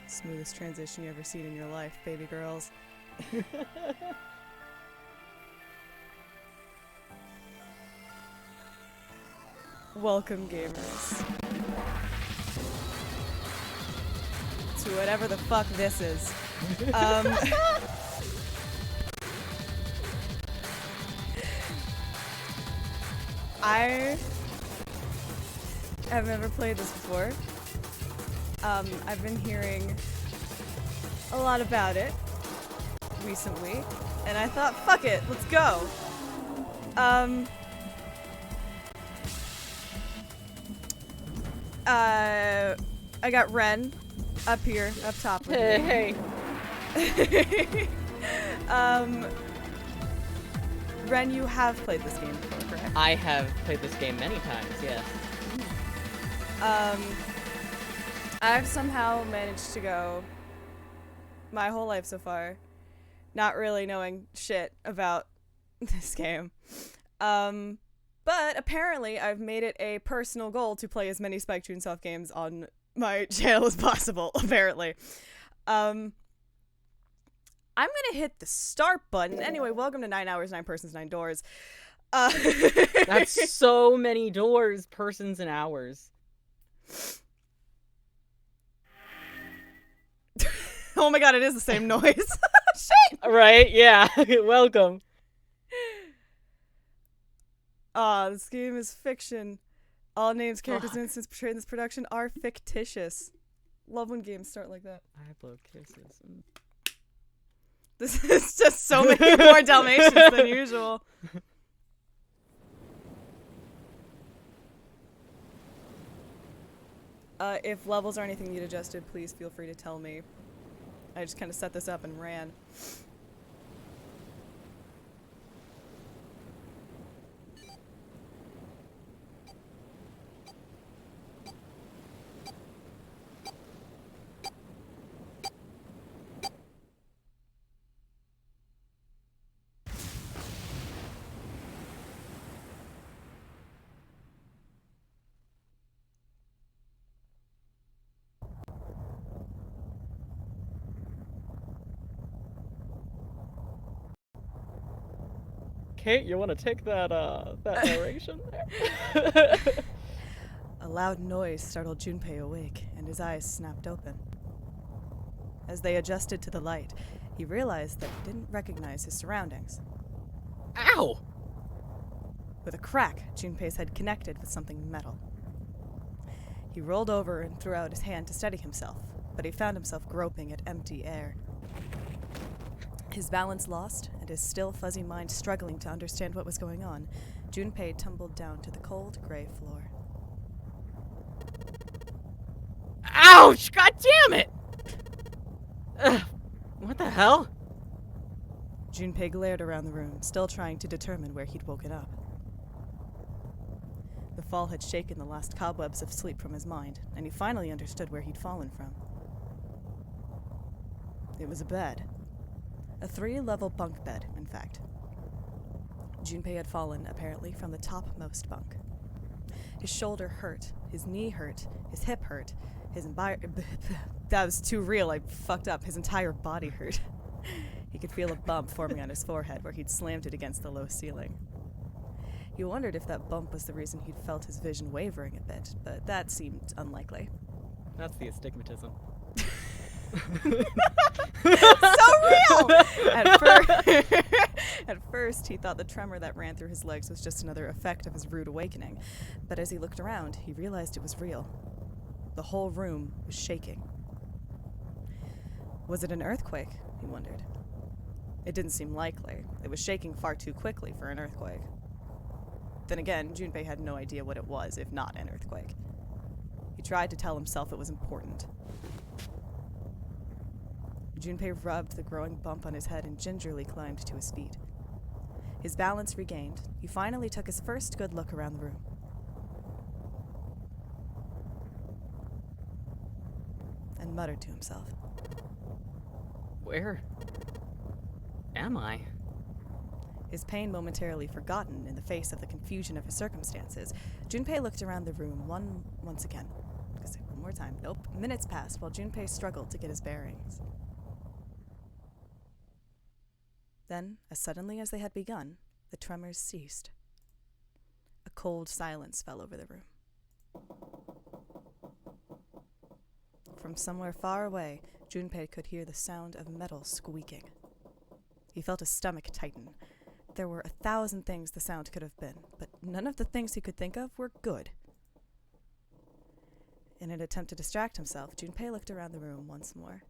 Smoothest transition you ever seen in your life, baby girls. Welcome, gamers, to whatever the fuck this is. I have never played this before. I've been hearing a lot about it recently, and I thought, fuck it, let's go. I got Ren up here, up top with me. Hey. Ren, you have played this game before, correct? I have played this game many times, yes. I've somehow managed to go my whole life so far not really knowing shit about this game. But apparently I've made it a personal goal to play as many Spike Chunsoft games on my channel as possible, apparently. I'm gonna hit the start button. Anyway, welcome to 9 Hours, 9 Persons, 9 Doors. That's so many doors, persons, and hours. Oh my god, it is the same noise. Shit! Right, yeah. Welcome. This game is fiction. All names, characters, and instances portrayed in this production are fictitious. Love when games start like that. I blow kisses. This is just so many more Dalmatians than usual. If levels or anything need adjusted, please feel free to tell me. I just kind of set this up and ran. Kate, you want to take that narration there? A loud noise startled Junpei awake, and his eyes snapped open. As they adjusted to the light, he realized that he didn't recognize his surroundings. Ow! With a crack, Junpei's head connected with something metal. He rolled over and threw out his hand to steady himself, but he found himself groping at empty air. His balance lost, and his still fuzzy mind struggling to understand what was going on, Junpei tumbled down to the cold, gray floor. Ouch! God damn it! What the hell? Junpei glared around the room, still trying to determine where he'd woken up. The fall had shaken the last cobwebs of sleep from his mind, and he finally understood where he'd fallen from. It was a bed. A 3-level bunk bed, in fact. Junpei had fallen, apparently, from the topmost bunk. His shoulder hurt, his knee hurt, his hip hurt, that was too real, I fucked up. His entire body hurt. He could feel a bump forming on his forehead where he'd slammed it against the low ceiling. He wondered if that bump was the reason he'd felt his vision wavering a bit, but that seemed unlikely. That's the astigmatism. So real! At first, he thought the tremor that ran through his legs was just another effect of his rude awakening. But as he looked around, he realized it was real. The whole room was shaking. Was it an earthquake? He wondered. It didn't seem likely. It was shaking far too quickly for an earthquake. Then again, Junpei had no idea what it was, if not an earthquake. He tried to tell himself it was important. Junpei rubbed the growing bump on his head and gingerly climbed to his feet. His balance regained, he finally took his first good look around the room. And muttered to himself. Where am I? His pain momentarily forgotten in the face of the confusion of his circumstances, Junpei looked around the room once again. Because One more time. Nope. Minutes passed while Junpei struggled to get his bearings. Then, as suddenly as they had begun, the tremors ceased. A cold silence fell over the room. From somewhere far away, Junpei could hear the sound of metal squeaking. He felt his stomach tighten. There were 1,000 things the sound could have been, but none of the things he could think of were good. In an attempt to distract himself, Junpei looked around the room once more.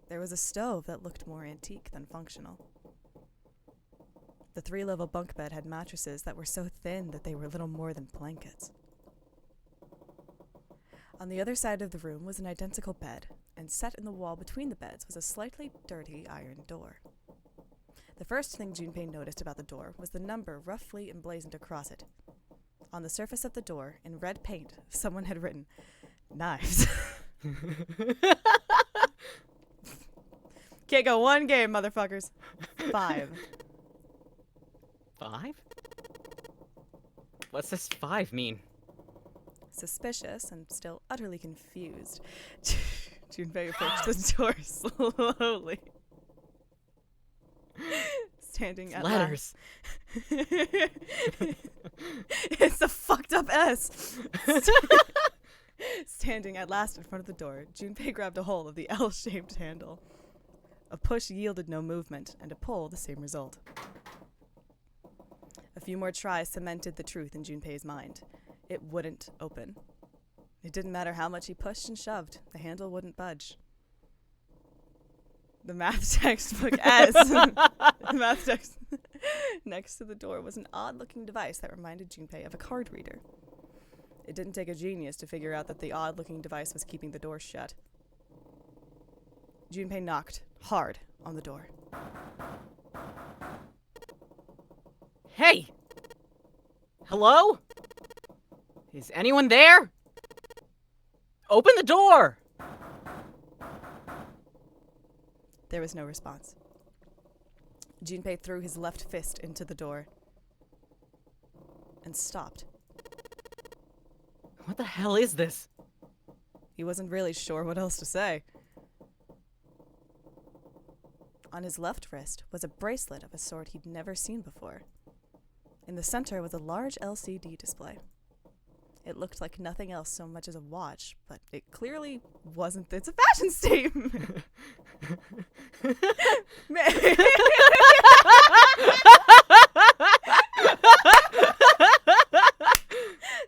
There was a stove that looked more antique than functional. The 3-level bunk bed had mattresses that were so thin that they were little more than blankets. On the other side of the room was an identical bed, and set in the wall between the beds was a slightly dirty iron door. The first thing Junpei noticed about the door was the number roughly emblazoned across it. On the surface of the door, in red paint, someone had written, "Knives." Can't go one game, motherfuckers. 5. 5? What's this 5 mean? Suspicious and still utterly confused, Junpei approached the door slowly. Standing at letters. It's a fucked up S. Standing at last in front of the door, Junpei grabbed a hold of the L-shaped handle. A push yielded no movement, and a pull the same result. A few more tries cemented the truth in Junpei's mind. It wouldn't open. It didn't matter how much he pushed and shoved, the handle wouldn't budge. The math textbook S. The math text next to the door was an odd-looking device that reminded Junpei of a card reader. It didn't take a genius to figure out that the odd-looking device was keeping the door shut. Junpei knocked hard on the door. Hey! Hello? Is anyone there? Open the door! There was no response. Junpei threw his left fist into the door and stopped. What the hell is this? He wasn't really sure what else to say. On his left wrist was a bracelet of a sort he'd never seen before. In the center was a large LCD display. It looked like nothing else so much as a watch, but it clearly wasn't. It's a fashion statement!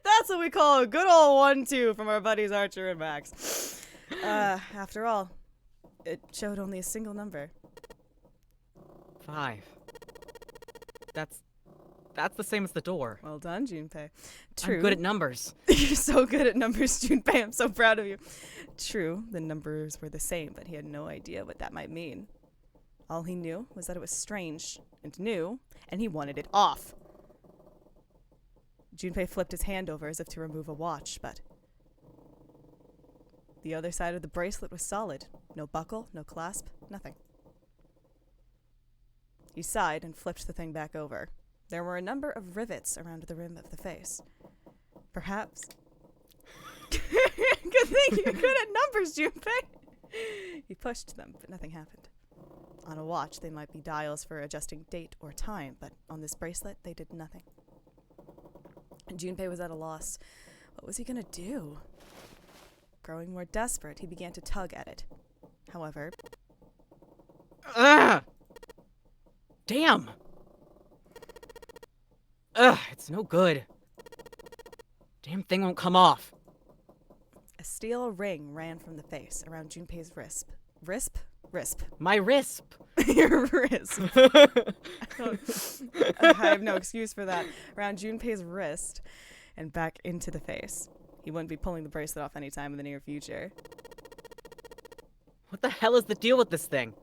That's what we call a good old 1-2 from our buddies Archer and Max. After all, it showed only a single number. 5. That's the same as the door. Well done, Junpei. True. I'm good at numbers. You're so good at numbers, Junpei. I'm so proud of you. True, the numbers were the same, but he had no idea what that might mean. All he knew was that it was strange and new, and he wanted it off. Junpei flipped his hand over as if to remove a watch, but the other side of the bracelet was solid. No buckle, no clasp, nothing. He sighed and flipped the thing back over. There were a number of rivets around the rim of the face. Perhaps. Good thing you're good at numbers, Junpei. He pushed them, but nothing happened. On a watch, they might be dials for adjusting date or time, but on this bracelet, they did nothing. Junpei was at a loss. What was he going to do? Growing more desperate, he began to tug at it. However... Ugh! Damn! Ugh, it's no good. Damn thing won't come off. A steel ring ran from the face around Junpei's wrist. Risp? My wrist. Your wrist. I have no excuse for that. Around Junpei's wrist and back into the face. He wouldn't be pulling the bracelet off any time in the near future. What the hell is the deal with this thing?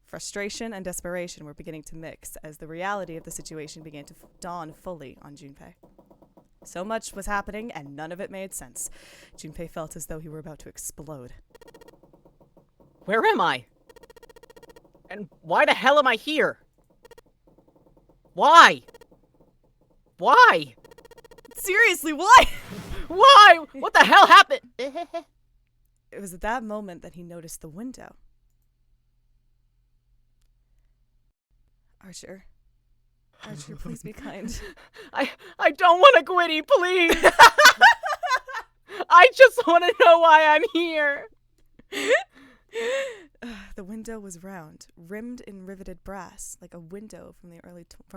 Frustration and desperation were beginning to mix as the reality of the situation began to dawn fully on Junpei. So much was happening and none of it made sense. Junpei felt as though he were about to explode. Where am I? And why the hell am I here? Why? Why? Seriously, why? Why? What the hell happened? It was at that moment that he noticed the window. Archer, please be kind. I don't want a Gwitty, please. I just want to know why I'm here. The window was round, rimmed in riveted brass, like a window from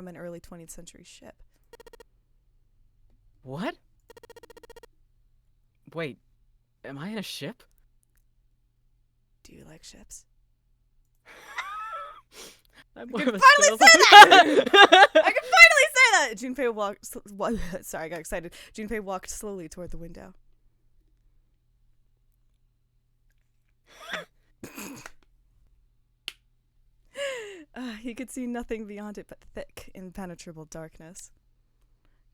an early 20th century ship. What? Wait, am I in a ship? Do you like ships? I'm I can finally say that! I can finally say that! Junpei walked... Sorry, I got excited. Junpei walked slowly toward the window. He could see nothing beyond it but thick, impenetrable darkness.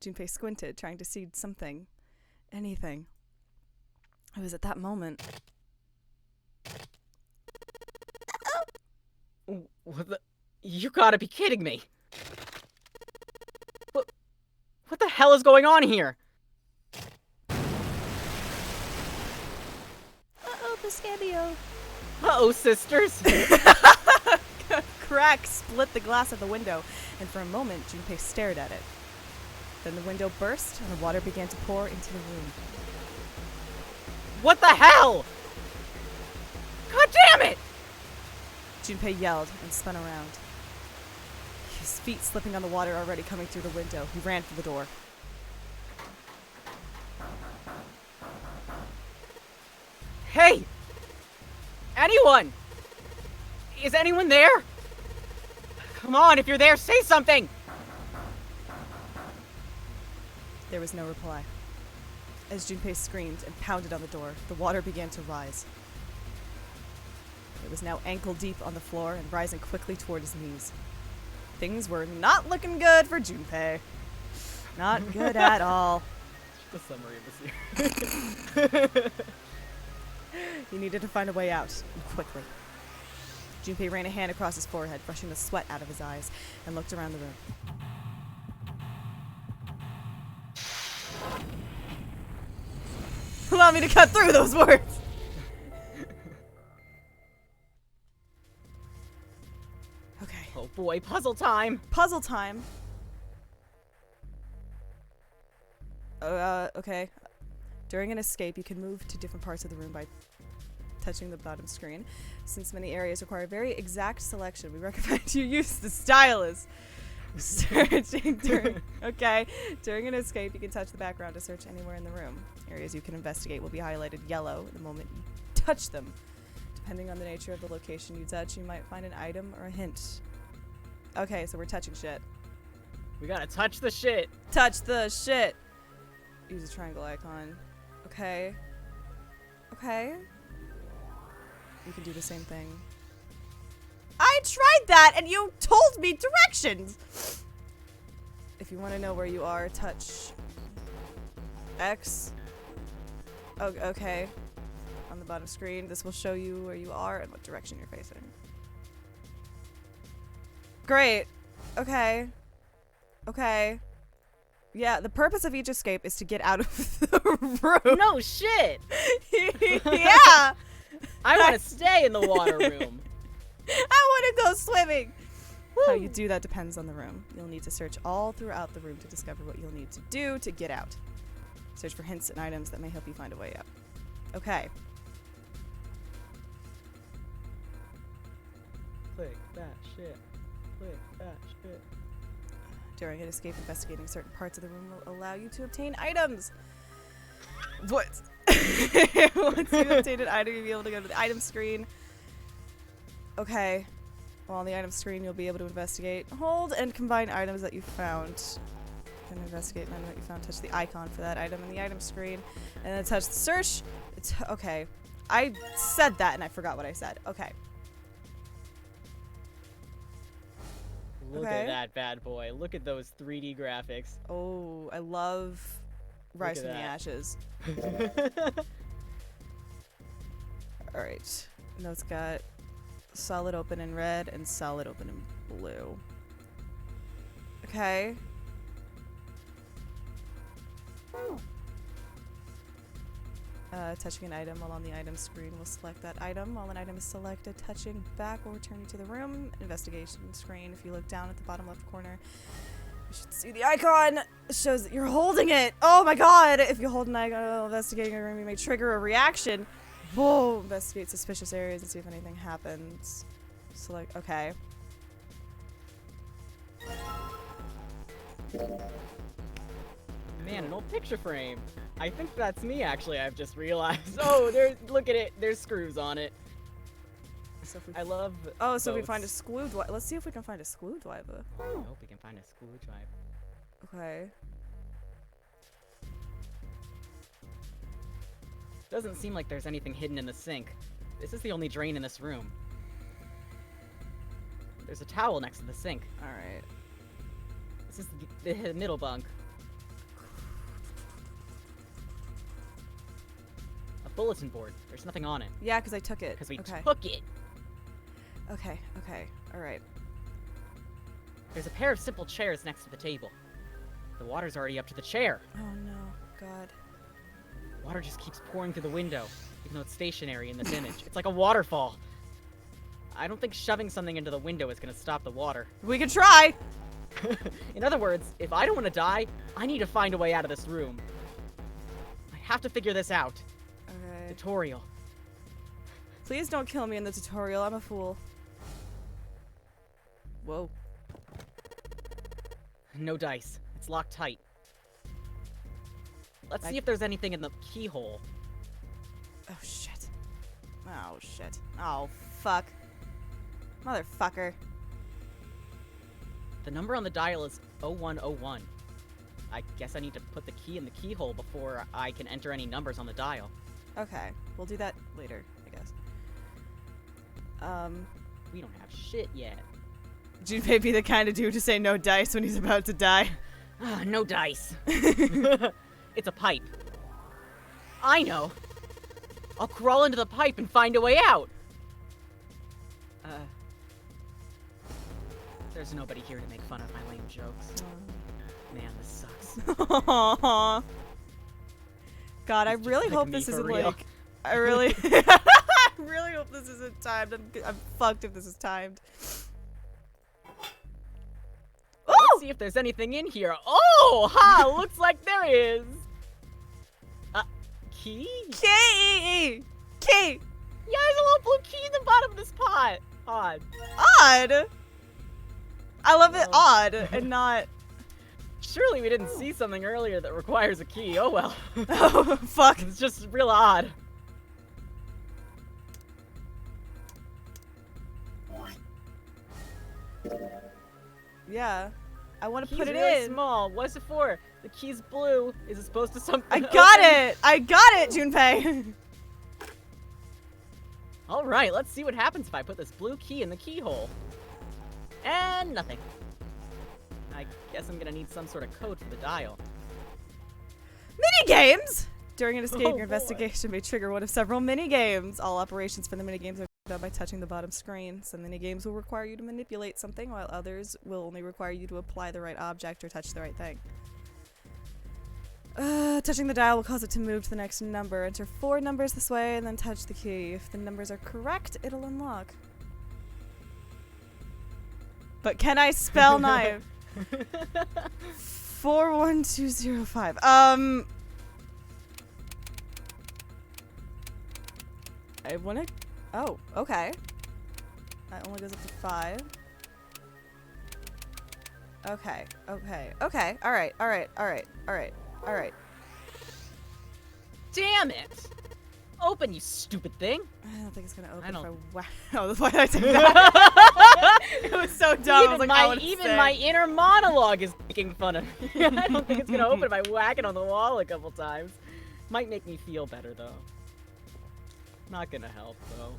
Junpei squinted, trying to see something. Anything. It was at that moment... What the... You gotta be kidding me. What the hell is going on here? Uh-oh, Piscabio. Uh-oh, sisters. Crack split the glass of the window, and for a moment, Junpei stared at it. Then the window burst, and the water began to pour into the room. What the hell? God damn it! Junpei yelled and spun around. His feet slipping on the water already coming through the window, he ran for the door. Hey! Anyone! Is anyone there? Come on, if you're there, say something! There was no reply. As Junpei screamed and pounded on the door, the water began to rise. It was now ankle deep on the floor and rising quickly toward his knees. Things were not looking good for Junpei. Not good at all. Just a summary of this year. He needed to find a way out, and quickly. Junpei ran a hand across his forehead, brushing the sweat out of his eyes, and looked around the room. Allow me to cut through those words! Okay. Oh boy, puzzle time! Puzzle time. Okay. During an escape, you can move to different parts of the room by touching the bottom screen. Since many areas require very exact selection, we recommend you use the stylus. Searching during an escape, you can touch the background to search anywhere in the room. Areas you can investigate will be highlighted yellow the moment you touch them. Depending on the nature of the location you touch, you might find an item or a hint. Okay, so we're touching shit. We gotta touch the shit! Touch the shit! Use a triangle icon. Okay. Okay. You can do the same thing. I tried that and you told me directions! If you want to know where you are, touch X. Oh, okay. On the bottom screen, this will show you where you are and what direction you're facing. Great. Okay. Okay. Yeah, the purpose of each escape is to get out of the room. No shit! Yeah! I want to stay in the water room. I want to go swimming. Woo. How you do that depends on the room. You'll need to search all throughout the room to discover what you'll need to do to get out. Search for hints and items that may help you find a way out. Okay. Click that shit. Click that shit. During an escape, investigating certain parts of the room will allow you to obtain items. What? Once you obtain an item, you'll be able to go to the item screen. Okay. Well, on the item screen, you'll be able to investigate, hold, and combine items that you found. You can investigate an item that you found, touch the icon for that item in the item screen, and then touch the search. Okay. I said that, and I forgot what I said. Okay. Look at that bad boy. Look at those 3D graphics. Oh, I love Rise from the Ashes. Alright. Now it's got solid open in red and solid open in blue. Okay. Touching an item while on the item screen will select that item. While an item is selected, touching back will return you to the room. Investigation screen. If you look down at the bottom left corner, you should see the icon. It shows that you're holding it. Oh my god! If you hold an icon while investigating a room, you may trigger a reaction. Whoa! Investigate suspicious areas and see if anything happens. Select. Okay. Man, an old picture frame. I think that's me, actually. I've just realized. Oh, there's. Look at it. There's screws on it. So if we I love. Oh, so we boats. find a screwdriver. Let's see if we can find a screwdriver. I hope we can find a screwdriver. Okay. Doesn't seem like there's anything hidden in the sink. This is the only drain in this room. There's a towel next to the sink. Alright. This is the middle bunk. A bulletin board. There's nothing on it. Yeah, because I took it. Because we okay. took it. Okay, okay. Alright. There's a pair of simple chairs next to the table. The water's already up to the chair. Oh no. God. Water just keeps pouring through the window, even though it's stationary in this image. It's like a waterfall. I don't think shoving something into the window is going to stop the water. We can try! In other words, if I don't want to die, I need to find a way out of this room. I have to figure this out. Okay. Tutorial. Please don't kill me in the tutorial. I'm a fool. Whoa. No dice. It's locked tight. Let's see if there's anything in the keyhole. Oh shit. Oh shit. Oh fuck. Motherfucker. The number on the dial is 0101. I guess I need to put the key in the keyhole before I can enter any numbers on the dial. Okay. We'll do that later, I guess. We don't have shit yet. Junpei be the kind of dude to say no dice when he's about to die. No dice. It's a pipe. I know. I'll crawl into the pipe and find a way out. There's nobody here to make fun of my lame jokes. Man, this sucks. Aww. God, I He's just really like hope me this for isn't real. like. I really, I really hope this isn't timed. I'm fucked if this is timed. Let's see if there's anything in here. Oh, ha! Looks like there is. Key? Key! Key! Yeah, there's a little blue key in the bottom of this pot. Odd. Odd! I love it odd and not. Surely we didn't see something earlier that requires a key. Oh well. Oh, fuck. It's just real odd. Yeah. I want to Key's put it really in. small. What's it for? The key's blue. Is it supposed to something? I got it! I got it, Junpei! Alright, let's see what happens if I put this blue key in the keyhole. And nothing. I guess I'm gonna need some sort of code for the dial. Minigames! During an escape, Oh, your boy. investigation may trigger one of several minigames. All operations for the minigames are done by touching the bottom screen. Some minigames will require you to manipulate something, while others will only require you to apply the right object or touch the right thing. Touching the dial will cause it to move to the next number. Enter 4 numbers this way and then touch the key. If the numbers are correct, it'll unlock. But can I spell knife? 41205. I wanna. Oh, okay. That only goes up to 5. Okay, okay, okay. Alright, alright, alright, alright, alright. Damn it! Open, you stupid thing! I don't think it's gonna open I if don't- I whack. Oh, that's why I took that. It was so dumb. I was like, I wanna Even say. my inner monologue is making fun of me. I don't think it's gonna open if I whack it on the wall a couple times. Might make me feel better though. Not gonna help though.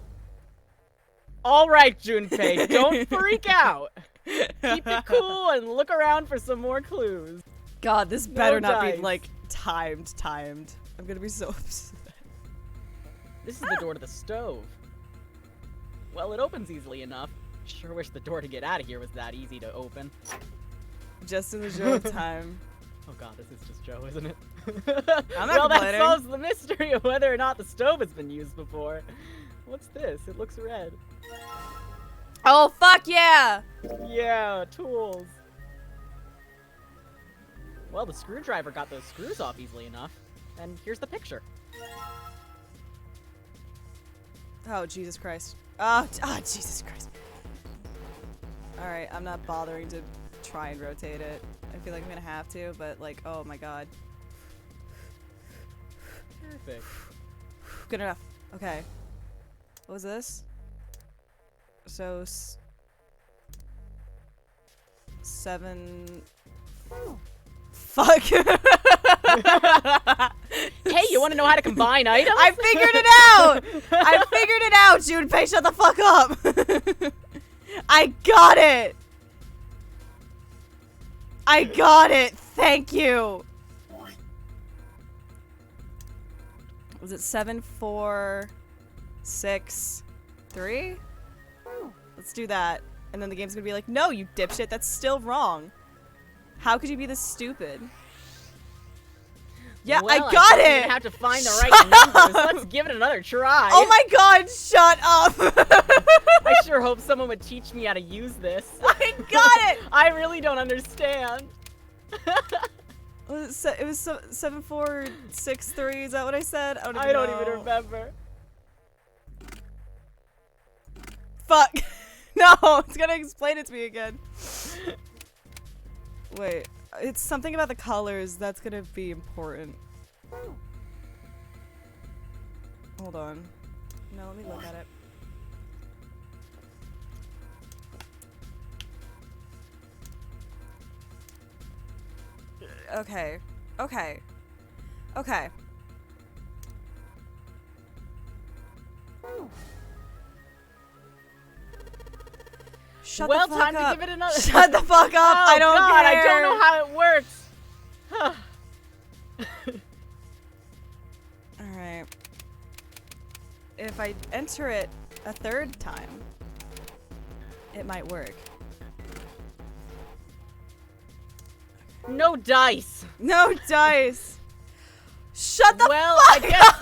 Alright, Junpei, don't freak out! Keep it cool and look around for some more clues. God, this better not dice. be like timed. I'm gonna be so upset. This is the door to the stove. Well, it opens easily enough. Sure wish the door to get out of here was that easy to open. Just in the show of time. Oh god, this is just Joe, isn't it? I'm not well, that complaining. solves the mystery of whether or not the stove has been used before. What's this? It looks red. Oh, fuck yeah! Yeah, tools. Well, the screwdriver got those screws off easily enough. And here's the picture. Oh, Jesus Christ. Oh, Jesus Christ. Alright, I'm not bothering to try and rotate it. I feel like I'm gonna have to, but like, oh my god. Perfect. Good enough. Okay. What was this? So, 7... Fuck! Hey, you want to know how to combine items? I figured it out! I figured it out, Junpei! Shut the fuck up! I got it! I got it! Thank you! Was it 7, 4, 6, 3? Let's do that. And then the game's gonna be like, no, you dipshit, that's still wrong. How could you be this stupid? Yeah, well, I got think it! We're gonna have to find the right numbers. Let's give it another try. Oh my god, shut up! I sure hope someone would teach me how to use this. I got it! I really don't understand. It was 7, 4, 6, 3. Is that what I said? I I don't know. even remember. Fuck! No, it's gonna explain it to me again. Wait, it's something about the colors that's gonna be important. Hold on. No, let me look at it. Okay. Okay. Okay. Shut well, the fuck time up. to give it another. Shut the fuck up! Oh, I don't God, care! I don't know how it works. Alright. If I enter it a third time, it might work. No dice. No dice! Shut the Well, fuck I guess up!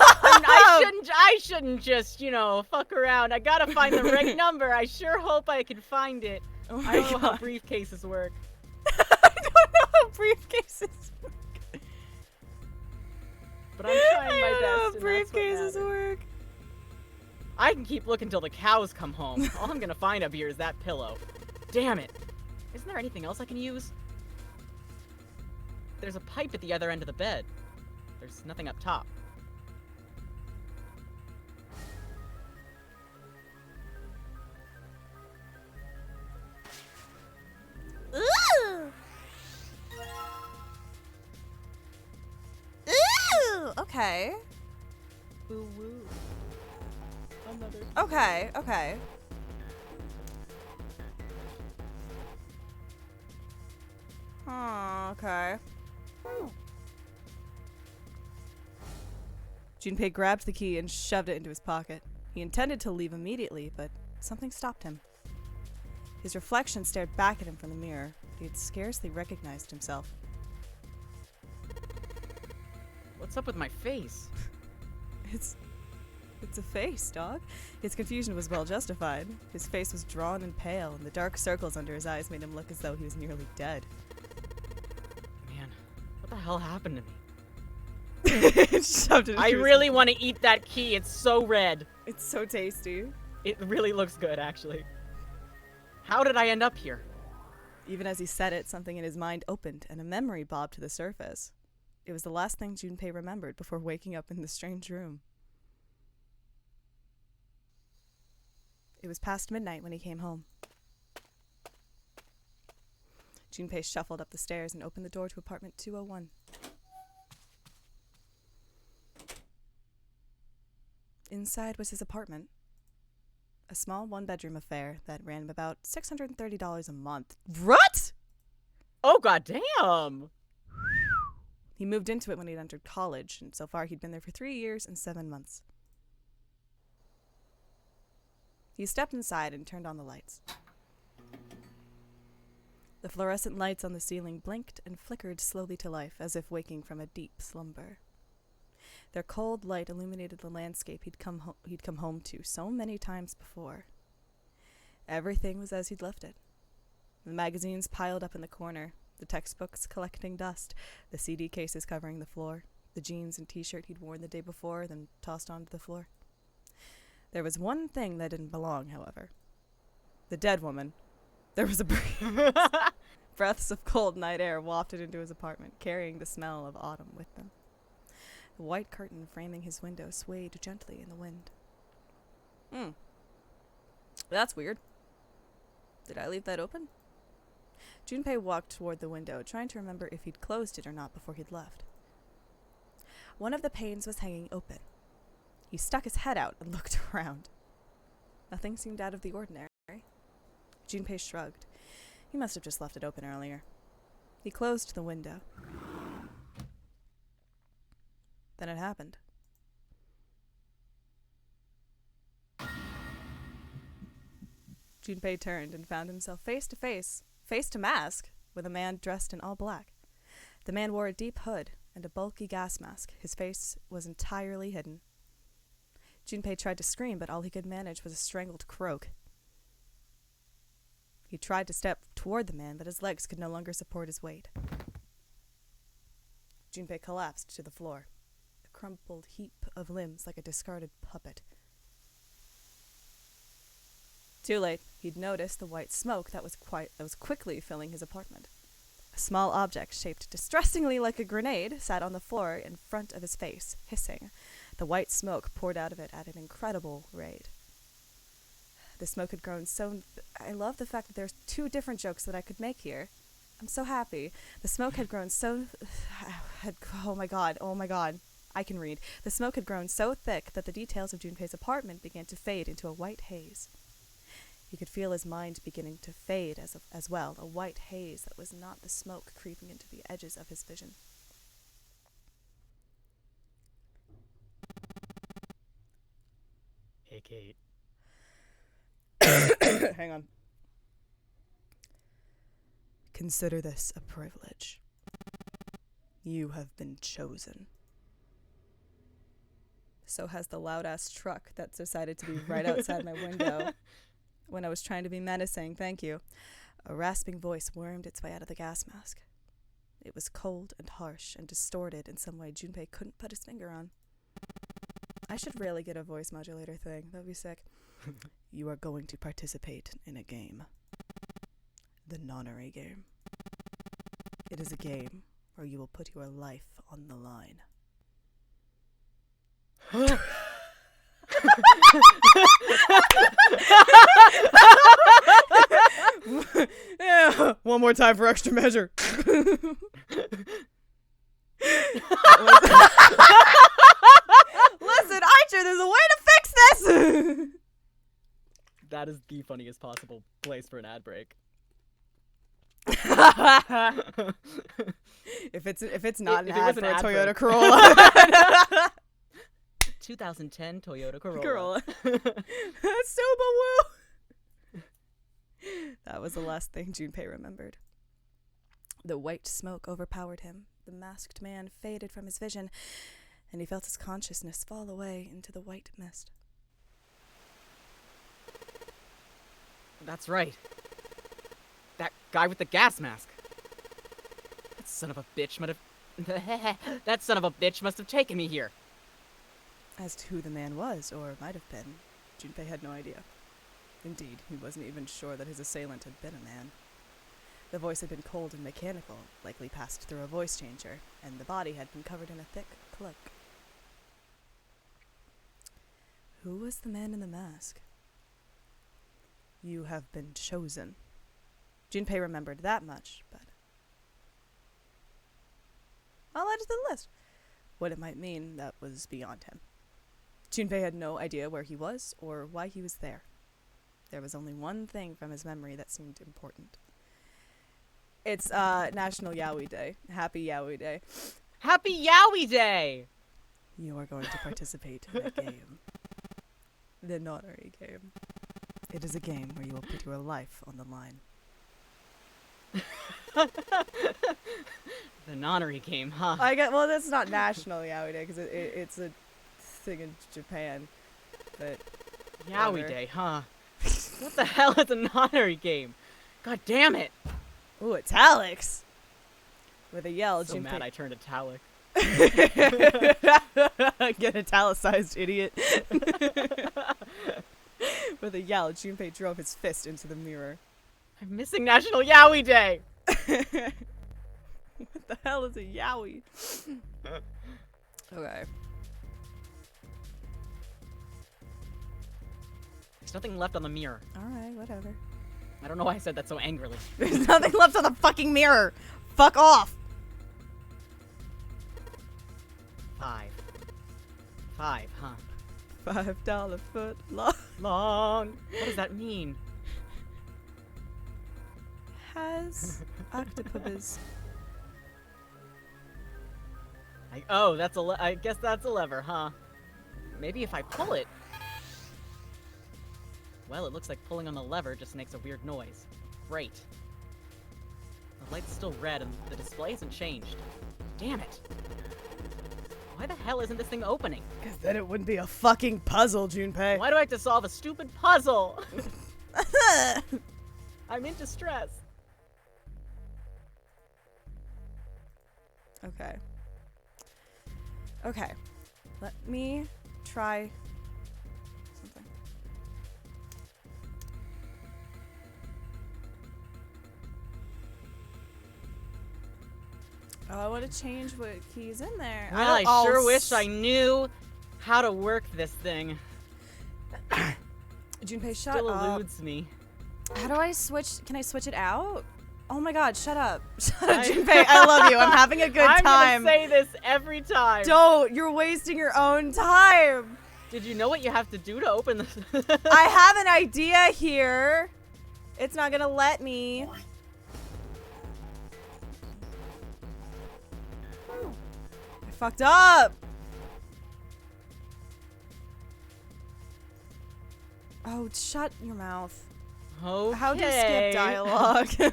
I shouldn't just, you know, fuck around. I gotta find the right number. I sure hope I can find it. Oh my I don't know how God. briefcases work. I don't know how briefcases work. But I'm trying my I don't know how best, and that's what briefcases matters. work. I can keep looking till the cows come home. All I'm gonna find up here is that pillow. Damn it. Isn't there anything else I can use? There's a pipe at the other end of the bed. There's nothing up top. Ooh! Ooh! Okay. Woo woo. Another. Okay, okay. Oh, okay. Junpei grabbed the key and shoved it into his pocket. He intended to leave immediately, but something stopped him. His reflection stared back at him from the mirror. He had scarcely recognized himself. What's up with my face? It's a face, dog. His confusion was well justified. His face was drawn and pale, and the dark circles under his eyes made him look as though he was nearly dead. Man, what the hell happened to me? Shoved it I into his- really want to eat that key. It's so red. It's so tasty. It really looks good, actually. How did I end up here? Even as he said it, something in his mind opened, and a memory bobbed to the surface. It was the last thing Junpei remembered before waking up in the strange room. It was past midnight when he came home. Junpei shuffled up the stairs and opened the door to apartment 201. Inside was his apartment. A small one-bedroom affair that ran him about $630 a month. What? Oh, goddamn! He moved into it when he'd entered college, and so far he'd been there for 3 years and 7 months. He stepped inside and turned on the lights. The fluorescent lights on the ceiling blinked and flickered slowly to life, as if waking from a deep slumber. Their cold light illuminated the landscape he'd come home to so many times before. Everything was as he'd left it. The magazines piled up in the corner, the textbooks collecting dust, the CD cases covering the floor, the jeans and t-shirt he'd worn the day before, then tossed onto the floor. There was one thing that didn't belong, however. The dead woman. There was a breeze. Breaths of cold night air wafted into his apartment, carrying the smell of autumn with them. The white curtain framing his window swayed gently in the wind. That's weird. Did I leave that open? Junpei walked toward the window, trying to remember if he'd closed it or not before he'd left. One of the panes was hanging open. He stuck his head out and looked around. Nothing seemed out of the ordinary. Junpei shrugged. He must have just left it open earlier. He closed the window. Then it happened. Junpei turned and found himself face to mask, with a man dressed in all black. The man wore a deep hood and a bulky gas mask. His face was entirely hidden. Junpei tried to scream, but all he could manage was a strangled croak. He tried to step toward the man, but his legs could no longer support his weight. Junpei collapsed to the floor, a crumpled heap of limbs like a discarded puppet. Too late, he'd noticed the white smoke that was quickly filling his apartment. A small object shaped distressingly like a grenade sat on the floor in front of his face, hissing. The white smoke poured out of it at an incredible rate. The smoke had grown so... I love the fact that there's two different jokes that I could make here. I'm so happy. The smoke had grown so... Oh my god. I can read. The smoke had grown so thick that the details of Junpei's apartment began to fade into a white haze. He could feel his mind beginning to fade as well, a white haze that was not the smoke creeping into the edges of his vision. Hey, Kate. Hang on. Consider this a privilege. You have been chosen. So has the loud-ass truck that's decided to be right outside my window. When I was trying to be menacing, thank you. A rasping voice wormed its way out of the gas mask. It was cold and harsh and distorted in some way Junpei couldn't put his finger on. I should really get a voice modulator thing. That would be sick. You are going to participate in a game. The nonary game. It is a game where you will put your life on the line. Yeah, one more time for extra measure. Listen, Archer, there's a way to fix this. That is the funniest possible place for an ad break. If it's not If an it ad was for an a ad Toyota break. Corolla. 2010 Toyota Corolla. Corolla. Subaru. That was the last thing Junpei remembered. The white smoke overpowered him. The masked man faded from his vision, and he felt his consciousness fall away into the white mist. That's right. That guy with the gas mask. That son of a bitch must have taken me here. As to who the man was, or might have been, Junpei had no idea. Indeed, he wasn't even sure that his assailant had been a man. The voice had been cold and mechanical, likely passed through a voice changer, and the body had been covered in a thick cloak. Who was the man in the mask? You have been chosen. Junpei remembered that much, but I'll add it to the list. What it might mean, that was beyond him. Junpei had no idea where he was or why he was there. There was only one thing from his memory that seemed important. It's National Yowie Day. Happy Yowie Day. Happy Yowie Day! You are going to participate in a game. The notary game. It is a game where you will put your life on the line. The nonary game, huh? I get. Well, that's not National Yaoi Day because it's a thing in Japan. But Yowie whatever. Day, huh? What the hell is a nonary game? God damn it! Ooh, italics. With a yell, So Junpei. mad I turned italic. Get italicized, idiot. With a yell, Junpei drove his fist into the mirror. I'm missing National Yowie Day! What the hell is a yaoi? Okay. There's nothing left on the mirror. Alright, whatever. I don't know why I said that so angrily. There's nothing left on the fucking mirror! Fuck off! 5. 5, huh? $5 foot long. Long. What does that mean? Has octopus. Oh, that's I guess that's a lever, huh? Maybe if I pull it. Well, it looks like pulling on the lever just makes a weird noise. Great. The light's still red and the display hasn't changed. Damn it. Why the hell isn't this thing opening? Because then it wouldn't be a fucking puzzle, Junpei. Why do I have to solve a stupid puzzle? I'm in distress. Okay. Okay. Let me try something. Oh, I want to change what key's in there. Well, I sure wish I knew how to work this thing. Junpei, shut Still up. eludes me. How do I switch? Can I switch it out? Oh my god, shut up. Shut up, Junpei. I love you. I'm having a good time. I'm gonna say this every time. Don't. You're wasting your own time. Did you know what you have to do to open this? I have an idea here. It's not gonna let me. I fucked up. Oh, shut your mouth. Okay. How do you skip dialogue? I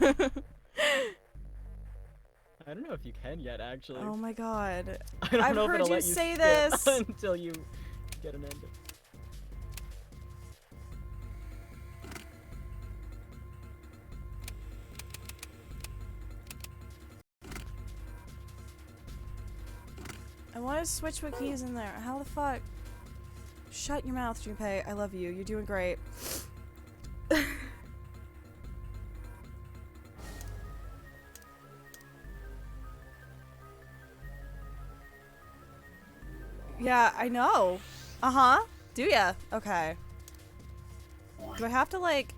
don't know if you can yet, actually. Oh my god. I don't I've know if heard it'll you let you say skip this. until you get an ending. I want to switch what key is in there. How the fuck? Shut your mouth, Junpei. I love you. You're doing great. Yeah, I know. Uh-huh. Do ya? Okay. Do I have to, like,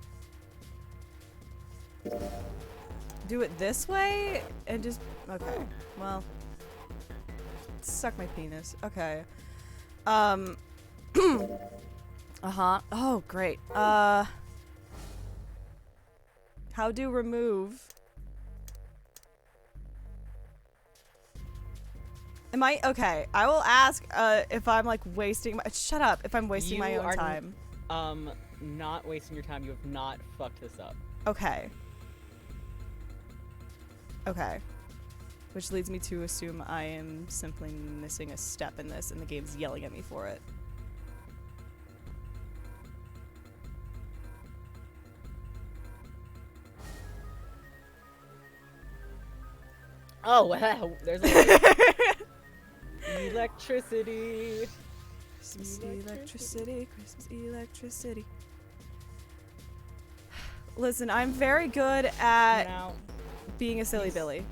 do it this way? And just... Okay. Well. Suck my penis. Okay. Uh-huh. Oh, great. How do remove... Am I okay? I will ask if I'm like wasting my shut up if I'm wasting my own time. Not wasting your time. You have not fucked this up. Okay. Okay. Which leads me to assume I am simply missing a step in this and the game's yelling at me for it. Oh wow! There's a electricity. Christmas electricity, Christmas electricity. Listen, I'm very good at Now, being a silly Billy.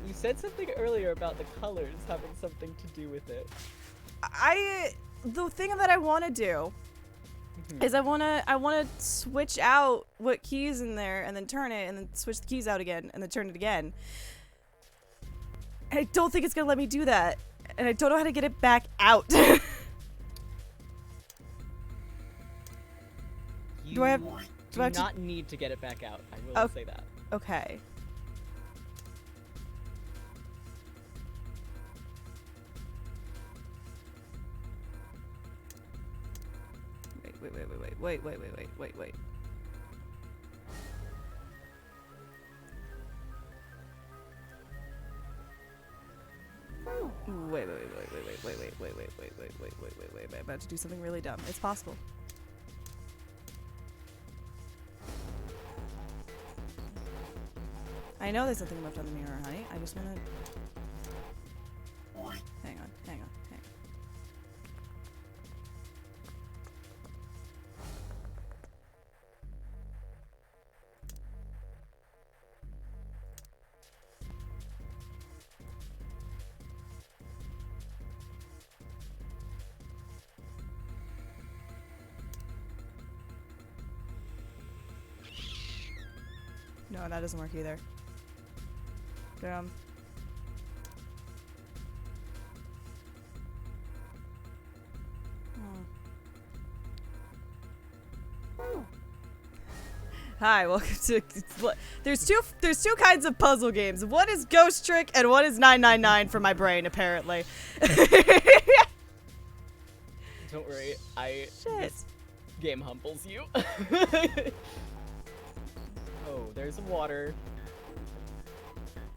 you said something earlier about the colors having something to do with it. The thing that I want to do is I want to switch out what keys in there and then turn it and then switch the keys out again and then turn it again. And I don't think it's going to let me do that. And I don't know how to get it back out. Do I have to- not need to get it back out. I will say that. Okay. Wait. Wait. I'm about to do something really dumb. It's possible. I know there's something left on the mirror, honey. I just wanna... Hang on. No, that doesn't work either. Damn. Hi, welcome to... There's two kinds of puzzle games. One is Ghost Trick and one is 999 for my brain, apparently. Don't worry, this game humbles you. Oh, there's some water.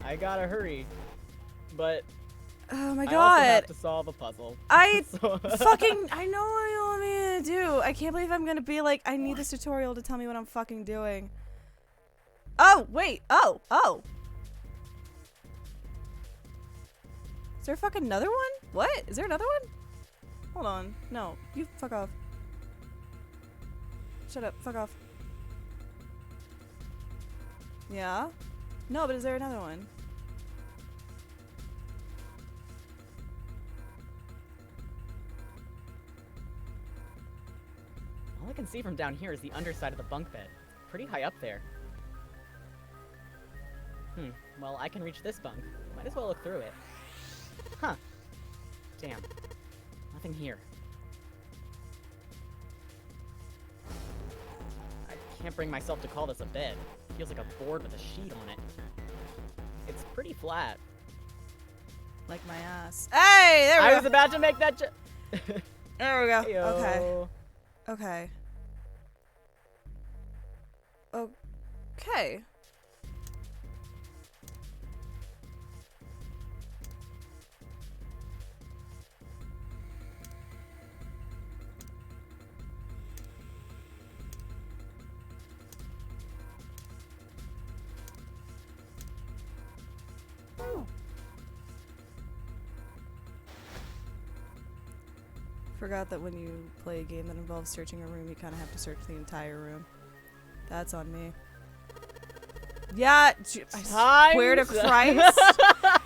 I gotta hurry, but oh my god! I also have to solve a puzzle. I know what you want me to do. I can't believe I'm gonna be like, I need this tutorial to tell me what I'm fucking doing. Oh wait! Oh! Is there fucking another one? What? Is there another one? Hold on. No, you fuck off. Shut up. Fuck off. Yeah? No, but is there another one? All I can see from down here is the underside of the bunk bed. Pretty high up there. Well, I can reach this bunk. Might as well look through it. Huh. Damn. Nothing here. I can't bring myself to call this a bed. Feels like a board with a sheet on it. It's pretty flat. Like my ass. Hey, there we go. I was about to make that There we go. Heyo. Okay. Okay. Forgot that when you play a game that involves searching a room, you kind of have to search the entire room. That's on me. Yeah, I swear to Christ.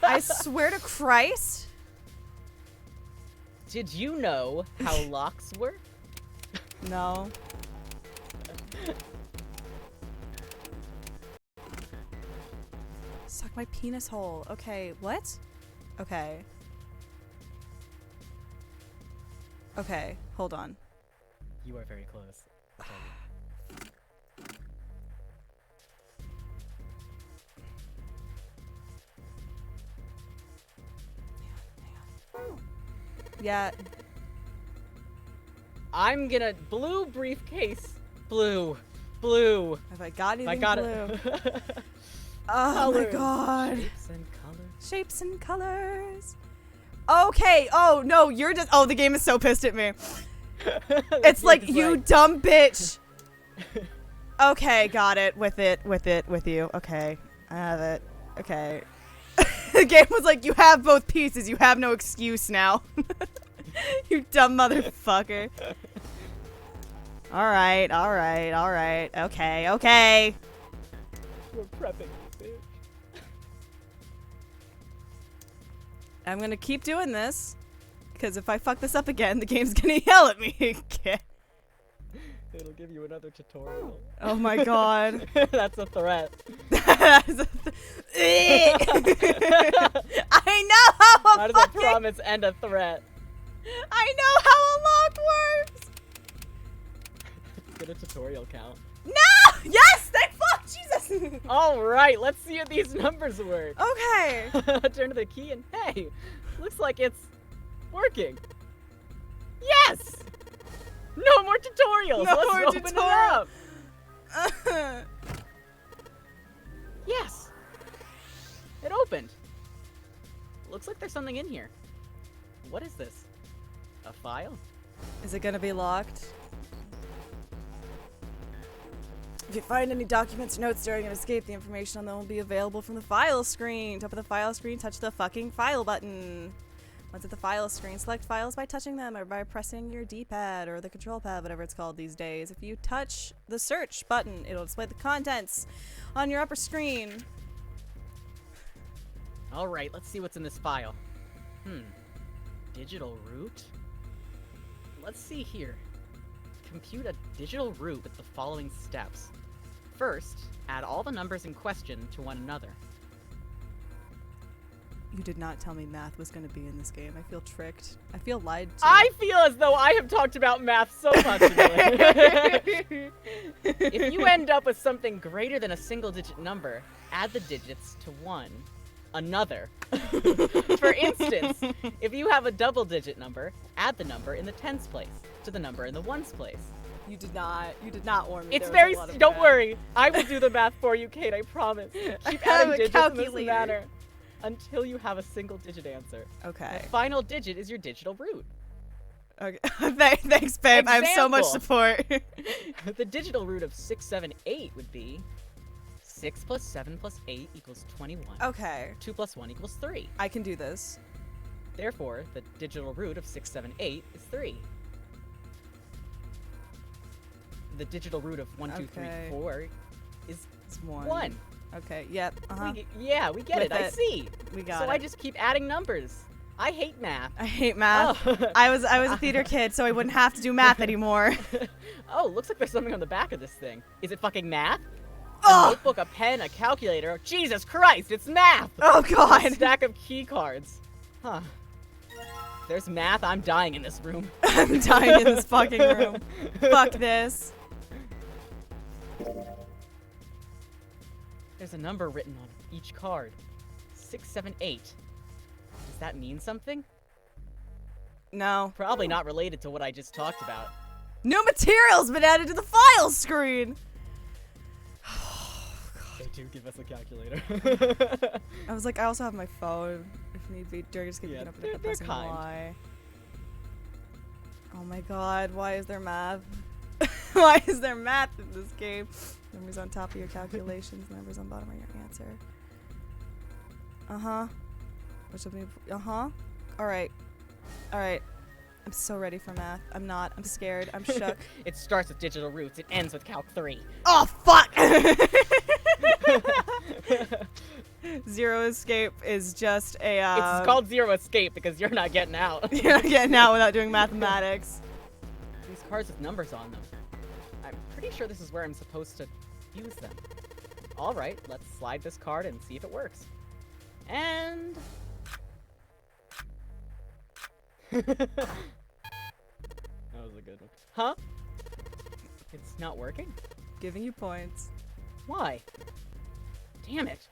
I swear to Christ. Did you know how locks work? No. Suck my penis hole. Okay, what? Okay. Okay, hold on. You are very close. I'll tell you. Yeah. I'm gonna blue briefcase. Blue. Have I got anything I got blue? it. Oh my god. Shapes and colors. Shapes and colors. Okay. Oh no, you're just. Oh, the game is so pissed at me. It's like, you dumb bitch. Okay, got it. With you. Okay, I have it. Okay. The game was like, you have both pieces. You have no excuse now. You dumb motherfucker. Alright. Okay. We're prepping you, bitch. I'm gonna keep doing this. Because if I fuck this up again, the game's gonna yell at me again. It'll give you another tutorial. Oh my god. That's a threat. I know how How does a promise end a threat? I know how a lock works! Get a tutorial count. No! Yes! Thank fuck! Jesus! Alright, let's see if these numbers work. Okay. Turn to the key and hey! Looks like it's working. Yes! No more tutorials! No Let's more open tutorial. it up! Yes! It opened. Looks like there's something in here. What is this? A file? Is it gonna be locked? If you find any documents or notes during an escape, the information on them will be available from the file screen. Top of the file screen, touch the fucking file button. Once at the file screen, select files by touching them or by pressing your D-pad or the control pad, whatever it's called these days. If you touch the search button, it'll display the contents on your upper screen. Alright, let's see what's in this file. Digital root? Let's see here. Compute a digital root with the following steps. First, add all the numbers in question to one another. You did not tell me math was going to be in this game. I feel tricked. I feel lied to. I feel as though I have talked about math so much today. If you end up with something greater than a single-digit number, add the digits to one another. For instance, if you have a double-digit number, add the number in the tens place to the number in the ones place. You did not warn me. It's there was very. a lot of Don't math. worry. I will do the math for you, Kate. I promise. Keep adding have a digits in this calculator. manner until you have a single-digit answer. Okay. The final digit is your digital root. Okay. Thanks, babe. I have so much Example. support. The digital root of 678 would be 6 plus 7 plus 8 equals 21. Okay. 2 plus 1 equals 3. I can do this. Therefore, the digital root of 678 is 3. The digital root of 1, 2, 3, Okay. 4 is It's one. 1. Okay. Yep. Uh-huh. We get With it. I it. see. We got So it. I just keep adding numbers. I hate math. I hate math. Oh. I was a theater kid, so I wouldn't have to do math anymore. Oh, looks like there's something on the back of this thing. Is it fucking math? A Ugh! notebook, a pen, a calculator. Jesus Christ, it's math! Oh A god. stack of key cards. Huh. There's math. I'm dying in this room. I'm dying in this fucking room. Fuck this. There's a number written on each card. 678. Does that mean something? No. Probably not related to what I just talked about. New material's been added to the file screen. They do give us a calculator. I was like, I also have my phone if need be. During escape, Yeah, you can open they're- it by they're pressing kind. Y. Oh my god, why is there math? Why is there math in this game? Numbers on top of your calculations, numbers on bottom of your answer. Uh-huh. Which will be, uh-huh. Alright. Alright. I'm so ready for math. I'm not. I'm scared. I'm shook. It starts with digital roots. It ends with calc 3. Oh, fuck! Zero escape is just a, It's called Zero Escape because you're not getting out. you're not getting out without doing mathematics. These cards with numbers on them. I'm pretty sure this is where I'm supposed to use them. Alright, let's slide this card and see if it works. And... that was a good one. Huh? It's not working? Giving you points. Why? Damn it.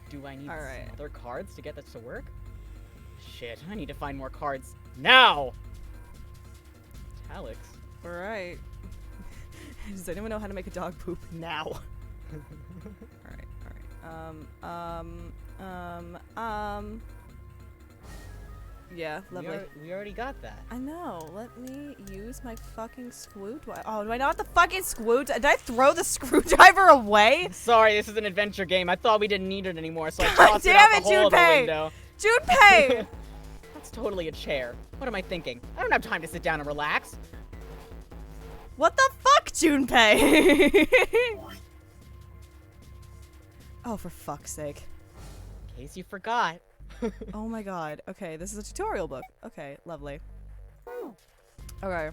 Do I need Alright. some other cards to get this to work? Shit, I need to find more cards now! Italics. Alright. Does anyone know how to make a dog poop now? Alright, alright. Yeah, lovely. We already got that. I know. Let me use my fucking screw. Do I not have the fucking screw? Did I throw the screwdriver away? Sorry, this is an adventure game. I thought we didn't need it anymore, so I God tossed it damn out it, the hole of the Junpei! window. Junpei! That's totally a chair. What am I thinking? I don't have time to sit down and relax. What the fuck, Junpei? Oh, for fuck's sake. In case you forgot. Oh my god. Okay, this is a tutorial book. Okay, lovely. Okay.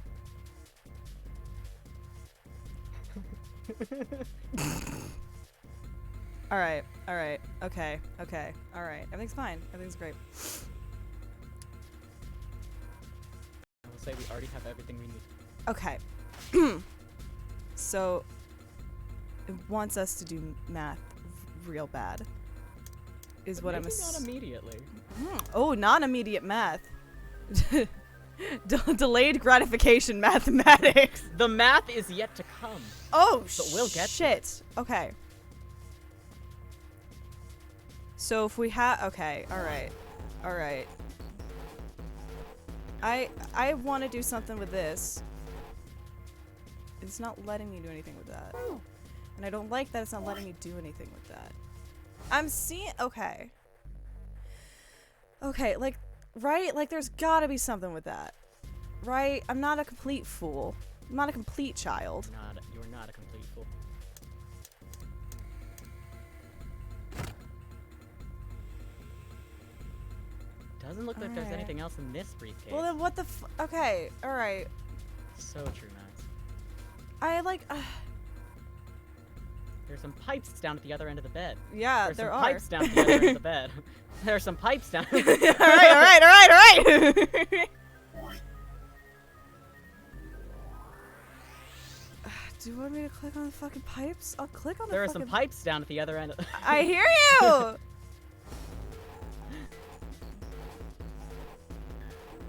Alright, alright, okay, okay, alright. Everything's fine. Everything's great. I will say we already have everything we need. Okay. So, it wants us to do math real bad. Is what I'm Maybe not immediately. Oh, non-immediate math. Delayed gratification mathematics. The math is yet to come. Oh, But we'll get to shit. Okay. So if we have, okay, all right, all right. I want to do something with this. It's not letting me do anything with that. And I don't like that it's not letting me do anything with that. I'm seeing... Okay. Okay, like, right? Like, there's gotta be something with that. Right? I'm not a complete fool. I'm not a complete child. You're not a complete fool. Doesn't look like there's anything else in this briefcase. Well, then what the okay, alright. So true, Max. I like... There's some pipes down at the other end of the bed. Yeah, There's there some are. pipes down at the other end of the bed. There's some pipes down. Alright. Do you want me to click on the fucking pipes? I'll click on the There are fucking... some pipes down at the other end. I hear you!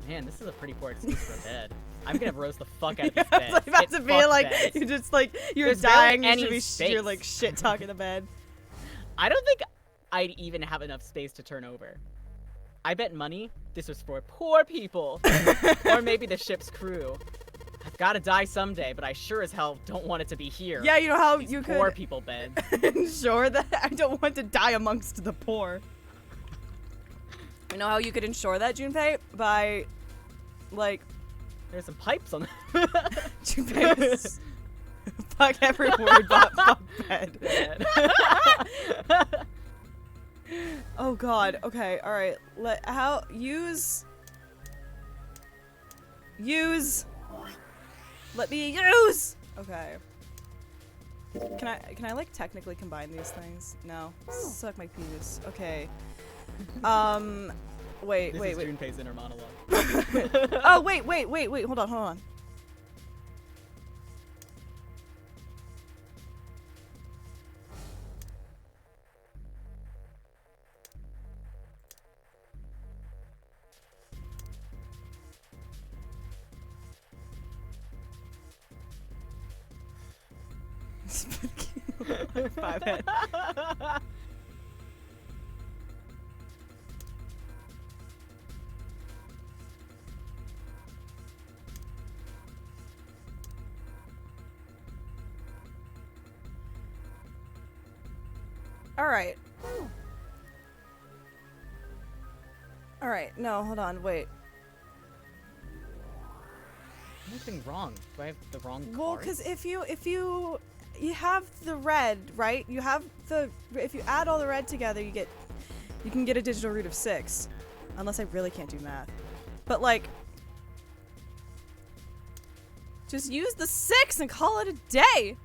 Man, this is a pretty poor excuse for a bed. I'm gonna roast the fuck out of this bed. It's about to be like, beds. you're just like, you're There's dying, barely you should any be space. you're like shit talking the bed. I don't think I'd even have enough space to turn over. I bet money this was for poor people. Or maybe the ship's crew. I've gotta die someday, but I sure as hell don't want it to be here. Yeah, you know how These you could poor people bed. ensure that I don't want to die amongst the poor. You know how you could ensure that, Junpei? By, like... There's some pipes on the... Junpei was... Fuck every word but fuck bed. Oh god, okay, alright. Use... Let me use! Okay. Can I like technically combine these things? No. Suck my penis. Okay. Wait. This is Junpei's inner monologue. Oh, wait. Hold on. Five head. Alright, no, hold on, wait. Anything wrong? Do I have the wrong card? Well, because if you have the red, right? If you add all the red together, you can get a digital root of 6. Unless I really can't do math. But like, just use the 6 and call it a day.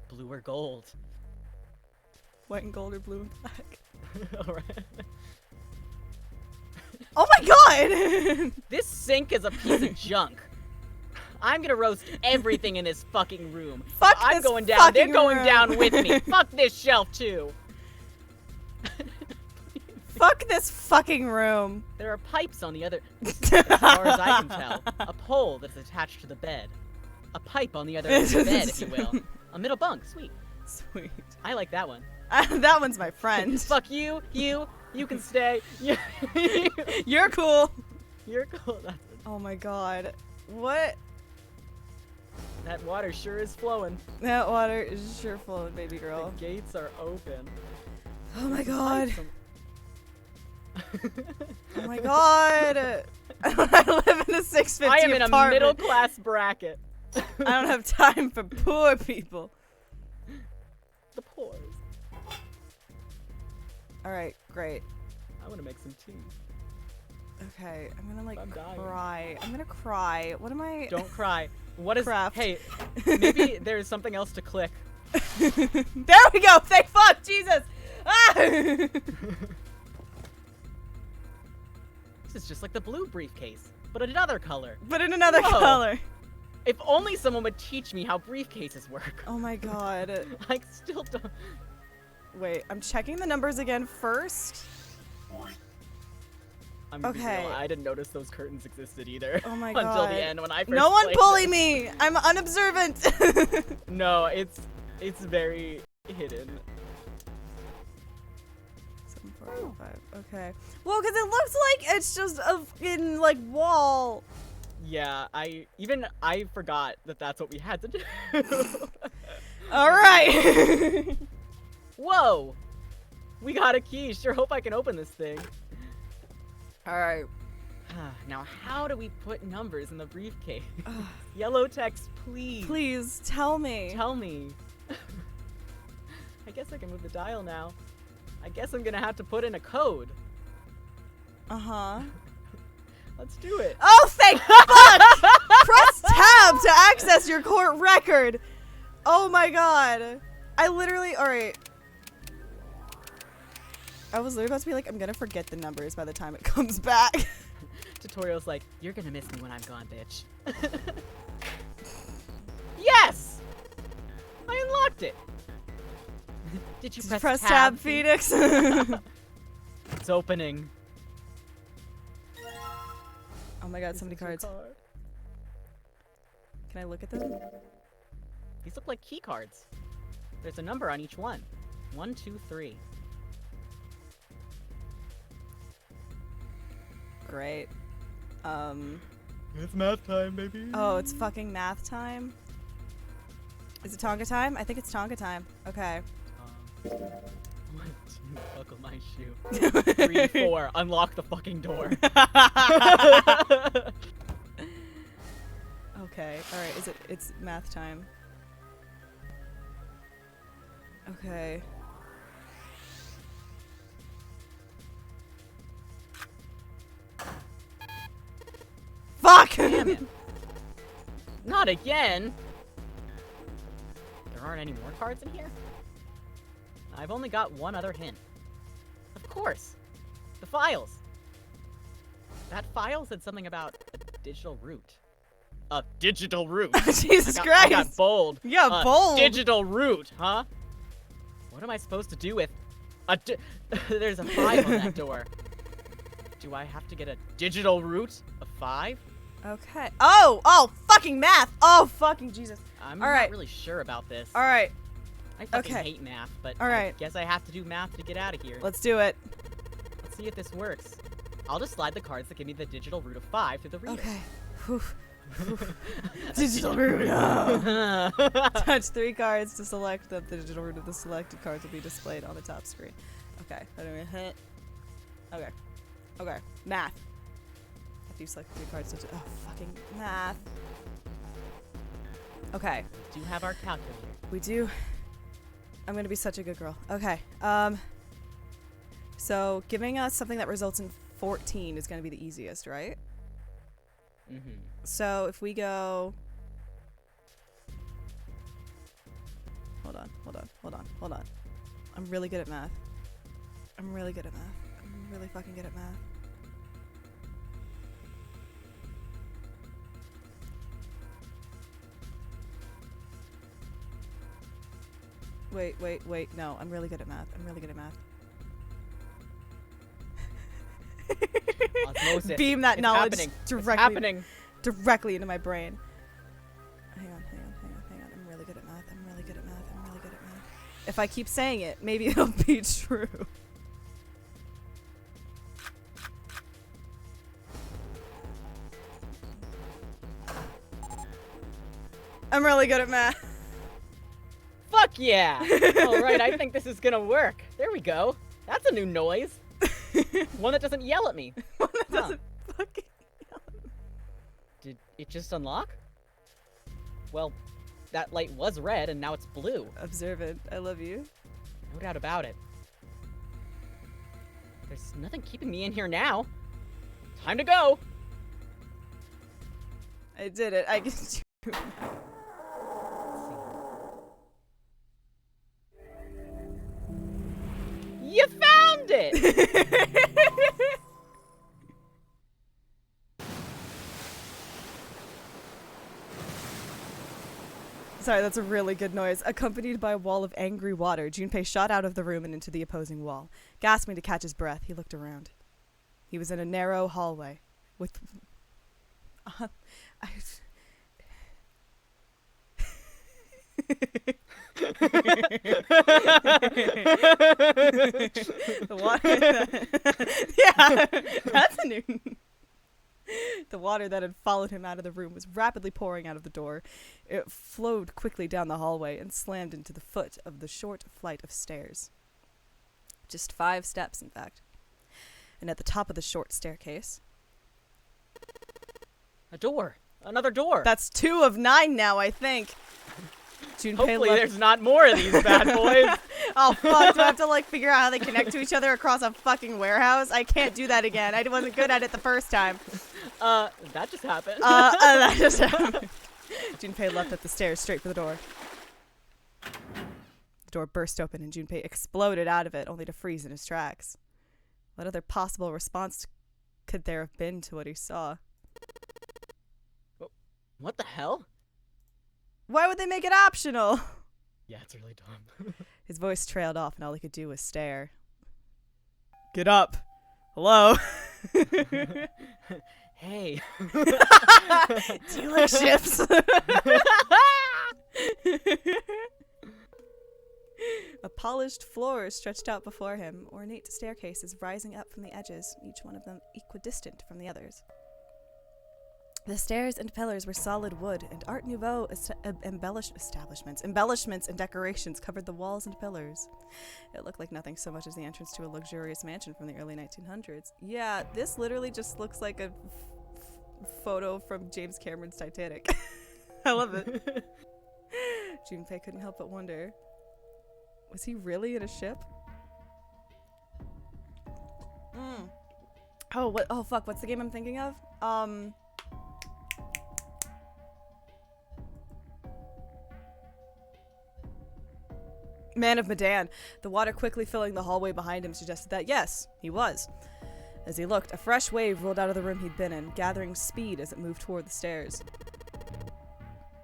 Blue or gold? White and gold or blue and black. Alright. Oh my god! This sink is a piece of junk. I'm gonna roast everything in this fucking room. Fuck I'm this going down. fucking They're going room. down with me. Fuck this shelf too. Fuck this fucking room. There are pipes on the other. As far as I can tell, a pole that's attached to the bed. A pipe on the other end of the bed, if you will. A middle bunk. Sweet. Sweet. I like that one. That one's my friend. Fuck you. You can stay. You're cool. You're cool. That's it. Oh my god. What? That water sure is flowing. That water is sure flowing, baby girl. The gates are open. Oh my god. Oh my god. I live in a 650 I am in a apartment. middle class bracket. I don't have time for poor people. The poors. Alright, great. I want to make some tea. Okay, I'm gonna like I'm dying. cry. I'm gonna cry. What am I? Don't cry. What is? Craft. Hey, maybe there's something else to click. There we go. Thank fuck, Jesus. Ah! This is just like the blue briefcase, but another color. But in another Whoa. color. If only someone would teach me how briefcases work. Oh my god. I still don't. Wait, I'm checking the numbers again first. I'm gonna be Okay. real, I didn't notice those curtains existed either. Oh my Until god. the end when I first No one played bully it. me. I'm unobservant. No, it's very hidden. 4, 5. Okay. Well, because it looks like it's just a fucking, like, wall. Yeah, I forgot that that's what we had to do. All right. Whoa! We got a key. Sure hope I can open this thing. All right. Now, how do we put numbers in the briefcase? Yellow text, please. Please tell me. Tell me. I guess I can move the dial now. I guess I'm gonna have to put in a code. Uh-huh. Let's do it. Oh, thank fuck! Press tab to access your court record. Oh my god. I literally, all right. I was literally about to be like, I'm gonna forget the numbers by the time it comes back. Tutorial's like, you're gonna miss me when I'm gone, bitch. Yes! I unlocked it. Did you press tab, Phoenix? It's opening. Oh my god, so many cards. Can I look at them? These look like key cards. There's a number on each one. 1, 2, 3. Great. It's math time, baby. Oh, it's fucking math time? Is it Tonka time? I think it's Tonka time. Okay. 1, 2, buckle my shoe. 3, 4, unlock the fucking door. Okay. Alright, it's math time. Okay. Fuck! Damn it. Not again! There aren't any more cards in here? I've only got one other hint. Of course! The files! That file said something about a digital root. A digital root? Jesus Christ! I got bold. Yeah, bold! Digital root, huh? What am I supposed to do with a there's a 5 on that door. Do I have to get a digital root of 5? Okay. Oh, fucking math! Oh, fucking Jesus. I'm All right. not really sure about this. Alright, I fucking okay. hate math, but All I right. guess I have to do math to get out of here. let's do it. Let's see if this works. I'll just slide the cards that give me the digital root of 5 through the reader. Okay. Whew. Digital root. Oh. Touch 3 cards to select that the digital root of the selected cards will be displayed on the top screen. Okay. Okay. Okay. Math. After you select 3 cards to oh, fucking math. Okay. We do have our calculator. We do. I'm gonna be such a good girl. Okay. So giving us something that results in 14 is gonna be the easiest, right? Mm-hmm. So if we go... Hold on. I'm really good at math. I'm really fucking good at math. Wait. No, I'm really good at math. Osmosis. Beam that It's knowledge happening. directly It's happening. directly into my brain. Hang on. I'm really good at math. If I keep saying it, maybe it'll be true. I'm really good at math. Fuck yeah! Alright, I think this is gonna work. There we go. That's a new noise. One that doesn't yell at me. One that doesn't fucking yell at me. Did it just unlock? Well, that light was red and now it's blue. Observant. I love you. No doubt about it. There's nothing keeping me in here now. Time to go! I did it. I can do it. You found it! Sorry, that's a really good noise. Accompanied by a wall of angry water, Junpei shot out of the room and into the opposing wall. Gasping to catch his breath, he looked around. He was in a narrow hallway with... The water. Yeah, that's a new. The water that had followed him out of the room was rapidly pouring out of the door. It flowed quickly down the hallway and slammed into the foot of the short flight of stairs. Just 5 steps, in fact. And at the top of the short staircase... A door. Another door. That's 2 of 9 now, I think. Hopefully there's not more of these bad boys. Oh, fuck. Do I have to, like, figure out how they connect to each other across a fucking warehouse? I can't do that again. I wasn't good at it the first time. That just happened. That just happened. Junpei leapt up the stairs straight for the door. The door burst open and Junpei exploded out of it, only to freeze in his tracks. What other possible response could there have been to what he saw? What the hell? Why would they make it optional? Yeah, it's really dumb. His voice trailed off and all he could do was stare. Get up. Hello? Hey. Do you like ships? A polished floor stretched out before him, ornate staircases rising up from the edges, each one of them equidistant from the others. The stairs and pillars were solid wood, and Art Nouveau embellishments and decorations covered the walls and pillars. It looked like nothing so much as the entrance to a luxurious mansion from the early 1900s. Yeah, this literally just looks like a photo from James Cameron's Titanic. I love it. Junpei couldn't help but wonder, was he really in a ship? Oh, what? Oh, fuck, what's the game I'm thinking of? Man of Medan. The water quickly filling the hallway behind him suggested that, yes, he was. As he looked, a fresh wave rolled out of the room he'd been in, gathering speed as it moved toward the stairs.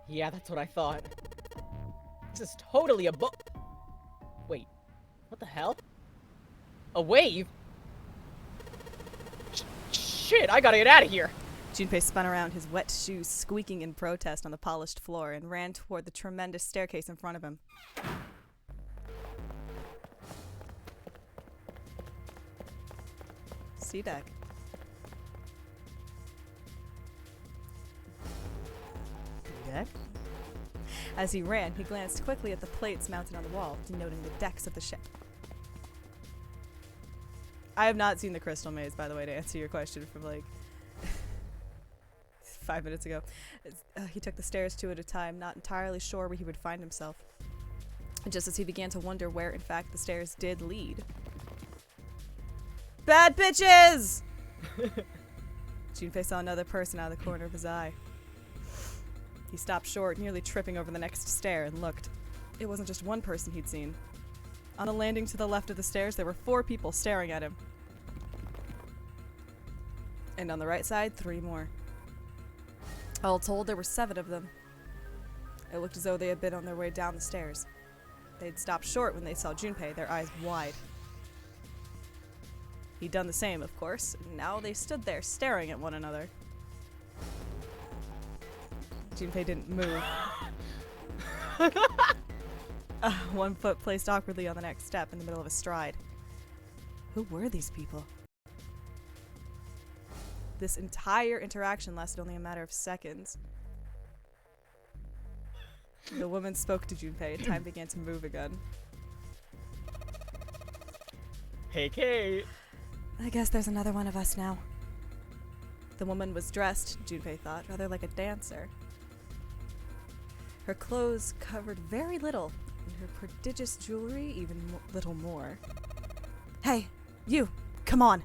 Yeah, that's what I thought. This is totally a Wait, what the hell? A wave? Shit, I gotta get out of here! Junpei spun around, his wet shoes squeaking in protest on the polished floor, and ran toward the tremendous staircase in front of him. Sea deck. Deck? As he ran, he glanced quickly at the plates mounted on the wall, denoting the decks of the ship. I have not seen the Crystal Maze, by the way, to answer your question from like 5 minutes ago. He took the stairs 2 at a time, not entirely sure where he would find himself. Just as he began to wonder where, in fact, the stairs did lead. Bad bitches! Junpei saw another person out of the corner of his eye. He stopped short, nearly tripping over the next stair, and looked. It wasn't just one person he'd seen. On the landing to the left of the stairs, there were 4 people staring at him. And on the right side, 3 more. All told, there were 7 of them. It looked as though they had been on their way down the stairs. They'd stopped short when they saw Junpei, their eyes wide. He'd done the same, of course, and now they stood there staring at one another. Junpei didn't move. One foot placed awkwardly on the next step in the middle of a stride. Who were these people? This entire interaction lasted only a matter of seconds. The woman spoke to Junpei, and time began to move again. Hey, Kate. I guess there's another one of us now. The woman was dressed, Junpei thought, rather like a dancer. Her clothes covered very little, and her prodigious jewelry even little more. Hey, you! Come on!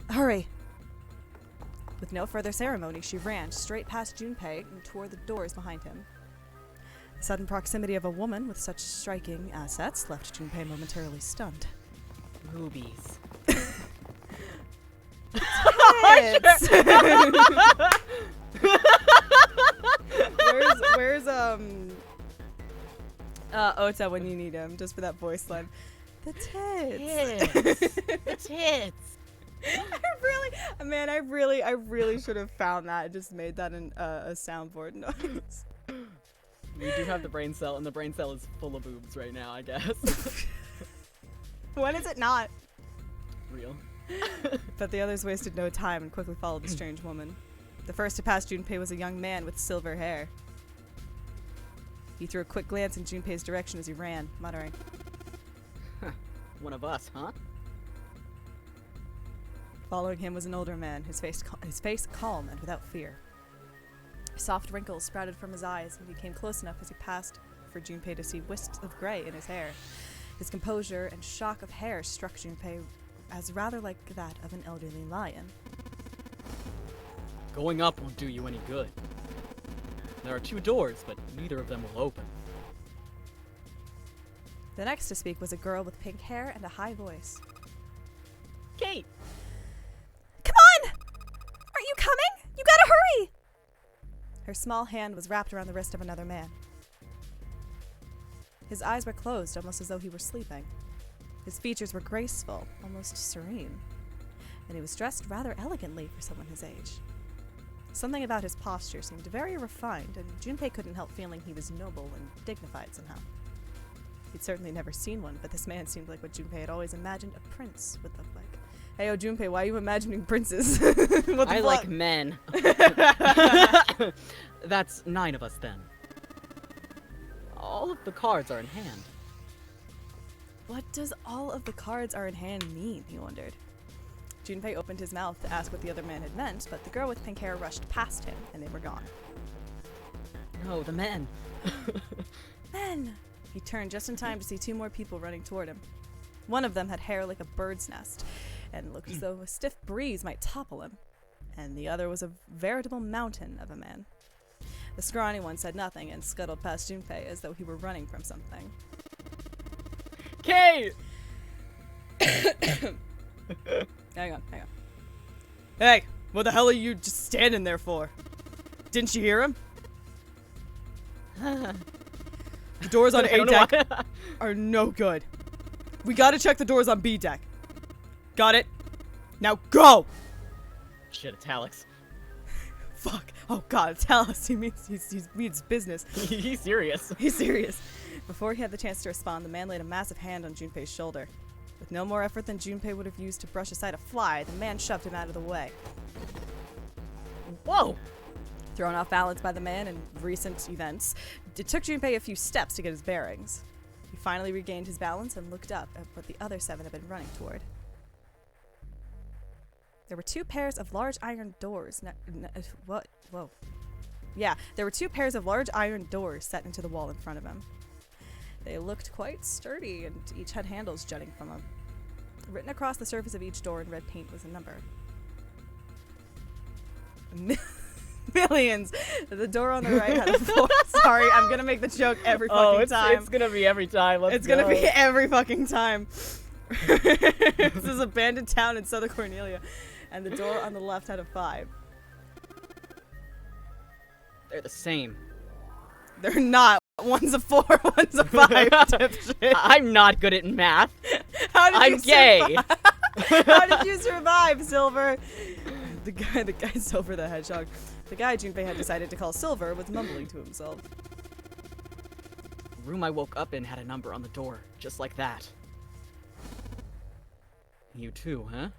Hurry! With no further ceremony, she ran straight past Junpei and toward the doors behind him. The sudden proximity of a woman with such striking assets left Junpei momentarily stunned. Boobies. Tits! Where's Ota when you need him, just for that voice line. The tits. The tits. I really should have found that and just made that a soundboard noise. We do have the brain cell, and the brain cell is full of boobs right now, I guess. When is it not? Real. But the others wasted no time and quickly followed the strange woman. The first to pass Junpei was a young man with silver hair. He threw a quick glance in Junpei's direction as he ran, muttering, One of us, huh? Following him was an older man, his face calm and without fear. Soft wrinkles sprouted from his eyes, and he came close enough as he passed for Junpei to see wisps of gray in his hair. His composure and shock of hair struck Junpei as rather like that of an elderly lion. Going up won't do you any good. There are 2 doors, but neither of them will open. The next to speak was a girl with pink hair and a high voice. Kate! Come on! Aren't you coming? You gotta hurry! Her small hand was wrapped around the wrist of another man. His eyes were closed, almost as though he were sleeping. His features were graceful, almost serene, and he was dressed rather elegantly for someone his age. Something about his posture seemed very refined, and Junpei couldn't help feeling he was noble and dignified somehow. He'd certainly never seen one, but this man seemed like what Junpei had always imagined a prince would look like. Hey, Junpei, why are you imagining princes? What the I fuck? like men. That's 9 of us then. All of the cards are in hand. What does all of the cards are in hand mean, he wondered. Junpei opened his mouth to ask what the other man had meant, but the girl with pink hair rushed past him, and they were gone. No, the men. Men! He turned just in time to see 2 more people running toward him. One of them had hair like a bird's nest, and looked as though a stiff breeze might topple him. And the other was a veritable mountain of a man. The scrawny one said nothing and scuttled past Junpei as though he were running from something. Kate! Hang on. Hey, what the hell are you just standing there for? Didn't you hear him? The doors on A deck are no good. We gotta check the doors on B deck. Got it? Now go! Shit, it's Alex. Fuck. Oh god, tell us. He means business. He's serious. He's serious. Before he had the chance to respond, the man laid a massive hand on Junpei's shoulder. With no more effort than Junpei would have used to brush aside a fly, the man shoved him out of the way. Whoa! Thrown off balance by the man and recent events, it took Junpei a few steps to get his bearings. He finally regained his balance and looked up at what the other 7 had been running toward. There were 2 pairs of large iron doors. What? Whoa. Yeah, there were 2 pairs of large iron doors set into the wall in front of him. They looked quite sturdy, and each had handles jutting from them. Written across the surface of each door in red paint was a number. Millions! The door on the right had a 4. Sorry, I'm gonna make the joke every fucking time. It's gonna be every time. Let's It's gonna be every fucking time. This is abandoned town in Southern Cornelia, and the door on the left had a 5. They're the same. They're not. One's a 4, one's a 5. Dipshit. I'm not good at math. How did I'm you gay. How did you survive, Silver? The guy Silver the Hedgehog. The guy Junpei had decided to call Silver was mumbling to himself. The room I woke up in had a number on the door, just like that. You too, huh?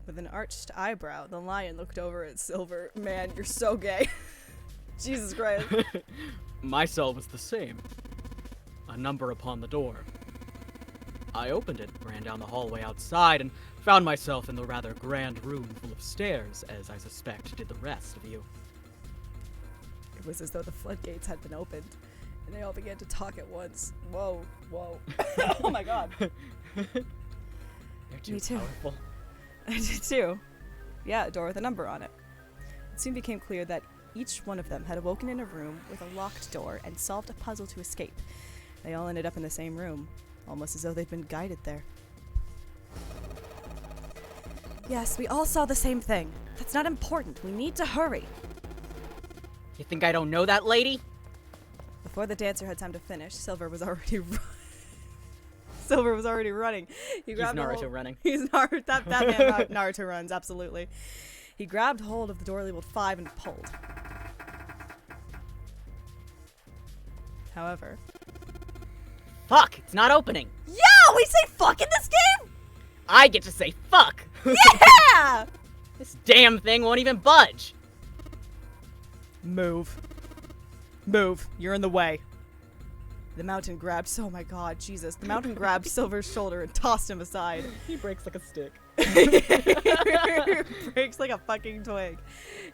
With an arched eyebrow, the lion looked over at Silver. Man, you're so gay. Jesus Christ. My cell was the same. A number upon the door. I opened it, ran down the hallway outside, and found myself in the rather grand room full of stairs, as I suspect did the rest of you. It was as though the floodgates had been opened, and they all began to talk at once. Whoa. Oh my god. They're too Me too. powerful. I did too. Yeah, a door with a number on it. It soon became clear that each one of them had awoken in a room with a locked door and solved a puzzle to escape. They all ended up in the same room, almost as though they'd been guided there. Yes, we all saw the same thing. That's not important. We need to hurry. You think I don't know that, lady? Before the dancer had time to finish, Silver was already Silver was already running. He's Naruto running. He's Naruto. That man Naruto runs, absolutely. He grabbed hold of the door labeled 5 and pulled. However... Fuck! It's not opening! Yeah! We say fuck in this game?! I get to say fuck! Yeah! This damn thing won't even budge! Move. Move. You're in the way. The mountain grabbed... Oh my god, Jesus. The mountain grabbed Silver's shoulder and tossed him aside. He breaks like a stick. Breaks like a fucking twig.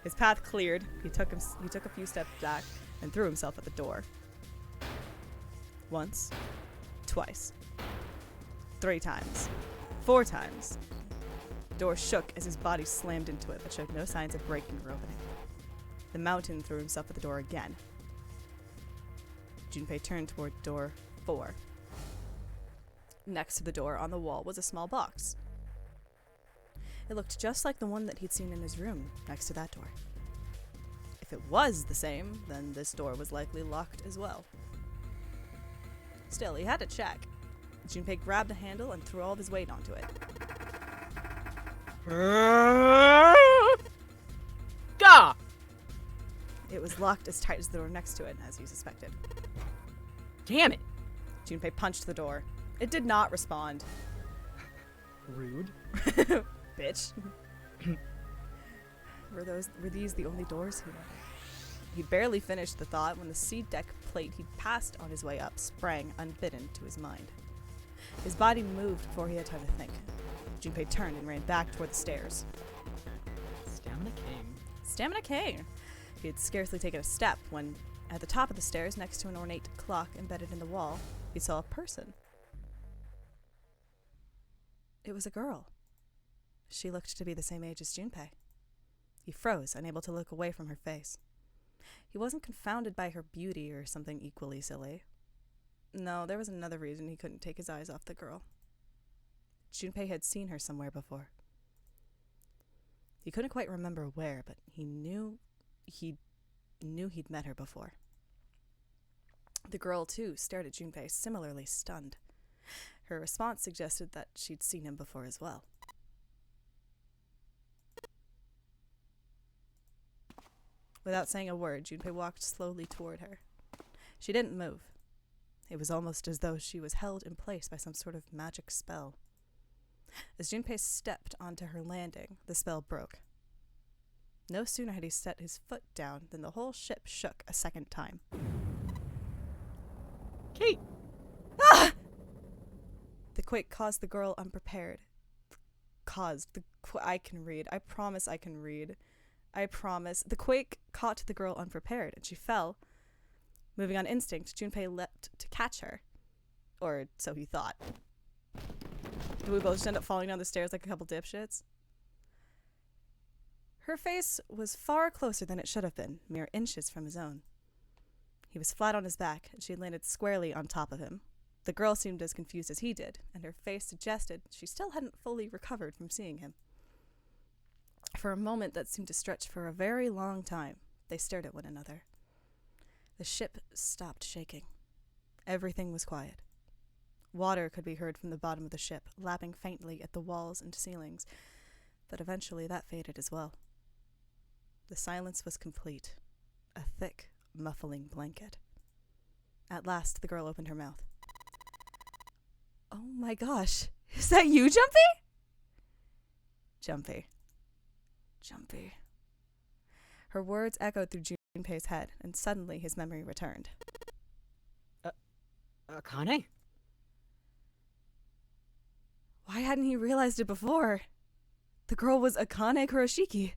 His path cleared. He took a few steps back and threw himself at the door. Once. Twice. 3 times. 4 times. The door shook as his body slammed into it, but showed no signs of breaking or opening. The mountain threw himself at the door again. Junpei turned toward door 4. Next to the door on the wall was a small box. It looked just like the one that he'd seen in his room next to that door. If it was the same, then this door was likely locked as well. Still, he had to check. Junpei grabbed a handle and threw all of his weight onto it. Gah! It was locked as tight as the door next to it, as he suspected. Damn it! Junpei punched the door. It did not respond. Rude. Bitch. Were these the only doors he went? He barely finished the thought when the seed deck plate he'd passed on his way up sprang unbidden to his mind. His body moved before he had time to think. Junpei turned and ran back toward the stairs. Stamina King. Stamina King! He had scarcely taken a step when, at the top of the stairs, next to an ornate clock embedded in the wall, he saw a person. It was a girl. She looked to be the same age as Junpei. He froze, unable to look away from her face. He wasn't confounded by her beauty or something equally silly. No, there was another reason he couldn't take his eyes off the girl. Junpei had seen her somewhere before. He couldn't quite remember where, but he knew he'd met her before. The girl, too, stared at Junpei, similarly stunned. Her response suggested that she'd seen him before as well. Without saying a word, Junpei walked slowly toward her. She didn't move. It was almost as though she was held in place by some sort of magic spell. As Junpei stepped onto her landing, the spell broke. No sooner had he set his foot down than the whole ship shook a second time. Kate! Ah! The quake caused the girl unprepared. I can read. I promise I can read. I promise. The quake caught the girl unprepared, and she fell. Moving on instinct, Junpei leapt to catch her. Or so he thought. Did we both just end up falling down the stairs like a couple dipshits? Her face was far closer than it should have been, mere inches from his own. He was flat on his back, and she had landed squarely on top of him. The girl seemed as confused as he did, and her face suggested she still hadn't fully recovered from seeing him. For a moment that seemed to stretch for a very long time, they stared at one another. The ship stopped shaking. Everything was quiet. Water could be heard from the bottom of the ship, lapping faintly at the walls and ceilings, but eventually that faded as well. The silence was complete, a thick, muffling blanket. At last, the girl opened her mouth. Oh my gosh, is that you, Jumpy? Jumpy. Jumpy. Her words echoed through Junpei's head, and suddenly his memory returned. Akane? Why hadn't he realized it before? The girl was Akane Kuroshiki.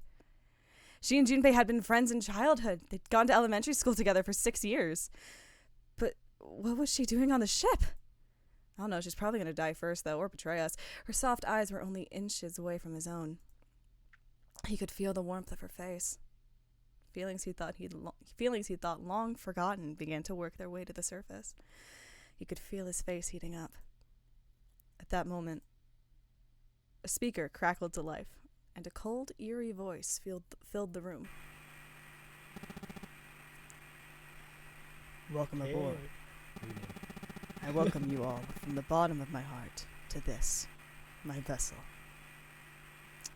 She and Junpei had been friends in childhood. They'd gone to elementary school together for 6 years. But what was she doing on the ship? I don't know, she's probably going to die first, though, or betray us. Her soft eyes were only inches away from his own. He could feel the warmth of her face. Feelings he thought long forgotten began to work their way to the surface. He could feel his face heating up. At that moment, a speaker crackled to life, and a cold, eerie voice filled the room. Welcome aboard. I welcome you all from the bottom of my heart to this, my vessel.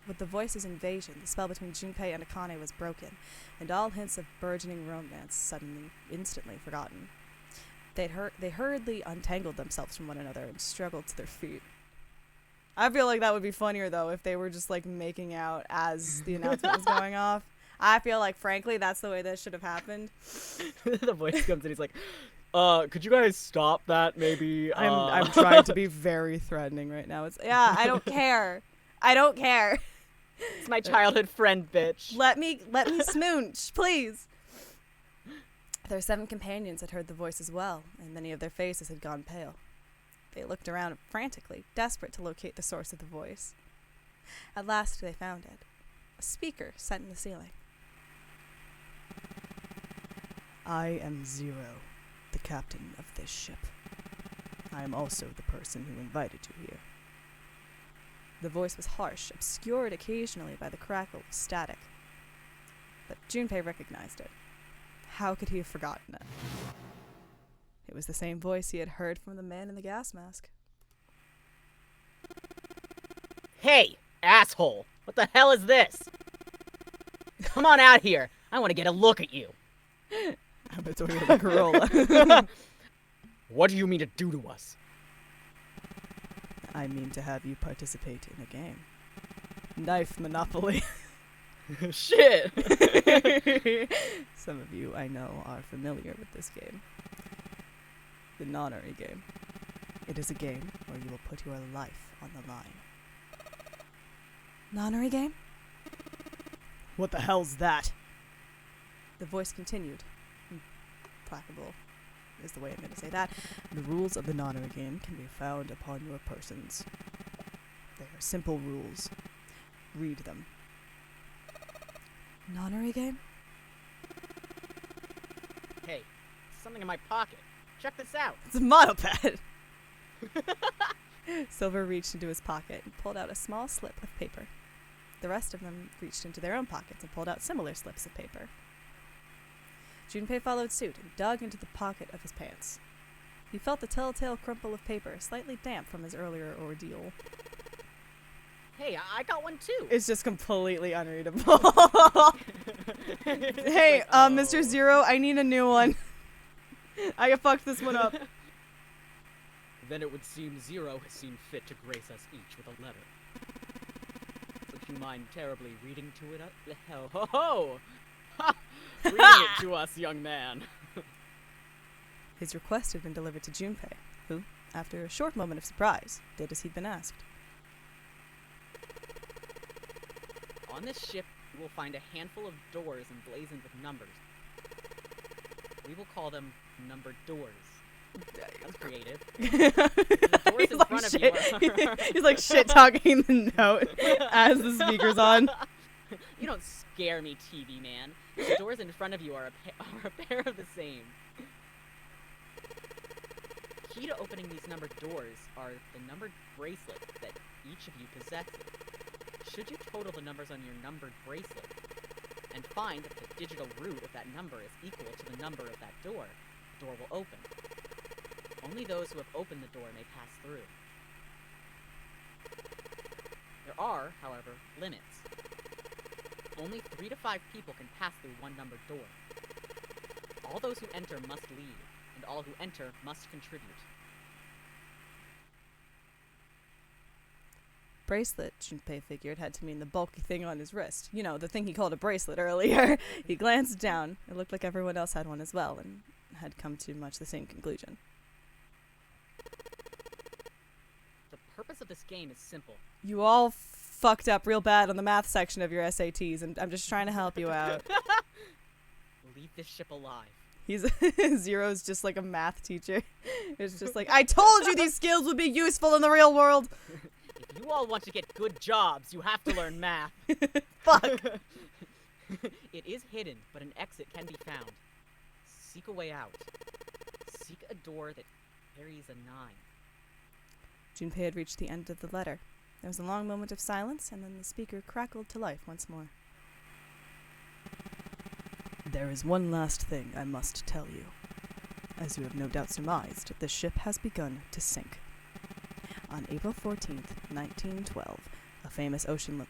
With the voice's invasion, the spell between Junpei and Akane was broken, and all hints of burgeoning romance instantly forgotten. They hurriedly untangled themselves from one another and struggled to their feet. I feel like that would be funnier, though, if they were just, like, making out as the announcement was going off. I feel like, frankly, that's the way that should have happened. The voice comes in, he's like, could you guys stop that, maybe? I'm trying to be very threatening right now. Yeah, I don't care. I don't care. It's my childhood friend, bitch. Let me smooch, please. Their 7 companions had heard the voice as well, and many of their faces had gone pale. They looked around frantically, desperate to locate the source of the voice. At last they found it. A speaker set in the ceiling. I am Zero, the captain of this ship. I am also the person who invited you here. The voice was harsh, obscured occasionally by the crackle of static. But Junpei recognized it. How could he have forgotten it? It was the same voice he had heard from the man in the gas mask. Hey, asshole! What the hell is this? Come on out here. I want to get a look at you. I'm a Toyota Corolla. What do you mean to do to us? I mean to have you participate in a game. Knife Monopoly. Shit! Some of you, I know, are familiar with this game. The nonary game. It is a game where you will put your life on the line. Nonary game? What the hell's that? The voice continued. Implacable is the way I'm going to say that. The rules of the nonary game can be found upon your persons. They are simple rules. Read them. Nonary game? Hey, something in my pocket. Check this out. It's a monoped! Silver reached into his pocket and pulled out a small slip of paper. The rest of them reached into their own pockets and pulled out similar slips of paper. Junpei followed suit and dug into the pocket of his pants. He felt the telltale crumple of paper, slightly damp from his earlier ordeal. Hey, I got one too. It's just completely unreadable. Hey, Mr. Zero, I need a new one. I fucked this one up. Then it would seem Zero has seen fit to grace us each with a letter. Would you mind terribly reading to it? Ho ho ho! Ha! Reading it to us, young man. His request had been delivered to Junpei, who, after a short moment of surprise, did as he'd been asked. On this ship, you will find a handful of doors emblazoned with numbers. We will call them numbered doors. That's creative. The doors in front of you are... He's like shit-talking the note as the speaker's on. You don't scare me, TV man. The doors in front of you are a pair of the same. Key to opening these numbered doors are the numbered bracelet that each of you possesses. Should you total the numbers on your numbered bracelet and find that the digital root of that number is equal to the number of that door, the door will open. Only those who have opened the door may pass through. There are, however, limits. Only 3 to 5 people can pass through one numbered door. All those who enter must leave, and all who enter must contribute. Bracelet, Junpei figured, had to mean the bulky thing on his wrist. You know, the thing he called a bracelet earlier. He glanced down. It looked like everyone else had one as well, and had come to much the same conclusion. The purpose of this game is simple. You all fucked up real bad on the math section of your SATs, and I'm just trying to help you out. Leave this ship alive. He's Zero's just like a math teacher. It's just like, I told you these skills would be useful in the real world. If you all want to get good jobs, you have to learn math. Fuck. It is hidden, but an exit can be found. Seek a way out. Seek a door that carries a 9. Junpei had reached the end of the letter. There was a long moment of silence, and then the speaker crackled to life once more. There is one last thing I must tell you. As you have no doubt surmised, the ship has begun to sink. On April 14th, 1912, a famous ocean...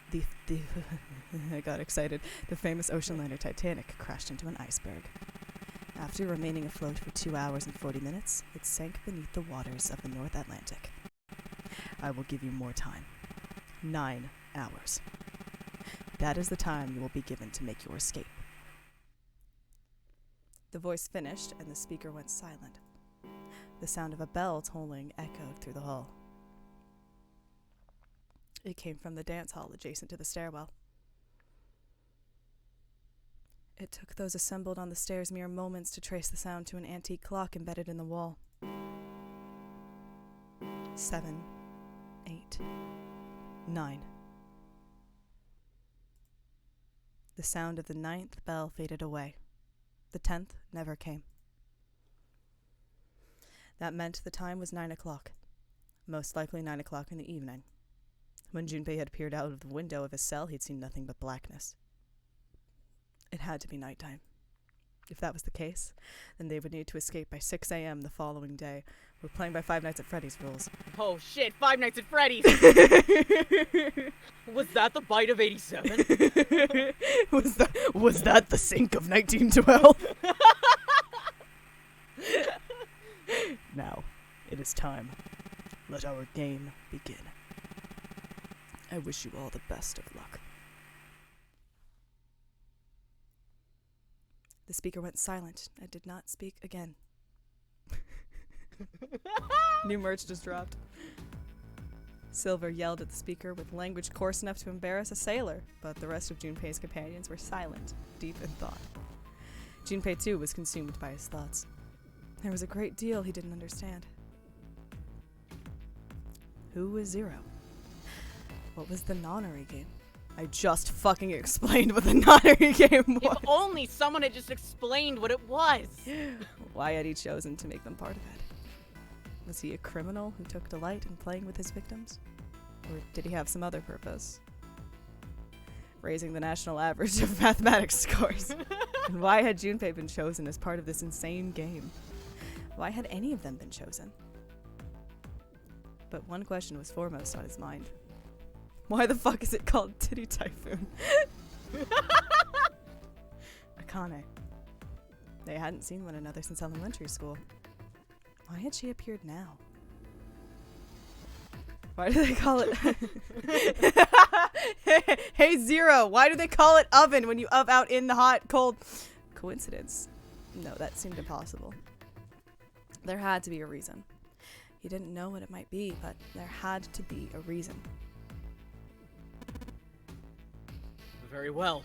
I got excited. The famous ocean liner Titanic crashed into an iceberg. After remaining afloat for 2 hours and 40 minutes, it sank beneath the waters of the North Atlantic. I will give you more time. 9 hours. That is the time you will be given to make your escape. The voice finished, and the speaker went silent. The sound of a bell tolling echoed through the hall. It came from the dance hall adjacent to the stairwell. It took those assembled on the stairs mere moments to trace the sound to an antique clock embedded in the wall. 7, 8, 9. The sound of the 9th bell faded away. The 10th never came. That meant the time was 9 o'clock. Most likely 9 o'clock in the evening. When Junpei had peered out of the window of his cell, he'd seen nothing but blackness. It had to be nighttime. If that was the case, then they would need to escape by 6 a.m. the following day. We're playing by Five Nights at Freddy's rules. Oh shit, Five Nights at Freddy's! Was that the bite of 87? Was that the sink of 1912? Now, it is time. Let our game begin. I wish you all the best of luck. The speaker went silent and did not speak again. New merch just dropped. Silver yelled at the speaker with language coarse enough to embarrass a sailor, but the rest of Junpei's companions were silent, deep in thought. Junpei, too, was consumed by his thoughts. There was a great deal he didn't understand. Who was Zero? What was the nonary game? I just fucking explained what the nonary game was. If only someone had just explained what it was. Why had he chosen to make them part of it? Was he a criminal who took delight in playing with his victims? Or did he have some other purpose? Raising the national average of mathematics scores. And why had Junpei been chosen as part of this insane game? Why had any of them been chosen? But one question was foremost on his mind. Why the fuck is it called Titty Typhoon? Akane. They hadn't seen one another since elementary school. Why had she appeared now? Why do they call it... Hey Zero, why do they call it oven when you up out in the hot, cold... Coincidence? No, that seemed impossible. There had to be a reason. He didn't know what it might be, but there had to be a reason. Very well.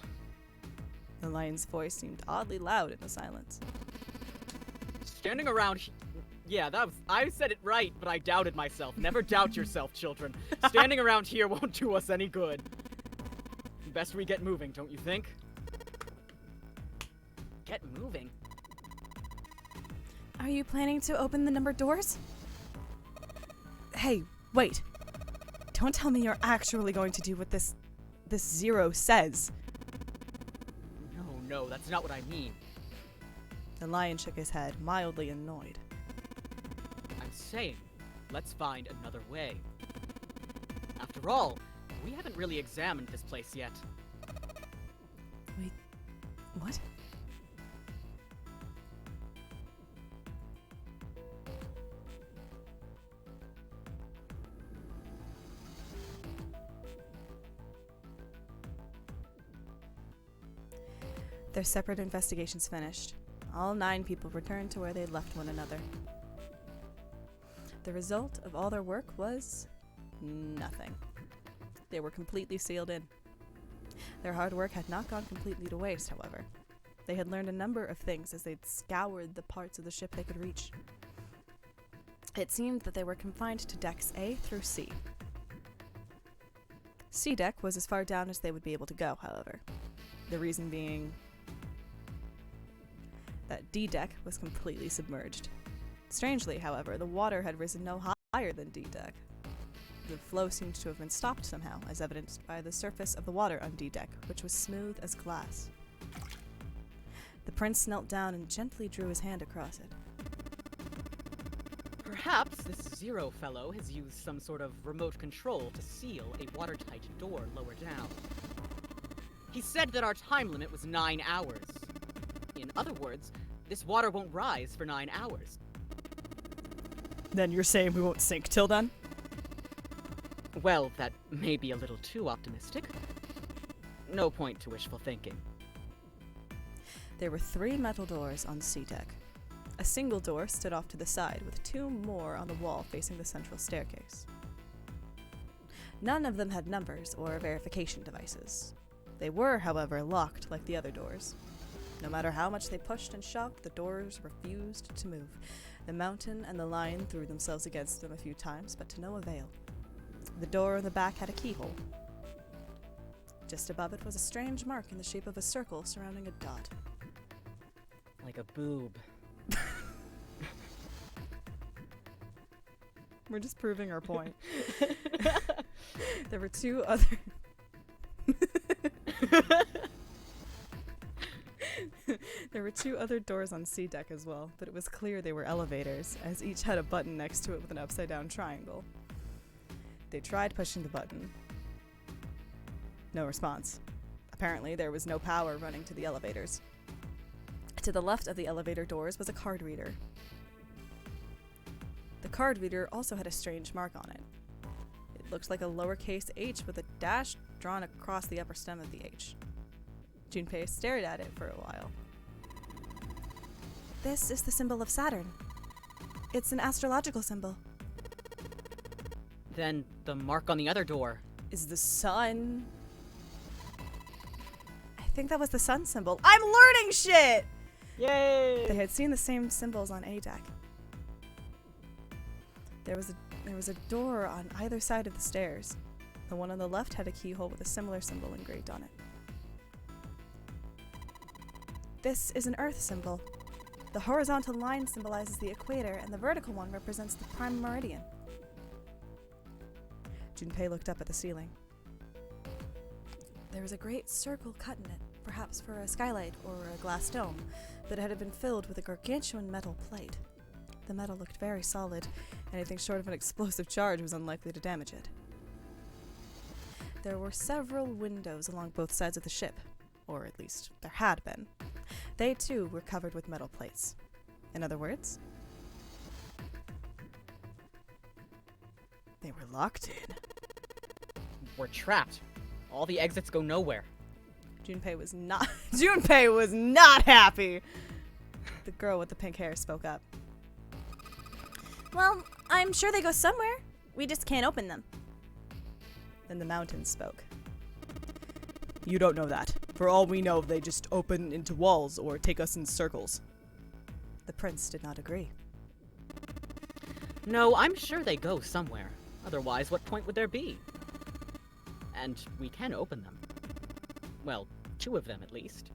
The lion's voice seemed oddly loud in the silence. Standing around yeah, I said it right, but I doubted myself. Never doubt yourself, children. Standing around here won't do us any good. Best we get moving, don't you think? Get moving? Are you planning to open the numbered doors? Hey, wait. Don't tell me you're actually going to do what this Zero says. No, that's not what I mean. The lion shook his head, mildly annoyed. I'm saying, let's find another way. After all, we haven't really examined this place yet. Wait, what? Their separate investigations finished. All 9 people returned to where they'd left one another. The result of all their work was nothing. They were completely sealed in. Their hard work had not gone completely to waste, however. They had learned a number of things as they'd scoured the parts of the ship they could reach. It seemed that they were confined to decks A through C. C deck was as far down as they would be able to go, however. The reason being that D deck was completely submerged. Strangely, however, the water had risen no higher than D deck. The flow seemed to have been stopped somehow, as evidenced by the surface of the water on D deck, which was smooth as glass. The prince knelt down and gently drew his hand across it. Perhaps this Zero fellow has used some sort of remote control to seal a watertight door lower down. He said that our time limit was 9 hours. In other words, this water won't rise for 9 hours. Then you're saying we won't sink till then? Well, that may be a little too optimistic. No point to wishful thinking. There were 3 metal doors on sea deck. A single door stood off to the side, with 2 more on the wall facing the central staircase. None of them had numbers or verification devices. They were, however, locked like the other doors. No matter how much they pushed and shoved, the doors refused to move. The mountain and the lion threw themselves against them a few times, but to no avail. The door in the back had a keyhole. Just above it was a strange mark in the shape of a circle surrounding a dot. Like a boob. We're just proving our point. There were 2 other... There were 2 other doors on sea deck as well, but it was clear they were elevators, as each had a button next to it with an upside-down triangle. They tried pushing the button. No response. Apparently, there was no power running to the elevators. To the left of the elevator doors was a card reader. The card reader also had a strange mark on it. It looked like a lowercase h with a dash drawn across the upper stem of the H. Junpei stared at it for a while. This is the symbol of Saturn. It's an astrological symbol. Then the mark on the other door. Is the sun? I think that was the sun symbol. I'm learning shit! Yay! They had seen the same symbols on A deck. There was a door on either side of the stairs. The one on the left had a keyhole with a similar symbol engraved on it. This is an Earth symbol. The horizontal line symbolizes the equator, and the vertical one represents the prime meridian. Junpei looked up at the ceiling. There was a great circle cut in it, perhaps for a skylight or a glass dome, but it had been filled with a gargantuan metal plate. The metal looked very solid. Anything short of an explosive charge was unlikely to damage it. There were several windows along both sides of the ship, or at least there had been. They too were covered with metal plates. In other words, they were locked in. We're trapped. All the exits go nowhere. Junpei was not happy. The girl with the pink hair spoke up. Well, I'm sure they go somewhere. We just can't open them. Then the mountain spoke. You don't know that. For all we know, they just open into walls or take us in circles. The prince did not agree. No, I'm sure they go somewhere. Otherwise, what point would there be? And we can open them. Well, 2 of them at least.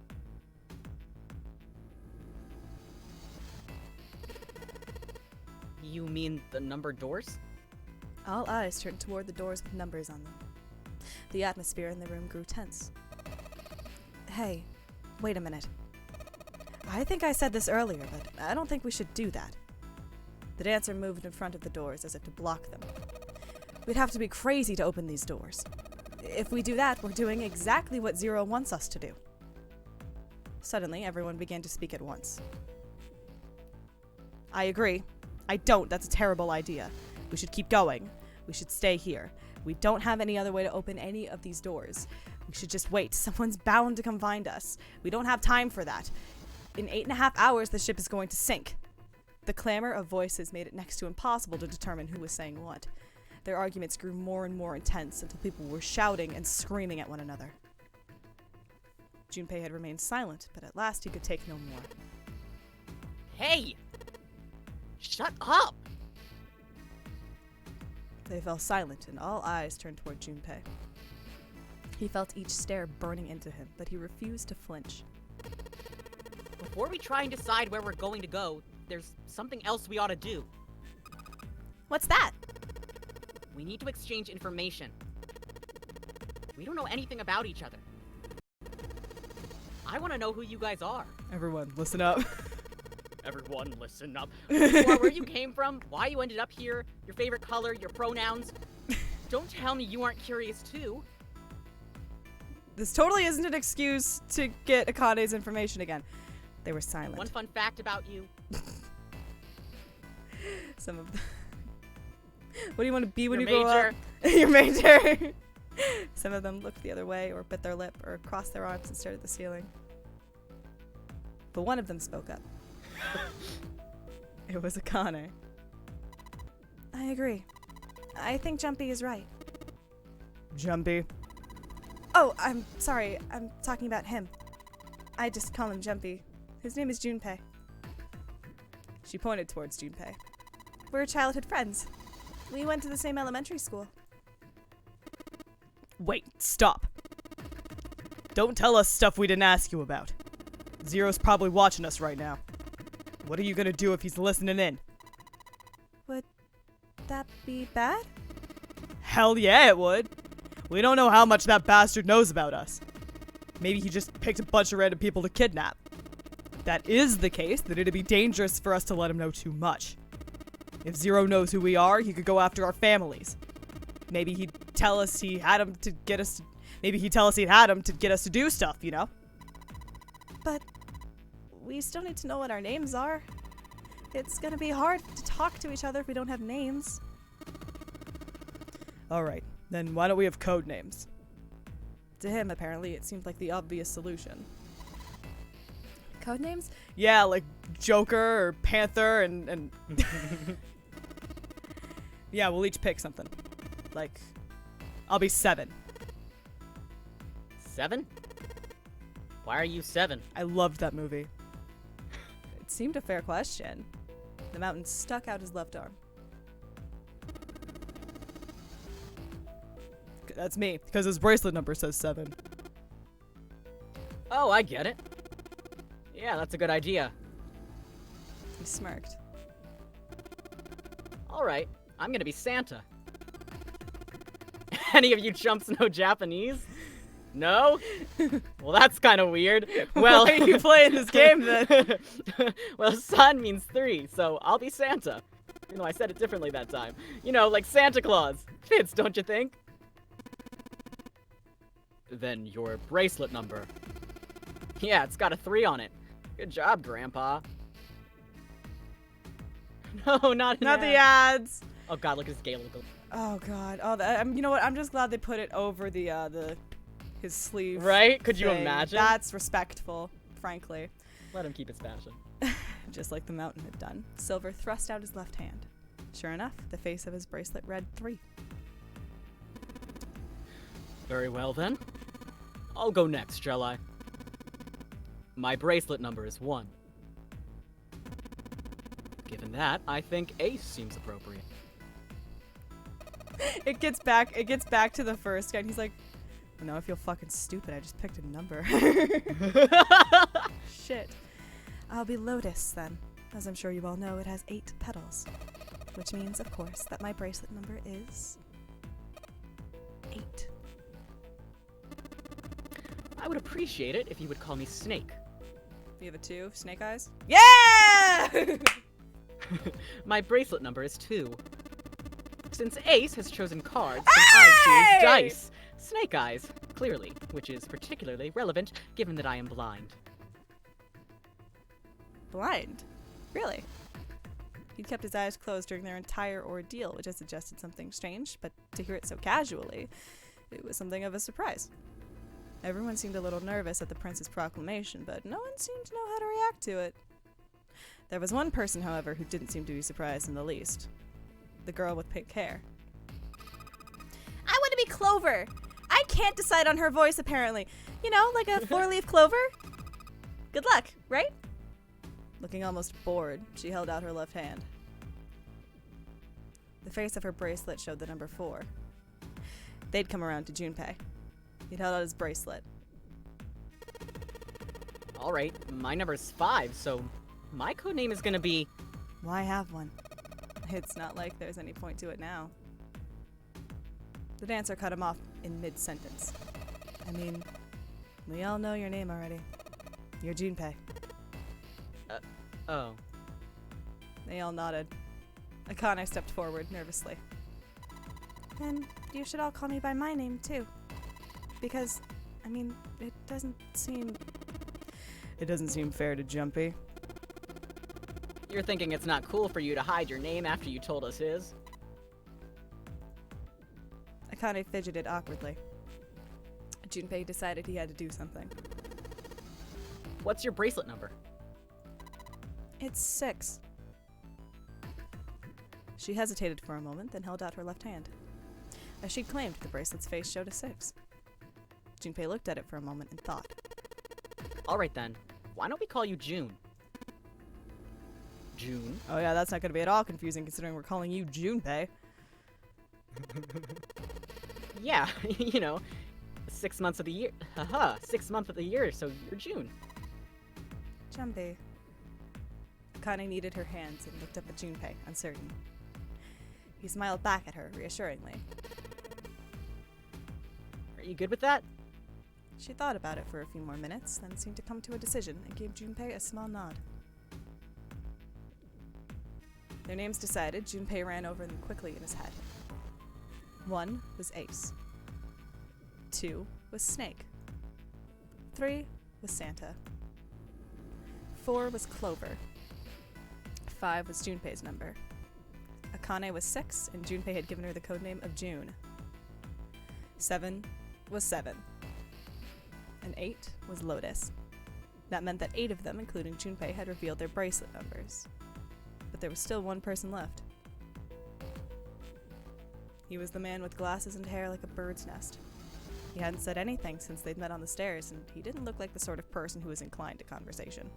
You mean the numbered doors? All eyes turned toward the doors with numbers on them. The atmosphere in the room grew tense. Hey, wait a minute. I think I said this earlier, but I don't think we should do that. The dancer moved in front of the doors as if to block them. We'd have to be crazy to open these doors. If we do that, we're doing exactly what Zero wants us to do. Suddenly, everyone began to speak at once. I agree. I don't. That's a terrible idea. We should keep going. We should stay here. We don't have any other way to open any of these doors. We should just wait. Someone's bound to come find us. We don't have time for that. In 8.5 hours, the ship is going to sink. The clamor of voices made it next to impossible to determine who was saying what. Their arguments grew more and more intense until people were shouting and screaming at one another. Junpei had remained silent, but at last he could take no more. Hey! Shut up! They fell silent, and all eyes turned toward Junpei. He felt each stare burning into him, but he refused to flinch. Before we try and decide where we're going to go, there's something else we ought to do. What's that? We need to exchange information. We don't know anything about each other. I want to know who you guys are. Everyone, listen up. Everyone, listen up. Where you came from, why you ended up here, your favorite color, your pronouns. Don't tell me you aren't curious too. This totally isn't an excuse to get Akane's information again. They were silent. One fun fact about you. Some of them. What do you want to be when Your you grow major. up? Your major. Some of them looked the other way or bit their lip or crossed their arms and stared at the ceiling. But one of them spoke up. It was Akane. I agree. I think Jumpy is right. Jumpy? Oh, I'm sorry. I'm talking about him. I just call him Jumpy. His name is Junpei. She pointed towards Junpei. We're childhood friends. We went to the same elementary school. Wait, stop. Don't tell us stuff we didn't ask you about. Zero's probably watching us right now. What are you gonna do if he's listening in? Would that be bad? Hell yeah, it would. We don't know how much that bastard knows about us. Maybe he just picked a bunch of random people to kidnap. If that is the case, then it'd be dangerous for us to let him know too much. If Zero knows who we are, he could go after our families. Maybe he'd tell us he had him to get us. Maybe he'd tell us he'd had him to get us to do stuff, you know? But we still need to know what our names are. It's gonna be hard to talk to each other if we don't have names. Alright, then why don't we have code names? To him, apparently, it seemed like the obvious solution. Code names? Yeah, like Joker or Panther and yeah, we'll each pick something. Like, I'll be 7. 7? Why are you 7? I loved that movie. It seemed a fair question. The mountain stuck out his left arm. That's me, because his bracelet number says 7. Oh, I get it. Yeah, that's a good idea. He smirked. Alright, I'm gonna be Santa. Any of you chumps know Japanese? No? Well, that's kind of weird. Well, why are you playing this game then? Well, san means 3, so I'll be Santa. You know, I said it differently that time. You know, like Santa Claus. Fits, don't you think? Then your bracelet number. Yeah, it's got a 3 on it. Good job, Grandpa. No, not the ads. Oh god, look at his gay little. Oh god. Oh, you know what? I'm just glad they put it over the his sleeve. Right? Could you thing. imagine? That's respectful, frankly. Let him keep his passion. Just like the mountain had done, Silver thrust out his left hand. Sure enough, the face of his bracelet read 3. Very well then. I'll go next, shall I? My bracelet number is 1. Given that, I think Ace seems appropriate. It gets back to the first guy and he's like, no, I feel fucking stupid. I just picked a number. Shit. I'll be Lotus then. As I'm sure you all know, it has 8 petals. Which means, of course, that my bracelet number is 8. I would appreciate it if you would call me Snake. You have a 2? Snake eyes? Yeah! My bracelet number is 2. Since Ace has chosen cards, then I choose dice. Snake eyes, clearly, which is particularly relevant given that I am blind. Blind? Really? He'd kept his eyes closed during their entire ordeal, which had suggested something strange, but to hear it so casually, it was something of a surprise. Everyone seemed a little nervous at the prince's proclamation, but no one seemed to know how to react to it. There was one person, however, who didn't seem to be surprised in the least. The girl with pink hair. I want to be Clover! I can't decide on her voice, apparently. You know, like a 4-leaf clover? Good luck, right? Looking almost bored, she held out her left hand. The face of her bracelet showed the number 4. They'd come around to Junpei. He'd held out his bracelet. Alright, my number's 5, so my codename is gonna be... Why have one? It's not like there's any point to it now. The dancer cut him off in mid-sentence. I mean, we all know your name already. You're Junpei. Oh. They all nodded. Akane stepped forward nervously. Then you should all call me by my name, too. Because, I mean, it doesn't seem... It doesn't seem fair to Jumpy. You're thinking it's not cool for you to hide your name after you told us his? Akane fidgeted awkwardly. Junpei decided he had to do something. What's your bracelet number? It's 6. She hesitated for a moment, then held out her left hand. As she'd claimed, the bracelet's face showed a 6. Junpei looked at it for a moment and thought. Alright then, why don't we call you June? June? Oh yeah, that's not going to be at all confusing considering we're calling you Junpei. Yeah, you know, 6 months of the year. Haha, 6 months of the year, so you're June. Junpei. Akane kneaded her hands and looked up at Junpei, uncertain. He smiled back at her, reassuringly. Are you good with that? She thought about it for a few more minutes, then seemed to come to a decision and gave Junpei a small nod. Their names decided, Junpei ran over them quickly in his head. 1 was Ace. 2 was Snake. 3 was Santa. 4 was Clover. 5 was Junpei's number. Akane was 6, and Junpei had given her the codename of June. 7 was 7. And 8 was Lotus. That meant that 8 of them, including Junpei, had revealed their bracelet numbers. But there was still one person left. He was the man with glasses and hair like a bird's nest. He hadn't said anything since they'd met on the stairs, and he didn't look like the sort of person who was inclined to conversation.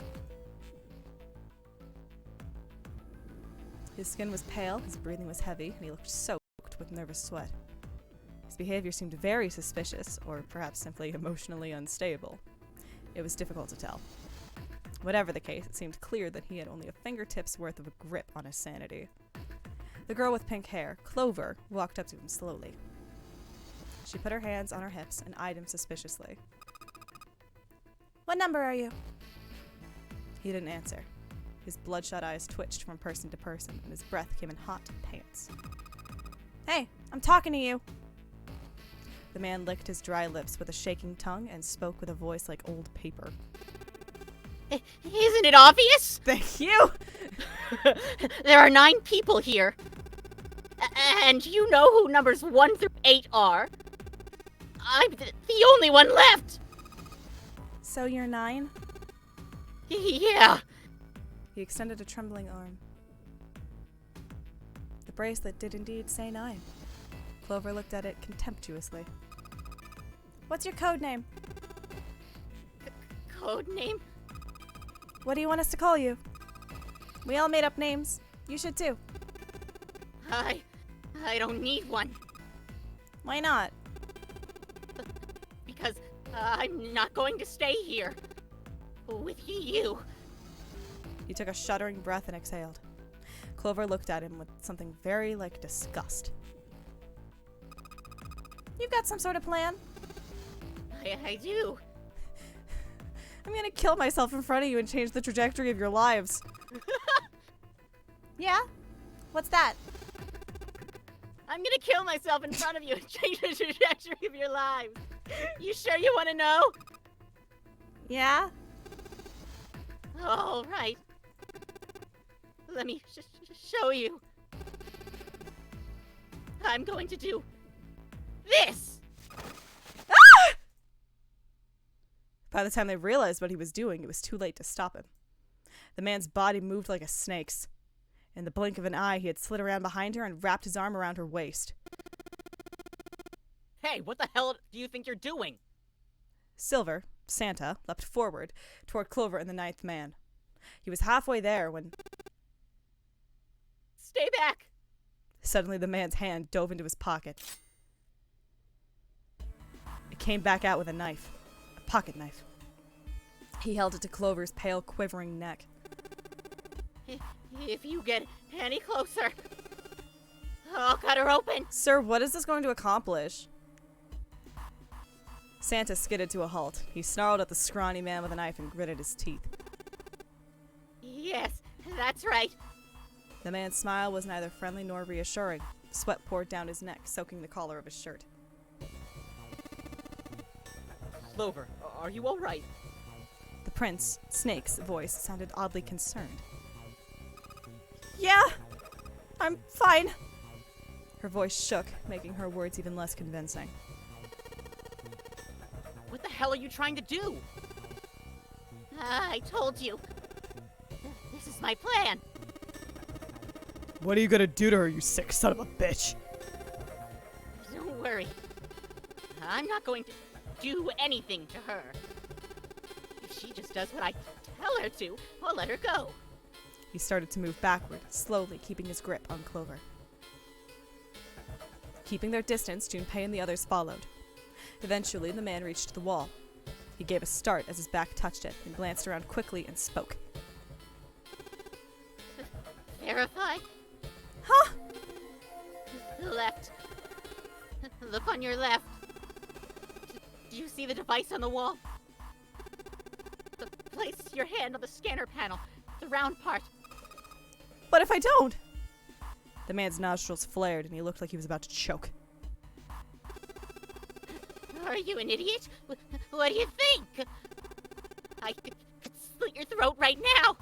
His skin was pale, his breathing was heavy, and he looked soaked with nervous sweat. His behavior seemed very suspicious, or perhaps simply emotionally unstable. It was difficult to tell. Whatever the case, it seemed clear that he had only a fingertip's worth of a grip on his sanity. The girl with pink hair, Clover, walked up to him slowly. She put her hands on her hips and eyed him suspiciously. What number are you? He didn't answer. His bloodshot eyes twitched from person to person, and his breath came in hot pants. Hey, I'm talking to you. The man licked his dry lips with a shaking tongue and spoke with a voice like old paper. Isn't it obvious? Thank you! There are 9 people here. And you know who numbers 1 through 8 are. I'm the only one left. So you're 9? Yeah. He extended a trembling arm. The bracelet did indeed say 9. Clover looked at it contemptuously. What's your code name? Code name? What do you want us to call you? We all made up names. You should too. I don't need one. Why not? Because I'm not going to stay here. With you. He took a shuddering breath and exhaled. Clover looked at him with something very like disgust. You've got some sort of plan. I do. I'm gonna kill myself in front of you and change the trajectory of your lives. Yeah? What's that? I'm gonna kill myself in front of you and change the trajectory of your lives. You sure you want to know? Yeah? All right. Let me show you. I'm going to do this. By the time they realized what he was doing, it was too late to stop him. The man's body moved like a snake's. In the blink of an eye, he had slid around behind her and wrapped his arm around her waist. Hey, what the hell do you think you're doing? Silver, Santa, leapt forward toward Clover and the 9th man. He was halfway there when... Stay back! Suddenly the man's hand dove into his pocket. It came back out with a knife. A pocket knife. He held it to Clover's pale, quivering neck. If you get any closer, I'll cut her open. Sir, what is this going to accomplish? Santa skidded to a halt. He snarled at the scrawny man with a knife and gritted his teeth. Yes, that's right. The man's smile was neither friendly nor reassuring. Sweat poured down his neck, soaking the collar of his shirt. Clover, are you all right? The prince, Snake's voice sounded oddly concerned. Yeah, I'm fine. Her voice shook, making her words even less convincing. What the hell are you trying to do? I told you. This is my plan. What are you gonna do to her, you sick son of a bitch? Don't worry. I'm not going to do anything to her. If she just does what I tell her to, I'll let her go. He started to move backward, slowly keeping his grip on Clover. Keeping their distance, Junpei and the others followed. Eventually, the man reached the wall. He gave a start as his back touched it, and glanced around quickly and spoke. Verify? Huh? Left. Look on your left. Do you see the device on the wall? Place your hand on the scanner panel, the round part. What if I don't? The man's nostrils flared, and he looked like he was about to choke. Are you an idiot? What do you think? I could slit your throat right now.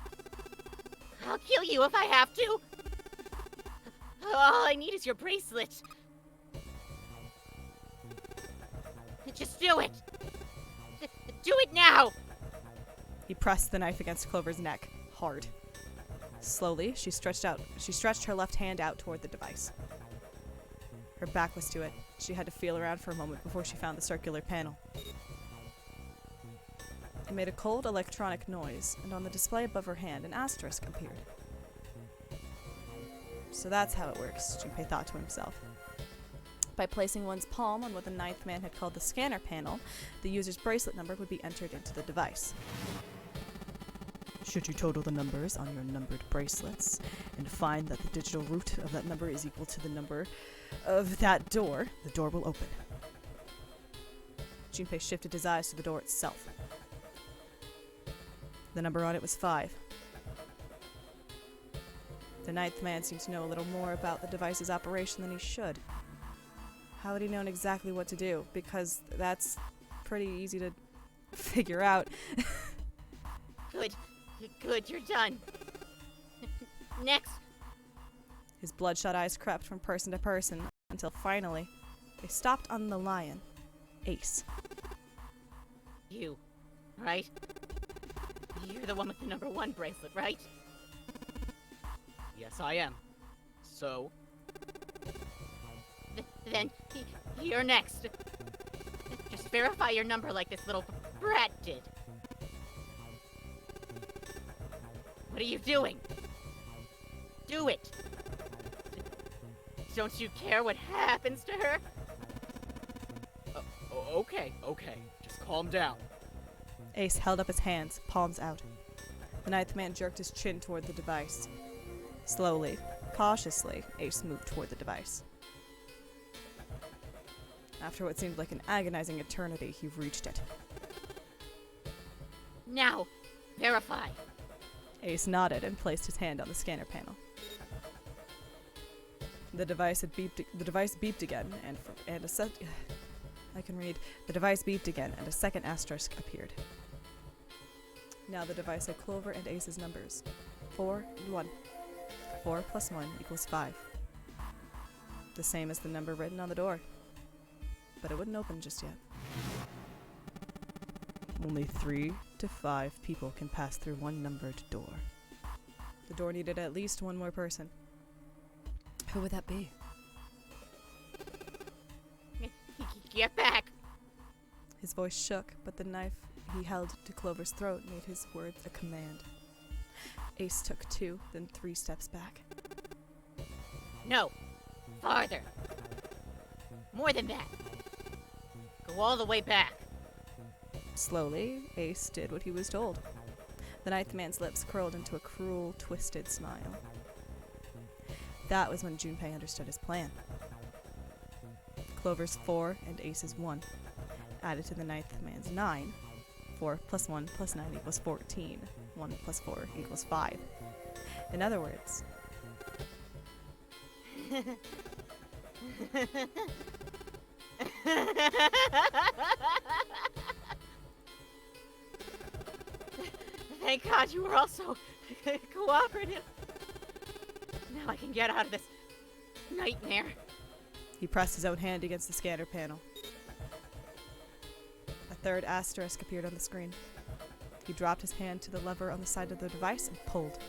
I'll kill you if I have to. All I need is your bracelet. Just do it. Do it now. He pressed the knife against Clover's neck, hard. Slowly, she stretched her left hand out toward the device. Her back was to it. She had to feel around for a moment before she found the circular panel. It made a cold electronic noise, and on the display above her hand, an asterisk appeared. So that's how it works, Junpei thought to himself. By placing one's palm on what the ninth man had called the scanner panel, the user's bracelet number would be entered into the device. Should you total the numbers on your numbered bracelets and find that the digital root of that number is equal to the number of that door, the door will open. Junpei shifted his eyes to the door itself. The number on it was 5. The ninth man seemed to know a little more about the device's operation than he should. How had he known exactly what to do? Because that's pretty easy to figure out. Good, you're done. Next. His bloodshot eyes crept from person to person until finally they stopped on the lion, Ace. You, right? You're the one with the number 1 bracelet, right? Yes, I am. So? Then you're next. Just verify your number like this little brat did. What are you doing? Do it. Don't you care what happens to her? Okay. Just calm down. Ace held up his hands, palms out. The ninth man jerked his chin toward the device. Slowly, cautiously, Ace moved toward the device. After what seemed like an agonizing eternity, he reached it. Now, verify. Ace nodded and placed his hand on the scanner panel. The device beeped again, The device beeped again, and a second asterisk appeared. Now the device had Clover and Ace's numbers. 4 and 1. 4 plus 1 equals 5. The same as the number written on the door. But it wouldn't open just yet. Only 3 to 5 people can pass through one numbered door. The door needed at least one more person. Who would that be? Get back. His voice shook, but the knife he held to Clover's throat made his words a command. Ace took 2, then 3 steps back. No. Farther. More than that. Go all the way back. Slowly, Ace did what he was told. The ninth man's lips curled into a cruel, twisted smile. That was when Junpei understood his plan. Clover's 4 and Ace's 1. Added to the ninth man's 9. 4 plus 1 plus 9 equals 14. 1 plus 4 equals 5. In other words... Thank God you were all so cooperative. Now I can get out of this nightmare. He pressed his own hand against the scanner panel. A third asterisk appeared on the screen. He dropped his hand to the lever on the side of the device and pulled.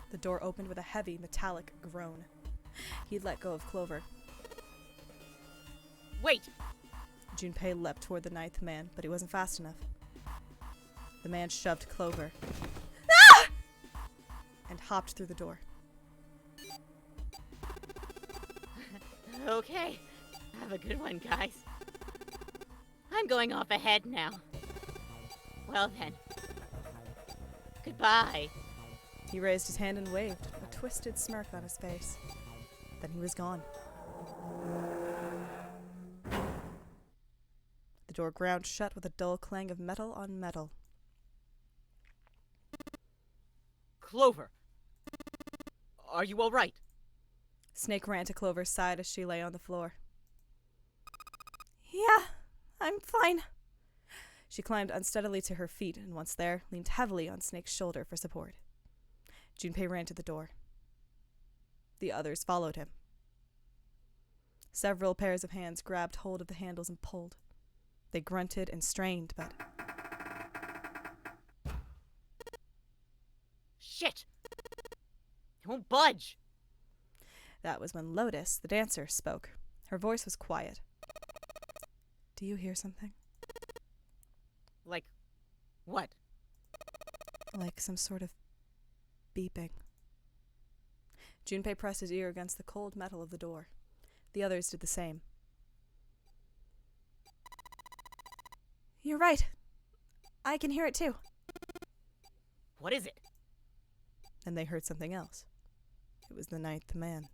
The door opened with a heavy, metallic groan. He let go of Clover. Wait! Junpei leapt toward the ninth man, but he wasn't fast enough. The man shoved Clover and hopped through the door. Okay. Have a good one, guys. I'm going off ahead now. Well then. Goodbye. He raised his hand and waved, a twisted smirk on his face. Then he was gone. The door ground shut with a dull clang of metal on metal. Clover! Are you alright? Snake ran to Clover's side as she lay on the floor. Yeah, I'm fine. She climbed unsteadily to her feet and once there, leaned heavily on Snake's shoulder for support. Junpei ran to the door. The others followed him. Several pairs of hands grabbed hold of the handles and pulled. They grunted and strained, but... Shit! It won't budge! That was when Lotus, the dancer, spoke. Her voice was quiet. Do you hear something? Like, what? Like some sort of beeping. Junpei pressed his ear against the cold metal of the door. The others did the same. You're right. I can hear it too. What is it? And they heard something else. It was the ninth man.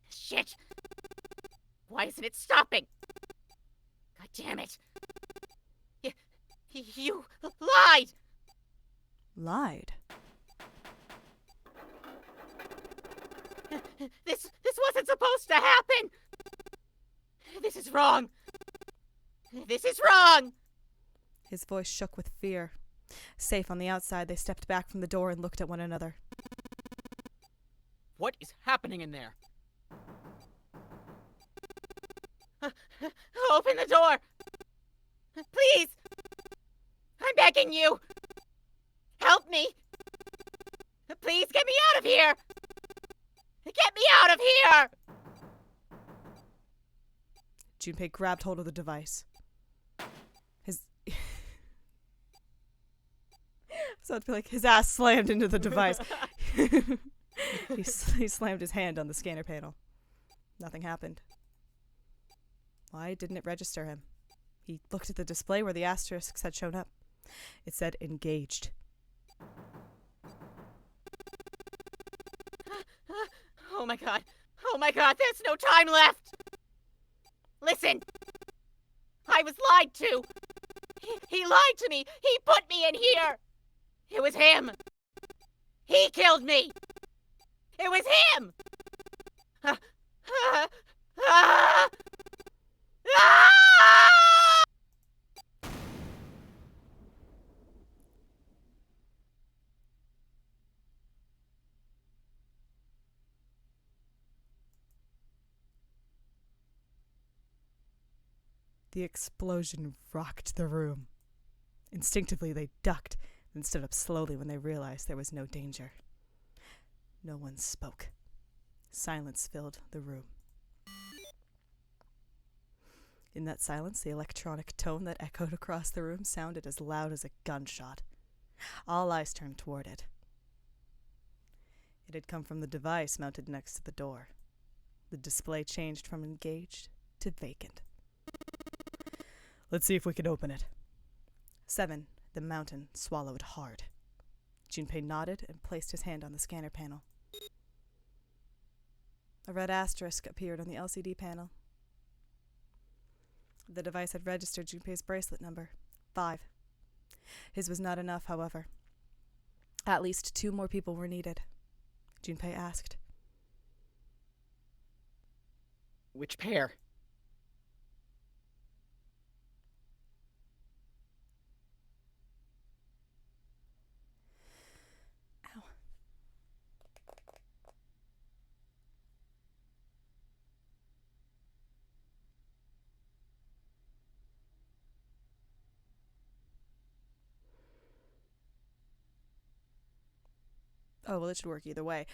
Shit! Why isn't it stopping? God damn it! You lied! Lied? This wasn't supposed to happen! This is wrong! This is wrong! His voice shook with fear. Safe on the outside, they stepped back from the door and looked at one another. What is happening in there? Open the door! Please! I'm begging you! Help me! Please get me out of here! Get me out of here! Junpei grabbed hold of the device. So I'd feel like his ass slammed into the device. He slammed his hand on the scanner panel. Nothing happened. Why didn't it register him? He looked at the display where the asterisks had shown up. It said engaged. Oh my god. Oh my god, there's no time left! Listen! I was lied to! He lied to me! He put me in here! It was him! He killed me! It was him! The explosion rocked the room. Instinctively, they ducked, then stood up slowly when they realized there was no danger. No one spoke. Silence filled the room. In that silence, the electronic tone that echoed across the room sounded as loud as a gunshot. All eyes turned toward it. It had come from the device mounted next to the door. The display changed from engaged to vacant. Let's see if we can open it. 7. The mountain swallowed hard. Junpei nodded and placed his hand on the scanner panel. A red asterisk appeared on the LCD panel. The device had registered Junpei's bracelet number, 5. His was not enough, however. At least 2 more people were needed. Junpei asked. Which pair? Oh, well, it should work either way.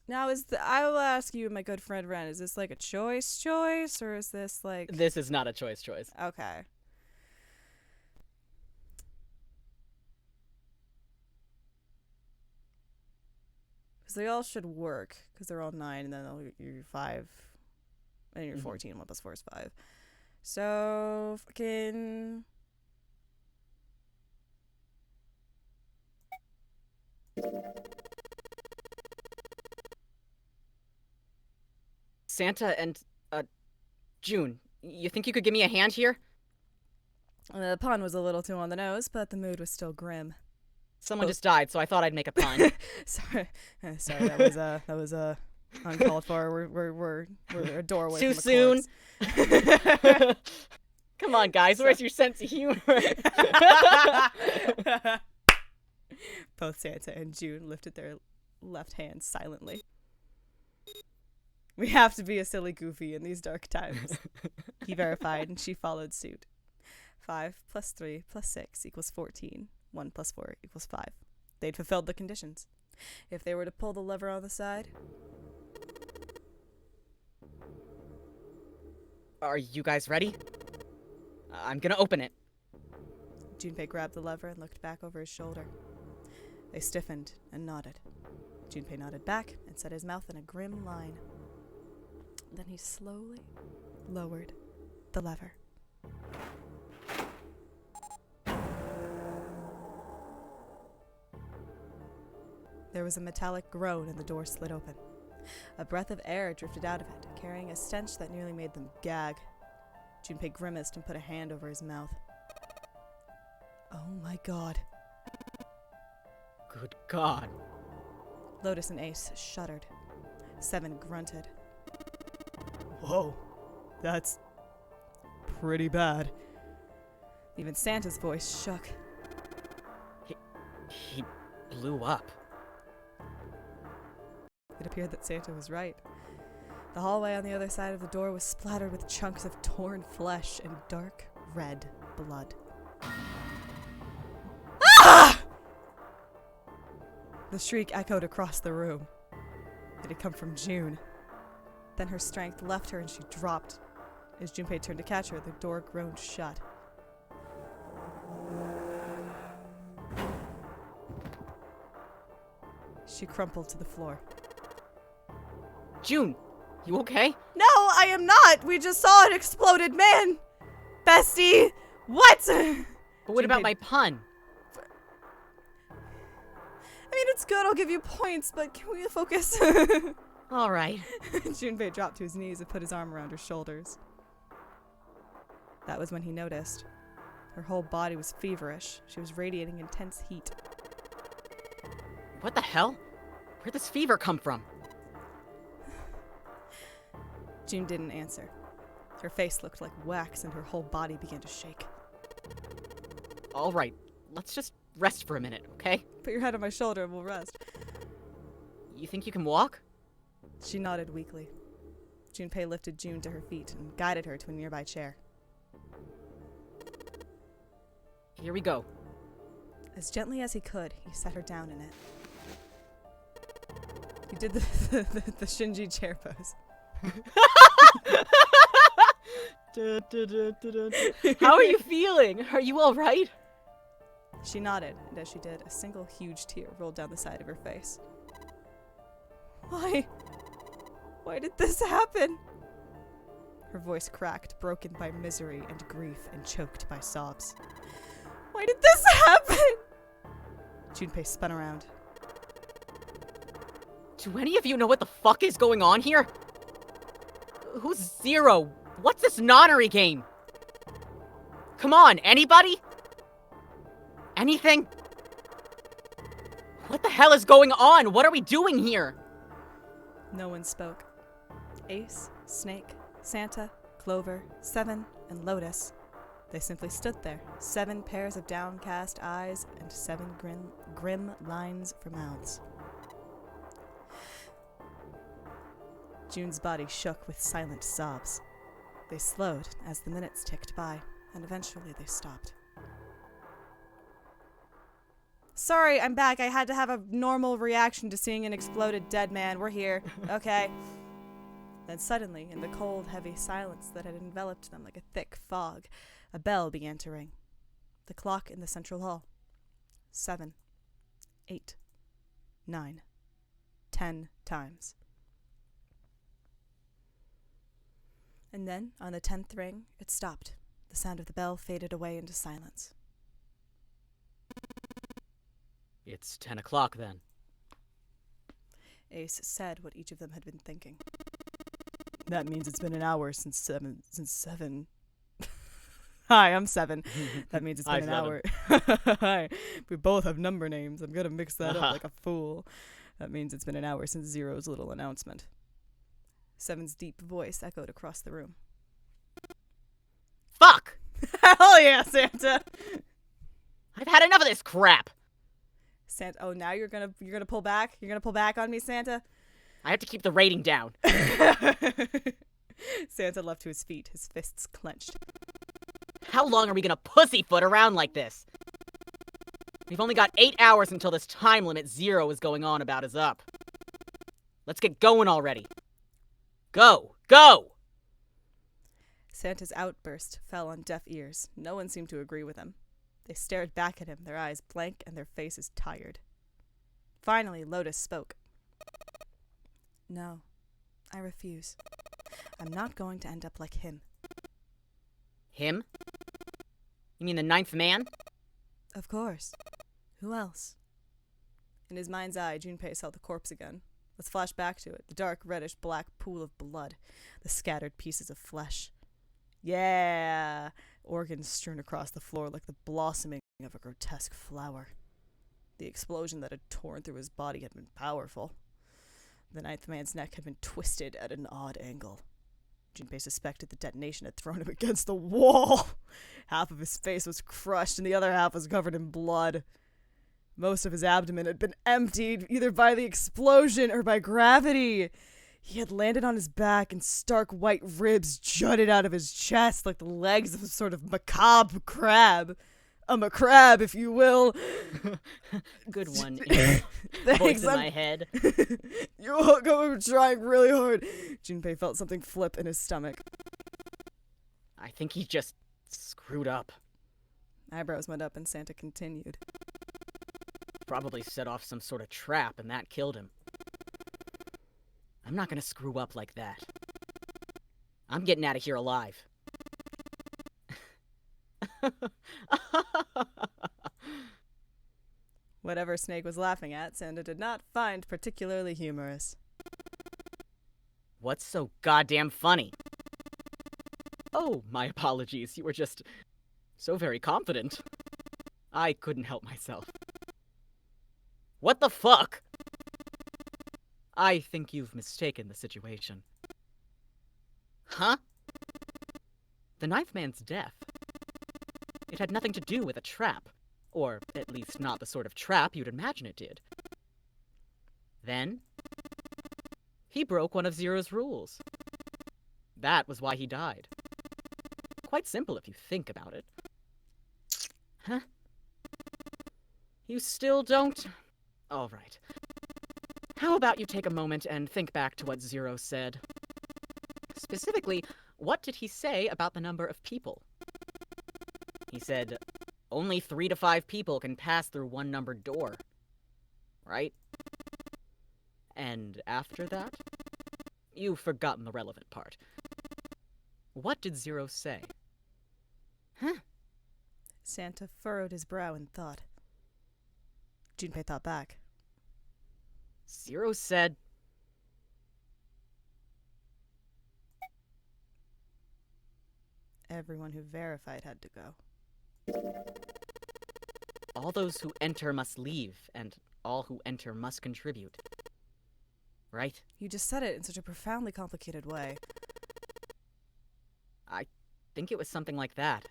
Now, I will ask you, my good friend Ren, is this like a choice, or is this like... This is not a choice. Okay. Because they all should work, because they're all 9, and then you're 5, and you're 14, 1 plus 4 is 5. So, fucking... Santa and, June, you think you could give me a hand here? The pun was a little too on the nose, but the mood was still grim. Someone just died, so I thought I'd make a pun. Sorry, that was uncalled for. We're a doorway. Too from a soon. corpse. Come on, guys, where's your sense of humor? Both Santa and June lifted their left hands silently. We have to be a silly goofy in these dark times. He verified, and she followed suit. 5 plus 3 plus 6 equals 14. 1 plus 4 equals 5. They'd fulfilled the conditions. If they were to pull the lever on the side... Are you guys ready? I'm gonna open it. Junpei grabbed the lever and looked back over his shoulder. They stiffened and nodded. Junpei nodded back and set his mouth in a grim line. Then he slowly lowered the lever. There was a metallic groan and the door slid open. A breath of air drifted out of it, carrying a stench that nearly made them gag. Junpei grimaced and put a hand over his mouth. Oh my god. Good God. Lotus and Ace shuddered. 7 grunted. Whoa, that's pretty bad. Even Santa's voice shook. He blew up. It appeared that Santa was right. The hallway on the other side of the door was splattered with chunks of torn flesh and dark red blood. Ah! The shriek echoed across the room. It had come from June. Then her strength left her and she dropped. As Junpei turned to catch her, the door groaned shut. She crumpled to the floor. June, you okay? No, I am not! We just saw an exploded man! Bestie! What? But what about my pun? I mean, it's good, I'll give you points, but can we focus? All right. Junpei dropped to his knees and put his arm around her shoulders. That was when he noticed. Her whole body was feverish. She was radiating intense heat. What the hell? Where'd this fever come from? June didn't answer. Her face looked like wax and her whole body began to shake. All right, let's just rest for a minute, okay? Put your head on my shoulder and we'll rest. You think you can walk? She nodded weakly. Junpei lifted June to her feet and guided her to a nearby chair. Here we go. As gently as he could, he set her down in it. He did the Shinji chair pose. How are you feeling? Are you all right? She nodded, and as she did, a single huge tear rolled down the side of her face. Why? Why did this happen? Her voice cracked, broken by misery and grief and choked by sobs. Why did this happen? Junpei spun around. Do any of you know what the fuck is going on here? Who's Zero? What's this nonnery game? Come on, anybody? Anything? What the hell is going on? What are we doing here? No one spoke. Ace, Snake, Santa, Clover, 7, and Lotus. They simply stood there, 7 pairs of downcast eyes and 7 grim lines for mouths. June's body shook with silent sobs. They slowed as the minutes ticked by, and eventually they stopped. Sorry, I'm back. I had to have a normal reaction to seeing an exploded dead man. We're here. Okay. Then suddenly, in the cold, heavy silence that had enveloped them like a thick fog, a bell began to ring. The clock in the central hall. 7, 8, 9, 10 times. And then, on the 10th ring, it stopped. The sound of the bell faded away into silence. It's 10 o'clock then. Ace said what each of them had been thinking. That means it's been an hour since seven. Hi, I'm 7. That means it's been Hi, an hour. Hi. We both have number names. I'm gonna mix that up like a fool. That means it's been an hour since Zero's little announcement. 7's deep voice echoed across the room. Fuck! Hell yeah, Santa! I've had enough of this crap! Santa, oh, now you're gonna pull back? You're gonna pull back on me, Santa? I have to keep the rating down. Santa leapt to his feet, his fists clenched. How long are we gonna pussyfoot around like this? We've only got 8 hours until this time limit Zero is going on about is up. Let's get going already. Go! Go! Santa's outburst fell on deaf ears. No one seemed to agree with him. They stared back at him, their eyes blank and their faces tired. Finally, Lotus spoke. No, I refuse. I'm not going to end up like him. Him? You mean the 9th man? Of course. Who else? In his mind's eye, Junpei saw the corpse again. Let's flash back to it. The dark, reddish-black pool of blood. The scattered pieces of flesh. Yeah! Organs strewn across the floor like the blossoming of a grotesque flower. The explosion that had torn through his body had been powerful. The 9th man's neck had been twisted at an odd angle. Junpei suspected the detonation had thrown him against the wall. Half of his face was crushed and the other half was covered in blood. Most of his abdomen had been emptied, either by the explosion or by gravity. He had landed on his back and stark white ribs jutted out of his chest like the legs of a sort of macabre crab. A macrab, if you will. Good one. Thanks, Voice in my head. You're welcome. I'm trying really hard. Junpei felt something flip in his stomach. I think he just screwed up. Eyebrows went up and Santa continued. Probably set off some sort of trap and that killed him. I'm not gonna screw up like that. I'm getting out of here alive. Whatever Snake was laughing at, Santa did not find particularly humorous. What's so goddamn funny? Oh, my apologies. You were just so very confident. I couldn't help myself. What the fuck? I think you've mistaken the situation. Huh? The 9th man's death. It had nothing to do with a trap. Or, at least not the sort of trap you'd imagine it did. Then, he broke one of Zero's rules. That was why he died. Quite simple if you think about it. Huh? You still don't? All right. How about you take a moment and think back to what Zero said? Specifically, what did he say about the number of people? He said, only 3 to 5 people can pass through one numbered door. Right? And after that? You've forgotten the relevant part. What did Zero say? Huh? Santa furrowed his brow in thought. Junpei thought back. Zero said... Everyone who verified had to go. All those who enter must leave, and all who enter must contribute. Right? You just said it in such a profoundly complicated way. I think it was something like that.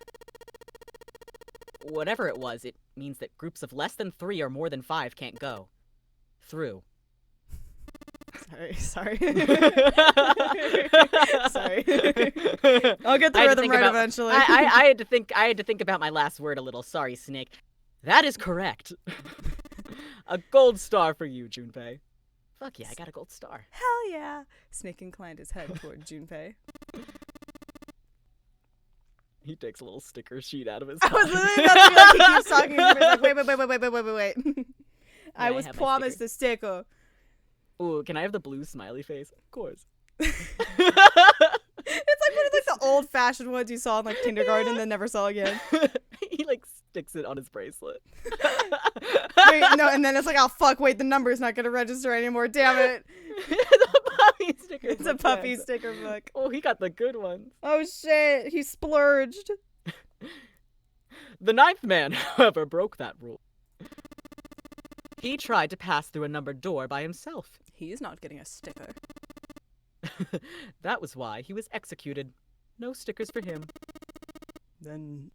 Whatever it was, it means that groups of less than 3 or more than 5 can't go. Through. Sorry. Sorry. I'll get the I had to rhythm think right about- eventually. I had to think about my last word a little. Sorry, Snake. That is correct. A gold star for you, Junpei. Fuck yeah, I got a gold star. Hell yeah. Snake inclined his head toward Junpei. He takes a little sticker sheet out of his I was pocket. literally about to be like, he keeps talking, and Junpei's like, wait. I I was have my promised a sticker. Ooh, can I have the blue smiley face? Of course. It's like one of like the old-fashioned ones you saw in like kindergarten and never saw again. He like sticks it on his bracelet. Wait, no, and then it's like, oh fuck, wait, the number's not gonna register anymore. Damn it! It's a puppy sticker. It's a book, puppy yes. sticker book. Oh, he got the good ones. Oh shit, he splurged. The ninth man, however, broke that rule. He tried to pass through a numbered door by himself. He's not getting a sticker. That was why he was executed. No stickers for him. Then,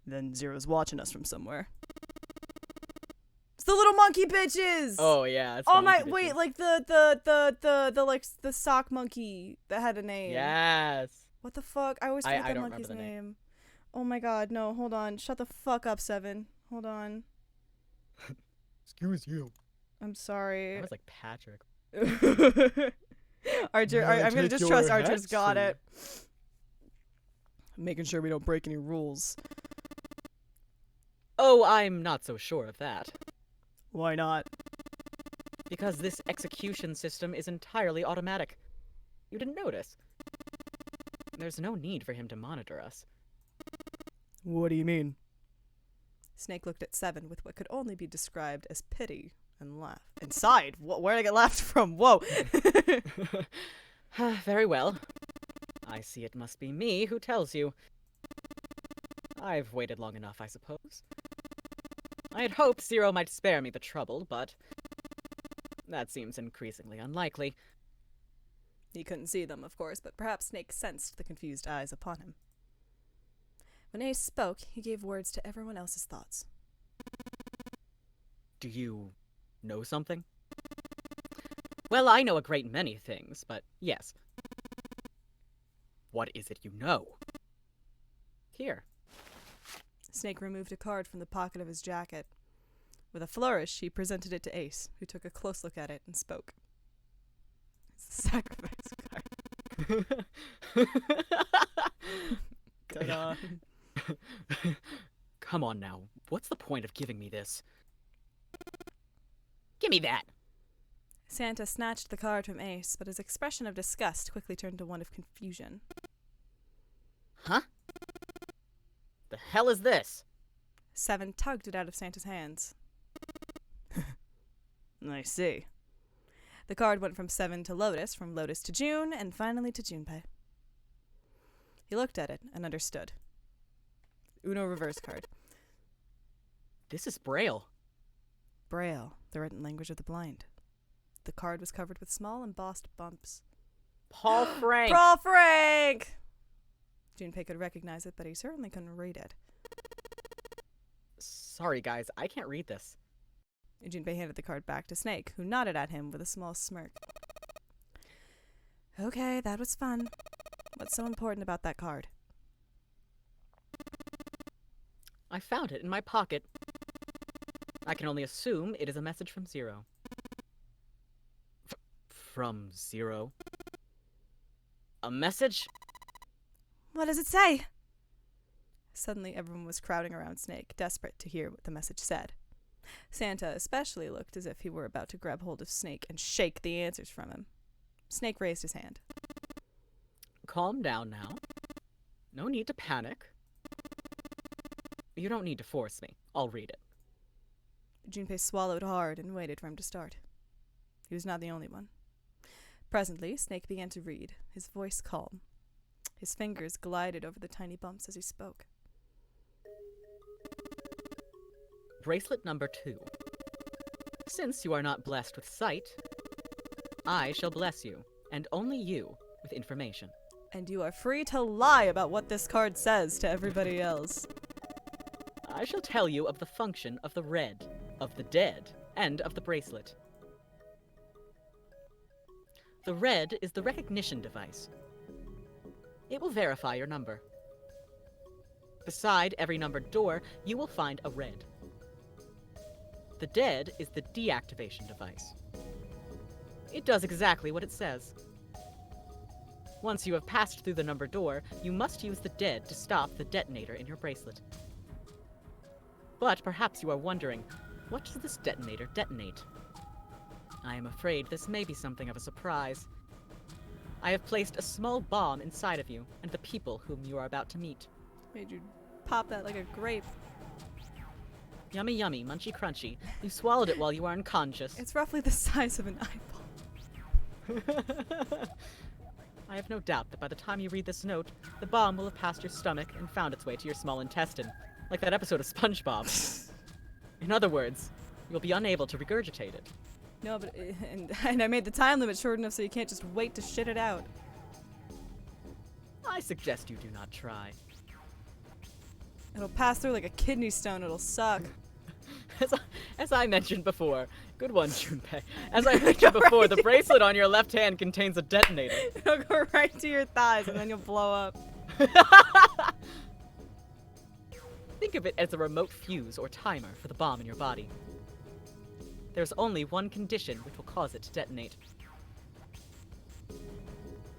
then Zero's watching us from somewhere. It's the little monkey bitches. Oh yeah. it's Oh the my! monkey Wait, bitches. like the like the sock monkey that had a name. Yes. What the fuck? I always forget I that don't remember monkey's the name. name. Oh my god! No, hold on. Shut the fuck up, Seven. Hold on. Excuse you. I'm sorry. I was like Patrick. Archer, May I I'm gonna take just trust your Archer's hat, got sir? it. Making sure we don't break any rules. Oh, I'm not so sure of that. Why not? Because this execution system is entirely automatic. You didn't notice. There's no need for him to monitor us. What do you mean? Snake looked at Seven with what could only be described as pity and laughed. And sighed. Where did I get laughed from? Whoa. Very well. I see it must be me who tells you. I've waited long enough, I suppose. I had hoped Zero might spare me the trouble, but that seems increasingly unlikely. He couldn't see them, of course, but perhaps Snake sensed the confused eyes upon him. When Ace spoke, he gave words to everyone else's thoughts. Do you know something? Well, I know a great many things, but yes. What is it you know? Here. Snake removed a card from the pocket of his jacket. With a flourish, he presented it to Ace, who took a close look at it and spoke. It's a sacrifice card. Ta-da. Come on now. What's the point of giving me this? Give me that. Santa snatched the card from Ace, but his expression of disgust quickly turned to one of confusion. Huh? The hell is this? Seven tugged it out of Santa's hands. I see. The card went from Seven to Lotus, from Lotus to June, and finally to Junpei. He looked at it and understood. Uno reverse card. This is Braille. Braille, the written language of the blind. The card was covered with small embossed bumps. Paul Frank. Brawl Frank! Junpei could recognize it, but he certainly couldn't read it. Sorry, guys. I can't read this. Junpei handed the card back to Snake, who nodded at him with a small smirk. Okay, that was fun. What's so important about that card? I found it in my pocket. I can only assume it is a message from Zero. From Zero? A message? What does it say? Suddenly, everyone was crowding around Snake, desperate to hear what the message said. Santa especially looked as if he were about to grab hold of Snake and shake the answers from him. Snake raised his hand. Calm down now. No need to panic. You don't need to force me. I'll read it. Junpei swallowed hard and waited for him to start. He was not the only one. Presently, Snake began to read, his voice calm. His fingers glided over the tiny bumps as he spoke. Bracelet number 2. Since you are not blessed with sight, I shall bless you, and only you, with information. And you are free to lie about what this card says to everybody else. I shall tell you of the function of the red, of the dead, and of the bracelet. The red is the recognition device. It will verify your number. Beside every numbered door, you will find a red. The dead is the deactivation device. It does exactly what it says. Once you have passed through the numbered door, you must use the dead to stop the detonator in your bracelet. But perhaps you are wondering, what does this detonator detonate? I am afraid this may be something of a surprise. I have placed a small bomb inside of you and the people whom you are about to meet. Made you pop that like a grape. Yummy yummy, munchy crunchy. You swallowed it while you were unconscious. It's roughly the size of an eyeball. I have no doubt that by the time you read this note, the bomb will have passed your stomach and found its way to your small intestine, like that episode of SpongeBob. In other words, you'll be unable to regurgitate it. No, but and I made the time limit short enough so you can't just wait to shit it out. I suggest you do not try. It'll pass through like a kidney stone. It'll suck. As I mentioned before, good one, Junpei. As I mentioned before, the bracelet on your left hand contains a detonator. It'll go right to your thighs and then you'll blow up. Think of it as a remote fuse or timer for the bomb in your body. There's only one condition which will cause it to detonate.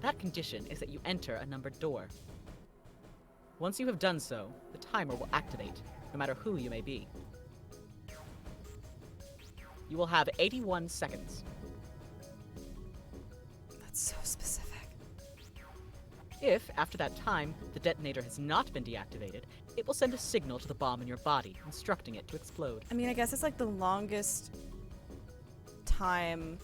That condition is that you enter a numbered door. Once you have done so, the timer will activate, no matter who you may be. You will have 81 seconds. That's so specific. If, after that time, the detonator has not been deactivated, it will send a signal to the bomb in your body, instructing it to explode. I mean, I guess it's like the longest time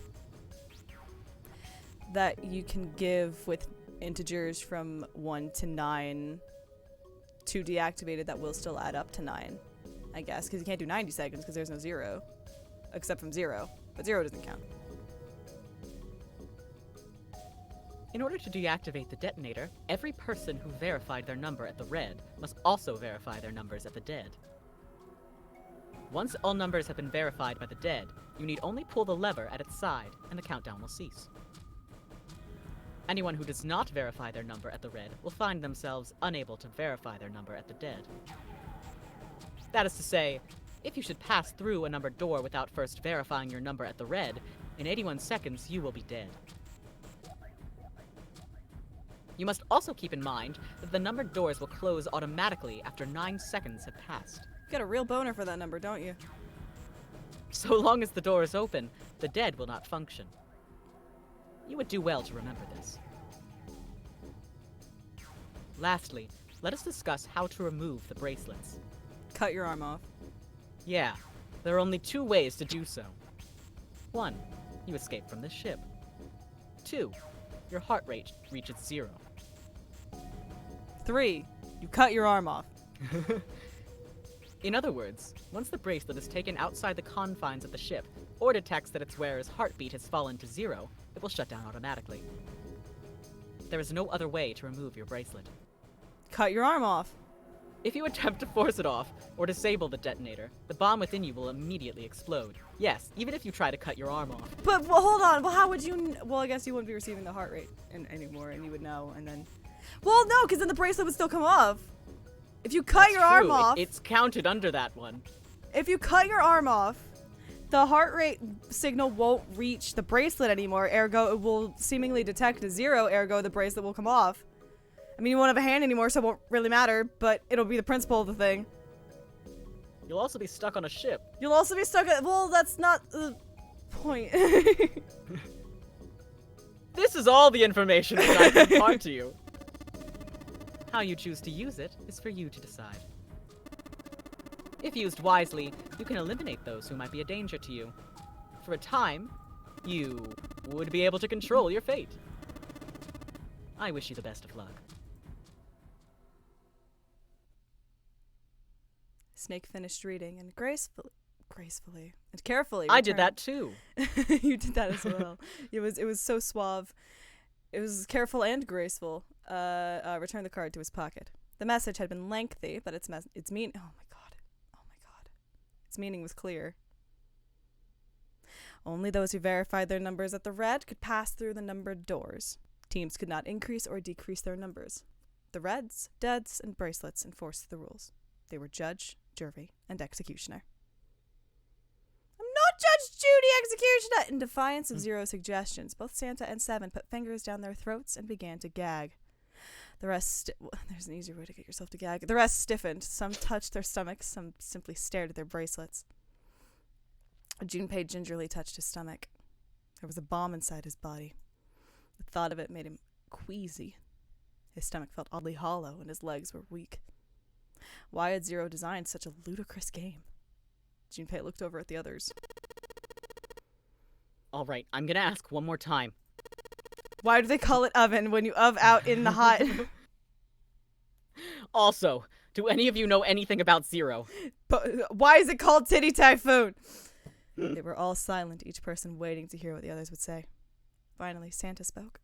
that you can give with integers from 1 to 9 to deactivated that will still add up to 9, I guess, because you can't do 90 seconds because there's no 0, except from 0, but 0 doesn't count. In order to deactivate the detonator, every person who verified their number at the red must also verify their numbers at the dead. Once all numbers have been verified by the dead, you need only pull the lever at its side, and the countdown will cease. Anyone who does not verify their number at the red will find themselves unable to verify their number at the dead. That is to say, if you should pass through a numbered door without first verifying your number at the red, in 81 seconds you will be dead. You must also keep in mind that the numbered doors will close automatically after 9 seconds have passed. You got a real boner for that number, don't you? So long as the door is open, the dead will not function. You would do well to remember this. Lastly, let us discuss how to remove the bracelets. Cut your arm off. Yeah, there are only 2 ways to do so. 1, you escape from the ship. 2, your heart rate reaches 0. 3, you cut your arm off. In other words, once the bracelet is taken outside the confines of the ship, or detects that its wearer's heartbeat has fallen to 0, it will shut down automatically. There is no other way to remove your bracelet. Cut your arm off. If you attempt to force it off, or disable the detonator, the bomb within you will immediately explode. Yes, even if you try to cut your arm off. But well, hold on. Well, how would you? Well, I guess you wouldn't be receiving the heart rate anymore, and you would know. And then, well, no, because then the bracelet would still come off. If you cut your arm off, it's counted under that one. If you cut your arm off, the heart rate signal won't reach the bracelet anymore. Ergo, it will seemingly detect a 0. Ergo, the bracelet will come off. I mean, you won't have a hand anymore, so it won't really matter. But it'll be the principle of the thing. You'll also be stuck on a ship. You'll also be stuck at. Well, that's not the point. This is all the information that I can impart to you. How you choose to use it is for you to decide. If used wisely, you can eliminate those who might be a danger to you. For a time, you would be able to control your fate. I wish you the best of luck. Snake finished reading and gracefully and carefully. I did that too. You did that as well. It was so suave. It was careful and graceful. Returned the card to his pocket. The message had been lengthy, but its meaning. Oh my god. Its meaning was clear. Only those who verified their numbers at the red could pass through the numbered doors. Teams could not increase or decrease their numbers. The reds, deads, and bracelets enforced the rules. They were judge, jury, and executioner. I'm not Judge Judy Executioner! In defiance of Zero's suggestions, both Santa and Seven put fingers down their throats and began to gag. The rest there's an easier way to get yourself to gag. The rest stiffened. Some touched their stomachs, some simply stared at their bracelets. Junpei gingerly touched his stomach. There was a bomb inside his body. The thought of it made him queasy. His stomach felt oddly hollow and his legs were weak. Why had Zero designed such a ludicrous game? Junpei looked over at the others. All right, I'm gonna ask one more time. Why do they call it oven when you out in the hot? Also, do any of you know anything about Zero? But why is it called Titty Typhoon? They were all silent, each person waiting to hear what the others would say. Finally, Santa spoke.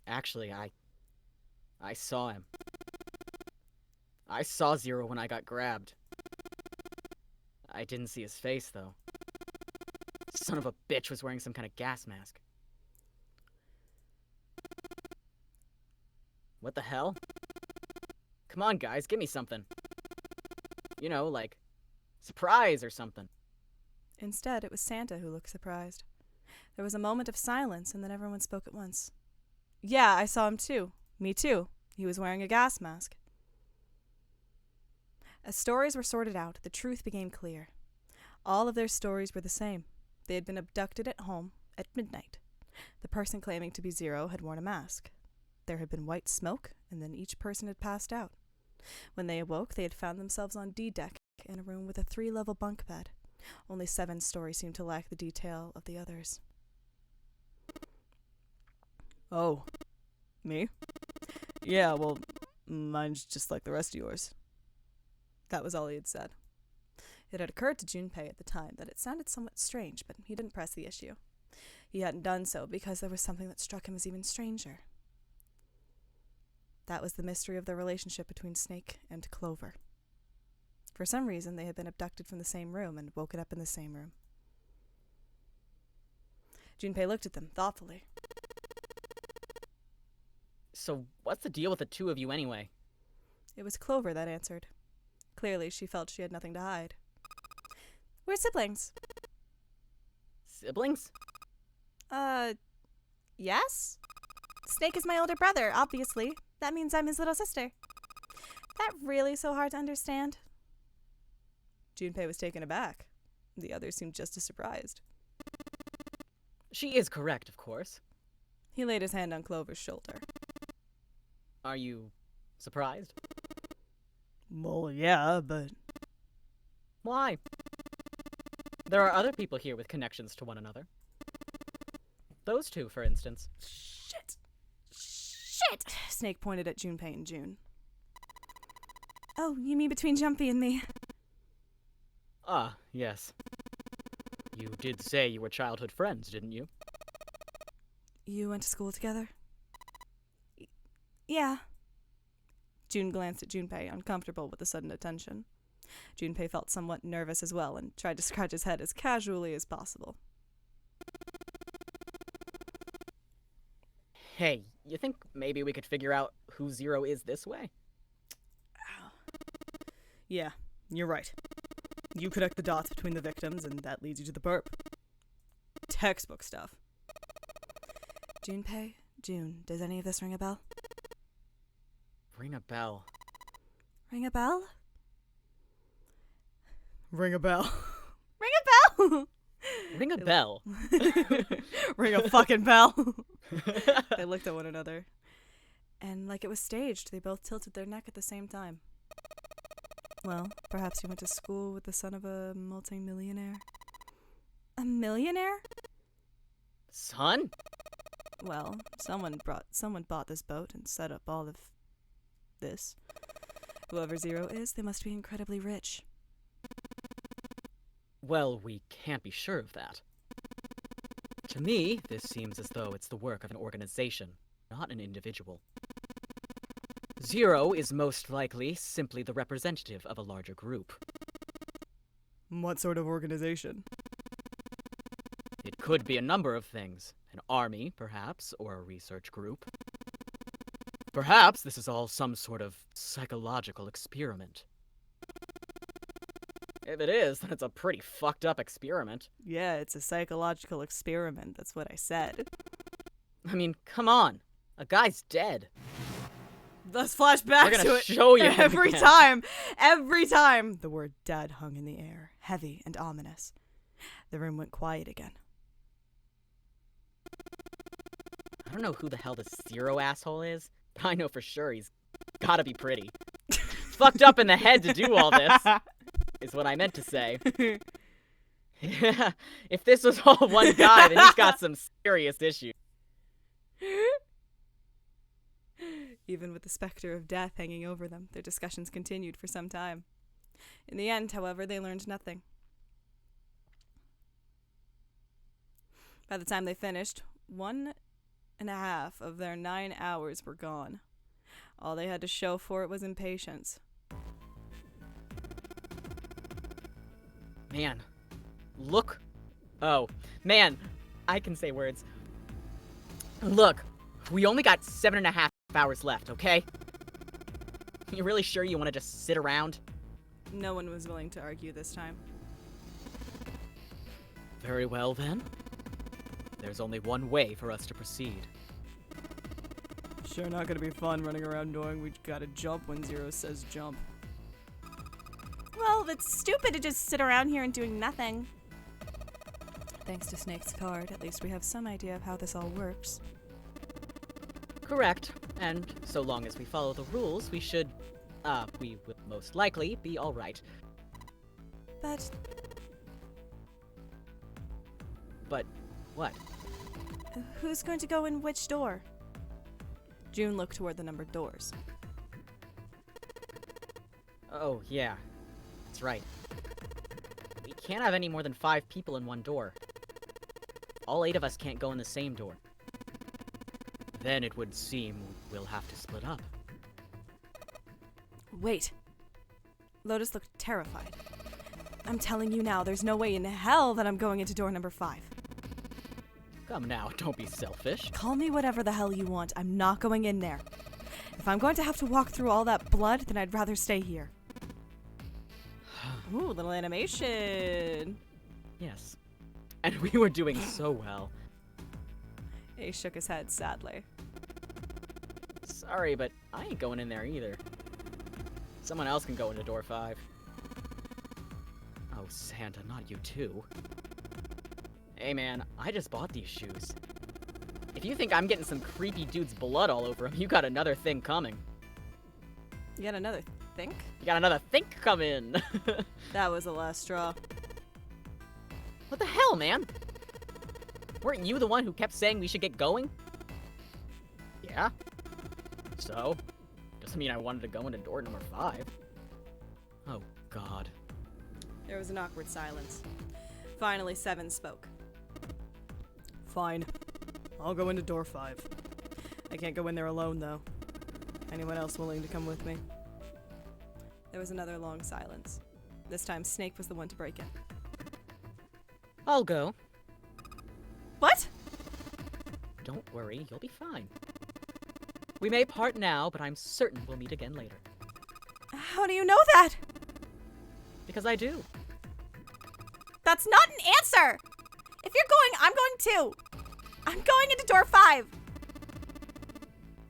Actually, I saw him. I saw Zero when I got grabbed. I didn't see his face, though. Son of a bitch was wearing some kind of gas mask. What the hell? Come on, guys, give me something. You know, like, surprise or something. Instead, it was Santa who looked surprised. There was a moment of silence, and then everyone spoke at once. Yeah, I saw him too. Me too. He was wearing a gas mask. As stories were sorted out, the truth became clear. All of their stories were the same. They had been abducted at home at midnight. The person claiming to be Zero had worn a mask. There had been white smoke, and then each person had passed out. When they awoke, they had found themselves on D deck in a room with a 3-level bunk bed. Only Seven's story seemed to lack the detail of the others. Oh, me? Yeah, well, mine's just like the rest of yours. That was all he had said. It had occurred to Junpei at the time that it sounded somewhat strange, but he didn't press the issue. He hadn't done so because there was something that struck him as even stranger. That was the mystery of the relationship between Snake and Clover. For some reason, they had been abducted from the same room and woken up in the same room. Junpei looked at them thoughtfully. So, what's the deal with the two of you anyway? It was Clover that answered. Clearly, she felt she had nothing to hide. We're siblings. Siblings? Yes? Snake is my older brother, obviously. That means I'm his little sister. That really so hard to understand? Junpei was taken aback. The others seemed just as surprised. She is correct, of course. He laid his hand on Clover's shoulder. Are you surprised? Well, yeah, but... Why? There are other people here with connections to one another. Those two, for instance. Shit! Shit! Snake pointed at Junpei and June. Oh, you mean between Jumpy and me? Ah, yes. You did say you were childhood friends, didn't you? You went to school together? Yeah. June glanced at Junpei, uncomfortable with the sudden attention. Junpei felt somewhat nervous as well and tried to scratch his head as casually as possible. Hey, you think maybe we could figure out who Zero is this way? Yeah, you're right. You connect the dots between the victims, and that leads you to the perp. Textbook stuff. Junpei, June, does any of this ring a bell? Ring a bell. Ring a bell? Ring a bell. Ring a bell! Ring a bell. Ring a fucking bell. They looked at one another. And like it was staged, they both tilted their neck at the same time. Well, perhaps you went to school with the son of a multi-millionaire. A millionaire? Son? Well, someone bought this boat and set up all of this. Whoever Zero is, they must be incredibly rich. Well, we can't be sure of that. To me, this seems as though it's the work of an organization, not an individual. Zero is most likely simply the representative of a larger group. What sort of organization? It could be a number of things. An army, perhaps, or a research group. Perhaps this is all some sort of psychological experiment. If it is, then it's a pretty fucked up experiment. Yeah, it's a psychological experiment, that's what I said. I mean, come on. A guy's dead. Let's flash back We're to gonna it show you every again. time. Every time. The word dead hung in the air, heavy and ominous. The room went quiet again. I don't know who the hell this Zero asshole is, but I know for sure he's gotta be pretty. Fucked up in the head to do all this, is what I meant to say. Yeah, if this was all one guy, then he's got some serious issues. Even with the specter of death hanging over them, their discussions continued for some time. In the end, however, they learned nothing. By the time they finished, 1.5 of their 9 hours were gone. All they had to show for it was impatience. Man, look. Oh, man, I can say words. Look, we only got 7.5 hours left, okay? You really sure you want to just sit around? No one was willing to argue this time. Very well, then. There's only one way for us to proceed. Sure not gonna be fun running around knowing we gotta jump when Zero says jump. Well, it's stupid to just sit around here and doing nothing. Thanks to Snake's card, at least we have some idea of how this all works. Correct. And so long as we follow the rules, we will most likely be alright. But But what? Who's going to go in which door? June looked toward the numbered doors. Oh, yeah. That's right. We can't have any more than 5 people in one door. All 8 of us can't go in the same door. Then it would seem we'll have to split up. Wait. Lotus looked terrified. I'm telling you now, there's no way in hell that I'm going into door number 5. Come now, don't be selfish. Call me whatever the hell you want. I'm not going in there. If I'm going to have to walk through all that blood, then I'd rather stay here. Ooh, little animation. Yes. And we were doing so well. Ace shook his head sadly. Sorry, but I ain't going in there either. Someone else can go into door 5. Oh, Santa, not you too. Hey man, I just bought these shoes. If you think I'm getting some creepy dude's blood all over him, you got another thing coming. You got another think? You got another think coming. That was the last straw. What the hell, man? Weren't you the one who kept saying we should get going? Yeah. So? Doesn't mean I wanted to go into door number 5. Oh, God. There was an awkward silence. Finally, Seven spoke. Fine. I'll go into door 5. I can't go in there alone, though. Anyone else willing to come with me? There was another long silence. This time, Snake was the one to break it. I'll go. What? Don't worry, you'll be fine. We may part now, but I'm certain we'll meet again later. How do you know that? Because I do. That's not an answer! If you're going, I'm going too! I'm going into door 5!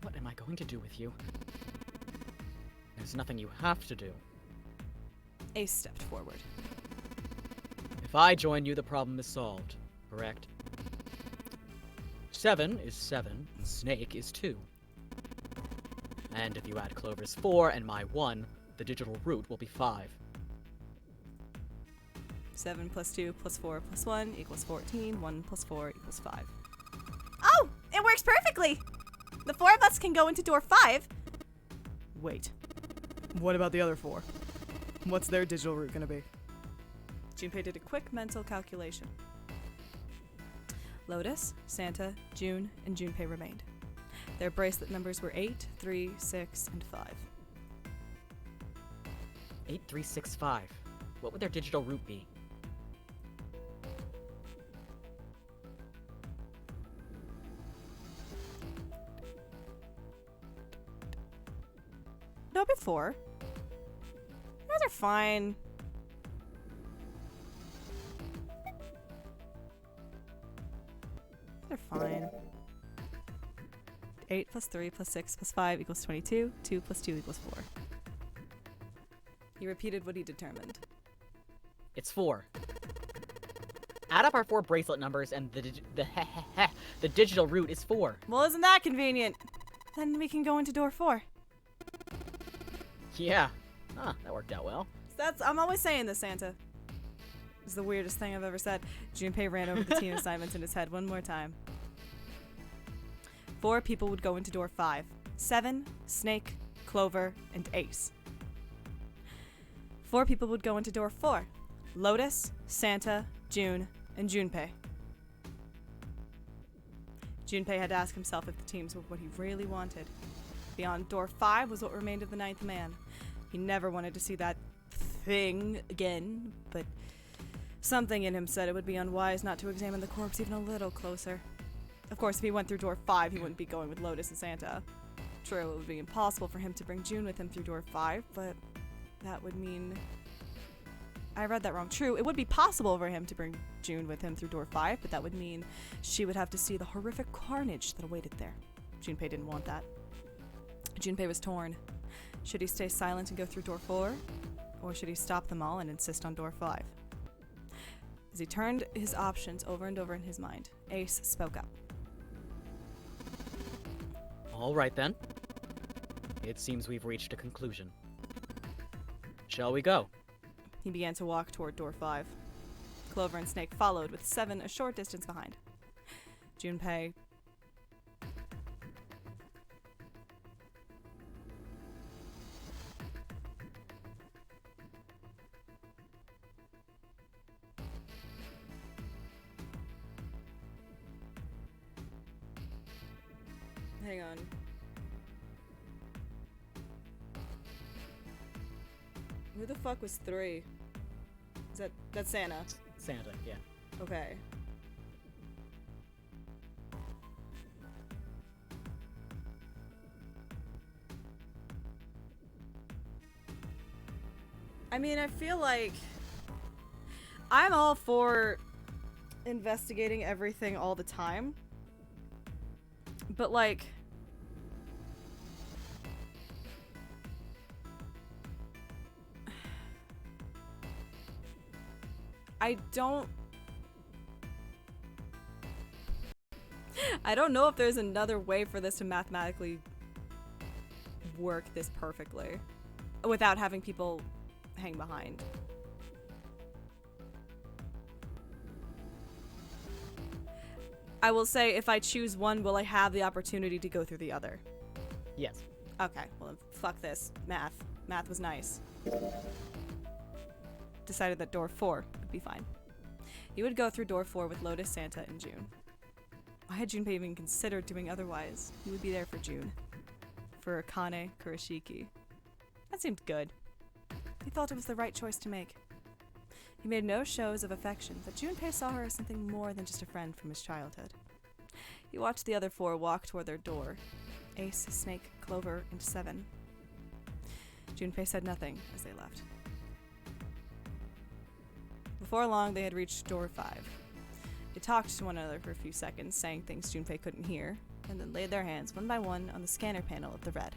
What am I going to do with you? There's nothing you have to do. Ace stepped forward. If I join you, the problem is solved, correct? 7 is 7, and Snake is 2. And if you add Clover's 4 and my 1, the digital root will be 5. 7 plus 2 plus 4 plus 1 equals 14. 1 plus 4 equals 5. Oh! It works perfectly! The 4 of us can go into door 5. Wait. What about the other 4? What's their digital root gonna be? Junpei did a quick mental calculation. Lotus, Santa, June, and Junpei remained. Their bracelet numbers were 8, 3, 6, and 5. 8365. What would their digital route be? No, before. You guys are fine. They're fine. 8 plus 3 plus 6 plus 5 equals 22. 2 plus 2 equals 4. He repeated what he determined. It's 4. Add up our 4 bracelet numbers, and the digital route is 4. Well, isn't that convenient? Then we can go into door 4. Yeah. Huh, that worked out well. I'm always saying this, Santa. This is the weirdest thing I've ever said. Junpei ran over the team assignments in his head one more time. 4 people would go into door 5. 7, Snake, Clover, and Ace. 4 people would go into door 4. Lotus, Santa, June, and Junpei. Junpei had to ask himself if the teams were what he really wanted. Beyond door 5 was what remained of the 9th man. He never wanted to see that thing again, but something in him said it would be unwise not to examine the corpse even a little closer. Of course, if he went through door 5, he wouldn't be going with Lotus and Santa. True, it would be impossible for him to bring June with him through door 5, but that would mean... I read that wrong. True, it would be possible for him to bring June with him through door 5, but that would mean she would have to see the horrific carnage that awaited there. Junpei didn't want that. Junpei was torn. Should he stay silent and go through door 4? Or should he stop them all and insist on door 5? As he turned his options over and over in his mind, Ace spoke up. All right, then. It seems we've reached a conclusion. Shall we go? He began to walk toward door 5. Clover and Snake followed, with 7 a short distance behind. Junpei... Hang on. Who the fuck was 3? That's Santa. Santa, yeah. Okay. I mean, I feel like I'm all for investigating everything all the time. But like I don't know if there's another way for this to mathematically work this perfectly without having people hang behind. I will say, if I choose one, will I have the opportunity to go through the other? Yes. Okay, well then fuck this. Math. Math was nice. Decided that door 4 would be fine. He would go through door 4 with Lotus, Santa, and June. Why had Junpei even considered doing otherwise? He would be there for June. For Akane Kurashiki. That seemed good. He felt it was the right choice to make. He made no shows of affection, but Junpei saw her as something more than just a friend from his childhood. He watched the other 4 walk toward their door. Ace, Snake, Clover, and 7. Junpei said nothing as they left. Before long, they had reached door 5. They talked to one another for a few seconds, saying things Junpei couldn't hear, and then laid their hands one by one on the scanner panel of the red.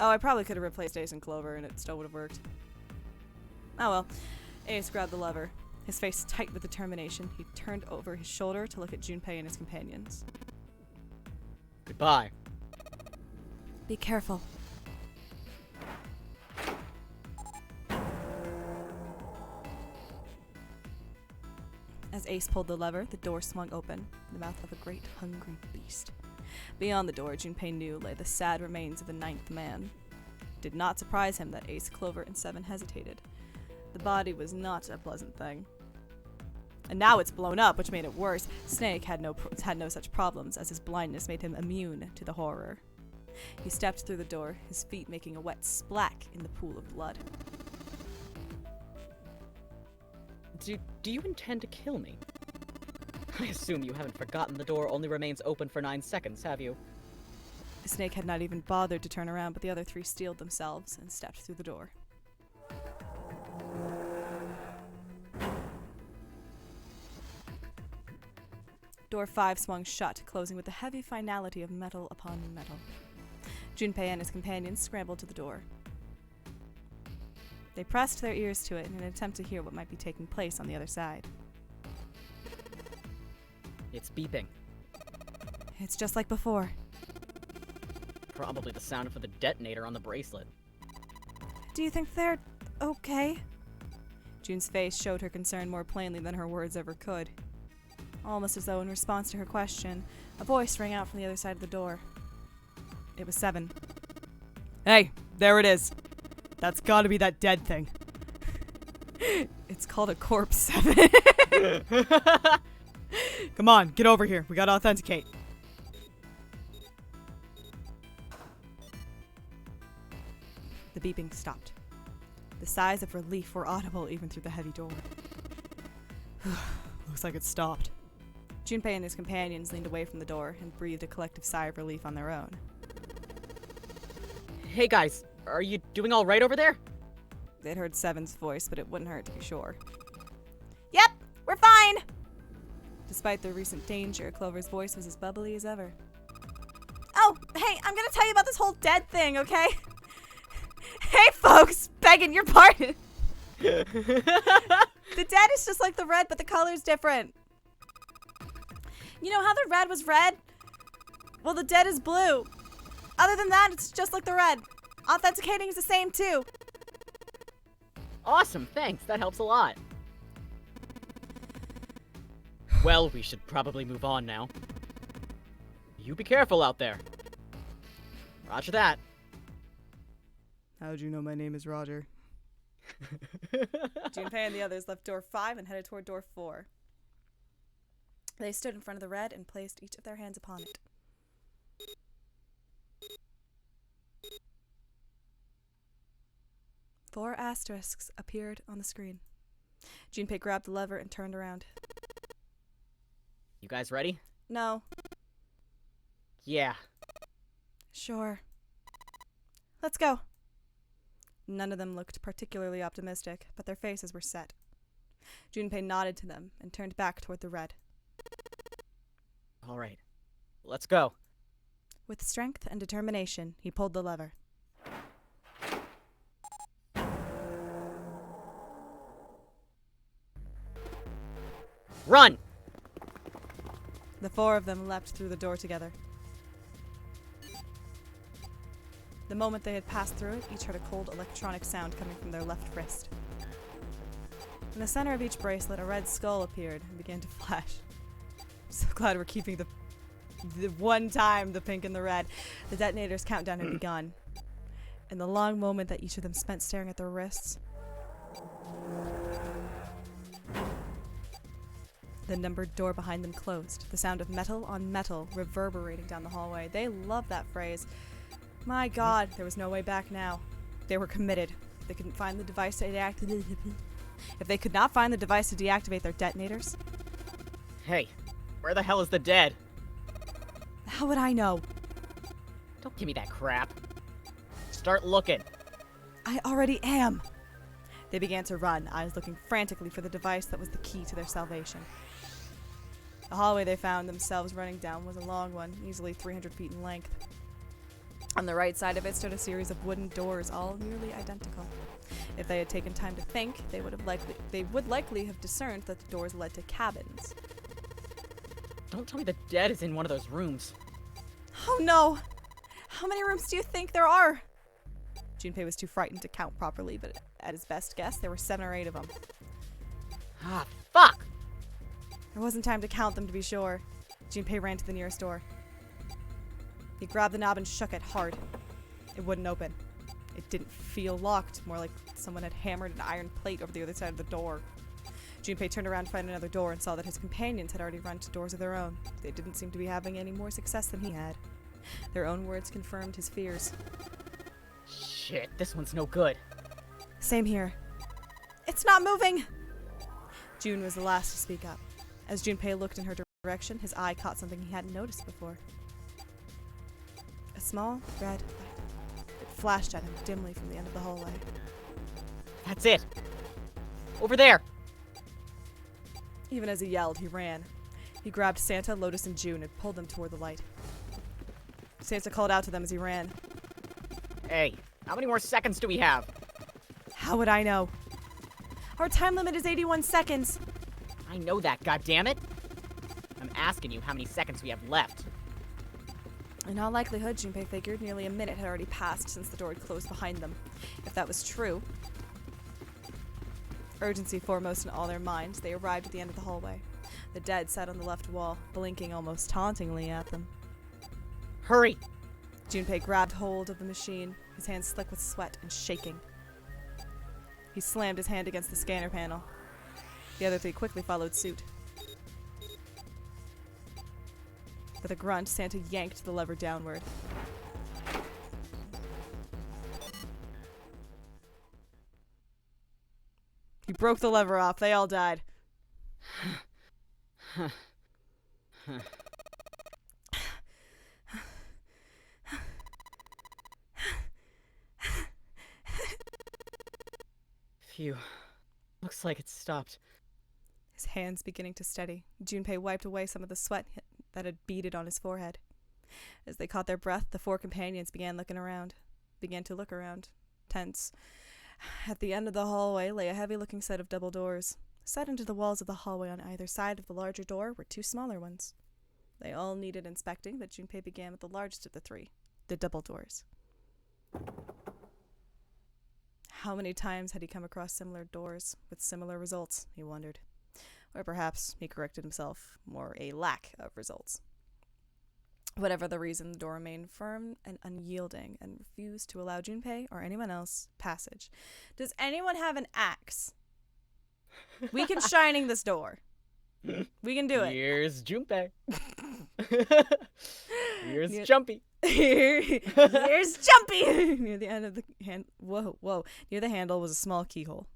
Oh, I probably could have replaced Ace and Clover and it still would have worked. Oh well. Ace grabbed the lever. His face tight with determination, he turned over his shoulder to look at Junpei and his companions. Goodbye. Be careful. As Ace pulled the lever, the door swung open, in the mouth of a great hungry beast. Beyond the door, Junpei knew lay the sad remains of the 9th man. It did not surprise him that Ace, Clover, and 7 hesitated. The body was not a pleasant thing. And now it's blown up, which made it worse. Snake had no such problems, as his blindness made him immune to the horror. He stepped through the door, his feet making a wet splack in the pool of blood. Do you intend to kill me? I assume you haven't forgotten the door only remains open for 9 seconds, have you? The snake had not even bothered to turn around, but the other three steeled themselves and stepped through the door. Door 5 swung shut, closing with the heavy finality of metal upon metal. Junpei and his companions scrambled to the door. They pressed their ears to it in an attempt to hear what might be taking place on the other side. It's beeping. It's just like before. Probably the sound of the detonator on the bracelet. Do you think they're okay? June's face showed her concern more plainly than her words ever could. Almost as though in response to her question, a voice rang out from the other side of the door. It was Seven. Hey, there it is. That's gotta be that dead thing. It's called a corpse, Seven. Come on, get over here. We gotta authenticate. The beeping stopped. The sighs of relief were audible even through the heavy door. Looks like it stopped. Junpei and his companions leaned away from the door and breathed a collective sigh of relief on their own. Hey guys, are you doing all right over there? They'd heard Seven's voice, but it wouldn't hurt to be sure. Yep, we're fine. Despite the recent danger, Clover's voice was as bubbly as ever. Oh, hey, I'm gonna tell you about this whole dead thing, okay? Hey, folks, begging your pardon. The dead is just like the red, but the color's different. You know how the red was red? Well, the dead is blue. Other than that, it's just like the red. Authenticating is the same, too. Awesome, thanks. That helps a lot. Well, we should probably move on now. You be careful out there. Roger that. How'd you know my name is Roger? Junpei and the others left door 5 and headed toward door 4. They stood in front of the red and placed each of their hands upon it. Four asterisks appeared on the screen. Junpei grabbed the lever and turned around. You guys ready? No. Yeah. Sure. Let's go. None of them looked particularly optimistic, but their faces were set. Junpei nodded to them and turned back toward the red. All right. Let's go. With strength and determination, he pulled the lever. Run! The four of them leapt through the door together. The moment they had passed through it, each heard a cold electronic sound coming from their left wrist. In the center of each bracelet, a red skull appeared and began to flash. I'm so glad we're keeping the one time the pink and the red. The detonator's countdown had begun. In the long moment that each of them spent staring at their wrists, the numbered door behind them closed, the sound of metal on metal reverberating down the hallway. They loved that phrase. My God, there was no way back now. They were committed. They couldn't find the device to deactivate. If they could not find the device to deactivate their detonators, Hey, where the hell is the dead? how would I know? Don't give me that crap. Start looking. I already am. They began to run, eyes looking frantically for the device that was the key to their salvation. The hallway they found themselves running down was a long one, easily 300 feet in length. On the right side of it stood a series of wooden doors, all nearly identical. If they had taken time to think, they would likely have discerned that the doors led to cabins. Don't tell me the dead is in one of those rooms. Oh no! How many rooms do you think there are? Junpei was too frightened to count properly, but at his best guess, there were 7 or 8 of them. Ah, fuck! There wasn't time to count them, to be sure. Junpei ran to the nearest door. He grabbed the knob and shook it hard. It wouldn't open. It didn't feel locked, more like someone had hammered an iron plate over the other side of the door. Junpei turned around to find another door and saw that his companions had already run to doors of their own. They didn't seem to be having any more success than he had. Their own words confirmed his fears. Shit, this one's no good. Same here. It's not moving! June was the last to speak up. As Junpei looked in her direction, his eye caught something he hadn't noticed before. A small red light. It flashed at him dimly from the end of the hallway. That's it. Over there. Even as he yelled, he ran. He grabbed Santa, Lotus, and June and pulled them toward the light. Santa called out to them as he ran. Hey, how many more seconds do we have? How would I know? Our time limit is 81 seconds. I know that, goddammit. I'm asking you how many seconds we have left. In all likelihood, Junpei figured nearly a minute had already passed since the door had closed behind them. If that was true, urgency foremost in all their minds, they arrived at the end of the hallway. The dead sat on the left wall, blinking almost tauntingly at them. Hurry! Junpei grabbed hold of the machine, his hands slick with sweat and shaking. He slammed his hand against the scanner panel. The other three quickly followed suit. With a grunt, Santa yanked the lever downward. He broke the lever off. They all died. Phew. Looks like it stopped. His hands beginning to steady, Junpei wiped away some of the sweat that had beaded on his forehead. As they caught their breath, the four companions began to look around, tense. At the end of the hallway lay a heavy-looking set of double doors. Set into the walls of the hallway on either side of the larger door were two smaller ones. They all needed inspecting, but Junpei began with the largest of the three, the double doors. How many times had he come across similar doors with similar results, he wondered. Or perhaps, he corrected himself, more a lack of results. Whatever the reason, the door remained firm and unyielding and refused to allow Junpei or anyone else passage. Does anyone have an axe? We can shining this door. We can do it. Here's Junpei. Here's Yeah. Jumpy. Here's Jumpy! Near the end of the whoa. Near the handle was a small keyhole.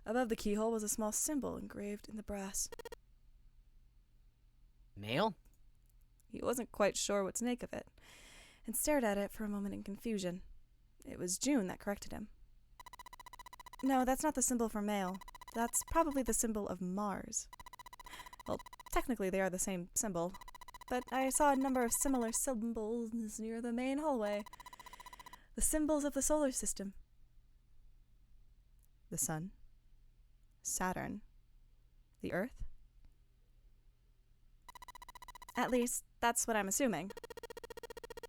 Above the keyhole was a small symbol engraved in the brass. Mail? He wasn't quite sure what to make of it, and stared at it for a moment in confusion. It was June that corrected him. No, that's not the symbol for mail. That's probably the symbol of Mars. Well, technically they are the same symbol, but I saw a number of similar symbols near the main hallway. The symbols of the solar system. The sun, Saturn, the Earth. At least, that's what I'm assuming.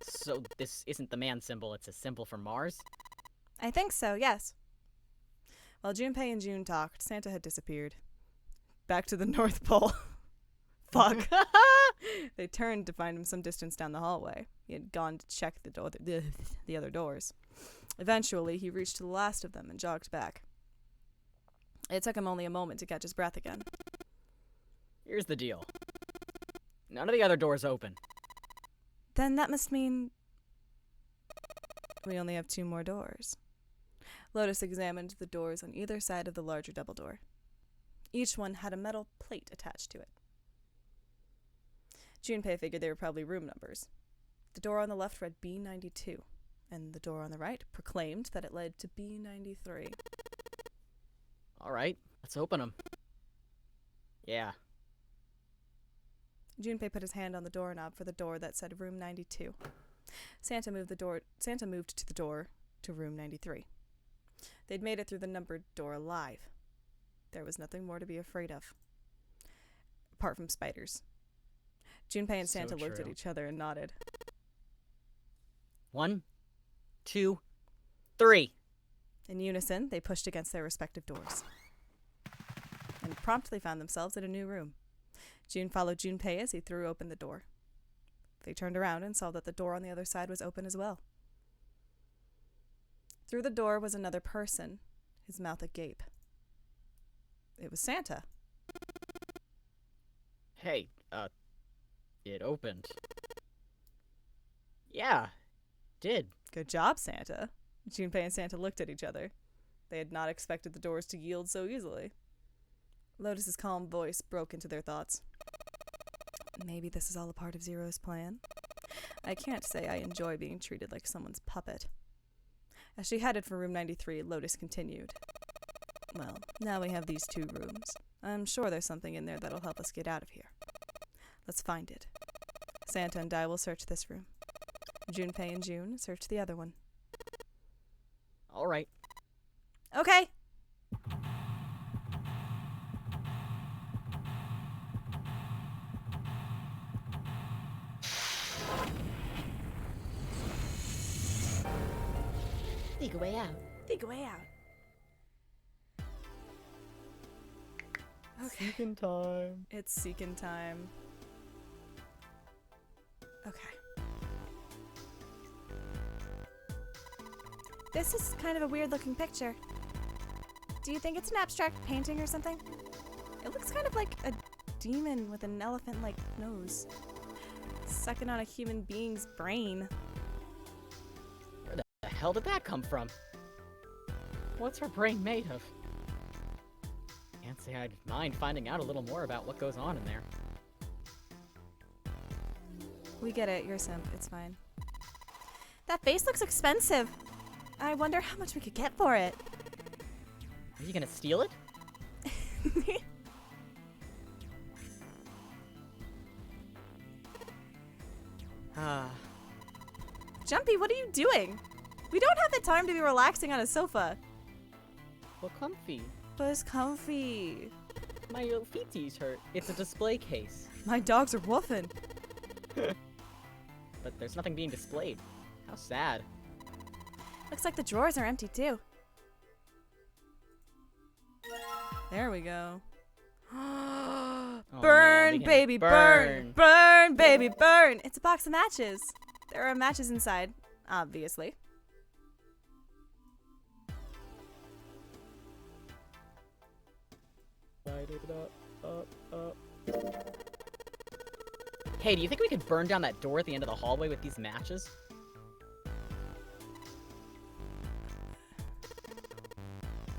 So this isn't the man symbol, it's a symbol for Mars? I think so, yes. While Junpei and June talked, Santa had disappeared. Back to the North Pole. Fuck. They turned to find him some distance down the hallway. He had gone to check the other doors. Eventually, he reached the last of them and jogged back. It took him only a moment to catch his breath again. Here's the deal. None of the other doors open. Then that must mean we only have two more doors. Lotus examined the doors on either side of the larger double door. Each one had a metal plate attached to it. Junpei figured they were probably room numbers. The door on the left read B92, and the door on the right proclaimed that it led to B93. Alright, let's open them. Yeah. Junpei put his hand on the doorknob for the door that said room 92. Santa moved to the door to room 93. They'd made it through the numbered door alive. There was nothing more to be afraid of. Apart from spiders. Junpei and So Santa looked at true. each other and nodded. 1, 2, 3. In unison, they pushed against their respective doors. And promptly found themselves in a new room. June followed Junpei as he threw open the door. They turned around and saw that the door on the other side was open as well. Through the door was another person, his mouth agape. It was Santa. Hey, it opened. Yeah, did. Good job, Santa. Junpei and Santa looked at each other. They had not expected the doors to yield so easily. Lotus's calm voice broke into their thoughts. Maybe this is all a part of Zero's plan. I can't say I enjoy being treated like someone's puppet. As she headed for room 93, Lotus continued. Well, now we have these 2 rooms. I'm sure there's something in there that'll help us get out of here. Let's find it. Santa and I will search this room. Junpei and June search the other one. All right. Okay. Think a way out. Think a way out. Okay. Second time. It's Seekin time. Okay. This is kind of a weird looking picture. Do you think it's an abstract painting or something? It looks kind of like a demon with an elephant-like nose. Sucking on a human being's brain. Where the hell did that come from? What's her brain made of? Can't say I'd mind finding out a little more about what goes on in there. We get it. You're a simp. It's fine. That vase looks expensive. I wonder how much we could get for it. Are you gonna steal it? Ah. Jumpy, what are you doing? We don't have the time to be relaxing on a sofa. Well, comfy. But it's comfy. My little feeties hurt. It's a display case. My dogs are woofing. But there's nothing being displayed. How sad. Looks like the drawers are empty too. There we go. Oh, Burn, man, we can baby, burn. Burn, baby, burn. It's a box of matches. There are matches inside, obviously. Light it up. Hey, do you think we could burn down that door at the end of the hallway with these matches?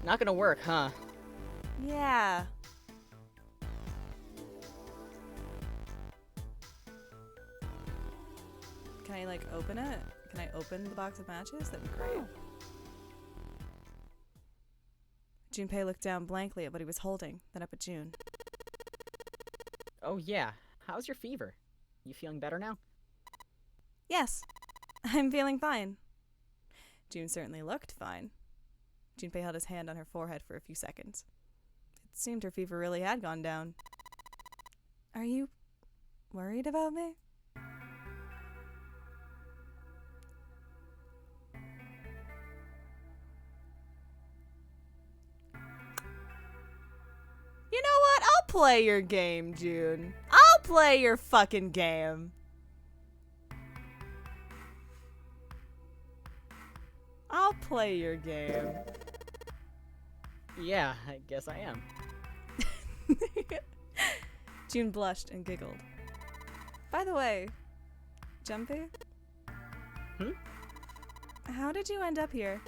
Not gonna work, huh? Yeah. Can I, like, open it? Can I open the box of matches? That'd be great. Junpei looked down blankly at what he was holding, then up at June. Oh yeah, how's your fever? You feeling better now? Yes, I'm feeling fine. June certainly looked fine. Junpei held his hand on her forehead for a few seconds. It seemed her fever really had gone down. Are you worried about me? You know what? I'll play your game, June. I'll play your fucking game. I'll play your game. Yeah, I guess I am. June blushed and giggled. By the way, Jumpy? Hmm? How did you end up here?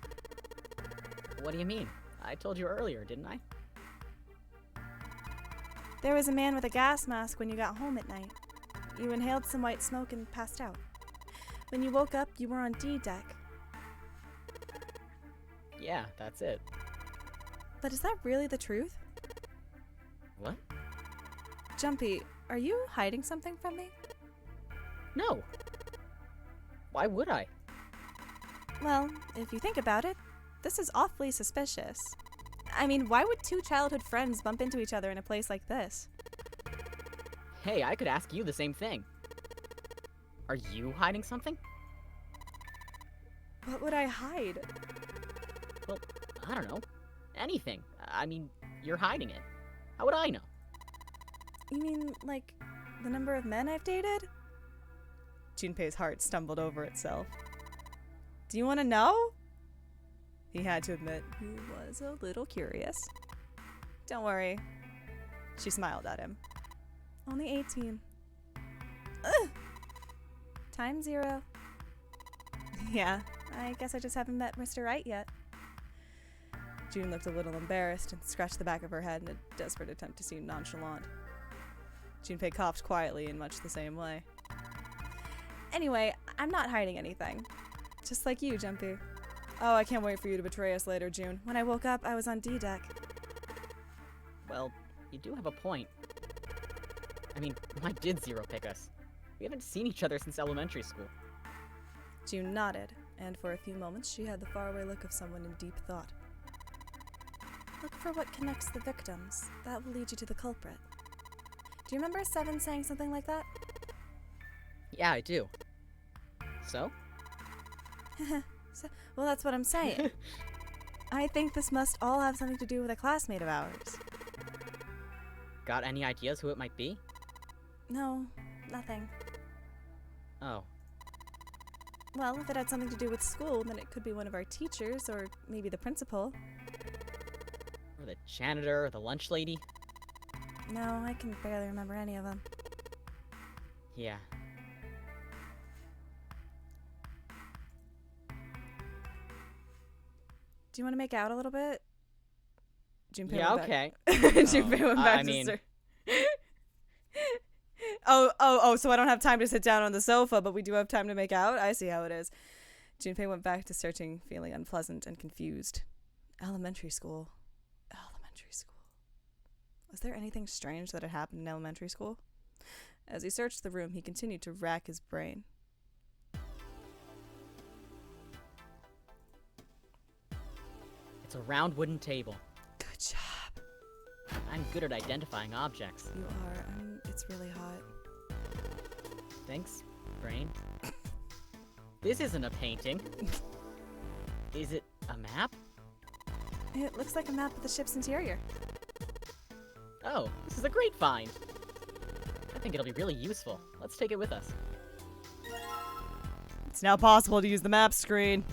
What do you mean? I told you earlier, didn't I? There was a man with a gas mask when you got home at night. You inhaled some white smoke and passed out. When you woke up, you were on D deck. Yeah, that's it. But is that really the truth? What? Jumpy, are you hiding something from me? No. Why would I? Well, if you think about it, this is awfully suspicious. I mean, why would 2 childhood friends bump into each other in a place like this? Hey, I could ask you the same thing. Are you hiding something? What would I hide? Well, I don't know. Anything. I mean, you're hiding it. How would I know? You mean, like, the number of men I've dated? Junpei's heart stumbled over itself. Do you want to know? He had to admit he was a little curious. Don't worry. She smiled at him. Only 18. Ugh. Time 0. Yeah, I guess I just haven't met Mr. Right yet. June looked a little embarrassed and scratched the back of her head in a desperate attempt to seem nonchalant. Junpei coughed quietly in much the same way. Anyway, I'm not hiding anything. Just like you, Junpei. Oh, I can't wait for you to betray us later, June. When I woke up, I was on D deck. Well, you do have a point. I mean, why did Zero pick us? We haven't seen each other since elementary school. June nodded, and for a few moments she had the faraway look of someone in deep thought. Look for what connects the victims. That will lead you to the culprit. Do you remember Seven saying something like that? Yeah, I do. So? Well, that's what I'm saying. I think this must all have something to do with a classmate of ours. Got any ideas who it might be? No, nothing. Oh. Well, if it had something to do with school, then it could be one of our teachers, or maybe the principal. Or the janitor, or the lunch lady? No, I can barely remember any of them. Yeah. Do you want to make out a little bit? Junpei Yeah, went okay. back. Junpei went back I to mean- sir. Oh, so I don't have time to sit down on the sofa, but we do have time to make out? I see how it is. Junpei went back to searching, feeling unpleasant and confused. Elementary school. Elementary school. Was there anything strange that had happened in elementary school? As he searched the room, he continued to rack his brain. It's a round wooden table. Good job. I'm good at identifying objects. You are. It's really hot. Thanks, brain. This isn't a painting. Is it a map? It looks like a map of the ship's interior. Oh, this is a great find. I think it'll be really useful. Let's take it with us. It's now possible to use the map screen.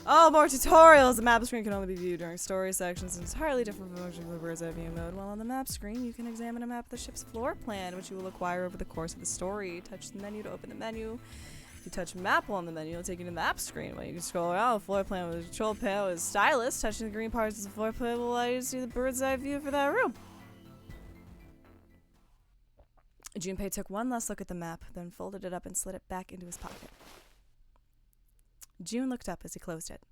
Oh, more tutorials! The map screen can only be viewed during story sections and is entirely different from the bird's eye view mode. While on the map screen, you can examine a map of the ship's floor plan, which you will acquire over the course of the story. Touch the menu to open the menu. If you touch map while on the menu, it'll take you to the map screen. While you can scroll around the floor plan with a control panel with a stylus. Touching the green parts of the floor plan will allow you to see the bird's eye view for that room. Junpei took one last look at the map, then folded it up and slid it back into his pocket. June looked up as he closed it.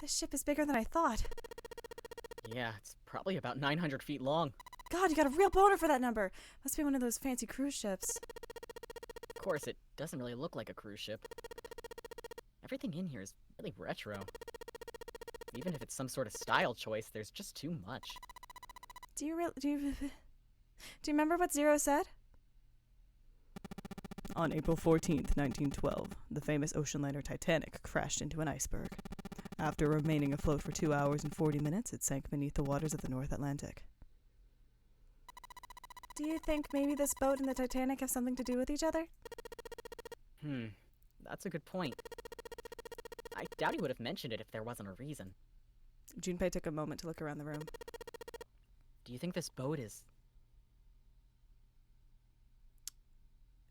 This ship is bigger than I thought. Yeah, it's probably about 900 feet long. God, you got a real boner for that number. Must be one of those fancy cruise ships. Of course, it doesn't really look like a cruise ship. Everything in here is really retro. Even if it's some sort of style choice, there's just too much. Do you remember what Zero said? On April 14th, 1912, the famous ocean liner Titanic crashed into an iceberg. After remaining afloat for 2 hours and 40 minutes, it sank beneath the waters of the North Atlantic. Do you think maybe this boat and the Titanic have something to do with each other? That's a good point. I doubt he would have mentioned it if there wasn't a reason. Junpei took a moment to look around the room. Do you think this boat is...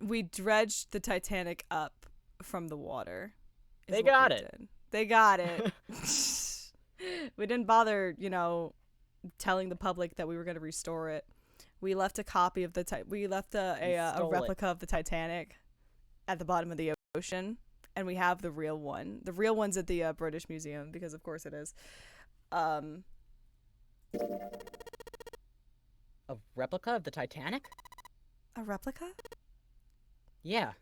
We dredged the Titanic up from the water. They got it. They got it. We didn't bother, telling the public that we were going to restore it. We left a copy of the we left a replica of the Titanic at the bottom of the ocean, and we have the real one. The real one's at the British Museum because, of course, it is. A replica of the Titanic? A replica? Yeah.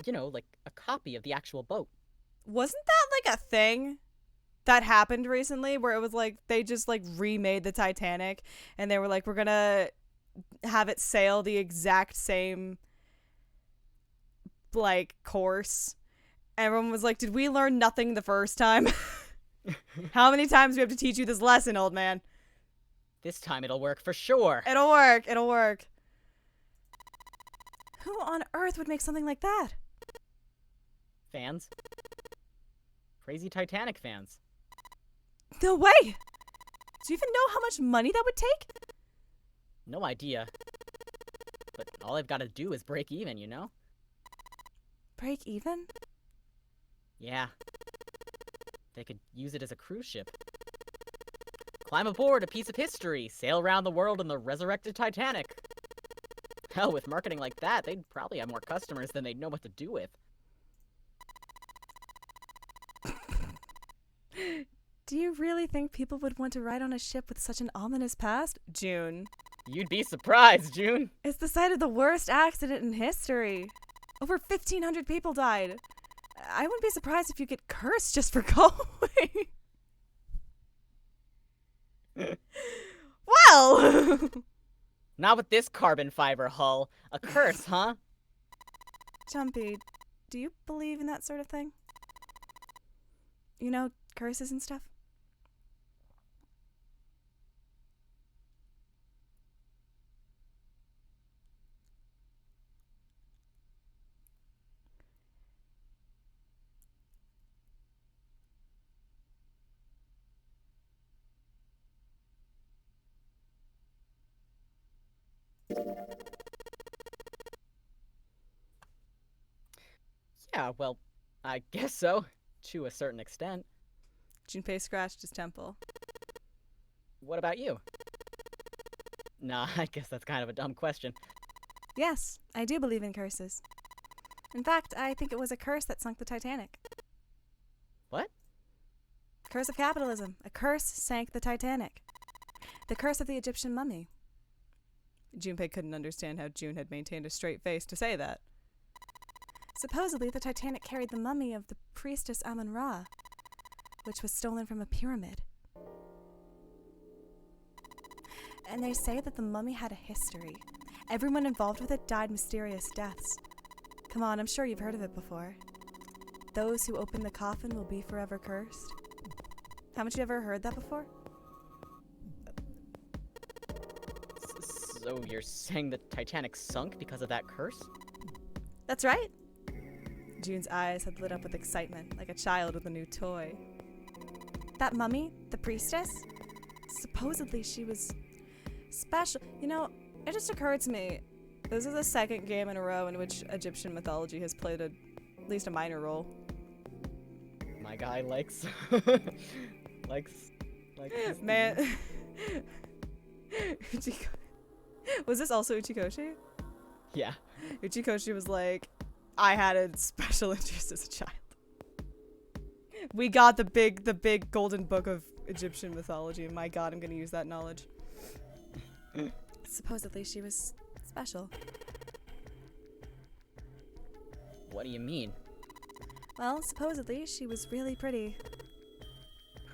Like a copy of the actual boat. Wasn't that like a thing that happened recently where it was like they just like remade the Titanic and they were like, we're gonna have it sail the exact same like course? Everyone was like, did we learn nothing the first time? How many times do we have to teach you this lesson, old man? This time it'll work for sure. It'll work. It'll work. Who on earth would make something like that? Fans? Crazy Titanic fans. No way! Do you even know how much money that would take? No idea. But all I've got to do is break even, you know? Break even? Yeah. They could use it as a cruise ship. Climb aboard a piece of history, sail around the world in the resurrected Titanic. Hell, with marketing like that, they'd probably have more customers than they'd know what to do with. Do you really think people would want to ride on a ship with such an ominous past? June. You'd be surprised, June. It's the site of the worst accident in history. Over 1,500 people died. I wouldn't be surprised if you get cursed just for going. Well! Not with this carbon fiber hull. A curse, huh? Jumpy, do you believe in that sort of thing? You know, curses and stuff? Yeah, well, I guess so. To a certain extent. Junpei scratched his temple. What about you? Nah, I guess that's kind of a dumb question. Yes, I do believe in curses. In fact, I think it was a curse that sunk the Titanic. What? Curse of capitalism. A curse sank the Titanic. The curse of the Egyptian mummy. Junpei couldn't understand how June had maintained a straight face to say that. Supposedly, the Titanic carried the mummy of the priestess Amun-Ra, which was stolen from a pyramid. And they say that the mummy had a history. Everyone involved with it died mysterious deaths. Come on, I'm sure you've heard of it before. Those who open the coffin will be forever cursed. Haven't you ever heard that before? So you're saying the Titanic sunk because of that curse? That's right. June's eyes had lit up with excitement, like a child with a new toy. That mummy, the priestess, supposedly she was special. You know, it just occurred to me, this is the second game in a row in which Egyptian mythology has played at least a minor role. My guy likes... likes... Man. Was this also Uchikoshi? Yeah. Uchikoshi was like, I had a special interest as a child. We got the big golden book of Egyptian mythology, and my god, I'm gonna use that knowledge. Supposedly she was special. What do you mean? Well, supposedly she was really pretty.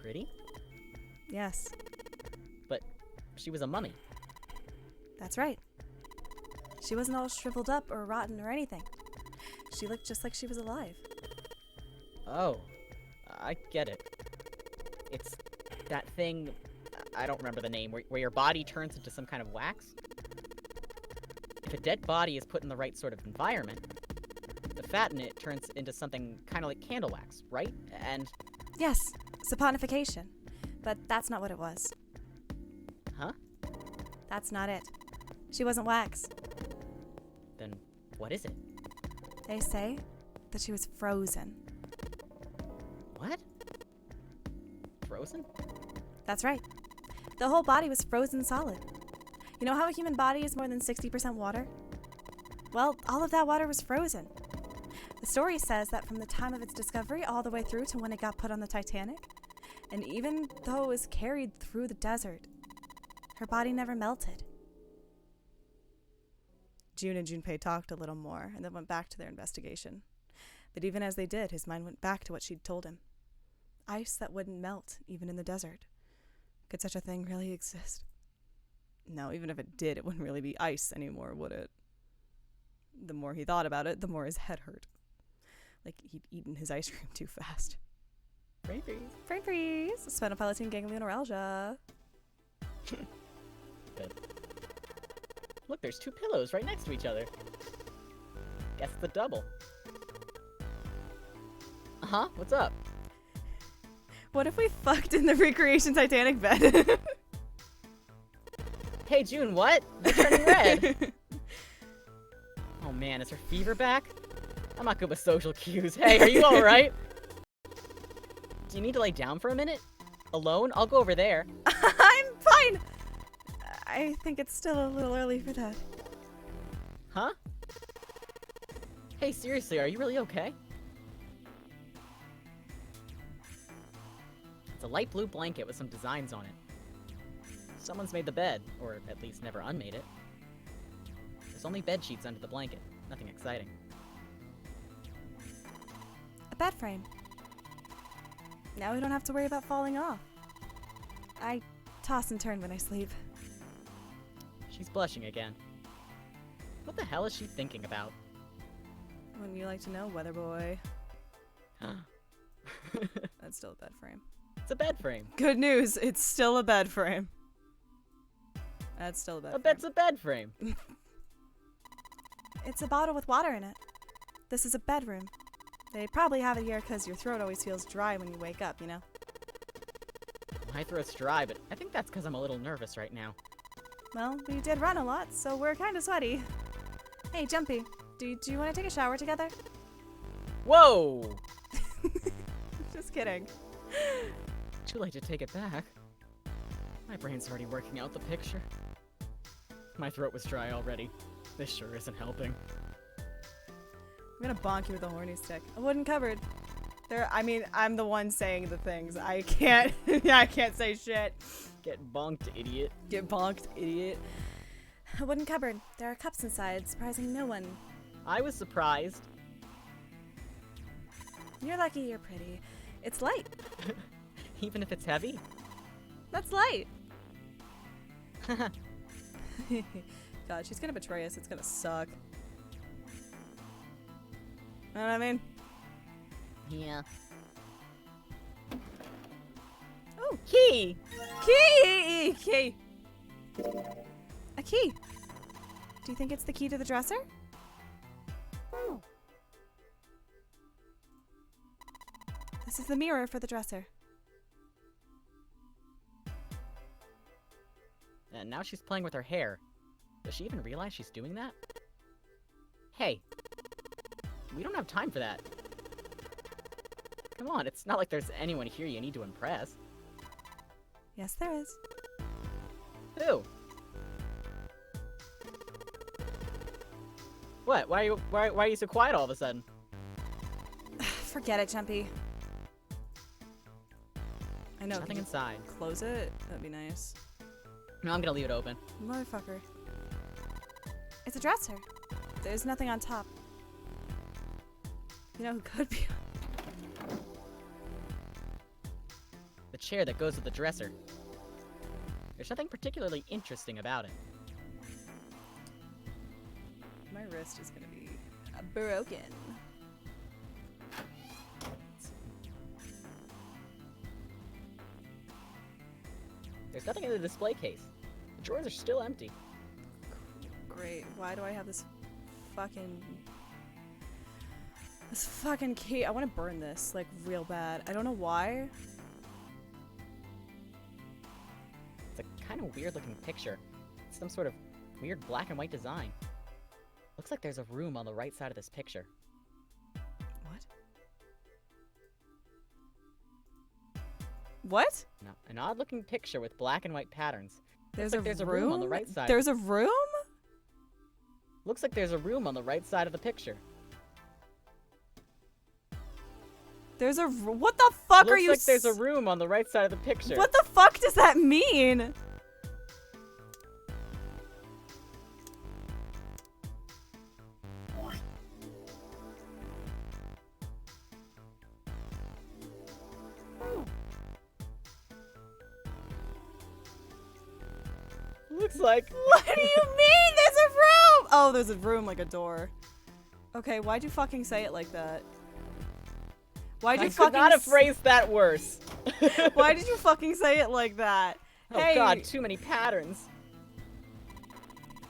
Pretty? Yes, But she was a mummy. that's right. She wasn't all shriveled up or rotten or anything. She looked just like she was alive. Oh, I get it. It's that thing, I don't remember the name, where your body turns into some kind of wax? If a dead body is put in the right sort of environment, the fat in it turns into something kind of like candle wax, right? And... Yes, saponification. But that's not what it was. Huh? That's not it. She wasn't wax. Then what is it? They say that she was frozen. What? Frozen? That's right. The whole body was frozen solid. You know how a human body is more than 60% water? Well, all of that water was frozen. The story says that from the time of its discovery all the way through to when it got put on the Titanic, and even though it was carried through the desert, her body never melted. June and Junpei talked a little more and then went back to their investigation. But even as they did, his mind went back to what she'd told him. Ice that wouldn't melt, even in the desert. Could such a thing really exist? No, even if it did, it wouldn't really be ice anymore, would it? The more he thought about it, the more his head hurt. Like he'd eaten his ice cream too fast. Brain freeze. Brain freeze! Sphenopalatine ganglioneuralgia. Good. Look, there's two pillows right next to each other. Guess the double. Uh-huh, what's up? What if we fucked in the recreation Titanic bed? Hey, June, what? You're turning red. Oh man, is her fever back? I'm not good with social cues. Hey, are you alright? Do you need to lay down for a minute? Alone? I'll go over there. I'm fine. I think it's still a little early for that. Huh? Hey, seriously, are you really okay? It's a light blue blanket with some designs on it. Someone's made the bed, or at least never unmade it. There's only bed sheets under the blanket. Nothing exciting. A bed frame. Now we don't have to worry about falling off. I toss and turn when I sleep. She's blushing again. What the hell is she thinking about? Wouldn't you like to know, weather boy? That's still a bed frame. It's a bed frame. Good news, it's still a bed frame. That's still a bed A frame. bed's a bed frame. It's a bottle with water in it. This is a bedroom. They probably have it here because your throat always feels dry when you wake up, you know? My throat's dry, but I think that's because I'm a little nervous right now. Well, we did run a lot, so we're kind of sweaty. Hey, Jumpy, do you want to take a shower together? Whoa! Just kidding. Too late to take it back. My brain's already working out the picture. My throat was dry already. This sure isn't helping. I'm gonna bonk you with a horny stick. A wooden cupboard. I'm the one saying the things. I can't I can't say shit. Get bonked, idiot. Get bonked, idiot. A wooden cupboard. There are cups inside, surprising no one. I was surprised. You're lucky you're pretty. It's light. Even if it's heavy? That's light. God, she's gonna betray us. It's gonna suck. Know what I mean? Yeah. Oh, Key! key! Key! A key. Do you think it's the key to the dresser? This is the mirror for the dresser. And now she's playing with her hair. Does she even realize she's doing that? Hey. We don't have time for that. Come on, it's not like there's anyone here you need to impress. Yes, there is. Who? What? Why are you so quiet all of a sudden? Forget it, Jumpy. I know. Nothing Can you inside. close it? That'd be nice. No, I'm gonna leave it open. Motherfucker. It's a dresser. There's nothing on top. You know who could be? The chair that goes with the dresser. There's nothing particularly interesting about it. My wrist is gonna be broken. There's nothing in the display case. The drawers are still empty. Great. Why do I have this fucking key? I want to burn this like real bad. I don't know why. It's a kind of weird looking picture. It's some sort of weird black and white design. Looks like there's a room on the right side of this picture. What? What? No, an odd looking picture with black and white patterns. There's like there's a room on the right side. There's a room? Looks like there's a room on the right side of the picture. What the fuck are Looks you? like there's a room on the right side of the picture. What the fuck does that mean? Looks like. What do you mean? There's a room! Oh, there's a room like a door. Okay, why'd you fucking say it like that? Why'd you I could fucking not have phrased that worse. Why did you fucking say it like that? Oh Hey. god, too many patterns.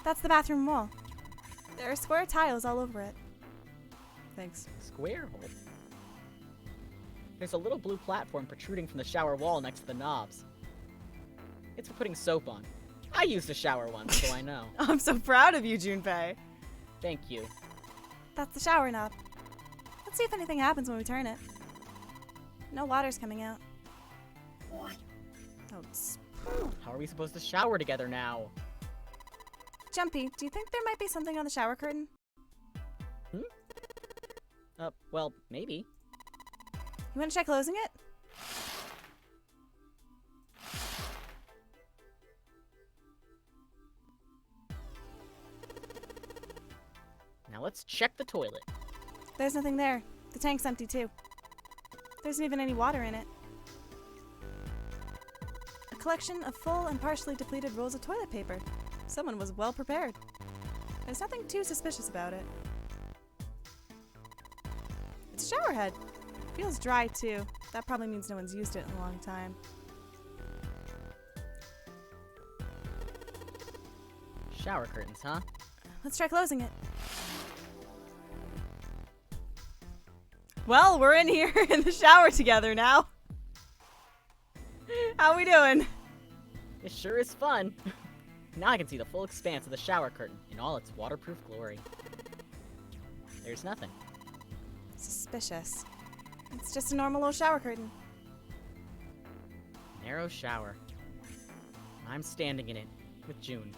That's the bathroom wall. There are square tiles all over it. Thanks. Square hole. There's a little blue platform protruding from the shower wall next to the knobs. It's for putting soap on. I used a shower once, so I know. I'm so proud of you, Junpei. Thank you. That's the shower knob. Let's see if anything happens when we turn it. No water's coming out. Oh, How are we supposed to shower together now? Jumpy, do you think there might be something on the shower curtain? Well, maybe. You want to try closing it? Now let's check the toilet. There's nothing there. The tank's empty too. There isn't even any water in it. A collection of full and partially depleted rolls of toilet paper. Someone was well prepared. There's nothing too suspicious about it. It's a shower head. Feels dry too. That probably means no one's used it in a long time. Shower curtains, huh? Let's try closing it. Well, we're in here in the shower together now. How we doing? It sure is fun. Now I can see the full expanse of the shower curtain in all its waterproof glory. There's nothing. Suspicious. It's just a normal old shower curtain. Narrow shower. I'm standing in it with June.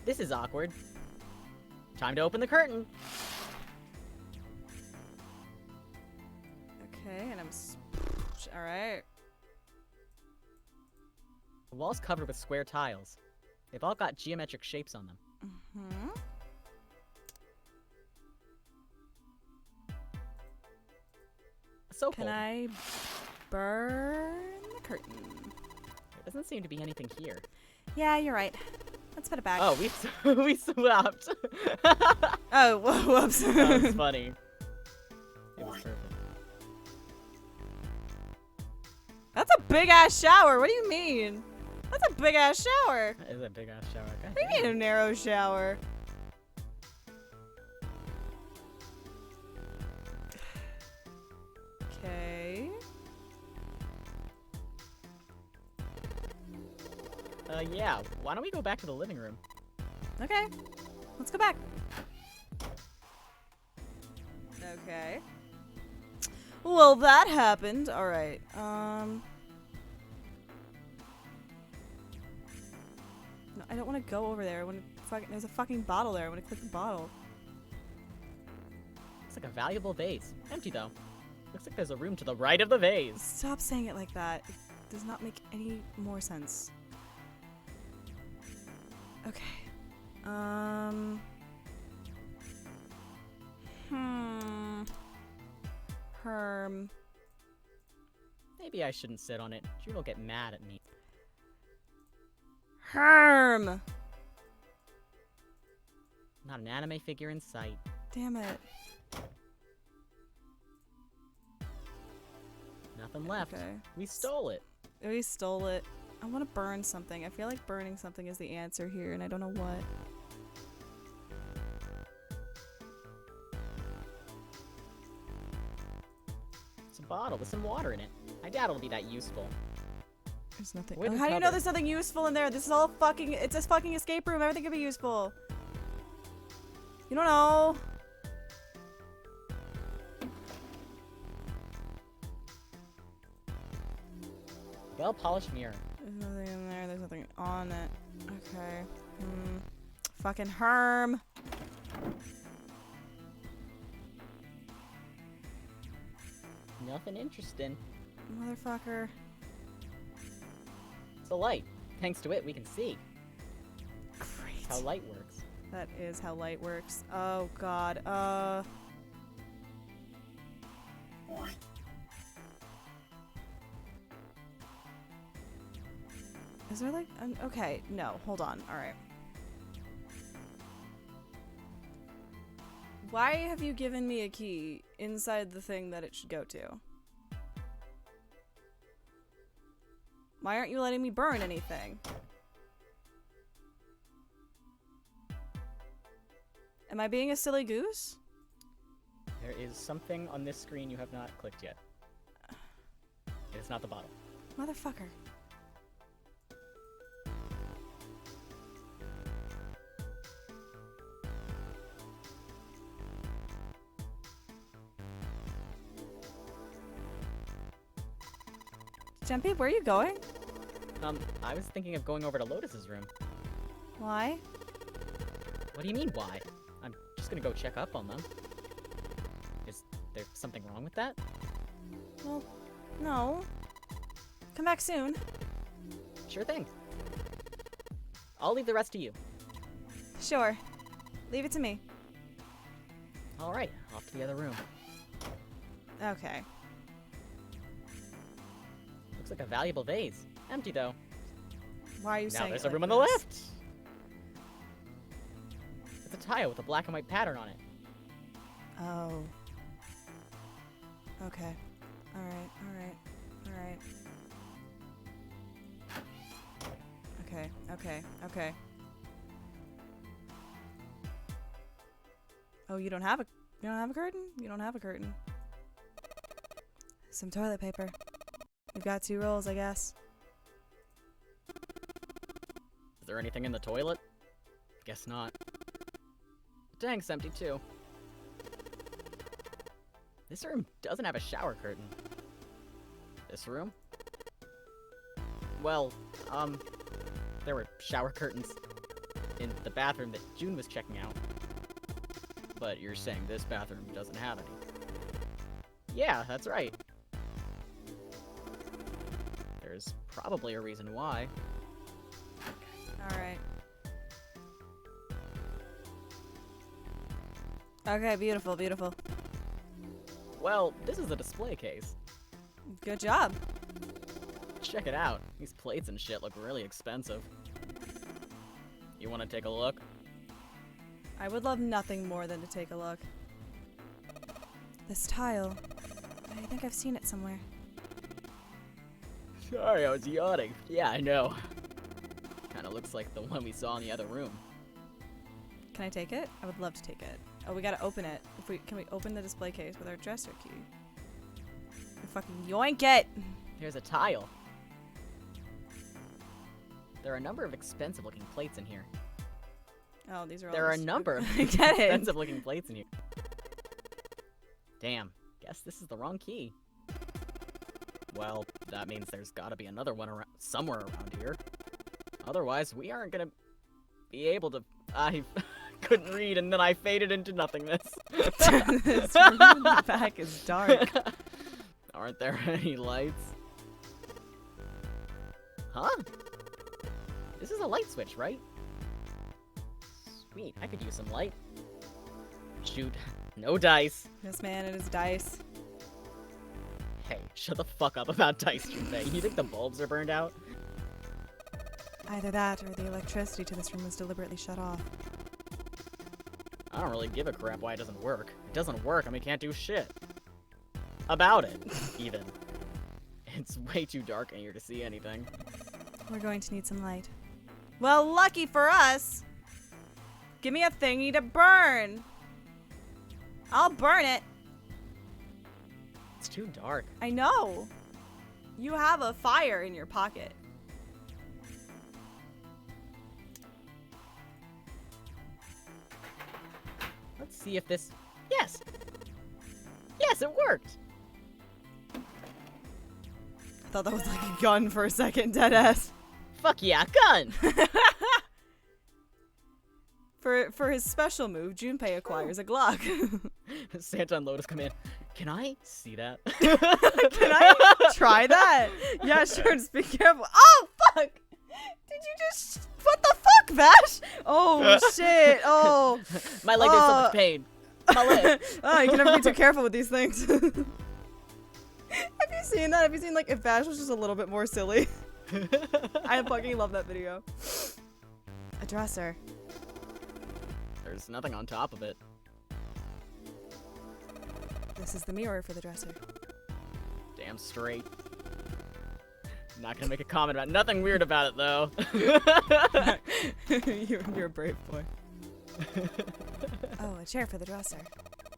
This is awkward. Time to open the curtain. Okay, and alright. The wall's covered with square tiles. They've all got geometric shapes on them. Mm-hmm. So Can I burn the curtain? There doesn't seem to be anything here. Yeah, you're right. Let's put it back. Oh, we swapped. Oh, whoops. That was funny. It was perfect. That's a big ass shower. What do you mean? That's a big ass shower. That is a big ass shower. God What do you damn. mean a narrow shower? Okay. Yeah. Why don't we go back to the living room? Okay. Let's go back. Okay. Well, that happened. All right. No, I don't want to go over there. I want to there's a fucking bottle there. I want to click the bottle. Looks like a valuable vase. Empty though. Looks like there's a room to the right of the vase. Stop saying it like that. It does not make any more sense. Okay. Herm. Maybe I shouldn't sit on it. June will get mad at me. Herm! Not an anime figure in sight. Damn it. Nothing left. Okay. We stole it. We stole it. I want to burn something. I feel like burning something is the answer here, and I don't know what. It's a bottle with some water in it. I doubt it'll be that useful. There's nothing. Where the How do you know cupboard? there's nothing useful in there? This is all fucking. It's a fucking escape room. Everything could be useful. You don't know. Well-polished mirror. There's nothing in there. There's nothing on it. Okay. Fucking Herm. Nothing interesting. Motherfucker. It's a light. Thanks to it, we can see. Great. That's how light works. That is how light works. Oh god. Is there like okay, no, hold on. All right. Why have you given me a key inside the thing that it should go to? Why aren't you letting me burn anything? Am I being a silly goose? There is something on this screen you have not clicked yet. It's not the bottle. Motherfucker. Jempy, where are you going? I was thinking of going over to Lotus's room. Why? What do you mean, why? I'm just gonna go check up on them. Is there something wrong with that? Well, no. Come back soon. Sure thing. I'll leave the rest to you. Sure. Leave it to me. Alright, off to the other room. Okay. Looks like a valuable vase. Empty, though. Why are you Now saying there's it a room like on the this? left! It's a tile with a black and white pattern on it. Oh. Okay. Alright, alright, alright. Okay, okay, okay. Oh, you don't have a curtain? You don't have a curtain. Some toilet paper. We've got 2 rolls, I guess. Is there anything in the toilet? Guess not. The tank's empty, too. This room doesn't have a shower curtain. This room? Well, there were shower curtains in the bathroom that June was checking out. But you're saying this bathroom doesn't have any. Yeah, that's right. There's probably a reason why. Alright. Okay, beautiful, beautiful. Well, this is a display case. Good job. Check it out. These plates and shit look really expensive. You want to take a look? I would love nothing more than to take a look. This tile. I think I've seen it somewhere. Sorry, I was yawning. Yeah, I know. Kinda looks like the one we saw in the other room. Can I take it? I would love to take it. Oh, we gotta open it. Can we open the display case with our dresser key? Fucking yoink it! Here's a tile. There are a number of expensive looking plates in here. Oh, these are all. There are a number of I get it. expensive looking plates in here. Damn, guess this is the wrong key. Well, that means there's gotta be another one somewhere around here. Otherwise, we aren't gonna be able to. I couldn't read and then I faded into nothingness. This room in the back is dark. Aren't there any lights? Huh? This is a light switch, right? Sweet, I could use some light. Shoot, no dice. This man and his dice. Hey, shut the fuck up about dice, Junpei. You think the bulbs are burned out? Either that or the electricity to this room was deliberately shut off. I don't really give a crap why it doesn't work. It doesn't work and we can't do shit. About it, even. It's way too dark in here to see anything. We're going to need some light. Well, lucky for us! Give me a thingy to burn! I'll burn it! It's too dark. I know! You have a fire in your pocket. Let's see if this... Yes! Yes, it worked! I thought that was like a gun for a second, deadass. Fuck yeah, gun! For his special move, Junpei acquires a Glock. Santa and Lotus come in. Can I see that? Can I try that? Yeah, sure, just be careful. Oh, fuck! Did you just... What the fuck, Vash? Oh, shit. Oh. My leg is so much pain. My leg. Oh, you can never be too careful with these things. Have you seen that? Have you seen, like, if Vash was just a little bit more silly? I fucking love that video. A dresser. There's nothing on top of it. This is the mirror for the dresser. Damn straight. Not gonna make a comment about nothing weird about it though. You're a brave boy. Oh, a chair for the dresser.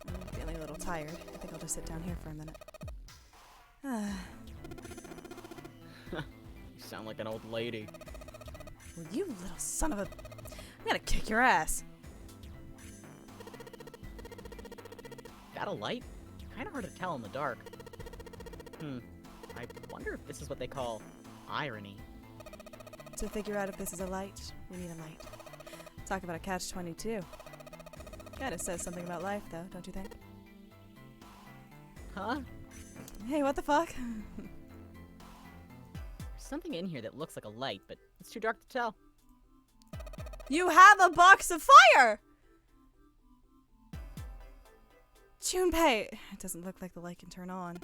I'm feeling a little tired. I think I'll just sit down here for a minute. You sound like an old lady. Well, you little son of a... I'm gonna kick your ass. Got a light? Kinda hard to tell in the dark. I wonder wonder if this is what they call irony. To figure out if this is a light, we need a light. Talk about a catch-22. Kinda says something about life, though, don't you think? Huh? Hey, what the fuck? There's something in here that looks like a light, but it's too dark to tell. You have a box of fire! Junpei! It doesn't look like the light can turn on.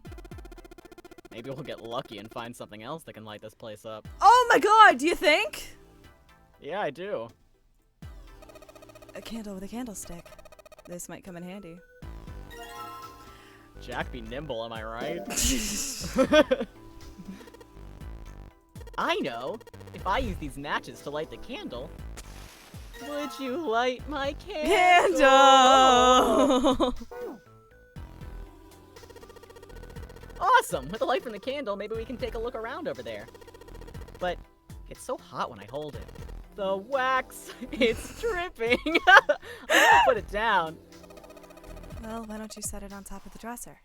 Maybe we'll get lucky and find something else that can light this place up. Oh my god, do you think? Yeah, I do. A candle with a candlestick. This might come in handy. Jack be nimble, am I right? I know! If I use these matches to light the candle, would you light my candle? Candle! Awesome! With the light from the candle, maybe we can take a look around over there. But it's so hot when I hold it. The wax, it's dripping! I'm gonna put it down. Well, why don't you set it on top of the dresser?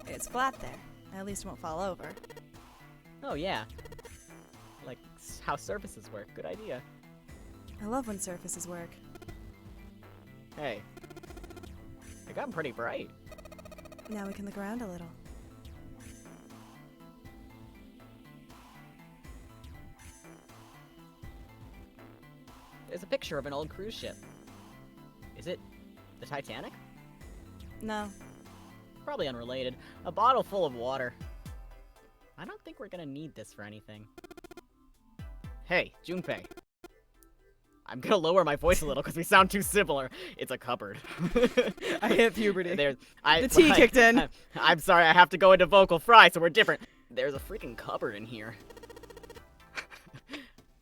It's flat there. At least it won't fall over. Oh yeah. Like how surfaces work. Good idea. I love when surfaces work. Hey. They got pretty bright. Now we can look around a little. There's a picture of an old cruise ship. Is it the Titanic? No. Probably unrelated. A bottle full of water. I don't think we're gonna need this for anything. Hey, Junpei. I'm gonna lower my voice a little because we sound too similar. It's a cupboard. I hit puberty. The tea kicked in. I'm sorry, I have to go into vocal fry, so we're different. There's a freaking cupboard in here.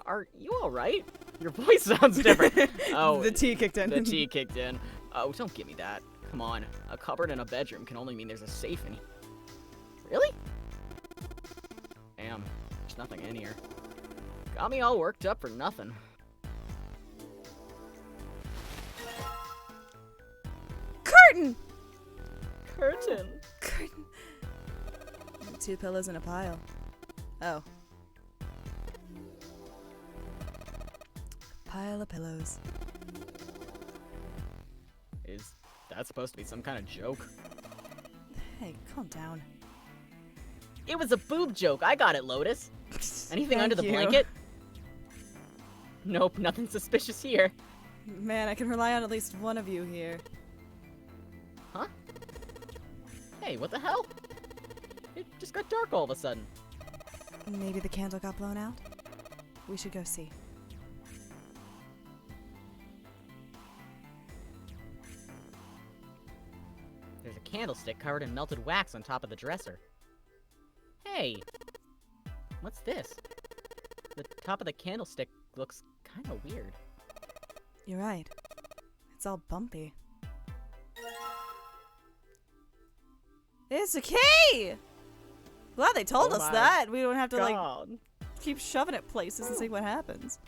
Are you alright? Your voice sounds different. Oh, the tea kicked in. The tea kicked in. Oh, don't give me that. Come on. A cupboard in a bedroom can only mean there's a safe in here. Really? Damn. There's nothing in here. Got me all worked up for nothing. Curtain! Curtain. Curtain. 2 pillows in a pile. Oh. Pile of pillows. Is that supposed to be some kind of joke? Hey, calm down. It was a boob joke. I got it, Lotus. Anything under the Thank you. blanket? Nope, nothing suspicious here. Man, I can rely on at least one of you here. Huh? Hey, what the hell? It just got dark all of a sudden. Maybe the candle got blown out? We should go see. There's a candlestick covered in melted wax on top of the dresser. Hey! What's this? The top of the candlestick looks kind of weird. You're right. It's all bumpy. It's a key! Glad they told Oh us my that. We don't have to, like, God. keep shoving it places and see what happens.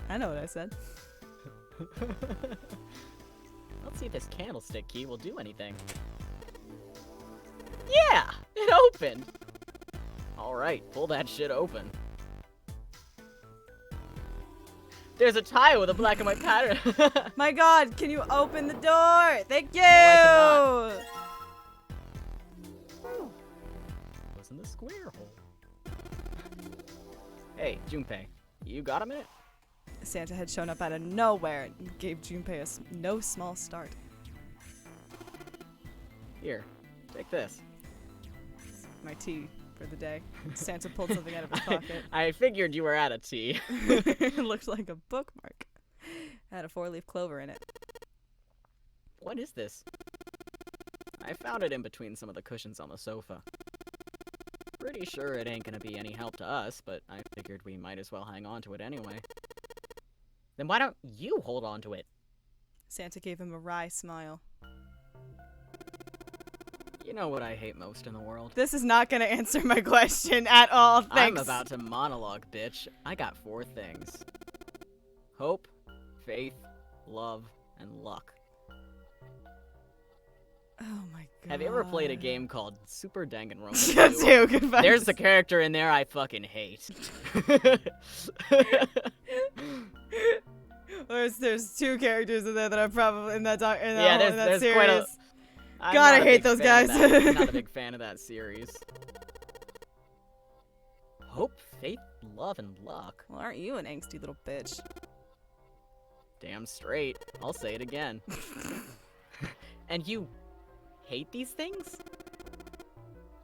I know what I said. Let's see if this candlestick key will do anything. Yeah! It opened! Alright, pull that shit open. There's a tile with a black and white pattern. My god, can you open the door? Thank you! I was in the square hole. Hey, Junpei, you got a minute? Santa had shown up out of nowhere and gave Junpei no small start. Here, take this. My tea for the day. Santa pulled something out of his pocket. I figured you were out of tea. It looked like a bookmark. Had a 4-leaf clover in it. What is this? I found it in between some of the cushions on the sofa. Pretty sure it ain't gonna be any help to us, but I figured we might as well hang on to it anyway. Then why don't you hold on to it? Santa gave him a wry smile. You know what I hate most in the world? This is not gonna answer my question at all, thanks. I'm about to monologue, bitch. I got 4 things. Hope, faith, love, and luck. Oh my god. Have you ever played a game called Super Danganronpa 2? Goodbye. There's a character in there I fucking hate. There's 2 characters in there that are probably in that Yeah, there's series. quite a. I'm God, not I a hate big those fan of guys. that. I'm not a big fan of that series. Hope, faith, love, and luck. Well, aren't you an angsty little bitch? Damn straight. I'll say it again. And you hate these things?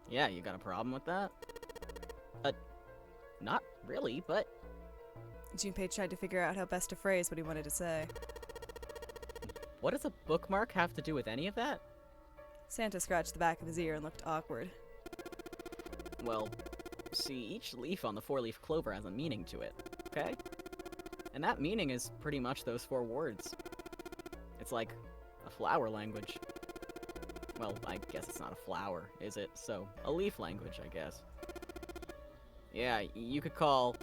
Yeah, you got a problem with that? Not really, but Junpei tried to figure out how best to phrase what he wanted to say. what does a bookmark have to do with any of that? Santa scratched the back of his ear and looked awkward. Well, see, each leaf on the 4-leaf clover has a meaning to it, okay? And that meaning is pretty much those 4 words. It's like a flower language. Well, I guess it's not a flower, is it? So, a leaf language, I guess. Yeah, you could call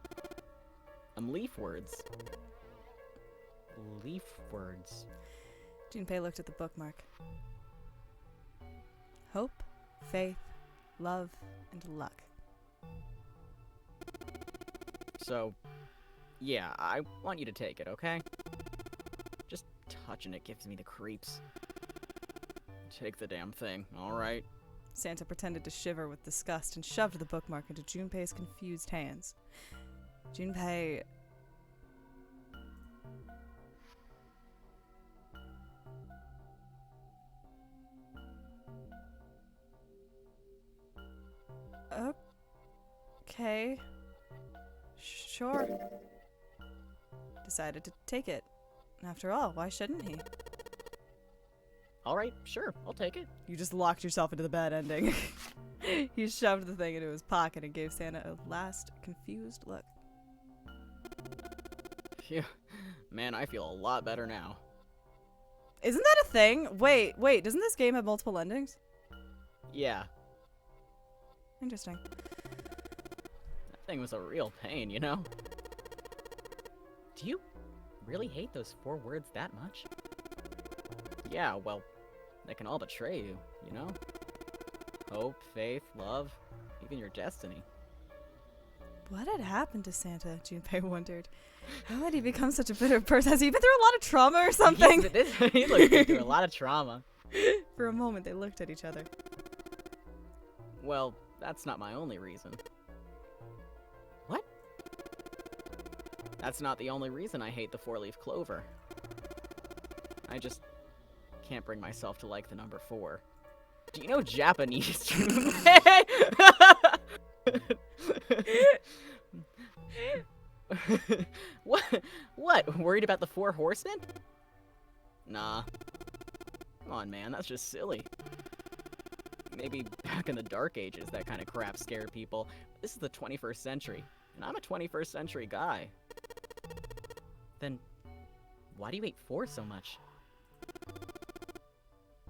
them leaf words. Leaf words. Junpei looked at the bookmark. Hope, faith, love, and luck. So, yeah, I want you to take it, okay? Just touching it gives me the creeps. Take the damn thing, alright? Santa pretended to shiver with disgust and shoved the bookmark into Junpei's confused hands. Junpei... Okay. Sure. Decided to take it. After all, why shouldn't he? Alright, sure, I'll take it. You just locked yourself into the bad ending. He shoved the thing into his pocket and gave Santa a last confused look. Phew. Man, I feel a lot better now. Isn't that a thing? Wait, doesn't this game have multiple endings? Yeah, Interesting. that thing was a real pain, you know? Do you really hate those 4 words that much? Yeah, well, they can all betray you, you know? Hope, faith, love, even your destiny. What had happened to Santa? Junpei wondered. How had he become such a bitter person? Has he been through a lot of trauma or something? He looked through a lot of trauma. For a moment, they looked at each other. Well, that's not my only reason. What? That's not the only reason I hate the 4-leaf clover. I just can't bring myself to like the number 4. Do you know Japanese? What? What? Worried about the 4 horsemen? Nah. Come on, man, that's just silly. Maybe back in the Dark Ages, that kind of crap scared people. But this is the 21st century, and I'm a 21st century guy. Then, why do you hate 4 so much?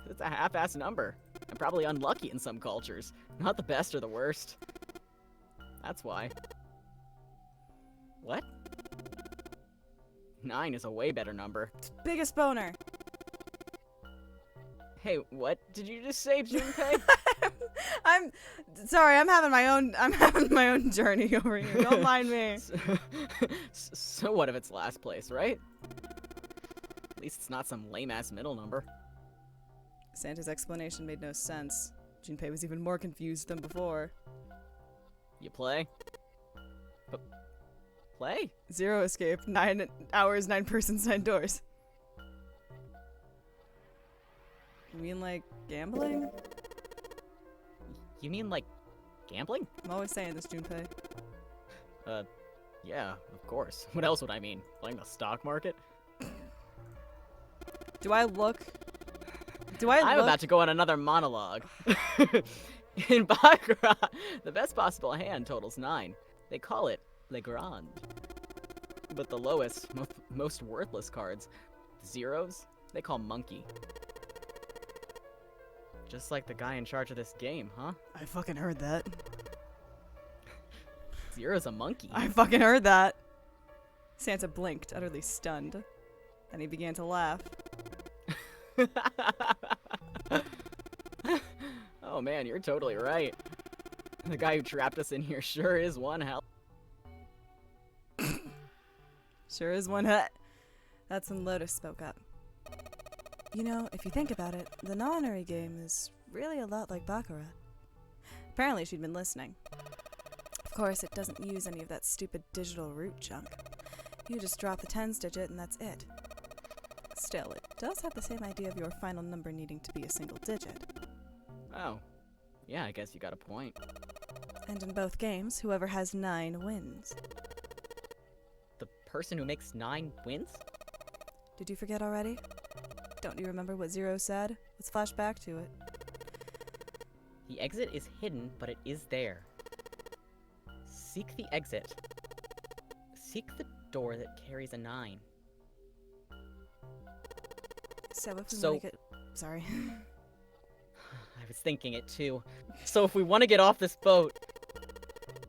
It's a half-ass number. I'm probably unlucky in some cultures. Not the best or the worst. That's why. What? 9 is a way better number. Biggest boner. Hey, what did you just say, Junpei? I'm sorry. I'm having my own journey over here. Don't mind me. So what if it's last place, right? At least it's not some lame-ass middle number. Santa's explanation made no sense. Junpei was even more confused than before. You play? Play? Zero escape. 9 hours, 9 persons, 9 doors. You mean like gambling? You mean like gambling? I'm always saying this, Junpei. Yeah, of course. What else would I mean? Playing the stock market? I'm about to go on another monologue. In Baccarat, the best possible hand totals 9. They call it Le Grand. But the lowest, most worthless cards, the zeros, they call Monkey. Just like the guy in charge of this game, huh? I fucking heard that. Zero's a monkey. I fucking heard that. Santa blinked, utterly stunned. Then he began to laugh. Oh man, you're totally right. The guy who trapped us in here sure is one hell. Sure is one hut. That's when Lotus spoke up. You know, if you think about it, the nonary game is really a lot like Baccarat. Apparently she'd been listening. Of course, it doesn't use any of that stupid digital root junk. You just drop the tens digit and that's it. Still, it does have the same idea of your final number needing to be a single digit. Oh. Yeah, I guess you got a point. And in both games, whoever has 9 wins. The person who makes 9 wins? Did you forget already? Don't you remember what Zero said? Let's flash back to it. The exit is hidden, but it is there. Seek the exit. Seek the door that carries a 9. So if we So- want to get... Sorry. I was thinking it too. So if we want to get off this boat,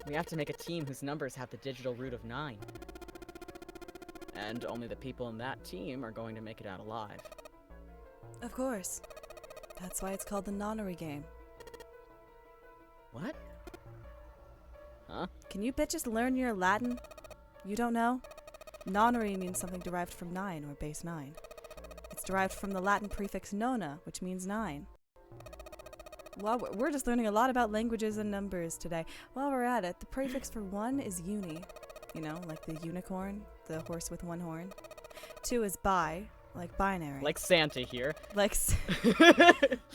we have to make a team whose numbers have the digital root of 9. And only the people in that team are going to make it out alive. Of course. That's why it's called the nonary game. What? Huh? Can you bitches learn your Latin? You don't know? Nonary means something derived from 9 or base 9. It's derived from the Latin prefix nona, which means 9. Well, we're just learning a lot about languages and numbers today. While we're at it, the prefix for 1 is uni. You know, like the unicorn, the horse with 1 horn. 2 is bi, like binary. Like Santa here. Like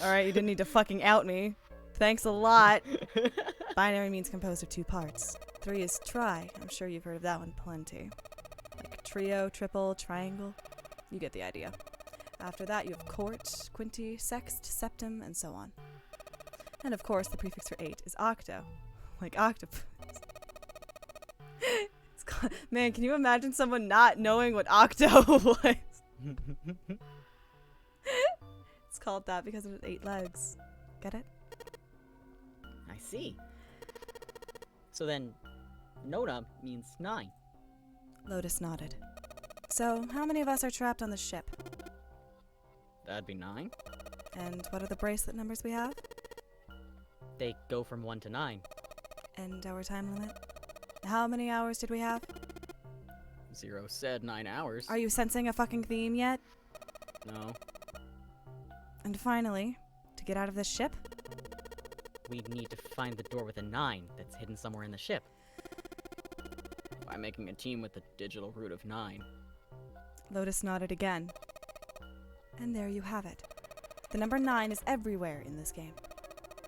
Alright, you didn't need to fucking out me. Thanks a lot. Binary means composed of 2 parts. 3 is tri. I'm sure you've heard of that one plenty. Like trio, triple, triangle. You get the idea. After that, you have quart, quinty, sext, septim, and so on. And of course, the prefix for 8 is octo. Like octopus. Man, can you imagine someone not knowing what octo was? It's called that because it has 8 legs. Get it? I see. So then, nona means 9. Lotus nodded. So, how many of us are trapped on the ship? That'd be 9. And what are the bracelet numbers we have? They go from 1 to 9. And our time limit? How many hours did we have? Zero said 9 hours. Are you sensing a fucking theme yet? No. And finally, to get out of this ship? We need to find the door with a 9 that's hidden somewhere in the ship. By making a team with the digital root of 9. Lotus nodded again. And there you have it. The number 9 is everywhere in this game.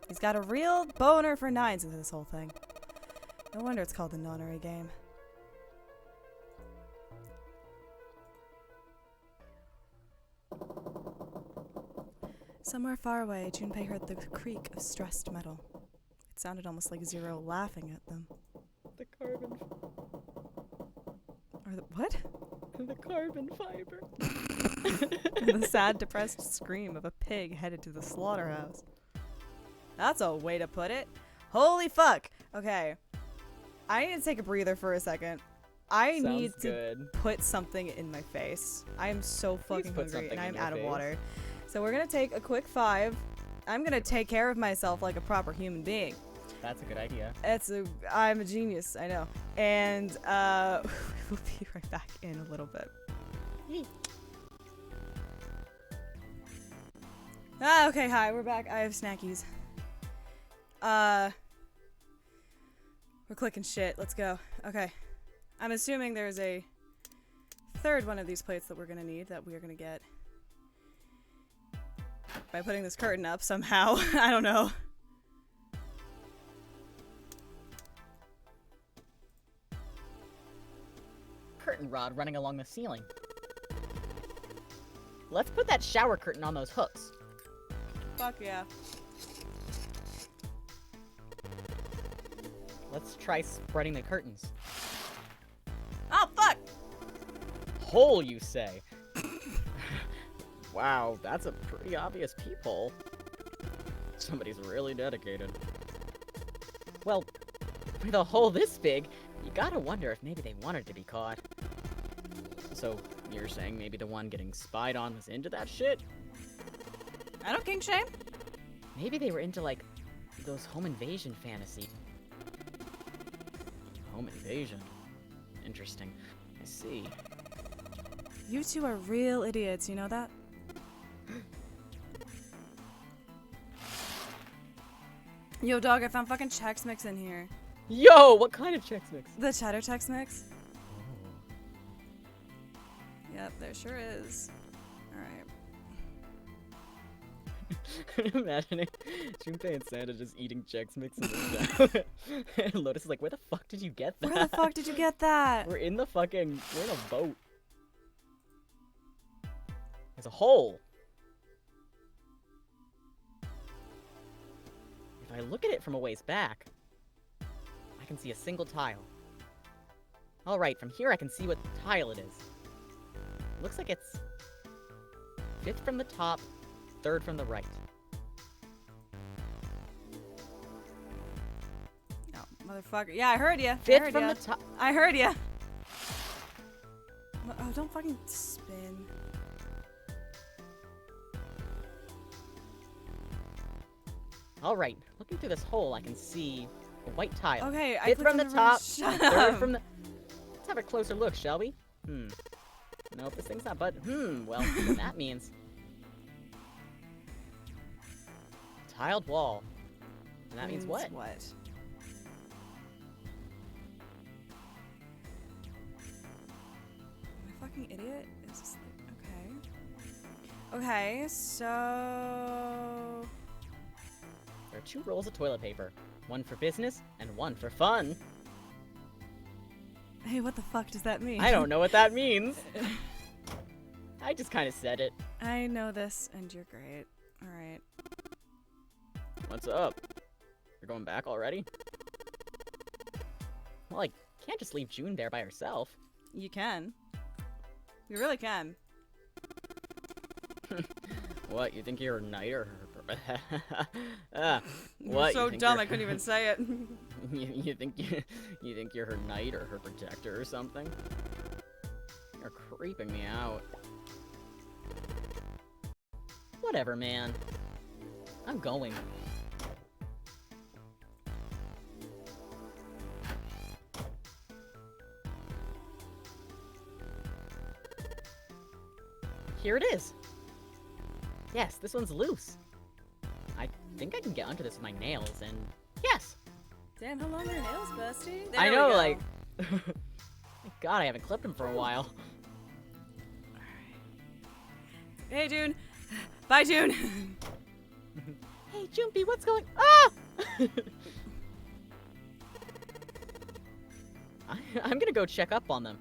He's got a real boner for 9s into this whole thing. No wonder it's called the nonary game. Somewhere far away, Junpei heard the creak of stressed metal. It sounded almost like Zero laughing at them. The carbon. Or what? The carbon fiber. The sad, depressed scream of a pig headed to the slaughterhouse. That's a way to put it. Holy fuck! Okay. I need to take a breather for a second. I need to good. put something in my face. I am so fucking put hungry something and in I'm your out of face. water. So we're gonna take a quick 5. I'm gonna take care of myself like a proper human being. That's a good idea. I'm a genius, I know. And we'll be right back in a little bit. Okay, hi, we're back. I have snackies. We're clicking shit. Let's go. Okay. I'm assuming there's a third one of these plates that we're gonna need that we are gonna get by putting this curtain up somehow. I don't know. Curtain rod running along the ceiling. Let's put that shower curtain on those hooks. Fuck yeah. Let's try spreading the curtains. Oh, fuck! Hole, you say? Wow, that's a pretty obvious peephole. Somebody's really dedicated. Well, with a hole this big, you gotta wonder if maybe they wanted to be caught. So, you're saying maybe the one getting spied on was into that shit? I don't king shame. Maybe they were into, like, those home invasion fantasies. Home invasion? Interesting. I see. You two are real idiots, you know that? Yo, dog, I found fucking Chex Mix in here. Yo, what kind of Chex Mix? The cheddar Chex Mix? Yep, there sure is. Alright. I'm imagining Junpei and Santa just eating Chex Mix in the and Lotus is like, where the fuck did you get that? Where the fuck did you get that? We're in a boat. There's a hole. If I look at it from a ways back, I can see a single tile. Alright, from here I can see what tile it is. Looks like it's 5th from the top, 3rd from the right. Oh, motherfucker. Yeah, I heard ya. 5th from the top. I heard ya. Oh, don't fucking spin. Alright, looking through this hole, I can see a white tile. Okay, I 5th clicked from the on wrong- top, Shut 3rd up. from the... Let's have a closer look, shall we? Nope, this thing's not well, that means... Tiled wall. And that means what? What? Am I a fucking idiot? Is this okay? Okay, so There are 2 rolls of toilet paper. One for business, and one for fun. hey, what the fuck does that mean? I don't know what that means. I just kind of said it. I know this, and you're great. All right. What's up? You're going back already? Well, I can't just leave June there by herself. You can. You really can. What, you think you're a knight or her... You're so dumb, I couldn't even say it. you think you're her knight or her protector or something? You're creeping me out. Whatever, man. I'm going. Here it is. Yes, this one's loose. I think I can get under this with my nails, and yes! Damn, how long are your nails, bestie? I There we know, go. like... Thank God I haven't clipped them for a while. Hey, June. Bye, June. Hey, Jumpy, what's going... Ah! I'm gonna go check up on them.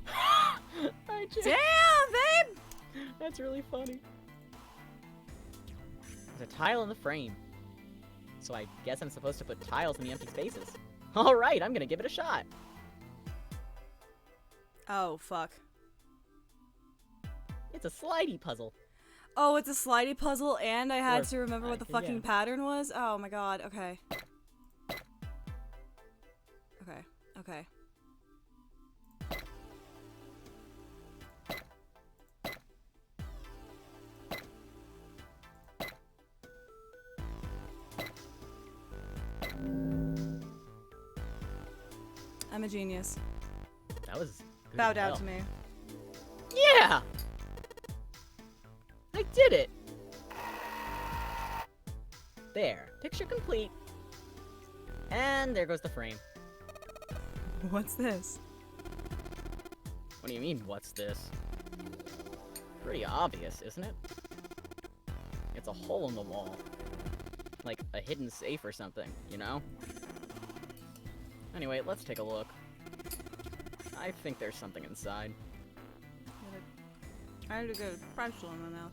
Hi, Jim. Damn, babe. That's really funny. There's a tile in the frame. So I guess I'm supposed to put tiles in the empty spaces. Alright, I'm gonna give it a shot. Oh, fuck. It's a slidey puzzle. Oh, it's a slidey puzzle, and I had Or- to remember what the yeah. fucking pattern was? Oh my god, okay. Okay, okay. I'm a genius. That was good Bow as down hell. to me. Yeah! I did it! There. Picture complete. And there goes the frame. What's this? What do you mean, what's this? Pretty obvious, isn't it? It's a hole in the wall. Like a hidden safe or something, you know? Anyway, let's take a look. I think there's something inside. I had to get a pretzel in my mouth.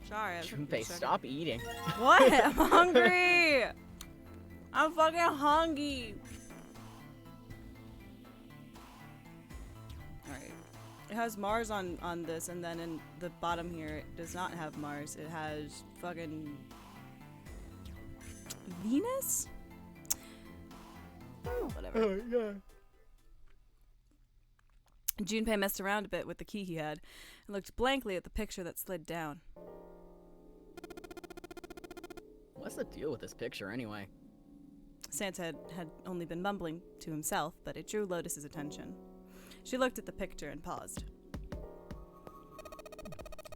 Sorry, I took me a Junpei, second. stop eating. What? I'm hungry! I'm fucking hungry! Alright. It has Mars on this, and then in the bottom here, it does not have Mars. It has fucking... Venus? Oh, whatever. Oh, yeah. Junpei messed around a bit with the key he had and looked blankly at the picture that slid down. What's the deal with this picture, anyway? Santa had only been mumbling to himself, but it drew Lotus's attention. She looked at the picture and paused.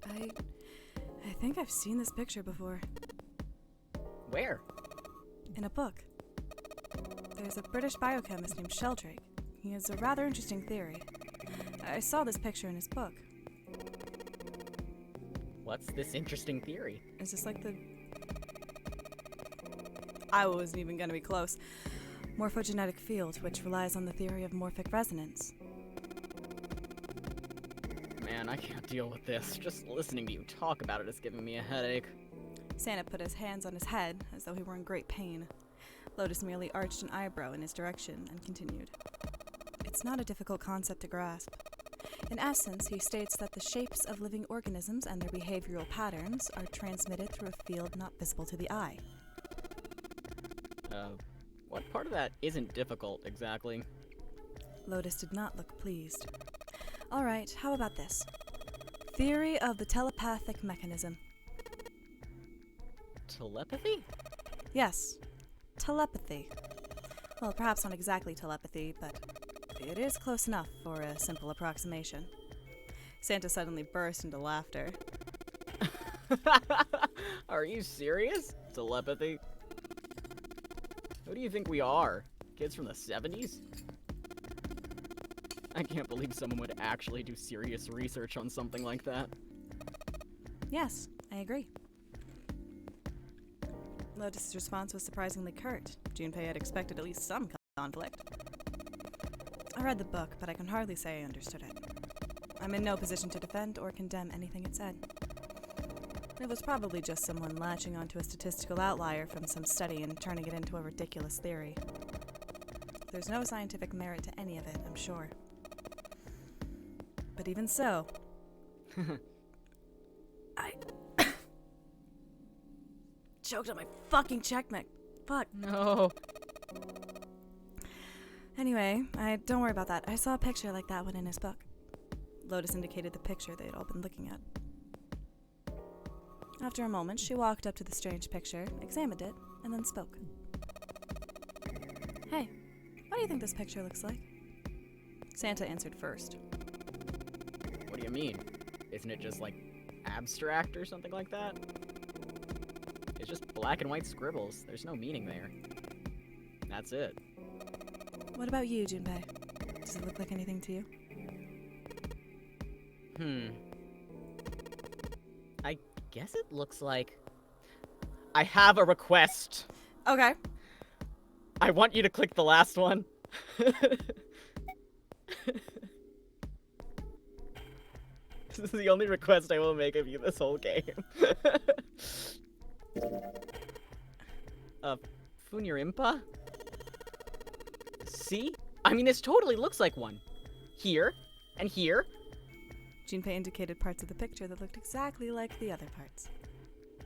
I think I've seen this picture before. Where? In a book. There's a British biochemist named Sheldrake. He has a rather interesting theory. I saw this picture in his book. What's this interesting theory? Is this like the... I wasn't even gonna be close. Morphogenetic field, which relies on the theory of morphic resonance. Man, I can't deal with this. Just listening to you talk about it is giving me a headache. Santa put his hands on his head, as though he were in great pain. Lotus merely arched an eyebrow in his direction and continued. It's not a difficult concept to grasp. In essence, he states that the shapes of living organisms and their behavioral patterns are transmitted through a field not visible to the eye. What part of that isn't difficult, exactly? Lotus did not look pleased. All right, how about this? Theory of the telepathic mechanism. Telepathy? Yes, telepathy. Well, perhaps not exactly telepathy, but it is close enough for a simple approximation. Santa suddenly burst into laughter. Are you serious? Telepathy? Who do you think we are? Kids from the 70s? I can't believe someone would actually do serious research on something like that. Yes, I agree. Lotus's response was surprisingly curt. Junpei had expected at least some conflict. I read the book, but I can hardly say I understood it. I'm in no position to defend or condemn anything it said. It was probably just someone latching onto a statistical outlier from some study and turning it into a ridiculous theory. There's no scientific merit to any of it, I'm sure. But even so, I choked on my fucking checkmate. Fuck. No. Anyway, don't worry about that. I saw a picture like that one in his book. Lotus indicated the picture they'd all been looking at. After a moment, she walked up to the strange picture, examined it, and then spoke. Hey, what do you think this picture looks like? Santa answered first. What do you mean? Isn't it just, like, abstract or something like that? It's just black and white scribbles. There's no meaning there. That's it. What about you, Junpei? Does it look like anything to you? I guess it looks like... I have a request. Okay. I want you to click the last one. This is the only request I will make of you this whole game. Funyarimpa? See? I mean, this totally looks like one. Here, and here. Junpei indicated parts of the picture that looked exactly like the other parts.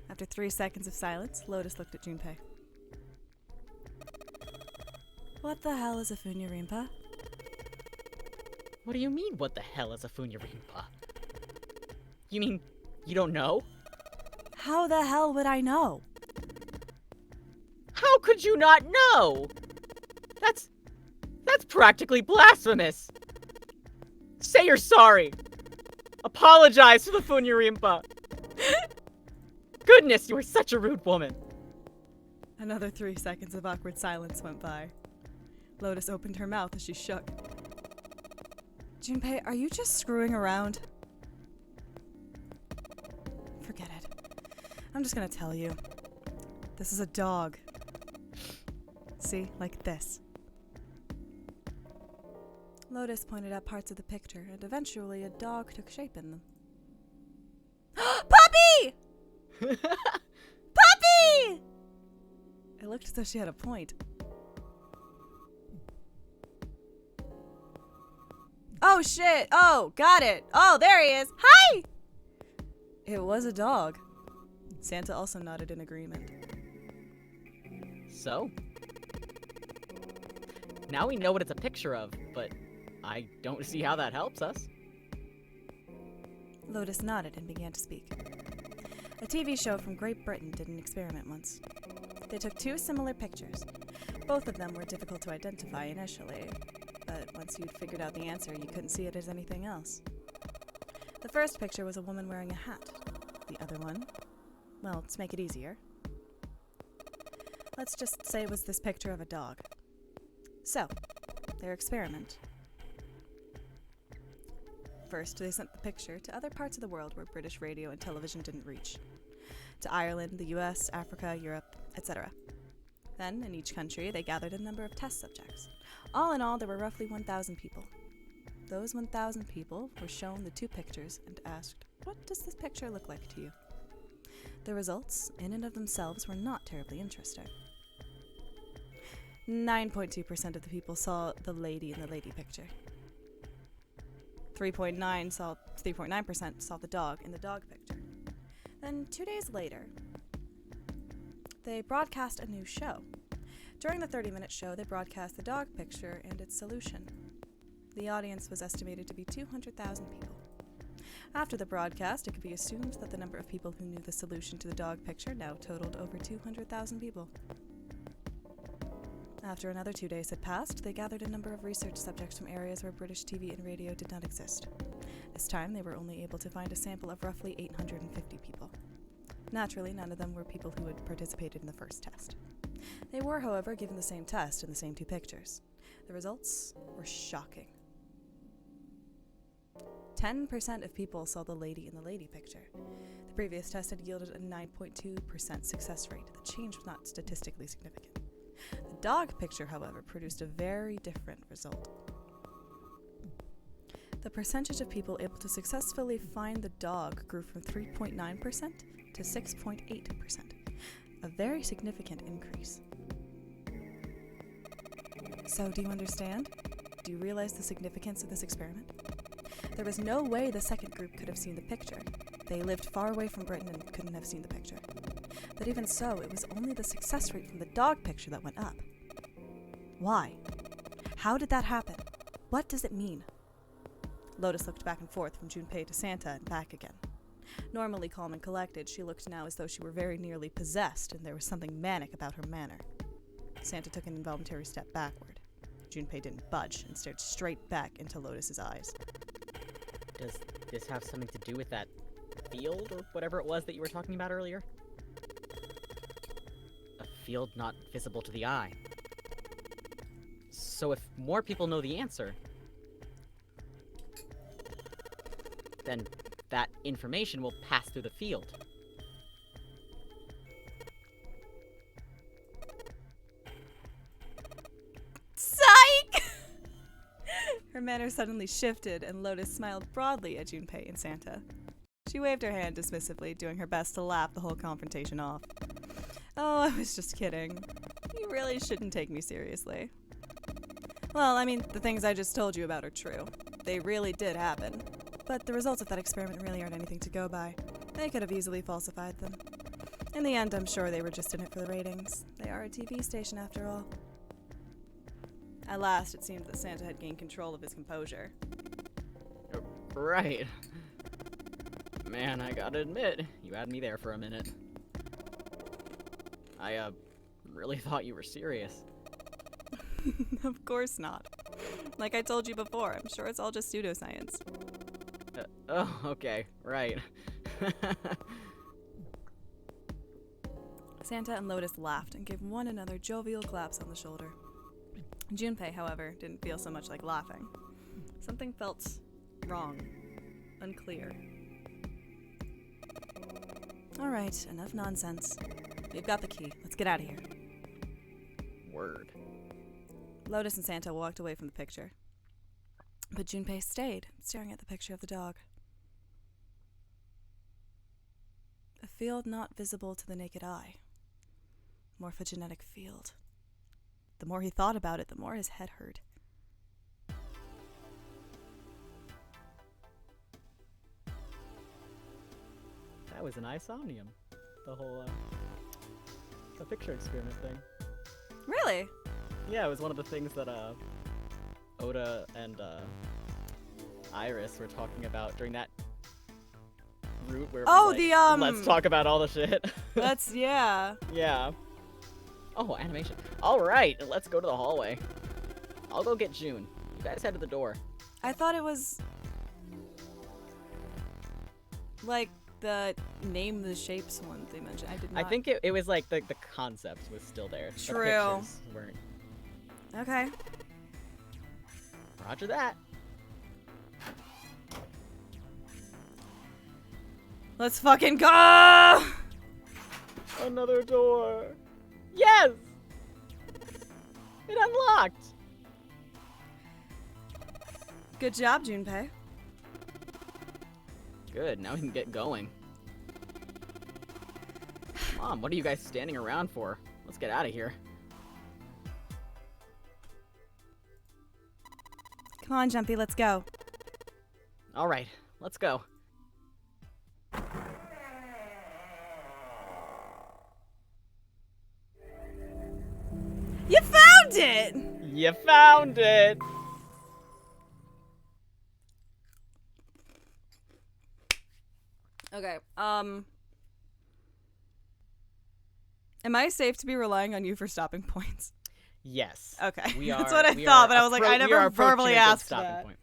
After 3 seconds of silence, Lotus looked at Junpei. What the hell is a Funyarimpa? What do you mean, what the hell is a Funyarimpa? You mean, you don't know? How the hell would I know? How could you not know? That's practically blasphemous. Say you're sorry. Apologize to the Funyarimpa. Goodness, you are such a rude woman. Another 3 seconds of awkward silence went by. Lotus opened her mouth as she shook. Junpei, are you just screwing around? Forget it. I'm just gonna tell you. This is a dog. See, like this. Lotus pointed out parts of the picture, and eventually a dog took shape in them. Puppy! Puppy! It looked as though she had a point. Oh shit! Oh, got it! Oh, there he is! Hi! It was a dog. Santa also nodded in agreement. So? Now we know what it's a picture of, but I don't see how that helps us. Lotus nodded and began to speak. A TV show from Great Britain did an experiment once. They took two similar pictures. Both of them were difficult to identify initially, but once you'd figured out the answer, you couldn't see it as anything else. The first picture was a woman wearing a hat. The other one, well, to make it easier, let's just say it was this picture of a dog. So, their experiment. First, they sent the picture to other parts of the world where British radio and television didn't reach. To Ireland, the US, Africa, Europe, etc. Then, in each country, they gathered a number of test subjects. All in all, there were roughly 1,000 people. Those 1,000 people were shown the two pictures and asked, "What does this picture look like to you?" The results, in and of themselves, were not terribly interesting. 9.2% of the people saw the lady in the lady picture. 3.9% saw the dog in the dog picture. Then 2 days later, they broadcast a new show. During the 30-minute show, they broadcast the dog picture and its solution. The audience was estimated to be 200,000 people. After the broadcast, it could be assumed that the number of people who knew the solution to the dog picture now totaled over 200,000 people. After another 2 days had passed, they gathered a number of research subjects from areas where British TV and radio did not exist. This time, they were only able to find a sample of roughly 850 people. Naturally, none of them were people who had participated in the first test. They were, however, given the same test and the same two pictures. The results were shocking. 10% of people saw the lady in the lady picture. The previous test had yielded a 9.2% success rate. The change was not statistically significant. The dog picture, however, produced a very different result. The percentage of people able to successfully find the dog grew from 3.9% to 6.8%, a very significant increase. So, do you understand? Do you realize the significance of this experiment? There was no way the second group could have seen the picture. They lived far away from Britain and couldn't have seen the picture. But even so, it was only the success rate from the dog picture that went up. Why? How did that happen? What does it mean? Lotus looked back and forth from Junpei to Santa and back again. Normally calm and collected, she looked now as though she were very nearly possessed and there was something manic about her manner. Santa took an involuntary step backward. Junpei didn't budge and stared straight back into Lotus's eyes. Does this have something to do with that field or whatever it was that you were talking about earlier? A field not visible to the eye. So if more people know the answer, then that information will pass through the field. Psych! Her manner suddenly shifted, and Lotus smiled broadly at Junpei and Santa. She waved her hand dismissively, doing her best to laugh the whole confrontation off. "Oh, I was just kidding. You really shouldn't take me seriously." "Well, I mean, the things I just told you about are true. They really did happen. But the results of that experiment really aren't anything to go by. They could have easily falsified them. In the end, I'm sure they were just in it for the ratings. They are a TV station, after all." At last, it seemed that Santa had gained control of his composure. Right. Man, I gotta admit, you had me there for a minute. I, really thought you were serious. Of course not. Like I told you before, I'm sure it's all just pseudoscience. Oh, okay, right. Santa and Lotus laughed and gave one another jovial claps on the shoulder. Junpei, however, didn't feel so much like laughing. Something felt wrong, unclear. All right, enough nonsense. We've got the key. Let's get out of here. Word. Lotus and Santa walked away from the picture. But Junpei stayed, staring at the picture of the dog. A field not visible to the naked eye. Morphogenetic field. The more he thought about it, the more his head hurt. That was an isomnium. The whole, the picture experiment thing. Really? Yeah, it was one of the things that, Oda and, Iris were talking about during that route where it Oh, was like, the, let's talk about all the shit. That's, yeah. Yeah. Oh, animation. Alright, let's go to the hallway. I'll go get June. You guys head to the door. I thought it was like the name the shapes one they mentioned. I did not. I think it was like the concept was still there. but the True. pictures weren't. Okay. Roger that. Let's fucking go! Another door. Yes! It unlocked! Good job, Junpei. Good, now we can get going. Mom, what are you guys standing around for? Let's get out of here. Come on, Jumpy, let's go. Alright, let's go. You found it! You found it! Okay, am I safe to be relying on you for stopping points? Yes. Okay, We are, that's what I we thought, are but I was like, I we are never approaching verbally a good asked stopping that. point.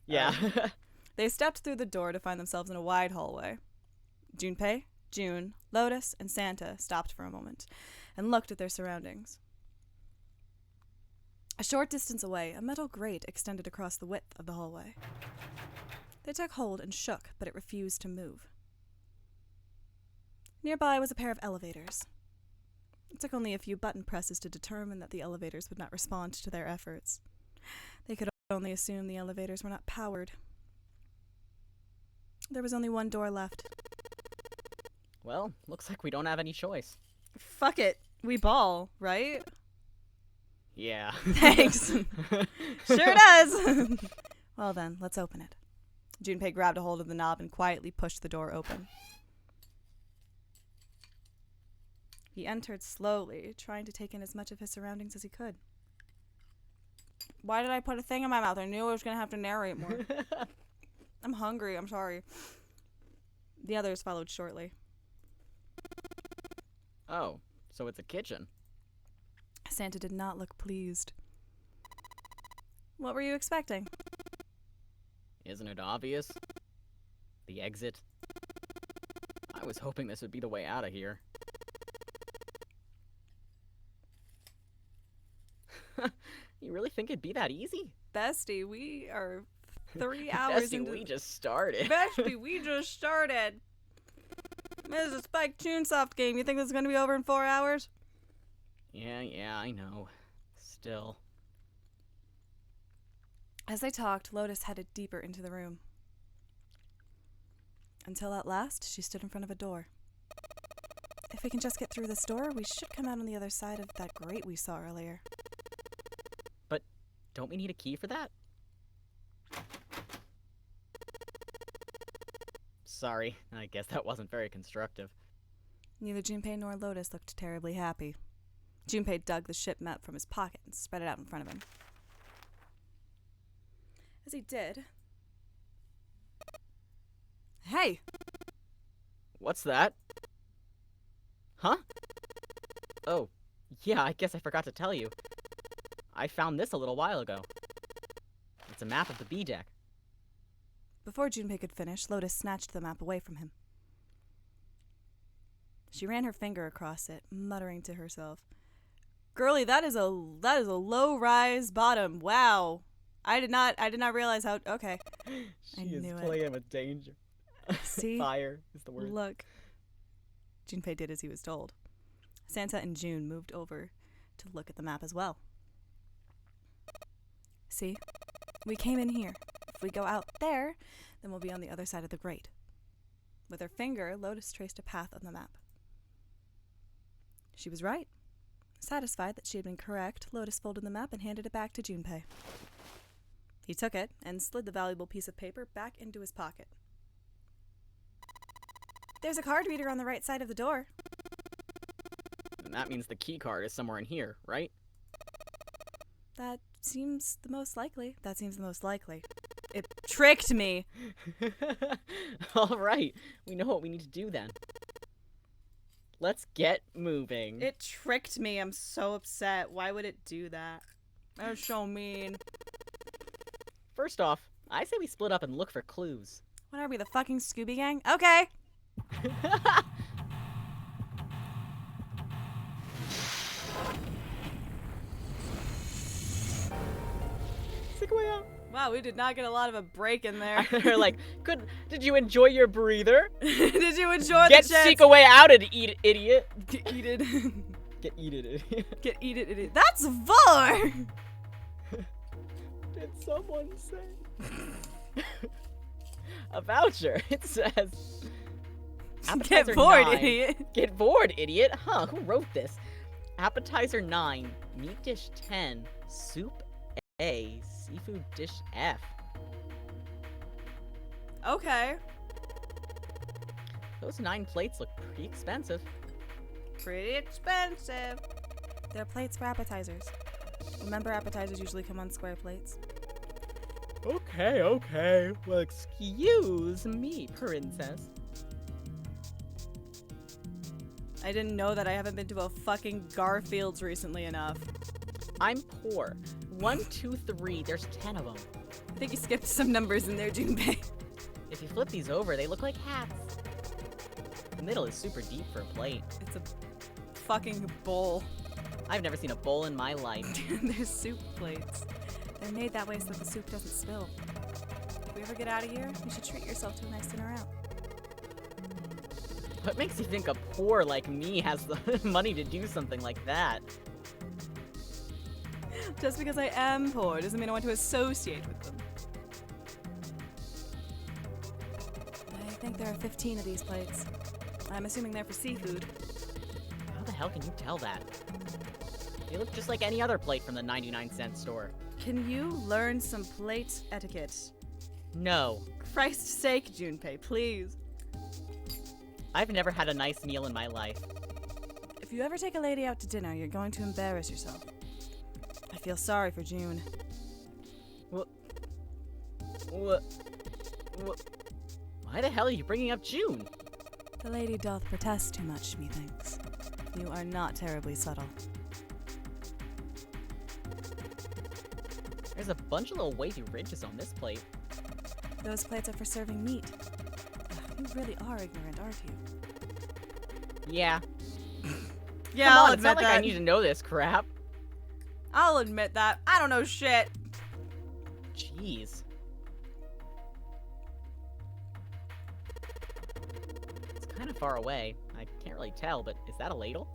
Yeah. They stepped through the door to find themselves in a wide hallway. Junpei, June, Lotus, and Santa stopped for a moment and looked at their surroundings. A short distance away, a metal grate extended across the width of the hallway. They took hold and shook, but it refused to move. Nearby was a pair of elevators. It took only a few button presses to determine that the elevators would not respond to their efforts. They could only assume the elevators were not powered. There was only one door left. Well, looks like we don't have any choice. Fuck it. We ball, right? Yeah. Thanks. Sure does. Well then, let's open it. Junpei grabbed a hold of the knob and quietly pushed the door open. He entered slowly, trying to take in as much of his surroundings as he could. Why did I put a thing in my mouth? I knew I was going to have to narrate more. I'm hungry, I'm sorry. The others followed shortly. Oh, so it's a kitchen. Santa did not look pleased. What were you expecting? Isn't it obvious? The exit. I was hoping this would be the way out of here. You really think it'd be that easy? Bestie, we are 3 hours Bestie, into... we just started. Bestie, we just started. This is a Spike Chunsoft game. You think this is going to be over in 4 hours? Yeah, I know. Still. As they talked, Lotus headed deeper into the room. Until at last, she stood in front of a door. If we can just get through this door, we should come out on the other side of that grate we saw earlier. But don't we need a key for that? Sorry, I guess that wasn't very constructive. Neither Junpei nor Lotus looked terribly happy. Junpei dug the ship map from his pocket and spread it out in front of him. As he did... Hey! What's that? Huh? Oh, yeah, I guess I forgot to tell you. I found this a little while ago. It's a map of the B deck. Before Junpei could finish, Lotus snatched the map away from him. She ran her finger across it, muttering to herself, "Girlie, that is a low-rise bottom. Wow. I did not realize how... Okay. She is knew it. playing with danger. See? Fire is the word. Look." Junpei did as he was told. Santa and June moved over to look at the map as well. See? We came in here. If we go out there, then we'll be on the other side of the grate. With her finger, Lotus traced a path on the map. She was right. Satisfied that she had been correct, Lotus folded the map and handed it back to Junpei. He took it and slid the valuable piece of paper back into his pocket. There's a card reader on the right side of the door. And that means the key card is somewhere in here, right? That seems the most likely. It tricked me. All right, we know what we need to do then. Let's get moving. It tricked me. I'm so upset. Why would it do that? They're so mean. First off, I say we split up and look for clues. What are we, the fucking Scooby Gang? Okay. Stick away out. Wow, we did not get a lot of a break in there. They're like, did you enjoy your breather? Did you enjoy Get the chance? seek away out and eat, idiot. Get eated. Get eat it, idiot. Get eated, idiot. That's Var! Did someone say? A voucher. It says. Get Appetizer bored, 9. idiot. Get bored, idiot. Huh, who wrote this? Appetizer 9, meat dish 10, soup A, seafood dish F. Okay. Those 9 plates look pretty expensive. Pretty expensive. They're plates for appetizers. Remember, appetizers usually come on square plates. Okay. Well, excuse me, princess. I didn't know that. I haven't been to a fucking Garfield's recently enough. I'm poor. 1, 2, 3. There's 10 of them. I think you skipped some numbers in there, Junpei. If you flip these over, they look like hats. The middle is super deep for a plate. It's a fucking bowl. I've never seen a bowl in my life. They're soup plates. They're made that way so that the soup doesn't spill. If we ever get out of here, you should treat yourself to a nice dinner out. What makes you think a poor like me has the money to do something like that? Just because I am poor doesn't mean I want to associate with them. I think there are 15 of these plates. I'm assuming they're for seafood. How the hell can you tell that? They look just like any other plate from the 99-cent store. Can you learn some plate etiquette? No. Christ's sake, Junpei, please. I've never had a nice meal in my life. If you ever take a lady out to dinner, you're going to embarrass yourself. I feel sorry for June. What? Why the hell are you bringing up June? The lady doth protest too much, methinks. You are not terribly subtle. There's a bunch of little wavy ridges on this plate. Those plates are for serving meat. Ugh, you really are ignorant, aren't you? Yeah. Yeah, Come I'll on, it's not admit like I that. need to know this crap. I'll admit that. I don't know shit. Jeez. It's kind of far away. I can't really tell, but is that a ladle?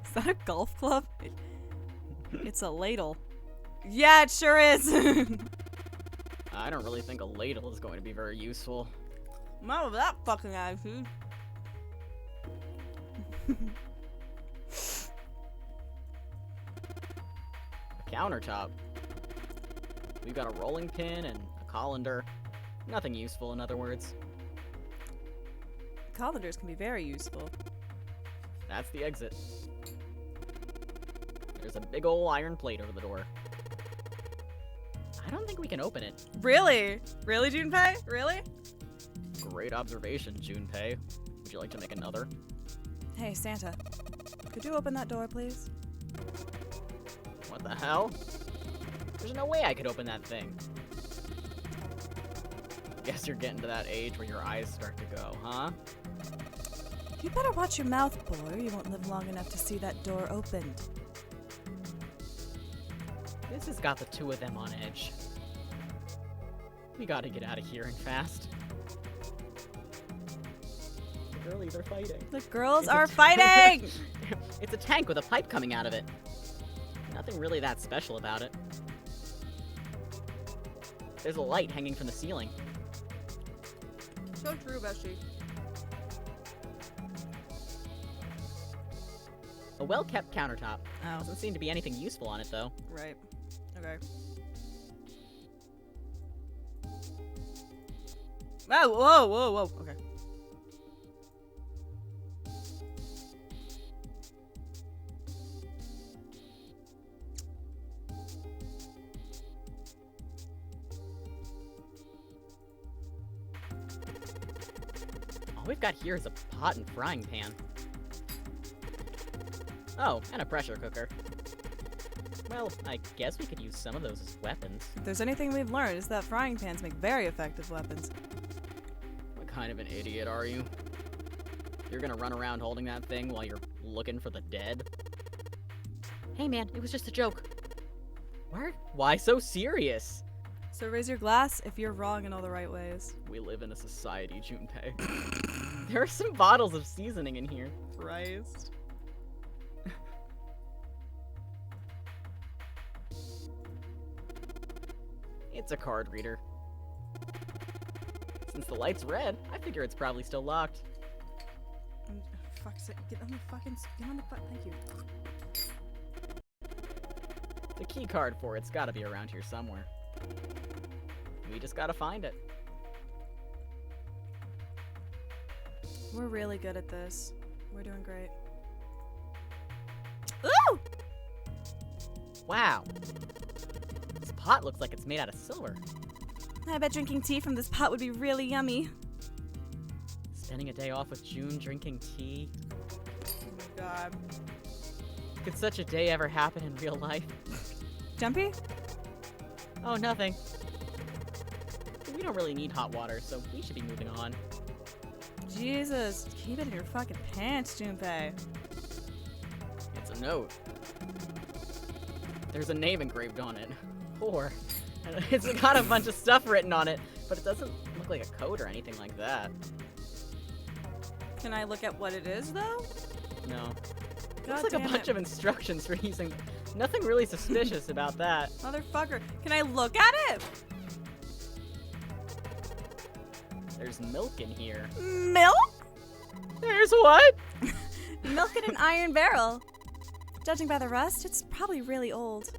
Is that a golf club? It's a ladle. Yeah, it sure is. I don't really think a ladle is going to be very useful. Not with that fucking attitude. A countertop. We've got a rolling pin and a colander. Nothing useful, in other words. Colanders can be very useful. That's the exit. There's a big ol' iron plate over the door. I don't think we can open it. Really? Really, Junpei? Really? Great observation, Junpei. Would you like to make another? Hey, Santa. Could you open that door, please? What the hell? There's no way I could open that thing. Guess you're getting to that age where your eyes start to go, huh? You better watch your mouth, boy, or you won't live long enough to see that door opened. This has got the two of them on edge. We gotta get out of here and fast. The girlies are fighting. The girls It's a are t- fighting! It's a tank with a pipe coming out of it. Nothing really that special about it. There's a light hanging from the ceiling. So true, Bestie. A well-kept countertop. Oh, Doesn't seem to be anything useful on it, though. right. Okay. Oh, whoa. Okay. we've got here is a pot and frying pan. Oh, and a pressure cooker. Well, I guess we could use some of those as weapons. If there's anything we've learned, it's that frying pans make very effective weapons. What kind of an idiot are you? You're gonna run around holding that thing while you're looking for the dead? Hey man, it was just a joke. Why so serious? So raise your glass if you're wrong in all the right ways. We live in a society, Junpei. There are some bottles of seasoning in here. Christ. It's a card reader. Since the light's red, I figure it's probably still locked. Fuck's sake. Get on the fucking. Thank you. The key card for it's gotta be around here somewhere. We just gotta find it. We're really good at this. We're doing great. Ooh! Wow. This pot looks like it's made out of silver. I bet drinking tea from this pot would be really yummy. Spending a day off with June drinking tea. Oh my god. Could such a day ever happen in real life? Jumpy? Oh, nothing. We don't really need hot water, so we should be moving on. Jesus, keep it in your fucking pants, Junpei. It's a note. There's a name engraved on it. Poor. It's got a bunch of stuff written on it, but it doesn't look like a code or anything like that. Can I look at what it is, though? No. God Looks like a damn bunch it. of instructions for using. Nothing really suspicious about that. Motherfucker, can I look at it? There's milk in here. Milk? There's what? Milk in an iron barrel. Judging by the rust, it's probably really old.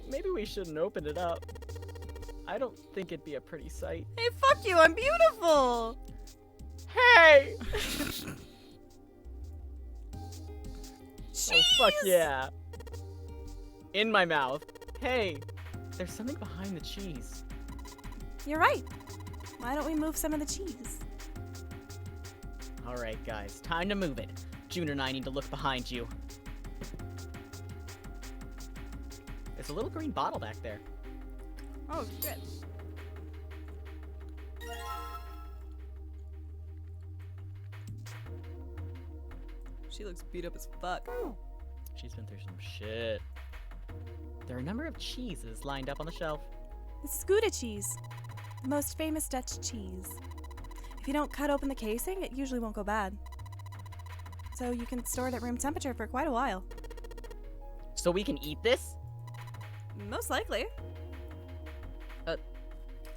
Maybe we shouldn't open it up. I don't think it'd be a pretty sight. Hey, fuck you, I'm beautiful! Hey! Cheese! Oh, fuck yeah. In my mouth. Hey, there's something behind the cheese. You're right. Why don't we move some of the cheese? Alright, guys, time to move it. June and I need to look behind you. There's a little green bottle back there. Oh, shit. She looks beat up as fuck. She's been through some shit. There are a number of cheeses lined up on the shelf. It's Gouda cheese, the most famous Dutch cheese. If you don't cut open the casing, it usually won't go bad. So you can store it at room temperature for quite a while. So we can eat this? Most likely.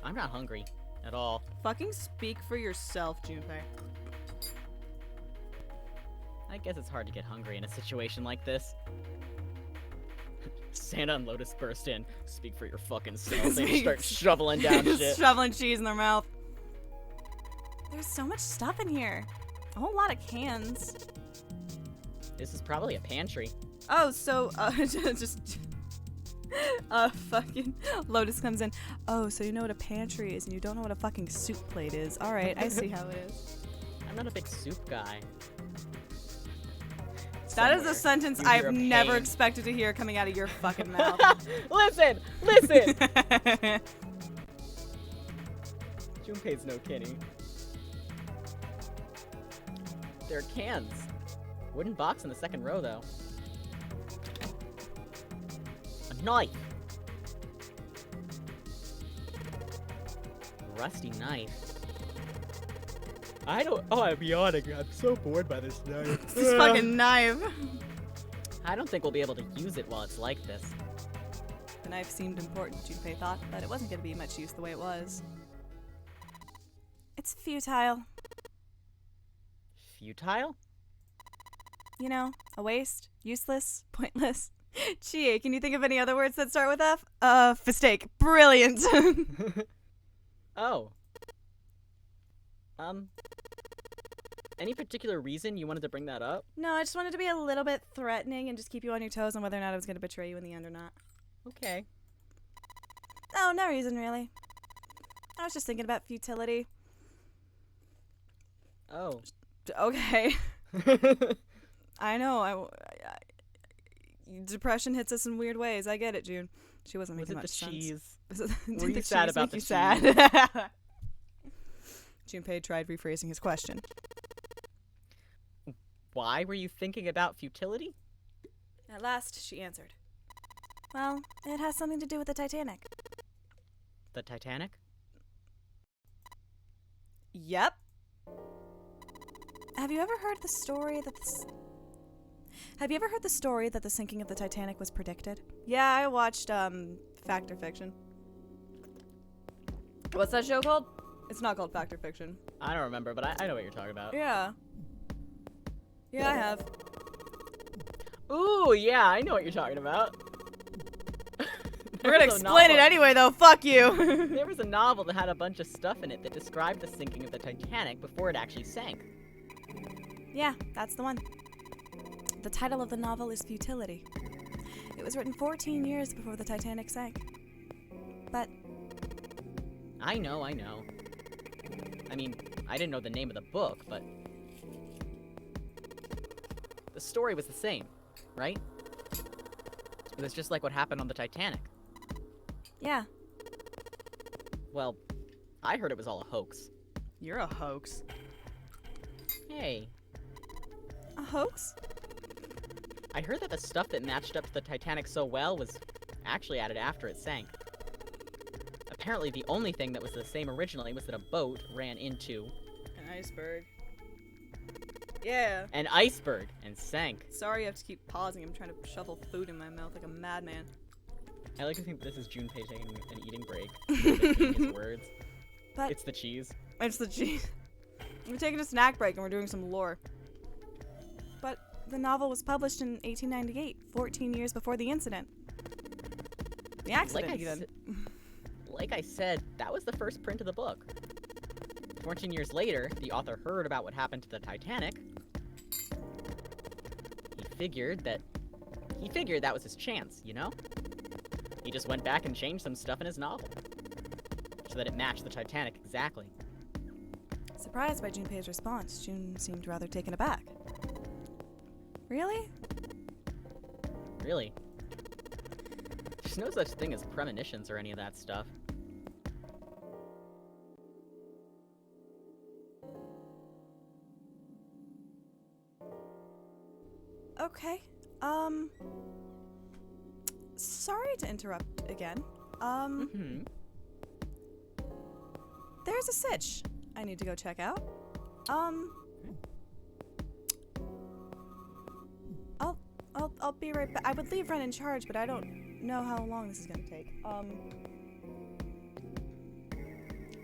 I'm not hungry at all. Fucking speak for yourself, Junpei. I guess it's hard to get hungry in a situation like this. Santa and Lotus burst in. Speak for your fucking self. They start shoveling down shit. Shoveling cheese in their mouth. There's so much stuff in here. A whole lot of cans. This is probably a pantry. Oh, so, fucking Lotus comes in. Oh, so you know what a pantry is and you don't know what a fucking soup plate is. Alright, I see how it is. I'm not a big soup guy. That is a sentence you hear I've a never pain. expected to hear coming out of your fucking mouth. Listen! Junpei's no kidding. There are cans. Wooden box in the second row, though. A knife. Rusty knife. I'm yawning. I'm so bored by this knife. This fucking knife. I don't think we'll be able to use it while it's like this. The knife seemed important, Junpei thought, but it wasn't going to be much use the way it was. It's futile. Futile? You know, a waste, useless, pointless. Gee, can you think of any other words that start with F? Mistake. Brilliant. Oh. Any particular reason you wanted to bring that up? No, I just wanted to be a little bit threatening and just keep you on your toes on whether or not I was going to betray you in the end or not. Okay. Oh, no reason, really. I was just thinking about futility. Oh. Okay. I know. Depression hits us in weird ways. I get it, June. She wasn't Was making it much the sense. cheese? Did Were you the sad cheese about make the you cheese? sad? Junpei tried rephrasing his question. Why were you thinking about futility? At last, she answered. Well, it has something to do with the Titanic. The Titanic? Yep. Have you ever heard the story that the sinking of the Titanic was predicted? Yeah, I watched Fact or Fiction. What's that show called? It's not called Fact or Fiction. I don't remember, but I know what you're talking about. Yeah. Yeah, I have. Ooh, yeah, I know what you're talking about. We're gonna explain it anyway, though. Fuck you. There was a novel that had a bunch of stuff in it that described the sinking of the Titanic before it actually sank. Yeah, that's the one. The title of the novel is Futility. It was written 14 years before the Titanic sank. But I know. I mean, I didn't know the name of the book, but the story was the same, right? It was just like what happened on the Titanic. yeah, Well, I heard it was all a hoax. you're a hoax. Hey, A hoax? I heard that the stuff that matched up to the Titanic so well was actually added after it sank. Apparently, the only thing that was the same originally was that a boat ran into An iceberg. Yeah. an iceberg and sank. Sorry I have to keep pausing. I'm trying to shovel food in my mouth like a madman. I like to think this is Junpei taking an eating break. Thinking his words. But It's the cheese. it's the cheese. We're taking a snack break and we're doing some lore. But the novel was published in 1898, 14 years before the incident. The accident, even. Like I said, that was the first print of the book. 14 years later, the author heard about what happened to the Titanic. He figured that was his chance, you know? He just went back and changed some stuff in his novel so that it matched the Titanic exactly. Surprised by Junpei's response, June seemed rather taken aback. Really? Really. There's no such thing as premonitions or any of that stuff. Okay. Sorry to interrupt again. Mm-hmm. There's a sitch I need to go check out. I'll be right back. I would leave Ren in charge, but I don't know how long this is gonna take.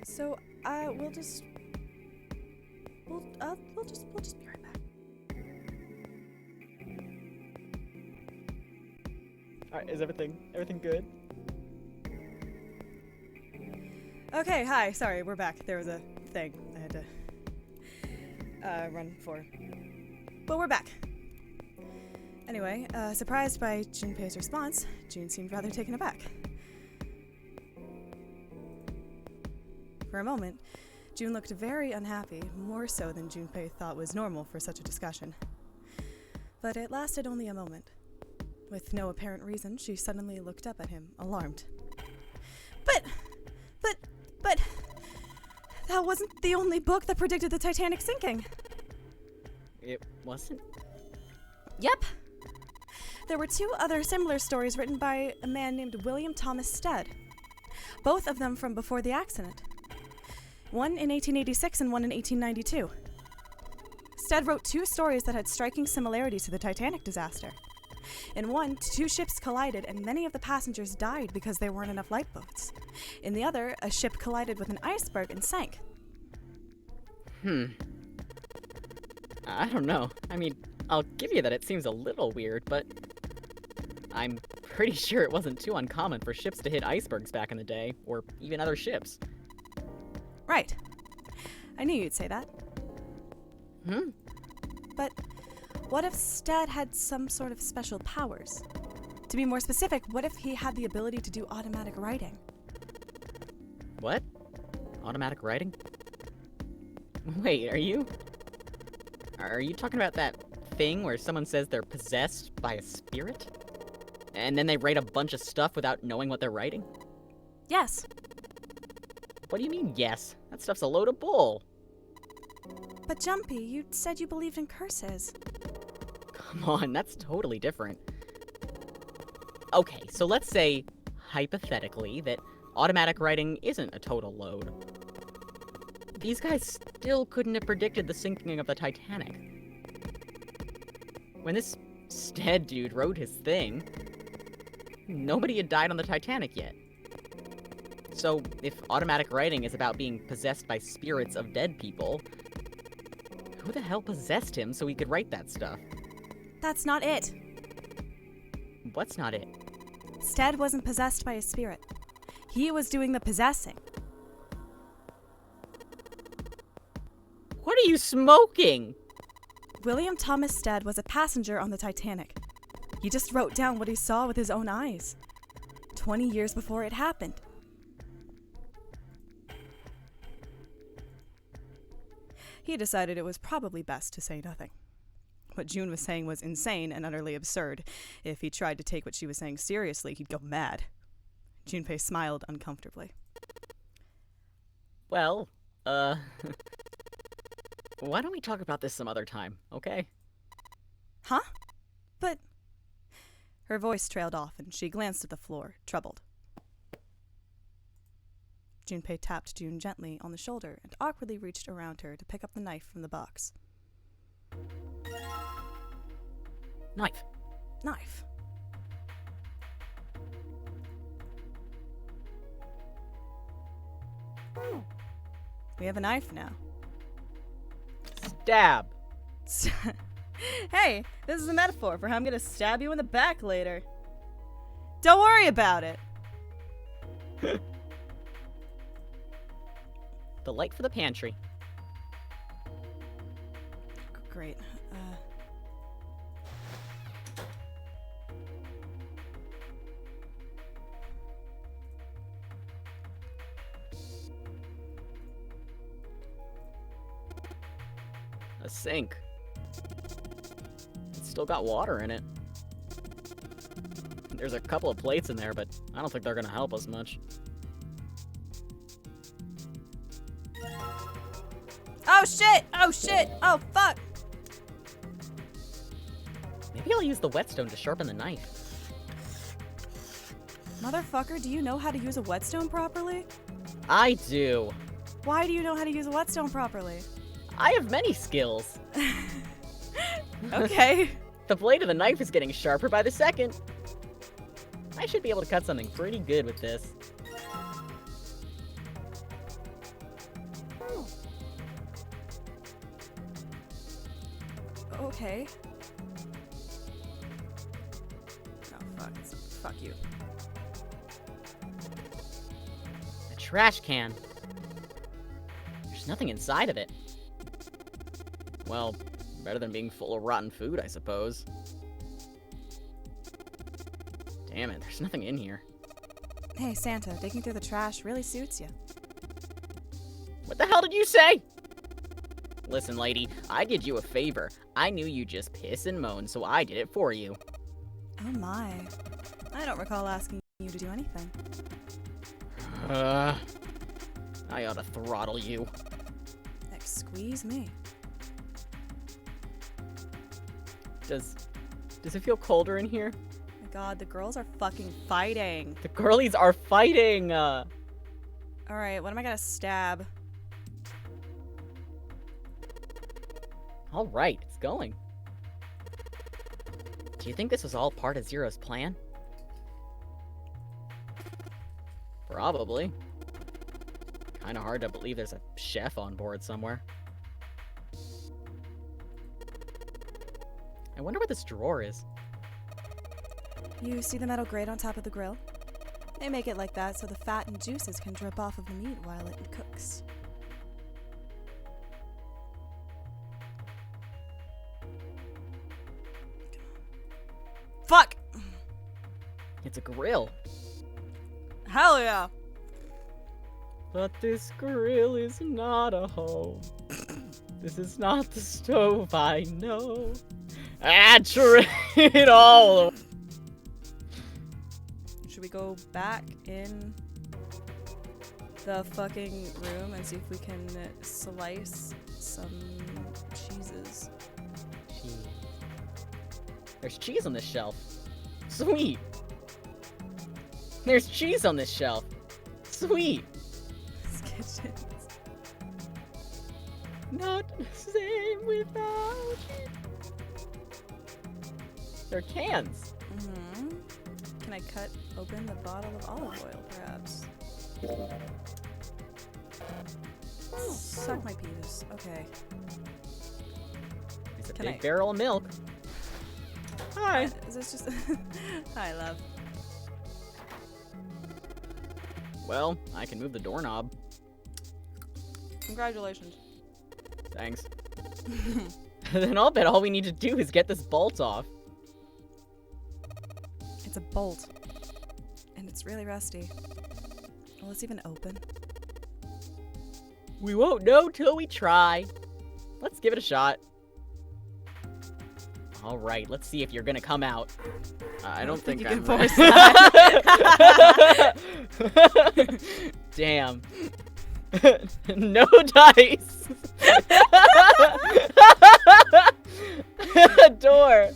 So we'll just be right back. Alright, is everything good? Okay, hi. Sorry, we're back. There was a thing I had to run for, but we're back. Anyway, surprised by Junpei's response, June seemed rather taken aback. For a moment, June looked very unhappy, more so than Junpei thought was normal for such a discussion. But it lasted only a moment. With no apparent reason, she suddenly looked up at him, alarmed. But, that wasn't the only book that predicted the Titanic sinking. It wasn't? Yep. There were two other similar stories written by a man named William Thomas Stead, both of them from before the accident. One in 1886 and one in 1892. Stead wrote two stories that had striking similarities to the Titanic disaster. In one, two ships collided and many of the passengers died because there weren't enough lifeboats. In the other, a ship collided with an iceberg and sank. I don't know. I mean, I'll give you that it seems a little weird, but I'm pretty sure it wasn't too uncommon for ships to hit icebergs back in the day, or even other ships. Right. I knew you'd say that. But what if Stead had some sort of special powers? To be more specific, what if he had the ability to do automatic writing? What? Automatic writing? Wait, are you Are you talking about that thing where someone says they're possessed by a spirit? And then they write a bunch of stuff without knowing what they're writing? Yes. What do you mean, yes? That stuff's a load of bull. But Jumpy, you said you believed in curses. Come on, that's totally different. Okay, so let's say, hypothetically, that automatic writing isn't a total load. These guys still couldn't have predicted the sinking of the Titanic. When this Stead dude wrote his thing, nobody had died on the Titanic yet. So, if automatic writing is about being possessed by spirits of dead people, who the hell possessed him so he could write that stuff? That's not it. What's not it? Stead wasn't possessed by a spirit. He was doing the possessing. What are you smoking? William Thomas Stead was a passenger on the Titanic. He just wrote down what he saw with his own eyes. 20 years before it happened. He decided it was probably best to say nothing. What June was saying was insane and utterly absurd. If he tried to take what she was saying seriously, he'd go mad. Junpei smiled uncomfortably. Well, why don't we talk about this some other time, okay? Huh? But... Her voice trailed off and she glanced at the floor, troubled. Junpei tapped June gently on the shoulder and awkwardly reached around her to pick up the knife from the box. Knife. Knife. We have a knife now. Stab. Hey, this is a metaphor for how I'm gonna stab you in the back later. Don't worry about it. The light for the pantry. Great. A sink. It's still got water in it. There's a couple of plates in there, but I don't think they're gonna help us much. Oh shit! Oh shit! Oh fuck! Maybe I'll use the whetstone to sharpen the knife. Motherfucker, do you know how to use a whetstone properly? I do. Why do you know how to use a whetstone properly? I have many skills. Okay. The blade of the knife is getting sharper by the second. I should be able to cut something pretty good with this. Okay. Oh fuck. Fuck you. A trash can. There's nothing inside of it. Well, better than being full of rotten food, I suppose. Damn it, there's nothing in here. Hey, Santa, digging through the trash really suits you. What the hell did you say? Listen, lady, I did you a favor. I knew you'd just piss and moan, so I did it for you. Oh my. I don't recall asking you to do anything. I ought to throttle you. Excuse me. Does it feel colder in here? My god, the girls are fucking fighting. The girlies are fighting! Alright, what am I gonna stab? Alright, it's going. Do you think this was all part of Zero's plan? Probably. Kinda hard to believe there's a chef on board somewhere. I wonder what this drawer is. You see the metal grate on top of the grill? They make it like that so the fat and juices can drip off of the meat while it cooks. Fuck! It's a grill. Hell yeah! But this grill is not a home. This is not the stove, I know. It all. Should we go back in the fucking room and see if we can slice some cheeses? There's cheese on this shelf. Sweet. There's cheese on this shelf. Sweet. These kitchens. Not the same without you. They're cans. Mm-hmm. Can I cut open the bottle of olive oil, perhaps? Suck my penis. Okay. It's a Can big I- barrel of milk. Hi. Is this just... Hi, love. Well, I can move the doorknob. Congratulations. Thanks. Then I'll bet all we need to do is get this bolt off. It's a bolt. And it's really rusty. Will this even open? We won't know till we try. Let's give it a shot. All right, let's see if you're gonna come out. I don't think you I'm can force that. Damn. No dice. Door.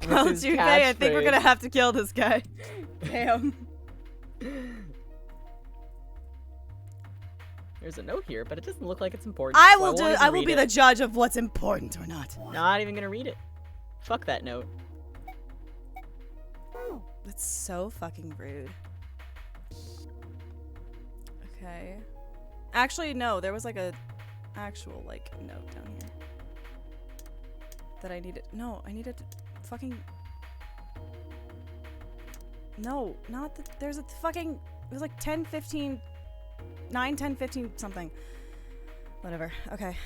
Well, his Junpei, I think we're catchphrase? gonna have to kill this guy. Damn. There's a note here, but it doesn't look like it's important. I so will won't do. even I will read be it. the judge of what's important or not. Not even gonna read it. Fuck that note. That's so fucking rude. Okay. Actually, no. There was like a actual like note down here that I needed. No, I needed fucking. No, not the. There's a fucking. It was like 10, 15, 9, 10, 15 something. Whatever. Okay.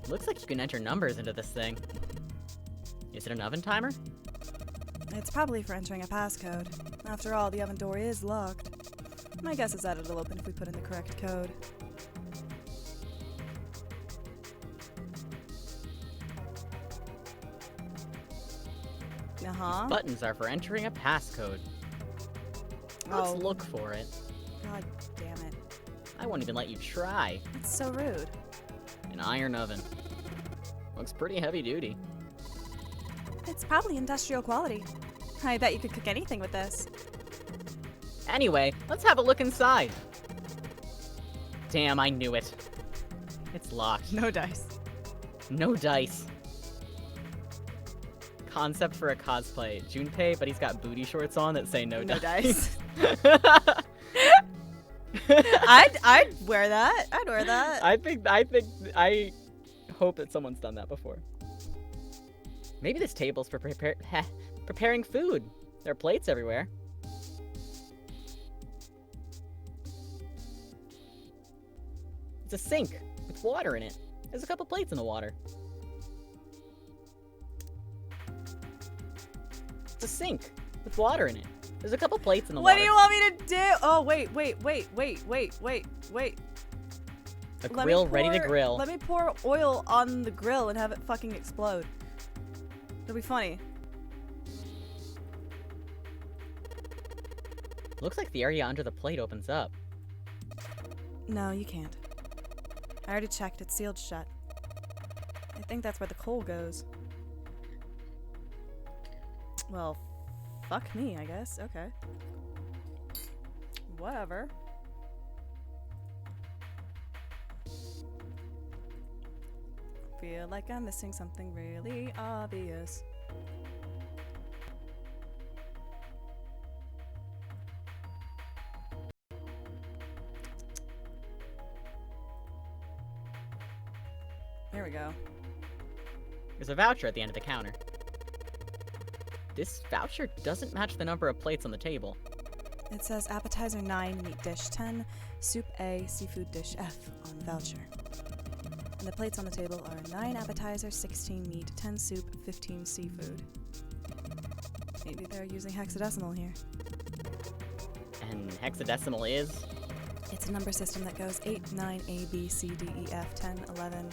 Looks like you can enter numbers into this thing. Is it an oven timer? It's probably for entering a passcode. After all, the oven door is locked. My guess is that it'll open if we put in the correct code. Uh-huh. Buttons are for entering a passcode. Let's Oh. look for it. God damn it. I won't even let you try. It's so rude. An iron oven. Looks pretty heavy duty. It's probably industrial quality. I bet you could cook anything with this. Anyway, let's have a look inside. Damn, I knew it. It's locked. No dice. No dice. Concept for a cosplay. Junpei, but he's got booty shorts on that say no No dice. I'd wear that. I'd wear that. I hope that someone's done that before. Maybe this table's for preparing food. There are plates everywhere. It's a sink with water in it. There's a couple plates in the water. It's a sink with water in it. There's a couple plates in the What water. do you want me to do? Oh, wait. A grill ready to grill. Let me pour oil on the grill and have it fucking explode. It'll be funny. Looks like the area under the plate opens up. No, you can't. I already checked. It's sealed shut. I think that's where the coal goes. Well, fuck me, I guess. Okay. Whatever. Feel like I'm missing something really obvious. There we go. There's a voucher at the end of the counter. This voucher doesn't match the number of plates on the table. It says appetizer 9, meat dish 10, soup A, seafood dish F on the voucher. And the plates on the table are 9 appetizers, 16 meat, 10 soup, 15 seafood. Maybe they're using hexadecimal here. And hexadecimal is? It's a number system that goes 8, 9, A, B, C, D, E, F, 10, 11.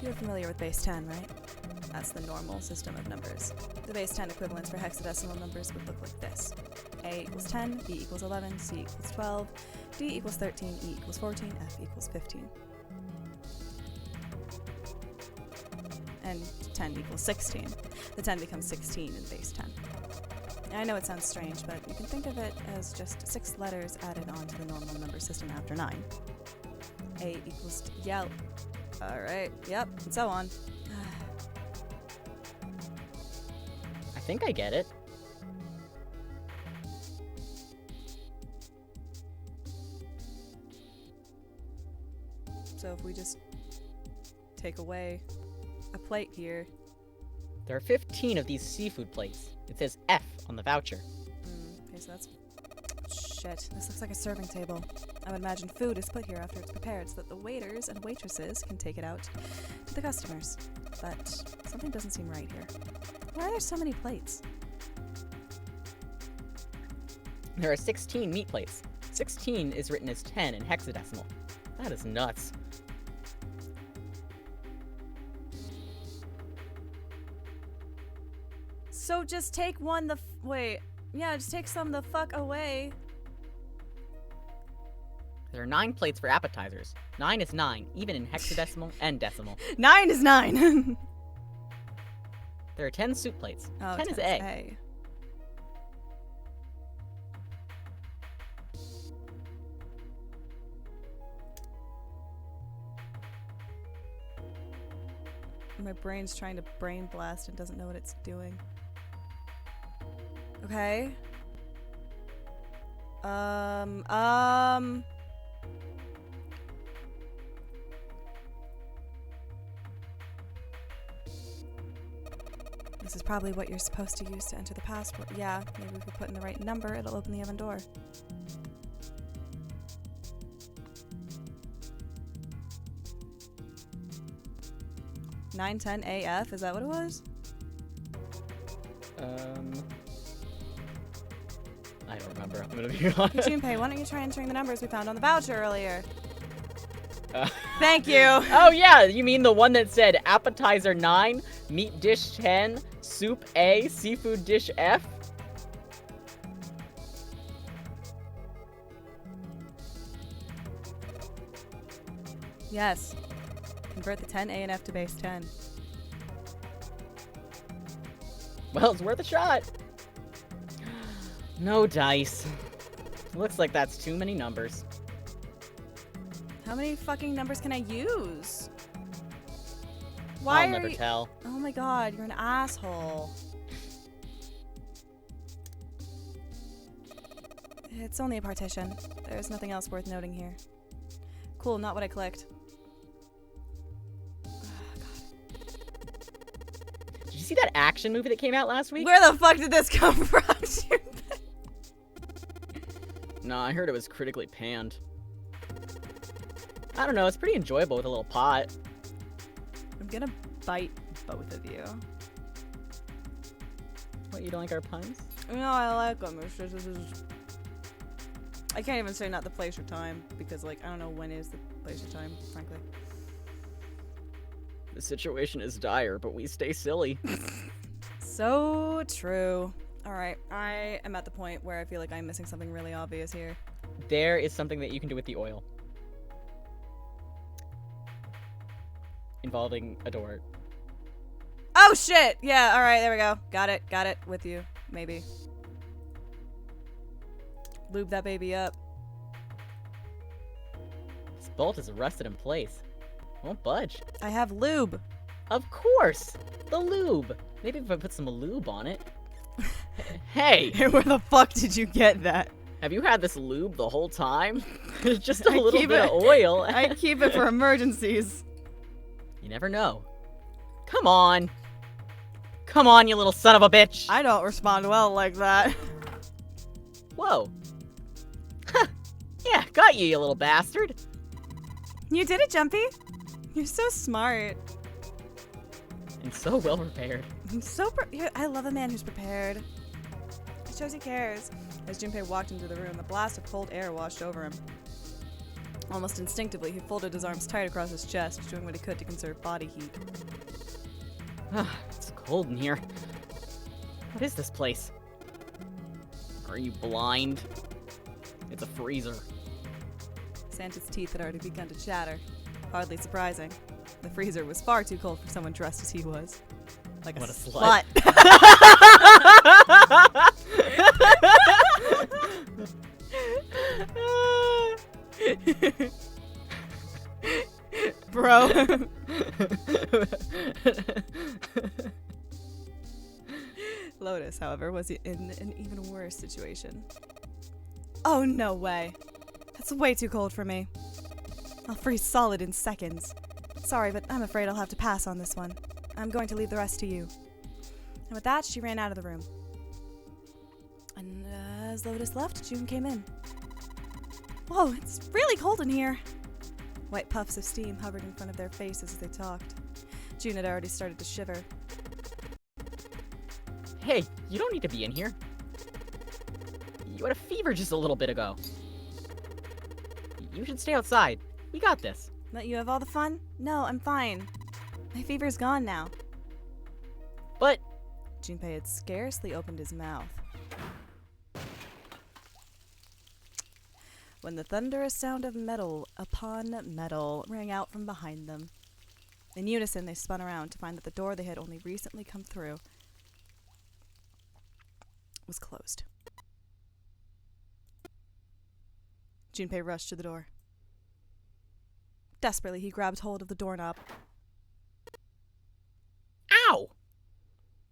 You're familiar with base 10, right? That's the normal system of numbers. The base 10 equivalents for hexadecimal numbers would look like this. A equals 10, B equals 11, C equals 12, D equals 13, E equals 14, F equals 15. And 10 equals 16. The 10 becomes 16 in base 10. I know it sounds strange, but you can think of it as just 6 letters added onto the normal number system after 9. A equals yell. Alright, yep, and so on. I think I get it. So if we just take away a plate here. There are 15 of these seafood plates. It says F on the voucher. Okay, so that's... Shit, this looks like a serving table. I would imagine food is put here after it's prepared so that the waiters and waitresses can take it out to the customers. But something doesn't seem right here. Why are there so many plates? There are 16 meat plates. 16 is written as 10 in hexadecimal. That is nuts. So just take one wait. Yeah, just take some the fuck away. There are 9 plates for appetizers. 9 is 9, even in hexadecimal and decimal. 9 is 9. There are 10 soup plates. Oh, 10 is A. My brain's trying to brain blast and doesn't know what it's doing. Okay. This is probably what you're supposed to use to enter the password. Yeah, maybe if we put in the right number, it'll open the oven door. (910 AF), is that what it was? I don't remember. I'm gonna be honest. Junpei, why don't you try entering the numbers we found on the voucher earlier? Thank you. Oh yeah, you mean the one that said appetizer 9, meat dish 10, soup A, seafood dish F? Yes. Convert the 10 A and F to base 10. Well, it's worth a shot. No dice. Looks like that's too many numbers. How many fucking numbers can I use? I'll never tell. Oh my god, you're an asshole. It's only a partition. There's nothing else worth noting here. Cool, not what I clicked. Did you see that action movie that came out last week? Where the fuck did this come from? No, I heard it was critically panned. I don't know, it's pretty enjoyable with a little pot. I'm gonna bite both of you. What, you don't like our puns? No, I like them. It's just, I can't even say not the place or time because, like, I don't know when is the place or time, frankly. The situation is dire, but we stay silly. So true. Alright, I am at the point where I feel like I'm missing something really obvious here. There is something that you can do with the oil. Involving a door. Oh shit! Yeah, alright, there we go. Got it, with you. Maybe. Lube that baby up. This bolt is rusted in place. Won't budge. I have lube. Of course! The lube! Maybe if I put some lube on it. Hey! Where the fuck did you get that? Have you had this lube the whole time? Just a little bit of oil. I keep it for emergencies. You never know. Come on! Come on, you little son of a bitch! I don't respond well like that. Whoa. Huh. Yeah, got you, you little bastard. You did it, Jumpy. You're so smart. And so well prepared. I love a man who's prepared. It shows he cares. As Junpei walked into the room, the blast of cold air washed over him. Almost instinctively, he folded his arms tight across his chest, doing what he could to conserve body heat. It's cold in here. What is this place? Are you blind? It's a freezer. Santa's teeth had already begun to chatter. Hardly surprising. The freezer was far too cold for someone dressed as he was. Like What a a slut. Bro. Lotus, however, was in an even worse situation. Oh, no way. That's way too cold for me. I'll freeze solid in seconds. Sorry, but I'm afraid I'll have to pass on this one. I'm going to leave the rest to you. And with that, she ran out of the room. And as Lotus left, June came in. Whoa, it's really cold in here. White puffs of steam hovered in front of their faces as they talked. June had already started to shiver. Hey, you don't need to be in here. You had a fever just a little bit ago. You should stay outside. We got this. Let you have all the fun? No, I'm fine. My fever's gone now. But Junpei had scarcely opened his mouth when the thunderous sound of metal upon metal rang out from behind them. In unison, they spun around to find that the door they had only recently come through was closed. Junpei rushed to the door. Desperately, he grabbed hold of the doorknob. ow!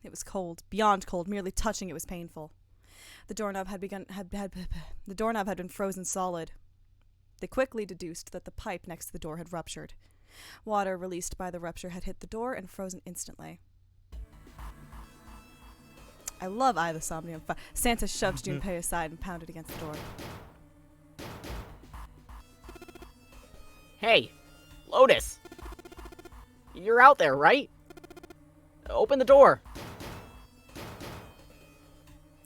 It was cold, beyond cold. Merely touching it was painful. The doorknob had been frozen solid. They quickly deduced that the pipe next to the door had ruptured. Water released by the rupture had hit the door and frozen instantly. I love I the Somnium. Santa shoved Junpei aside and pounded against the door. Hey, Lotus! You're out there, right? Open the door!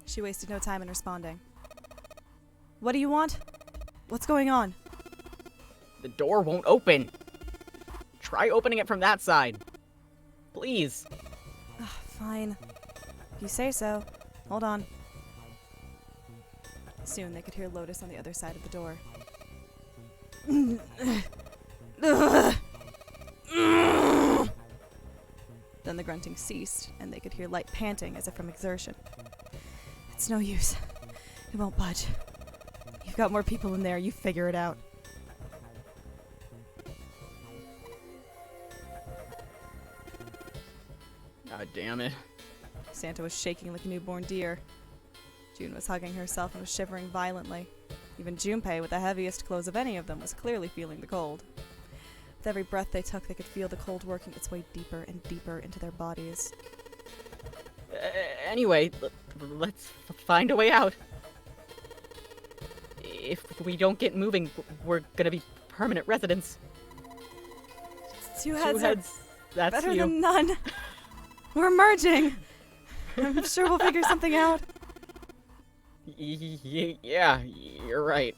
She wasted no time in responding. What do you want? What's going on? The door won't open. Try opening it from that side. Please. Fine. If you say so. Hold on. Soon they could hear Lotus on the other side of the door. Then the grunting ceased, and they could hear light panting as if from exertion. It's no use. It won't budge. You've got more people in there. You figure it out. God damn it. Santa was shaking like a newborn deer. June was hugging herself and was shivering violently. Even Junpei, with the heaviest clothes of any of them, was clearly feeling the cold. With every breath they took, they could feel the cold working its way deeper and deeper into their bodies. Anyway, let's find a way out. If we don't get moving, we're gonna be permanent residents. Two Two heads heads, that's better you. than none. We're merging. I'm sure we'll figure something out. Yeah, you're right.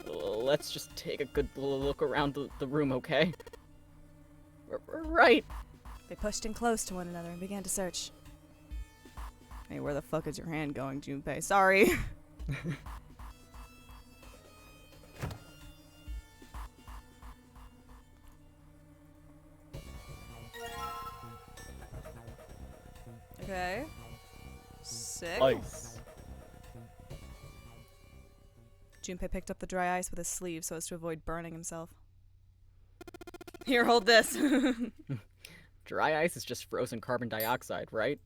Let's just take a good look around the room, okay? Right. They pushed in close to one another and began to search. Hey, where the fuck is your hand going, Junpei? Sorry. Okay. Sick. Ice. Junpei picked up the dry ice with his sleeve so as to avoid burning himself. Here, hold this. Dry ice is just frozen carbon dioxide, right?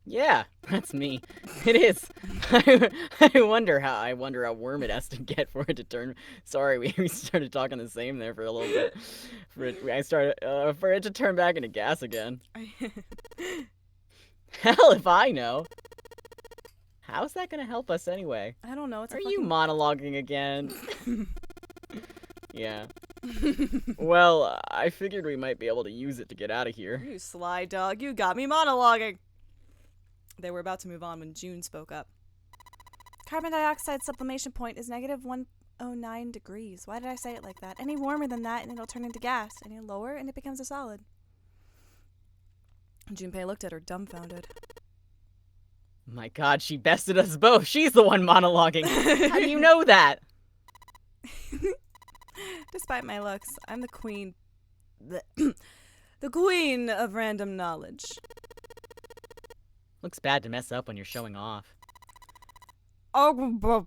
Yeah, that's me. It is. I wonder how warm it has to get for it to turn. Sorry, we started talking the same there for a little bit. For it to turn back into gas again. Hell if I know. How's that gonna help us anyway? I don't know. It's Are a you fucking... monologuing again? Yeah. Well, I figured we might be able to use it to get out of here. You sly dog, you got me monologuing. They were about to move on when June spoke up. Carbon dioxide sublimation point is negative 109 degrees. Why did I say it like that? Any warmer than that and it'll turn into gas. Any lower and it becomes a solid. Junpei looked at her dumbfounded. My god, she bested us both. She's the one monologuing. How do you know that? Despite my looks, I'm the queen. The queen of random knowledge. Looks bad to mess up when you're showing off. Oh,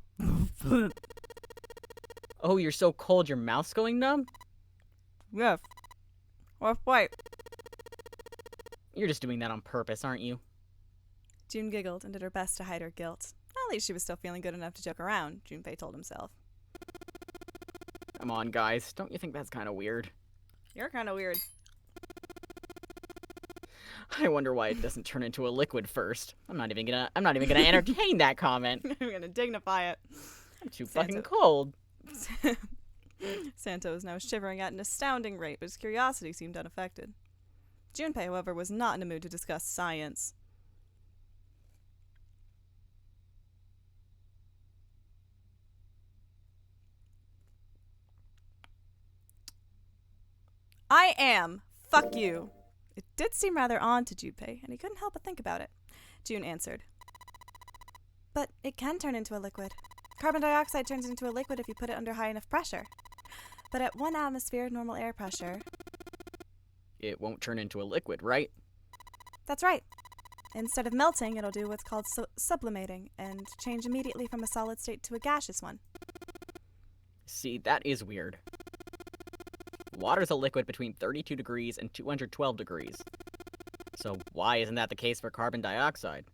Oh, you're so cold your mouth's going numb? yes. Wait. You're just doing that on purpose, aren't you? June giggled and did her best to hide her guilt. At least she was still feeling good enough to joke around, Junpei told himself. Come on, guys. Don't you think that's kind of weird? You're kind of weird. I wonder why it doesn't turn into a liquid first. I'm not even gonna entertain that comment. I'm gonna dignify it. I'm too Santa. fucking cold. Santo was now shivering at an astounding rate, but his curiosity seemed unaffected. Junpei, however, was not in a mood to discuss science. I am. Fuck you. It did seem rather odd to Junpei, and he couldn't help but think about it. June answered. But it can turn into a liquid. Carbon dioxide turns into a liquid if you put it under high enough pressure. But at 1 atmosphere normal air pressure... It won't turn into a liquid, right? That's right. Instead of melting, it'll do what's called sublimating and change immediately from a solid state to a gaseous one. See, that is weird. Water's a liquid between 32 degrees and 212 degrees. So why isn't that the case for carbon dioxide?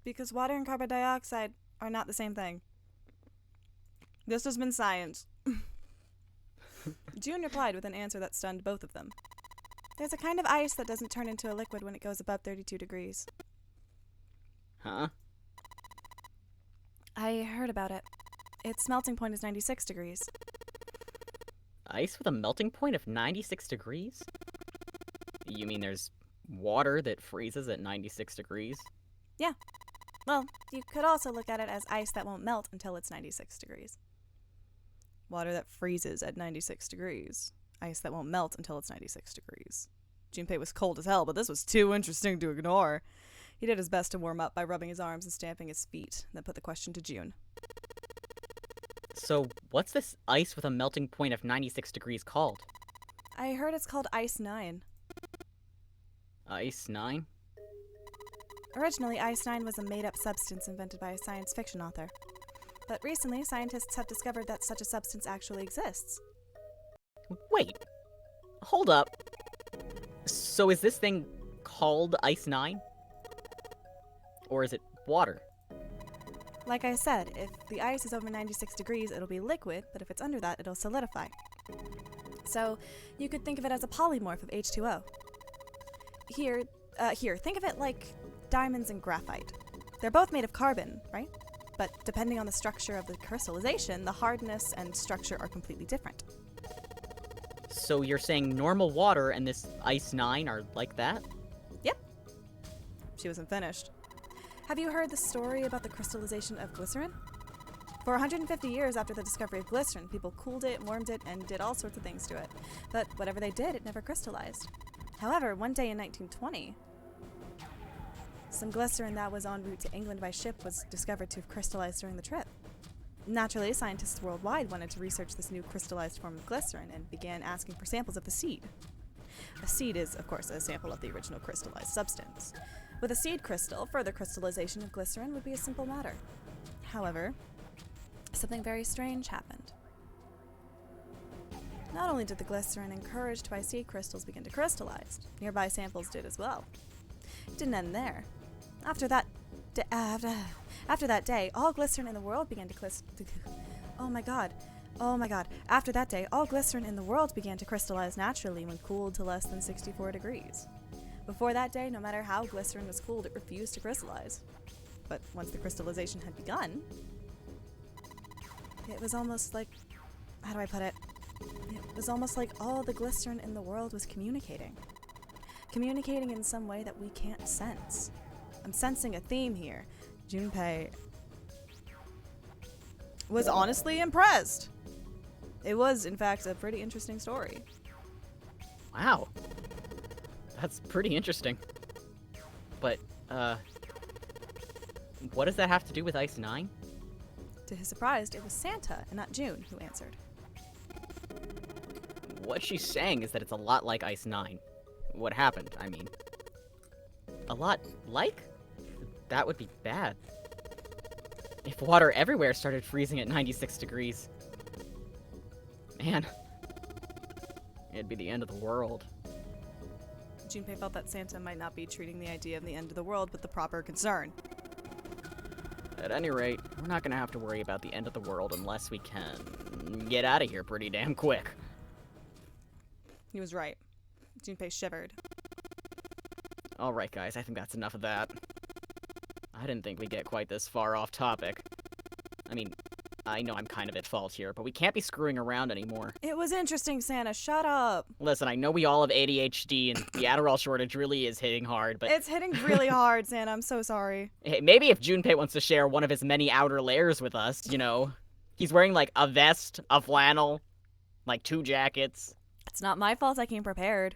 Because water and carbon dioxide are not the same thing. This has been science. June replied with an answer that stunned both of them. There's a kind of ice that doesn't turn into a liquid when it goes above 32 degrees. Huh? I heard about it. Its melting point is 96 degrees. Ice with a melting point of 96 degrees? You mean there's water that freezes at 96 degrees? Yeah. Well, you could also look at it as ice that won't melt until it's 96 degrees. Water that freezes at 96 degrees. Ice that won't melt until it's 96 degrees. Junpei was cold as hell, but this was too interesting to ignore. He did his best to warm up by rubbing his arms and stamping his feet, then put the question to June. So, what's this ice with a melting point of 96 degrees called? I heard it's called Ice 9. Ice 9? Originally, Ice 9 was a made-up substance invented by a science fiction author. But recently, scientists have discovered that such a substance actually exists. Wait. Hold up. So is this thing called Ice 9? Or is it water? Like I said, if the ice is over 96 degrees, it'll be liquid, but if it's under that, it'll solidify. So, you could think of it as a polymorph of H2O. Here, think of it like diamonds and graphite. They're both made of carbon, right? But depending on the structure of the crystallization, the hardness and structure are completely different. So you're saying normal water and this Ice 9 are like that? Yep. She wasn't finished. Have you heard the story about the crystallization of glycerin? For 150 years after the discovery of glycerin, people cooled it, warmed it, and did all sorts of things to it. But whatever they did, it never crystallized. However, one day in 1920, some glycerin that was en route to England by ship was discovered to have crystallized during the trip. Naturally, scientists worldwide wanted to research this new crystallized form of glycerin and began asking for samples of the seed. A seed is, of course, a sample of the original crystallized substance. With a seed crystal, further crystallization of glycerin would be a simple matter. However, something very strange happened. Not only did the glycerin encouraged by seed crystals begin to crystallize, nearby samples did as well. It didn't end there. After that day, all glycerin in the world began to After that day, all glycerin in the world began to crystallize naturally when cooled to less than 64 degrees. Before that day, no matter how glycerin was cooled, it refused to crystallize. But once the crystallization had begun, it was almost like, how do I put it? It was almost like all the glycerin in the world was communicating. Communicating in some way that we can't sense. I'm sensing a theme here. Junpei was honestly impressed. It was, in fact, a pretty interesting story. Wow. That's pretty interesting. But, what does that have to do with Ice 9? To his surprise, it was Santa and not June who answered. What she's saying is that it's a lot like Ice 9. What happened, I mean. A lot like? That would be bad. If water everywhere started freezing at 96 degrees. Man. It'd be the end of the world. Junpei felt that Santa might not be treating the idea of the end of the world with the proper concern. At any rate, we're not gonna have to worry about the end of the world unless we can get out of here pretty damn quick. He was right. Junpei shivered. Alright guys, I think that's enough of that. I didn't think we'd get quite this far off topic. I mean, I know I'm kind of at fault here, but we can't be screwing around anymore. It was interesting, Santa. Shut up. Listen, I know we all have ADHD and the Adderall shortage really is hitting hard, but It's hitting really hard, Santa. I'm so sorry. hey, maybe if Junpei wants to share one of his many outer layers with us, you know. He's wearing like a vest, a flannel, like 2 jackets. It's not my fault I came prepared.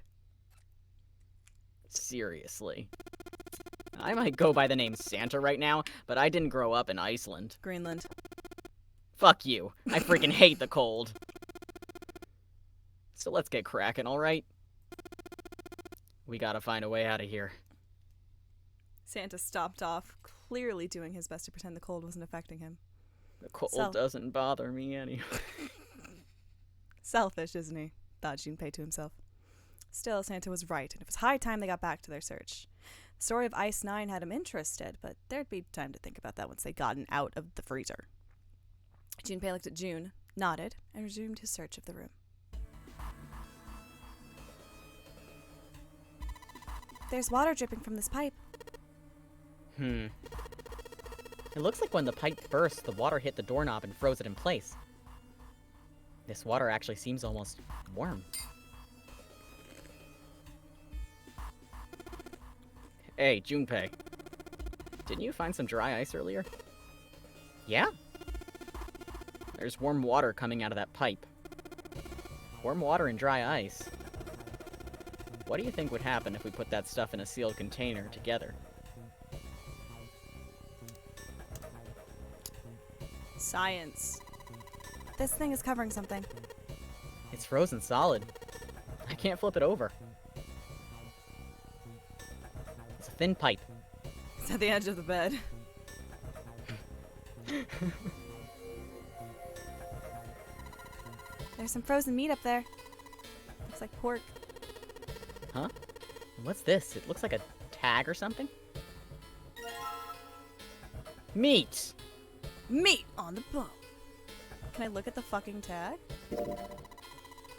Seriously. I might go by the name Santa right now, but I didn't grow up in Iceland. Greenland. Fuck you. I freaking hate the cold. So let's get cracking, alright? We gotta find a way out of here. Santa stopped off, clearly doing his best to pretend the cold wasn't affecting him. The cold So- doesn't bother me anyway. Selfish, isn't he? Thought Junpei to himself. Still, Santa was right, and it was high time they got back to their search. The story of Ice 9 had him interested, but there'd be time to think about that once they'd gotten out of the freezer. Junpei looked at June, nodded, and resumed his search of the room. There's water dripping from this pipe. It looks like when the pipe burst, the water hit the doorknob and froze it in place. This water actually seems almost warm. Hey, Junpei. Didn't you find some dry ice earlier? Yeah? There's warm water coming out of that pipe. Warm water and dry ice. What do you think would happen if we put that stuff in a sealed container together? Science. This thing is covering something. It's frozen solid. I can't flip it over. It's a thin pipe. It's at the edge of the bed. There's some frozen meat up there. Looks like pork. Huh? What's this? It looks like a tag or something? Meat! Meat on the bone. Can I look at the fucking tag?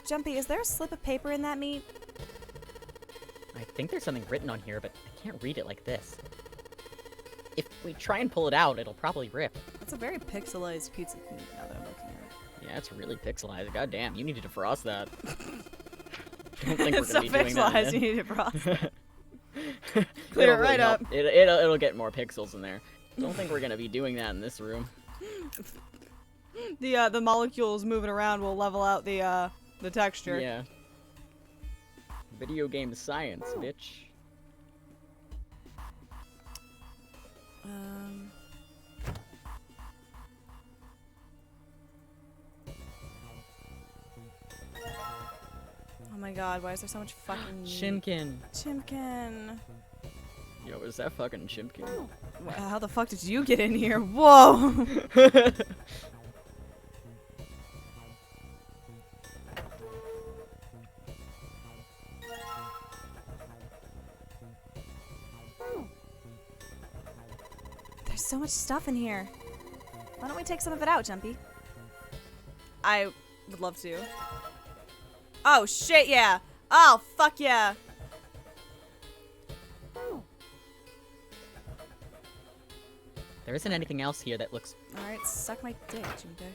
Jumpy, is there a slip of paper in that meat? I think there's something written on here, but I can't read it like this. If we try and pull it out, it'll probably rip. That's a very pixelized piece of meat now that I'm looking at it. Yeah, it's really pixelized. God damn, you need to defrost that. Don't think It's we're so gonna be doing that. pixelized, you again. need to frost. Clear it right up. It'll get more pixels in there. Don't think we're gonna be doing that in this room. The molecules moving around will level out the texture. Yeah. Video game science, bitch. Oh my god, why is there so much fucking meat? Chimkin. Chimkin. Yo, is that fucking Chimkin? How the fuck did you get in here? Whoa! There's so much stuff in here. Why don't we take some of it out, Jumpy? I would love to. Oh, shit, yeah. Oh, fuck yeah. There isn't anything else here that looks... Alright, suck my dick, Junpei.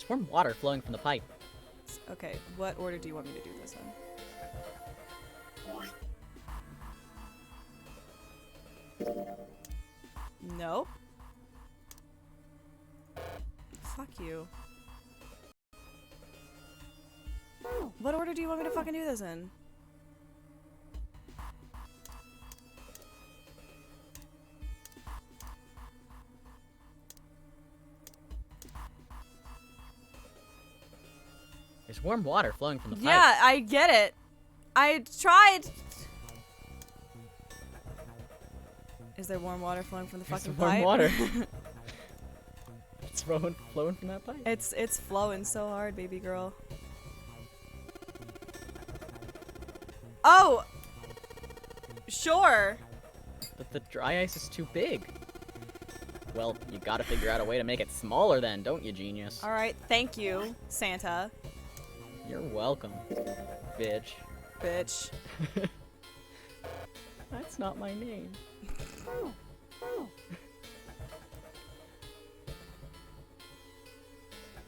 warm water flowing from the pipe. Okay, what order do you want me to do this in? No. Fuck you. What order do you want me to fucking do this in? There's warm water flowing from the pipe. Yeah, I get it. I tried. Is there warm water flowing from the There's fucking warm pipe? water. It's flowing from that pipe. It's flowing so hard, baby girl. Oh! Sure. But the dry ice is too big. Well, you gotta figure out a way to make it smaller then, don't you, genius? Alright, thank you, Santa. You're welcome, bitch. Bitch. That's not my name.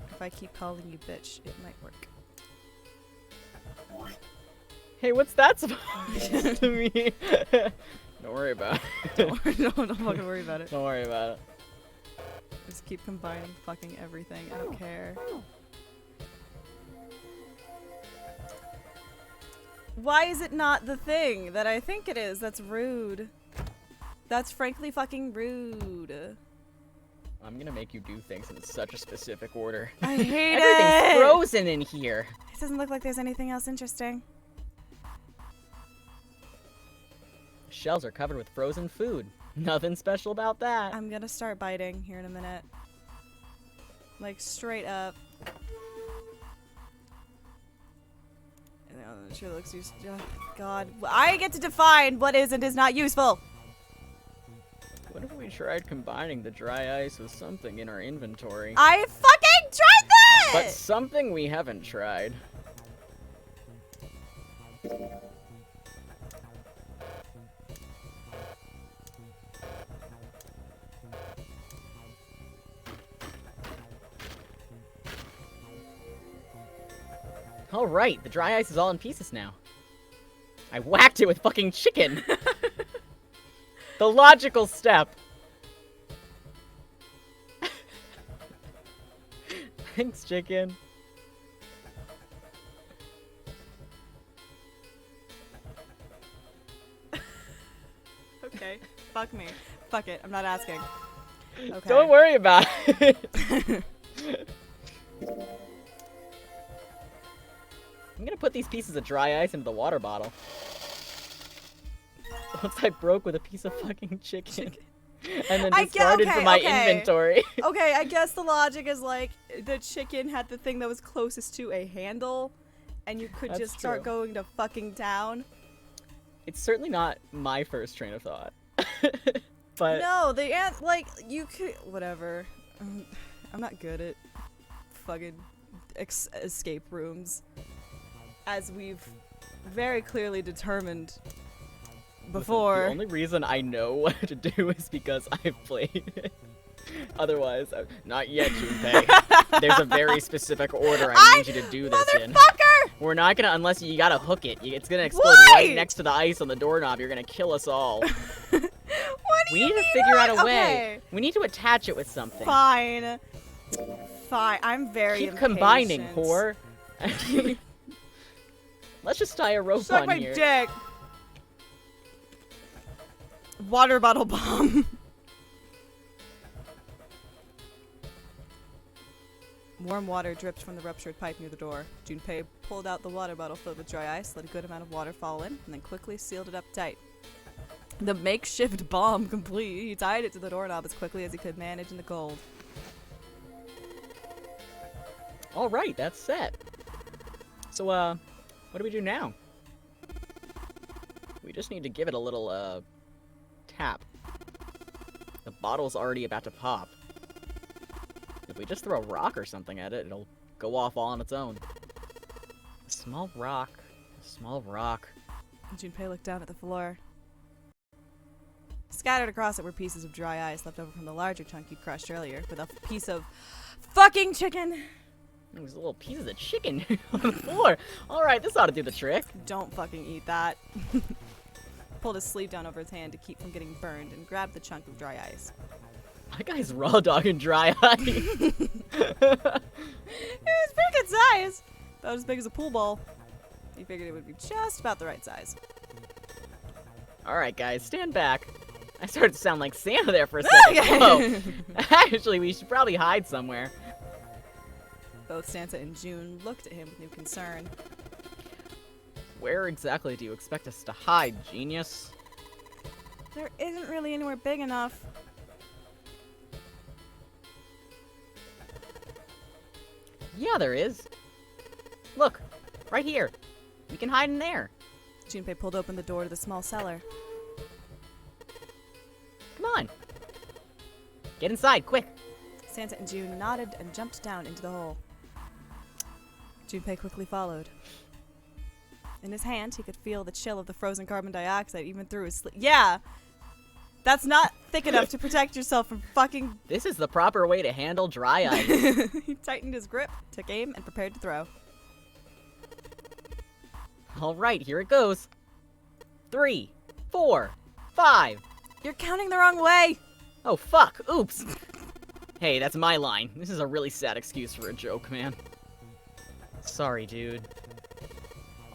If I keep calling you bitch, it might work. Hey, what's that supposed to mean? Don't worry about it. Don't fucking worry about it. Don't worry about it. Just keep combining fucking everything. I don't care. Why is it not the thing that I think it is? That's rude. That's frankly fucking rude. I'm gonna make you do things in such a specific order. I hate Everything's it! frozen in here. It doesn't look like there's anything else interesting. Shelves are covered with frozen food. Nothing special about that. I'm gonna start biting here in a minute. Like, straight up. It sure looks useful. Oh, God. I get to define what is and is not useful! What if we tried combining the dry ice with something in our inventory? I fucking tried that! But something we haven't tried. Alright, the dry ice is all in pieces now. I whacked it with fucking chicken! The logical step! Thanks, chicken. Okay. Fuck me. Fuck it. I'm not asking. Okay. Don't worry about it. I'm gonna put these pieces of dry ice into the water bottle. Once I broke with a piece of fucking chicken. And then discarded from my inventory. Okay, I guess the logic is like the chicken had the thing that was closest to a handle, and you could That's just start true. going to fucking town. It's certainly not my first train of thought. But No, the ant, like, you could, whatever. I'm not good at fucking escape rooms, as we've very clearly determined before. The only reason I know what to do is because I've played it. Otherwise, not yet, Junpei. There's a very specific order I need you to do this in. Motherfucker! We're not gonna, unless you gotta hook it. It's gonna explode Why? right next to the ice on the doorknob. You're gonna kill us all. What do We you need to mean figure what? out a way. Okay. We need to attach it with something. Fine. Fine. I'm very Keep combining, impatient. whore. Let's just tie a rope Suck on my here. dick. Water bottle bomb. Warm water dripped from the ruptured pipe near the door. Junpei pulled out the water bottle filled with dry ice, let a good amount of water fall in, and then quickly sealed it up tight. The makeshift bomb complete, he tied it to the doorknob as quickly as he could manage in the cold. All right, that's set. So, what do we do now? We just need to give it a little, tap. The bottle's already about to pop. If we just throw a rock or something at it, it'll go off all on its own. A small rock. A small rock. Junpei looked down at the floor. Scattered across it were pieces of dry ice left over from the larger chunk he'd crushed earlier, with a piece of fucking chicken. There's little pieces of chicken on the floor. Alright, this ought to do the trick. Don't fucking eat that. Pulled his sleeve down over his hand to keep from getting burned and grabbed the chunk of dry ice. That guy's raw dogging dry ice. It was pretty good size. About as big as a pool ball. He figured it would be just about the right size. Alright, guys, stand back. I started to sound like Santa there for a second. Okay. Whoa. Actually, we should probably hide somewhere. Both Santa and June looked at him with new concern. Where exactly do you expect us to hide, genius? There isn't really anywhere big enough. Yeah, there is. Look, right here. We can hide in there. Junpei pulled open the door to the small cellar. Come on. Get inside, quick. Santa and June nodded and jumped down into the hole. Junpei quickly followed. In his hand, he could feel the chill of the frozen carbon dioxide even through his sleeve. Yeah! That's not thick enough to protect yourself from fucking... This is the proper way to handle dry ice. He tightened his grip, took aim, and prepared to throw. Alright, here it goes. 3, 4, 5. You're counting the wrong way! Oh, fuck. Oops. Hey, that's my line. This is a really sad excuse for a joke, man. Sorry, dude.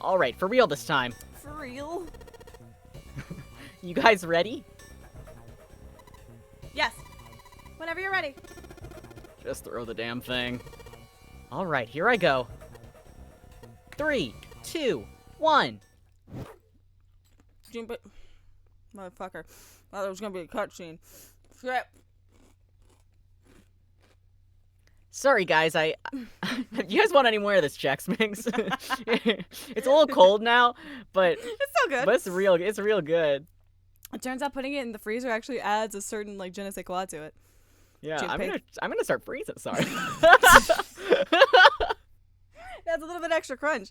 Alright, for real this time. For real? You guys ready? Yes. Whenever you're ready. Just throw the damn thing. Alright, here I go. 3, 2, 1. Junpei... Motherfucker. Thought there was gonna be a cutscene. Shit. Sorry, guys, you guys want any more of this Chex Mix? It's a little cold now, but It's so good. it's real good. It turns out putting it in the freezer actually adds a certain, like, je ne sais quoi to it. Yeah, Junpei. I'm gonna start freezing. Sorry. It adds a little bit extra crunch.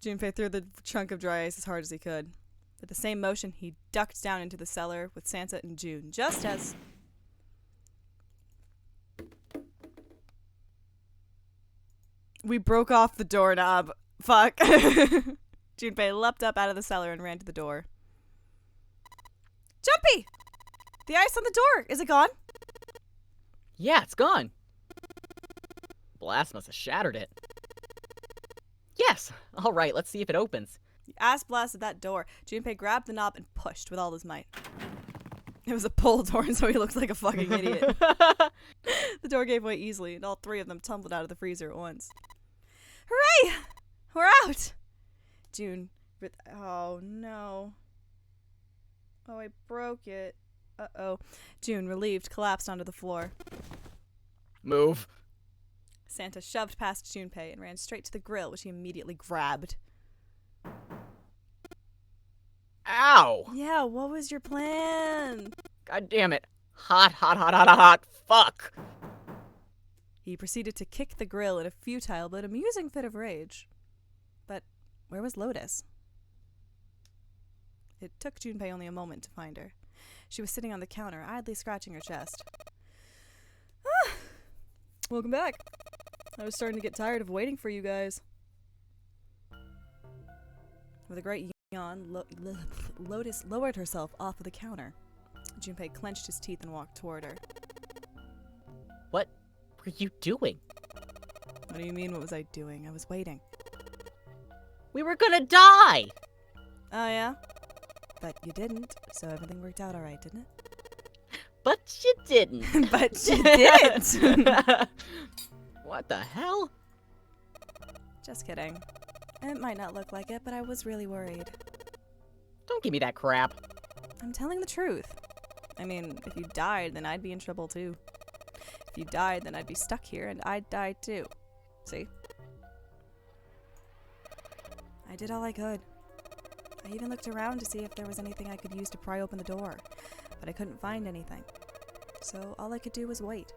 Junpei threw the chunk of dry ice as hard as he could. With the same motion, he ducked down into the cellar with Santa and June, just as... We broke off the doorknob. Fuck. Junpei leapt up out of the cellar and ran to the door. Jumpy! The ice on the door! Is it gone? Yeah, it's gone. Blast must have shattered it. Yes. All right, let's see if it opens. The ass blasted that door. Junpei grabbed the knob and pushed with all his might. It was a pull door, and so he looked like a fucking idiot. The door gave way easily, and all three of them tumbled out of the freezer at once. Hooray! We're out! June. Oh, no. Oh, I broke it. Uh-oh. June, relieved, collapsed onto the floor. Move. Santa shoved past Junpei and ran straight to the grill, which he immediately grabbed. Ow! Yeah, what was your plan? God damn it. Hot, hot, hot, hot, hot, hot. Fuck. He proceeded to kick the grill in a futile but amusing fit of rage. But where was Lotus? It took Junpei only a moment to find her. She was sitting on the counter, idly scratching her chest. Ah! Welcome back. I was starting to get tired of waiting for you guys. With a great yawn, Lotus lowered herself off of the counter. Junpei clenched his teeth and walked toward her. What were you doing? What do you mean, what was I doing? I was waiting. We were gonna die! Oh, yeah? But you didn't, so everything worked out alright, didn't it? But you didn't. But you didn't! What the hell? Just kidding. It might not look like it, but I was really worried. Don't give me that crap. I'm telling the truth. I mean, if you died, then I'd be in trouble too. If you died, then I'd be stuck here, and I'd die too. See? I did all I could. I even looked around to see if there was anything I could use to pry open the door, but I couldn't find anything. So all I could do was wait.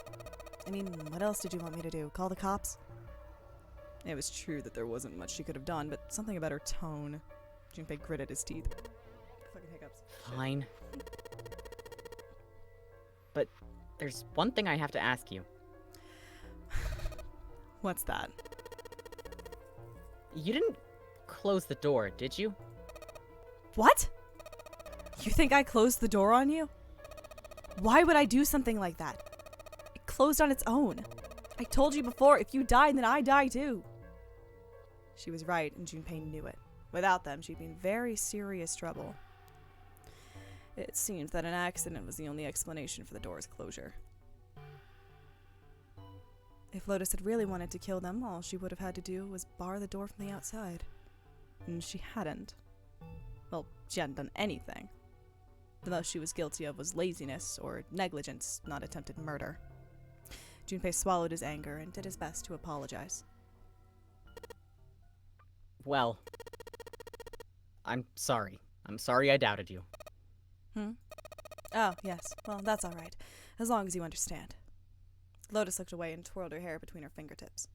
I mean, what else did you want me to do? Call the cops? It was true that there wasn't much she could have done, but something about her tone. Junpei gritted his teeth. Fucking hiccups. Fine. But there's one thing I have to ask you. What's that? You didn't close the door, did you? What? You think I closed the door on you? Why would I do something like that? It closed on its own. I told you before, if you die, then I die too. She was right, and Junpei knew it. Without them, she'd be in very serious trouble. It seemed that an accident was the only explanation for the door's closure. If Lotus had really wanted to kill them, all she would have had to do was bar the door from the outside. And she hadn't. Well, she hadn't done anything. The most she was guilty of was laziness or negligence, not attempted murder. Junpei swallowed his anger and did his best to apologize. Well, I'm sorry. I'm sorry I doubted you. Oh, yes. Well, that's all right. As long as you understand. Lotus looked away and twirled her hair between her fingertips.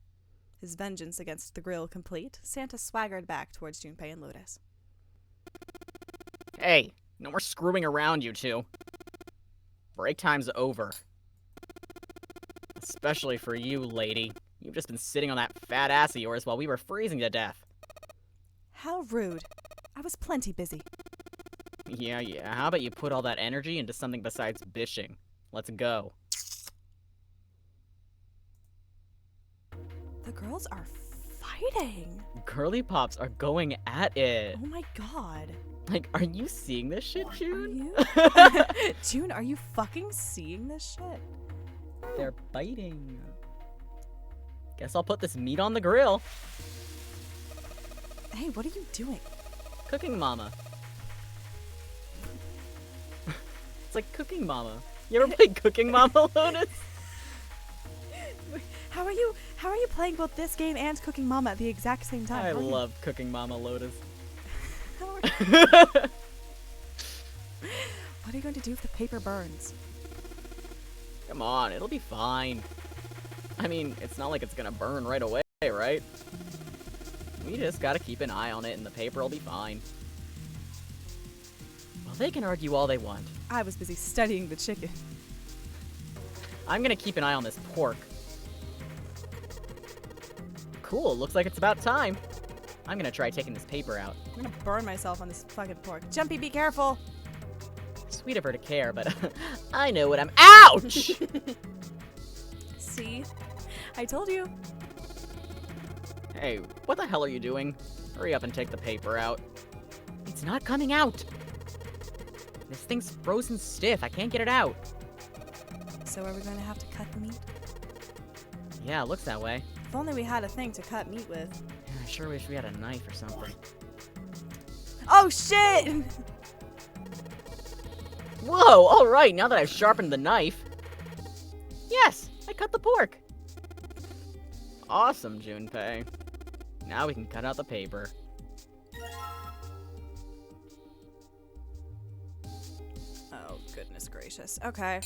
His vengeance against the grill complete, Santa swaggered back towards Junpei and Lotus. Hey, no more screwing around, you two. Break time's over. Especially for you, lady. You've just been sitting on that fat ass of yours while we were freezing to death. How rude. I was plenty busy. Yeah. How about you put all that energy into something besides bishing? Let's go. The girls are fighting. Girly pops are going at it. Oh my god. Like, are you seeing this shit, Are June? you? June, are you fucking seeing this shit? They're biting. Guess I'll put this meat on the grill. Hey, what are you doing? Cooking Mama. It's like Cooking Mama. You ever played Cooking Mama, Lotus? How are you playing both this game and Cooking Mama at the exact same time? I How are you- love Cooking Mama, Lotus. how are- What are you going to do if the paper burns? Come on, it'll be fine. I mean, it's not like it's gonna burn right away, right? We just gotta keep an eye on it and the paper will be fine. Well, they can argue all they want. I was busy studying the chicken. I'm gonna keep an eye on this pork. Cool, looks like it's about time. I'm gonna try taking this paper out. I'm gonna burn myself on this fucking pork. Jumpy, be careful! Sweet of her to care, but I know what I'm— OUCH! See? I told you. Hey, what the hell are you doing? Hurry up and take the paper out. It's not coming out! This thing's frozen stiff, I can't get it out. So are we going to have to cut the meat? Yeah, it looks that way. If only we had a thing to cut meat with. Yeah, I sure wish we had a knife or something. Oh shit! Whoa, alright, now that I've sharpened the knife. Yes, I cut the pork. Awesome, Junpei. Now we can cut out the paper. Oh, goodness gracious. Okay.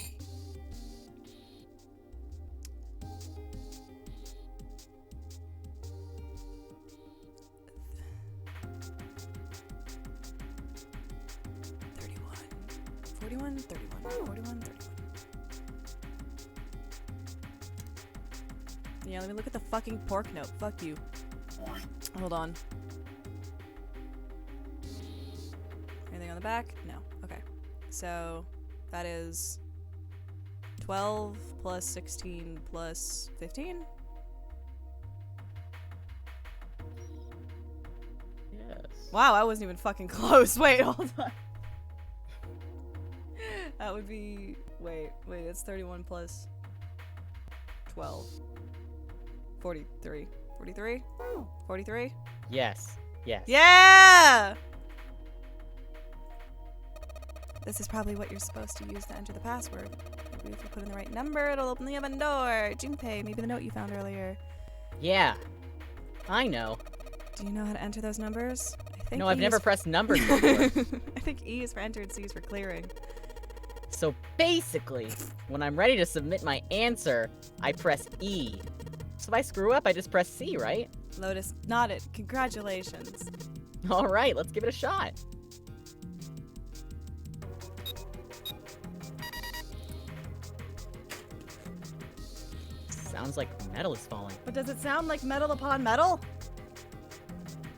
$41, $41. Yeah, let me look at the fucking pork note. Fuck you. Hold on. Anything on the back? No. Okay. So, that is 12 plus 16 plus 15? Yes. Wow, I wasn't even fucking close. Wait, hold on. That would be... Wait, it's 31 plus 12. 43. 43? 43? Yes. Yeah! This is probably what you're supposed to use to enter the password. Maybe if you put in the right number, it'll open the oven door. Junpei, maybe the note you found earlier. Yeah. I know. Do you know how to enter those numbers? I think No, I've E never is- pressed numbers before. I think E is for enter and C is for clearing. So basically, when I'm ready to submit my answer, I press E. So if I screw up, I just press C, right? Lotus nodded. Congratulations. Alright, let's give it a shot. Sounds like metal is falling. But does it sound like metal upon metal?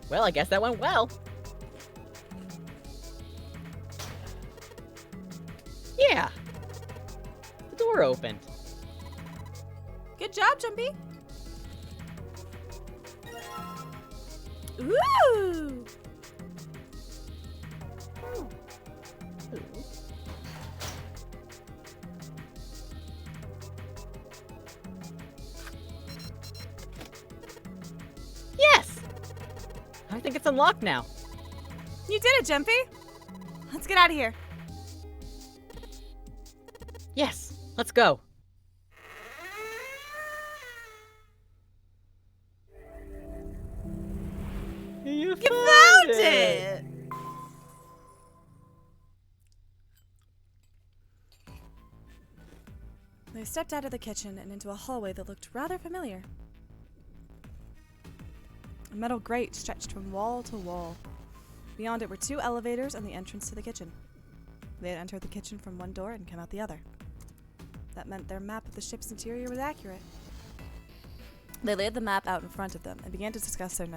Well, I guess that went well. Yeah. The door opened. Good job, Jumpy. Ooh! Yes! I think it's unlocked now. You did it, Jumpy. Let's get out of here. Yes, let's go. You Found it! They stepped out of the kitchen and into a hallway that looked rather familiar. A metal grate stretched from wall to wall. Beyond it were 2 elevators and the entrance to the kitchen. They had entered the kitchen from one door and come out the other. That meant their map of the ship's interior was accurate. They laid the map out in front of them and began to discuss their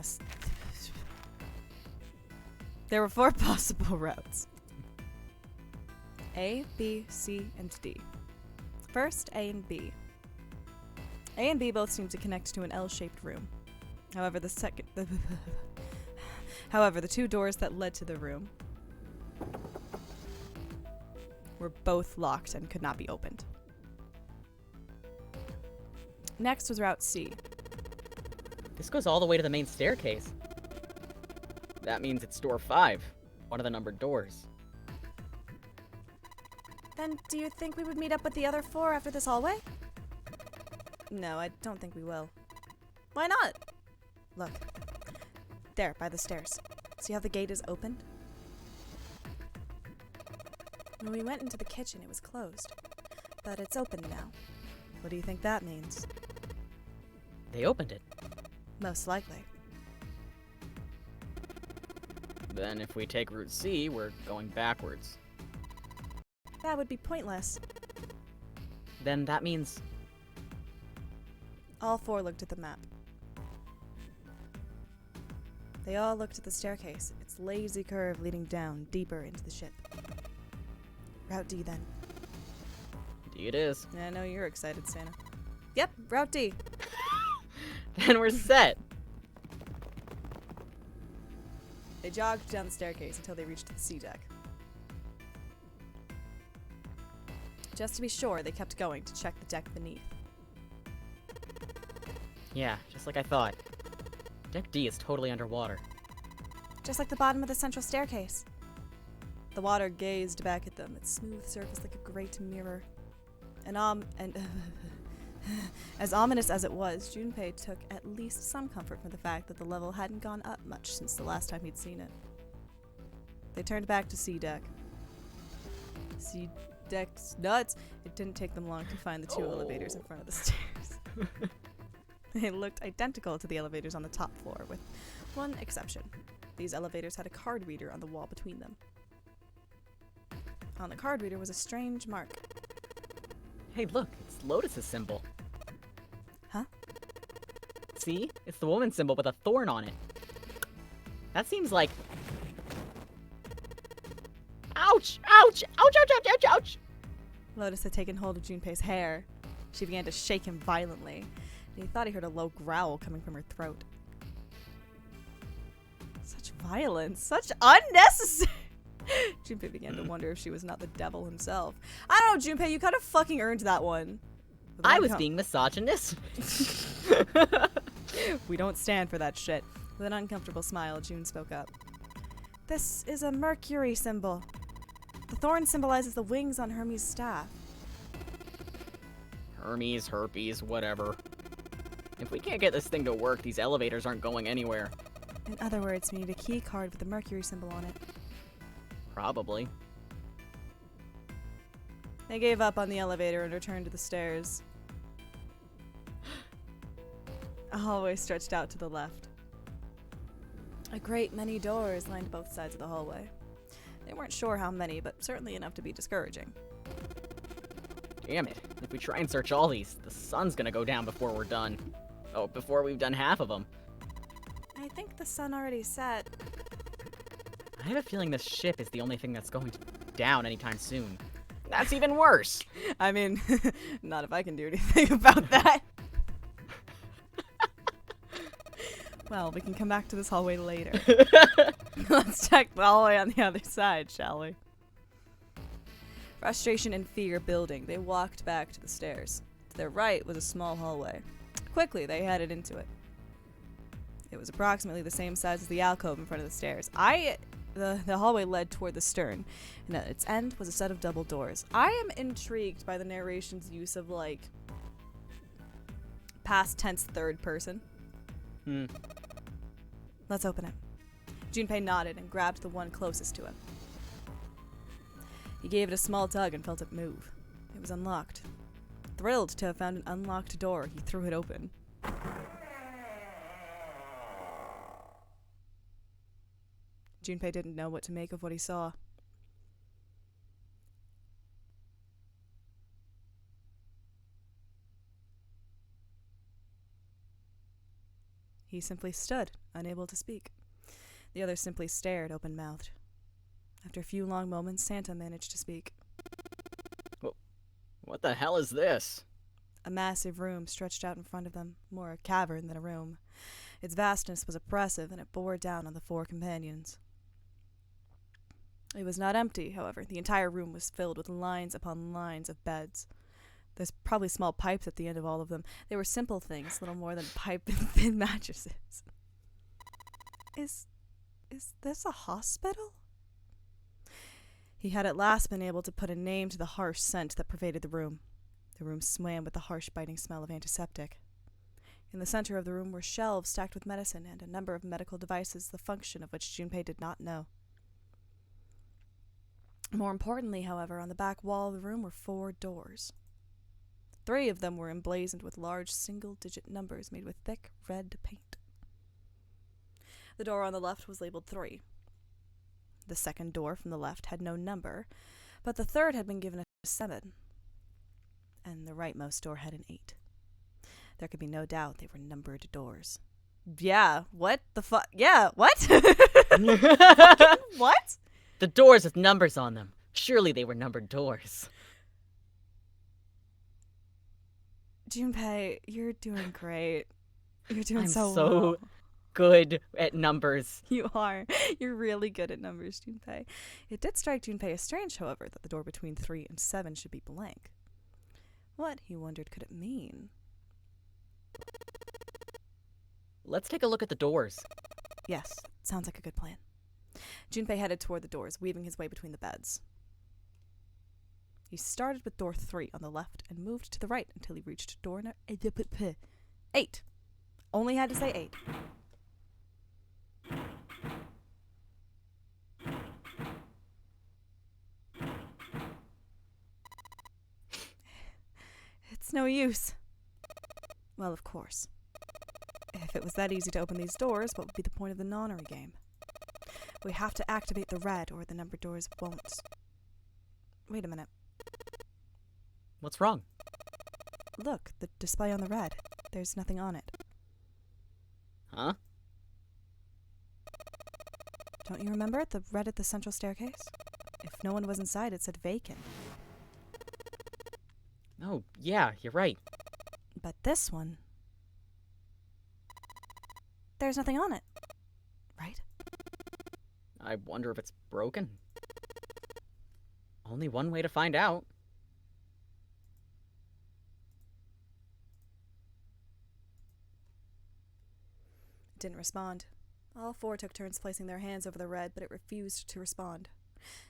There were 4 possible routes. A, B, C, and D. First, A and B. A and B both seemed to connect to an L-shaped room. However, the 2 doors that led to the room were both locked and could not be opened. Next was Route C. This goes all the way to the main staircase. That means it's door 5, one of the numbered doors. Then do you think we would meet up with the other 4 after this hallway? No, I don't think we will. Why not? Look. There, by the stairs. See how the gate is open? When we went into the kitchen, it was closed. But it's open now. What do you think that means? They opened it. Most likely. Then if we take Route C, we're going backwards. That would be pointless. Then that means... All 4 looked at the map. They all looked at the staircase, its lazy curve leading down, deeper into the ship. Route D, then. D it is. I know you're excited, Santa. Yep, Route D. Then we're set. They jogged down the staircase until they reached the C deck. Just to be sure, they kept going to check the deck beneath. Yeah, just like I thought. Deck D is totally underwater. Just like the bottom of the central staircase. The water gazed back at them, its smooth surface like a great mirror. And as ominous as it was, Junpei took at least some comfort from the fact that the level hadn't gone up much since the last time he'd seen it. They turned back to C deck. C deck's nuts! It didn't take them long to find the 2 elevators in front of the stairs. They looked identical to the elevators on the top floor, with one exception. These elevators had a card reader on the wall between them. On the card reader was a strange mark. Hey, look, it's Lotus's symbol. Huh? See? It's the woman's symbol with a thorn on it. That seems like... Ouch! Ouch! Ouch, ouch, ouch, ouch, ouch! Lotus had taken hold of Junpei's hair. She began to shake him violently, and he thought he heard a low growl coming from her throat. Such violence! Such unnecessary! Junpei began to wonder if she was not the devil himself. I don't know, Junpei, you kind of fucking earned that one. I was being misogynist. We don't stand for that shit. With an uncomfortable smile, June spoke up. This is a Mercury symbol. The thorn symbolizes the wings on Hermes' staff. Hermes, herpes, whatever. If we can't get this thing to work, these elevators aren't going anywhere. In other words, we need a key card with the Mercury symbol on it. Probably. They gave up on the elevator and returned to the stairs. A hallway stretched out to the left. A great many doors lined both sides of the hallway. They weren't sure how many, but certainly enough to be discouraging. Damn it. If we try and search all these, the sun's gonna go down before we're done. Oh, before we've done half of them. I think the sun already set. I have a feeling this ship is the only thing that's going down anytime soon. That's even worse. I mean, not if I can do anything about that. Well, we can come back to this hallway later. Let's check the hallway on the other side, shall we? Frustration and fear building, they walked back to the stairs. To their right was a small hallway. Quickly, they headed into it. It was approximately the same size as the alcove in front of the stairs. The hallway led toward the stern, and at its end was a set of double doors. I am intrigued by the narration's use of, like, past tense third person. Let's open it. Junpei nodded and grabbed the one closest to him. He gave it a small tug and felt it move. It was unlocked. Thrilled to have found an unlocked door, he threw it open. Junpei didn't know what to make of what he saw. He simply stood, unable to speak. The other simply stared, open-mouthed. After a few long moments, Santa managed to speak. What the hell is this? A massive room stretched out in front of them, more a cavern than a room. Its vastness was oppressive, and it bore down on the four companions. It was not empty, however. The entire room was filled with lines upon lines of beds. There's probably small pipes at the end of all of them. They were simple things, little more than pipe and thin mattresses. Is this a hospital? He had at last been able to put a name to the harsh scent that pervaded the room. The room swam with the harsh, biting smell of antiseptic. In the center of the room were shelves stacked with medicine and a number of medical devices, the function of which Junpei did not know. More importantly, however, on the back wall of the room were 4 doors. 3 of them were emblazoned with large single-digit numbers made with thick red paint. The door on the left was labeled 3. The second door from the left had no number, but the third had been given a 7. And the rightmost door had an 8. There could be no doubt they were numbered doors. Yeah, what the fuck? Yeah, what? What? The doors with numbers on them. Surely they were numbered doors. Junpei, you're doing great. You're doing I'm so so well. good at numbers. You are. You're really good at numbers, Junpei. It did strike Junpei as strange, however, that the door between 3 and 7 should be blank. What, he wondered, could it mean? Let's take a look at the doors. Yes, sounds like a good plan. Junpei headed toward the doors, weaving his way between the beds. He started with door 3 on the left and moved to the right until he reached door 8. Only had to say 8. It's no use. Well, of course. If it was that easy to open these doors, what would be the point of the nonary game? We have to activate the red, or the numbered doors won't. Wait a minute. What's wrong? Look, the display on the red. There's nothing on it. Huh? Don't you remember the red at the central staircase? If no one was inside, it said vacant. Oh, yeah, you're right. But this one... there's nothing on it. Right? I wonder if it's broken. Only one way to find out. It didn't respond. All 4 took turns placing their hands over the red, but it refused to respond.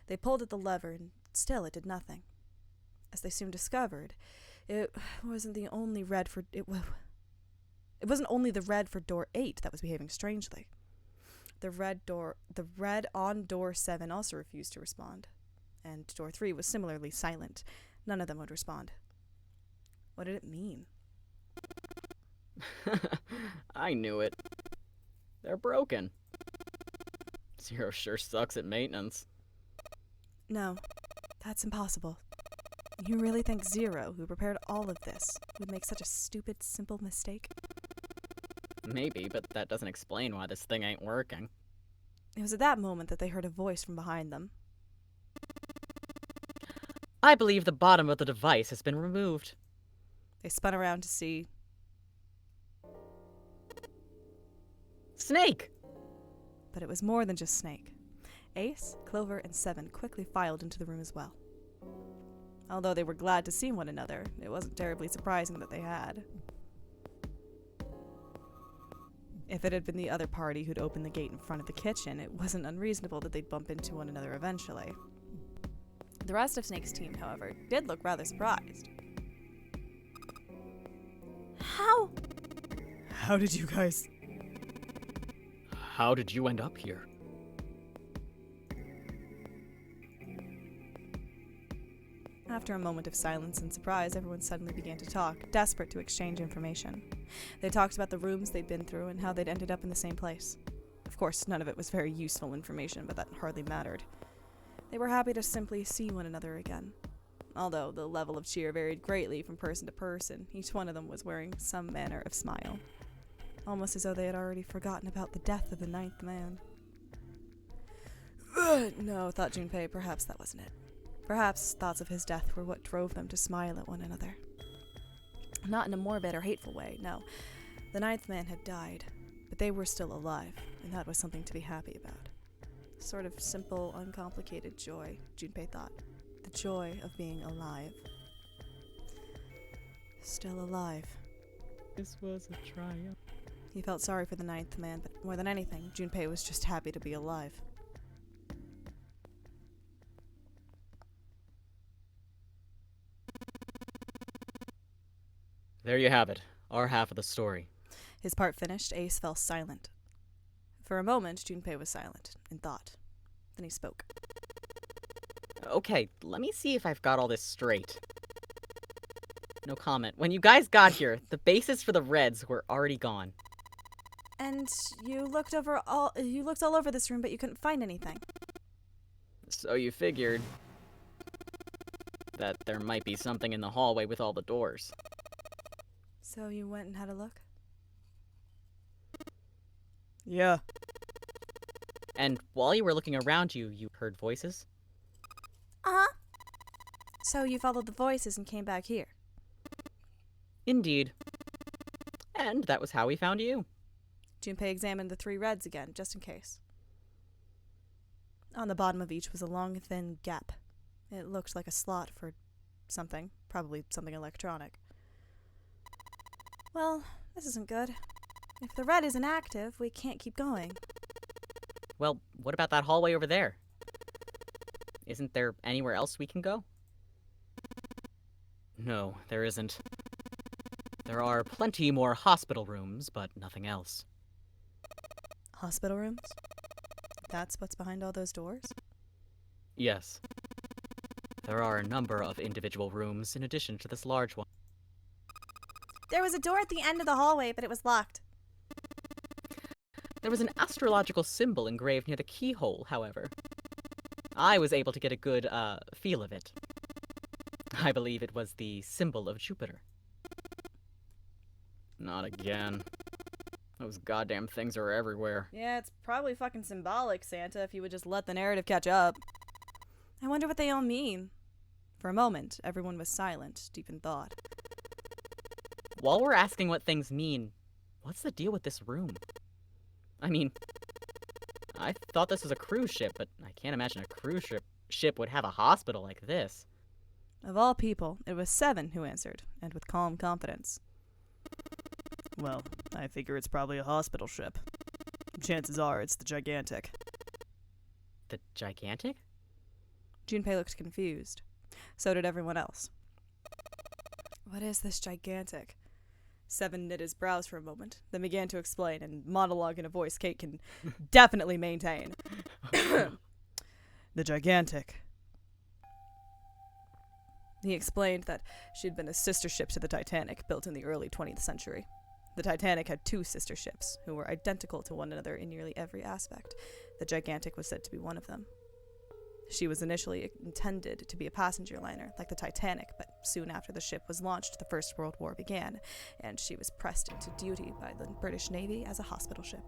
They pulled at the lever, and still it did nothing. As they soon discovered, it wasn't the only red for... It wasn't only the red for door 8 that was behaving strangely. The red on door 7 also refused to respond, and door 3 was similarly silent. None of them would respond. What did it mean? I knew it. They're broken. Zero sure sucks at maintenance. No, that's impossible. You really think Zero, who prepared all of this, would make such a stupid, simple mistake? Maybe, but that doesn't explain why this thing ain't working. It was at that moment that they heard a voice from behind them. I believe the bottom of the device has been removed. They spun around to see Snake! but it was more than just Snake. Ace, Clover, and Seven quickly filed into the room as well. Although they were glad to see one another, it wasn't terribly surprising that they had. If it had been the other party who'd opened the gate in front of the kitchen, it wasn't unreasonable that they'd bump into one another eventually. The rest of Snake's team, however, did look rather surprised. How? How did you guys... How did you end up here? After a moment of silence and surprise, everyone suddenly began to talk, desperate to exchange information. They talked about the rooms they'd been through and how they'd ended up in the same place. Of course, none of it was very useful information, but that hardly mattered. They were happy to simply see one another again. Although the level of cheer varied greatly from person to person, each one of them was wearing some manner of smile. Almost as though they had already forgotten about the death of the ninth man. No, thought Junpei, perhaps that wasn't it. Perhaps thoughts of his death were what drove them to smile at one another. Not in a morbid or hateful way, no. The ninth man had died, but they were still alive, and that was something to be happy about. Sort of simple, uncomplicated joy, Junpei thought. The joy of being alive. Still alive. This was a triumph. He felt sorry for the ninth man, but more than anything, Junpei was just happy to be alive. There you have it, our half of the story. His part finished, Ace fell silent. For a moment, Junpei was silent, in thought. Then he spoke. Okay, let me see if I've got all this straight. No comment. When you guys got here, the bases for the Reds were already gone. And you looked all over this room, but you couldn't find anything. So you figured that there might be something in the hallway with all the doors. So you went and had a look? Yeah. And while you were looking around you, you heard voices? Uh-huh. So you followed the voices and came back here? Indeed. And that was how we found you. Junpei examined the three Reds again, just in case. On the bottom of each was a long, thin gap. It looked like a slot for something, probably something electronic. Well, this isn't good. If the red isn't active, we can't keep going. Well, what about that hallway over there? Isn't there anywhere else we can go? No, there isn't. There are plenty more hospital rooms, but nothing else. Hospital rooms? That's what's behind all those doors? Yes. There are a number of individual rooms in addition to this large one. There was a door at the end of the hallway, but it was locked. There was an astrological symbol engraved near the keyhole, however. I was able to get a good, feel of it. I believe it was the symbol of Jupiter. Not again. Those goddamn things are everywhere. Yeah, it's probably fucking symbolic, Santa, if you would just let the narrative catch up. I wonder what they all mean. For a moment, everyone was silent, deep in thought. While we're asking what things mean, what's the deal with this room? I mean, I thought this was a cruise ship, but I can't imagine a cruise ship would have a hospital like this. Of all people, it was Seven who answered, and with calm confidence. Well, I figure it's probably a hospital ship. Chances are it's the Gigantic. The Gigantic? Junpei looked confused. So did everyone else. What is this Gigantic? Seven knit his brows for a moment, then began to explain and monologue in a voice Kate can definitely maintain. The Gigantic. He explained that she'd been a sister ship to the Titanic, built in the early 20th century. The Titanic had two sister ships, who were identical to one another in nearly every aspect. The Gigantic was said to be one of them. She was initially intended to be a passenger liner, like the Titanic, but soon after the ship was launched, the First World War began, and she was pressed into duty by the British Navy as a hospital ship.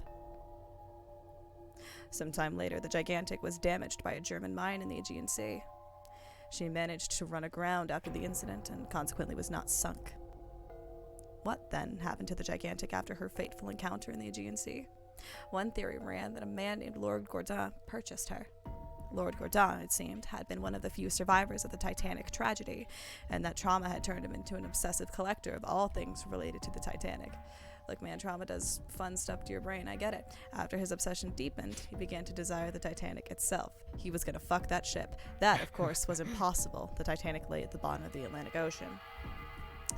Sometime later, the Gigantic was damaged by a German mine in the Aegean Sea. She managed to run aground after the incident and consequently was not sunk. What then happened to the Gigantic after her fateful encounter in the Aegean Sea? One theory ran that a man named Lord Gourdin purchased her. Lord Gourdin, it seemed, had been one of the few survivors of the Titanic tragedy, and that trauma had turned him into an obsessive collector of all things related to the Titanic. Look, man, trauma does fun stuff to your brain, I get it. After his obsession deepened, he began to desire the Titanic itself. He was gonna fuck that ship. That, of course, was impossible. The Titanic lay at the bottom of the Atlantic Ocean.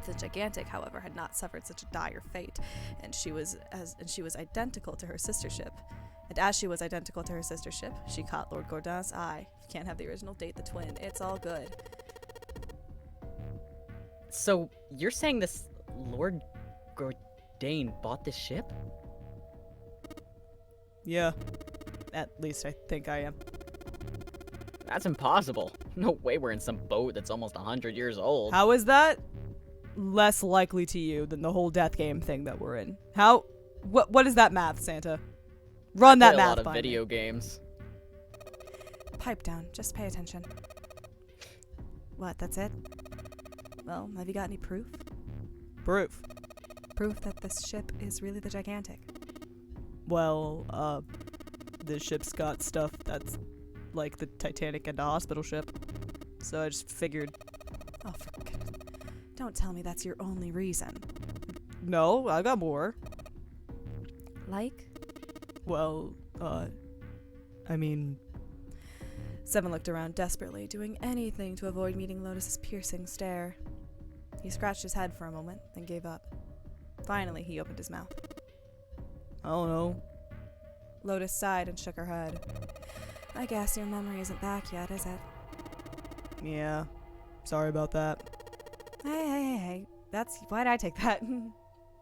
The Gigantic, however, had not suffered such a dire fate, and she was identical to her sister ship. And as she was identical to her sister ship, she caught Lord Gourdin's eye. You can't have the original date the twin. It's all good. So, you're saying this Lord Gourdin bought this ship? Yeah. At least I think I am. That's impossible. No way we're in some boat that's almost 100 years old. How is that less likely to you than the whole death game thing that we're in? How? What is that math, Santa? Run that Play math a lot of by me. video games. Pipe down. Just pay attention. What, that's it? Well, have you got any proof? Proof? Proof that this ship is really the Gigantic. Well, the ship's got stuff that's like the Titanic and a hospital ship. So I just figured... Oh, for goodness. Don't tell me that's your only reason. No, I got more. Like? Well, I mean... Seven looked around desperately, doing anything to avoid meeting Lotus's piercing stare. He scratched his head for a moment, then gave up. Finally, he opened his mouth. I don't know. Lotus sighed and shook her head. I guess your memory isn't back yet, is it? Yeah, sorry about that. Hey. That's... Why'd I take that?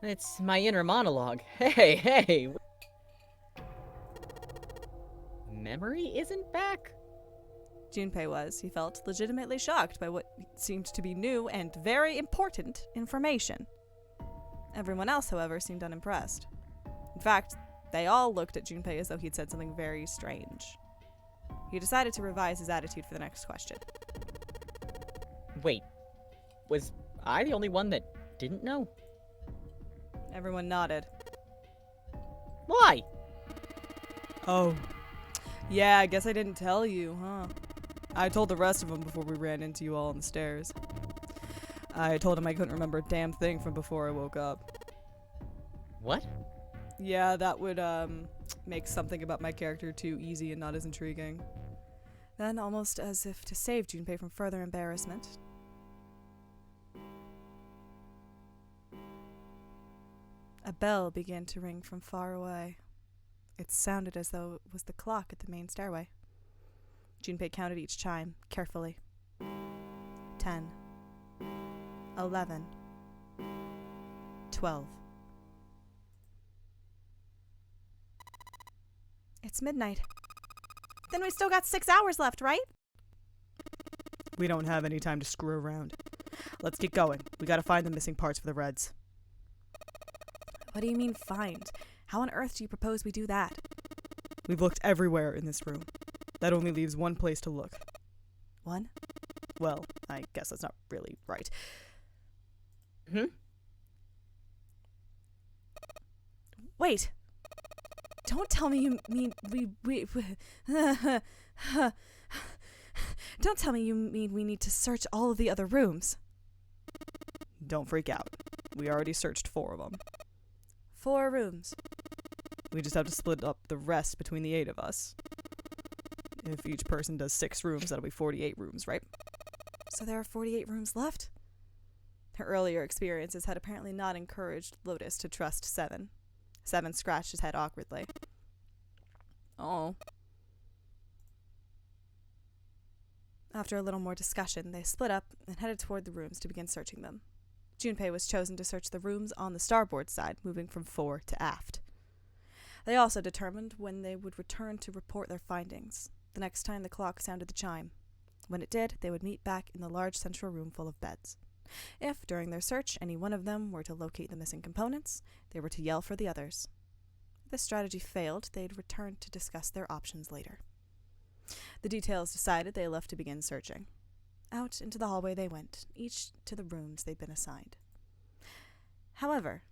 It's my inner monologue. Hey! Memory isn't back? Junpei was. He felt legitimately shocked by what seemed to be new and very important information. Everyone else, however, seemed unimpressed. In fact, they all looked at Junpei as though he'd said something very strange. He decided to revise his attitude for the next question. Wait, was I the only one that didn't know? Everyone nodded. Why? Oh. Yeah, I guess I didn't tell you, huh? I told the rest of them before we ran into you all on the stairs. I told him I couldn't remember a damn thing from before I woke up. What? Yeah, that would, make something about my character too easy and not as intriguing. Then, almost as if to save Junpei from further embarrassment, a bell began to ring from far away. It sounded as though it was the clock at the main stairway. Junpei counted each chime carefully. 10, 11, 12. It's midnight. Then we still got 6 hours left, right? We don't have any time to screw around. Let's get going. We gotta find the missing parts for the Reds. What do you mean find? How on earth do you propose we do that? We've looked everywhere in this room. That only leaves one place to look. One? Well, I guess that's not really right. Wait. Don't tell me you mean we Don't tell me you mean we need to search all of the other rooms. Don't freak out. We already searched 4 of them. 4 rooms. We just have to split up the rest between the 8 of us. If each person does 6 rooms, that'll be 48 rooms, right? So there are 48 rooms left? Her earlier experiences had apparently not encouraged Lotus to trust Seven. Seven scratched his head awkwardly. Oh. After a little more discussion, they split up and headed toward the rooms to begin searching them. Junpei was chosen to search the rooms on the starboard side, moving from fore to aft. They also determined when they would return to report their findings. the next time the clock sounded the chime. When it did, they would meet back in the large central room full of beds. If, during their search, any one of them were to locate the missing components, they were to yell for the others. If this strategy failed, they'd return to discuss their options later. The details decided, they left to begin searching. Out into the hallway they went, each to the rooms they'd been assigned. However,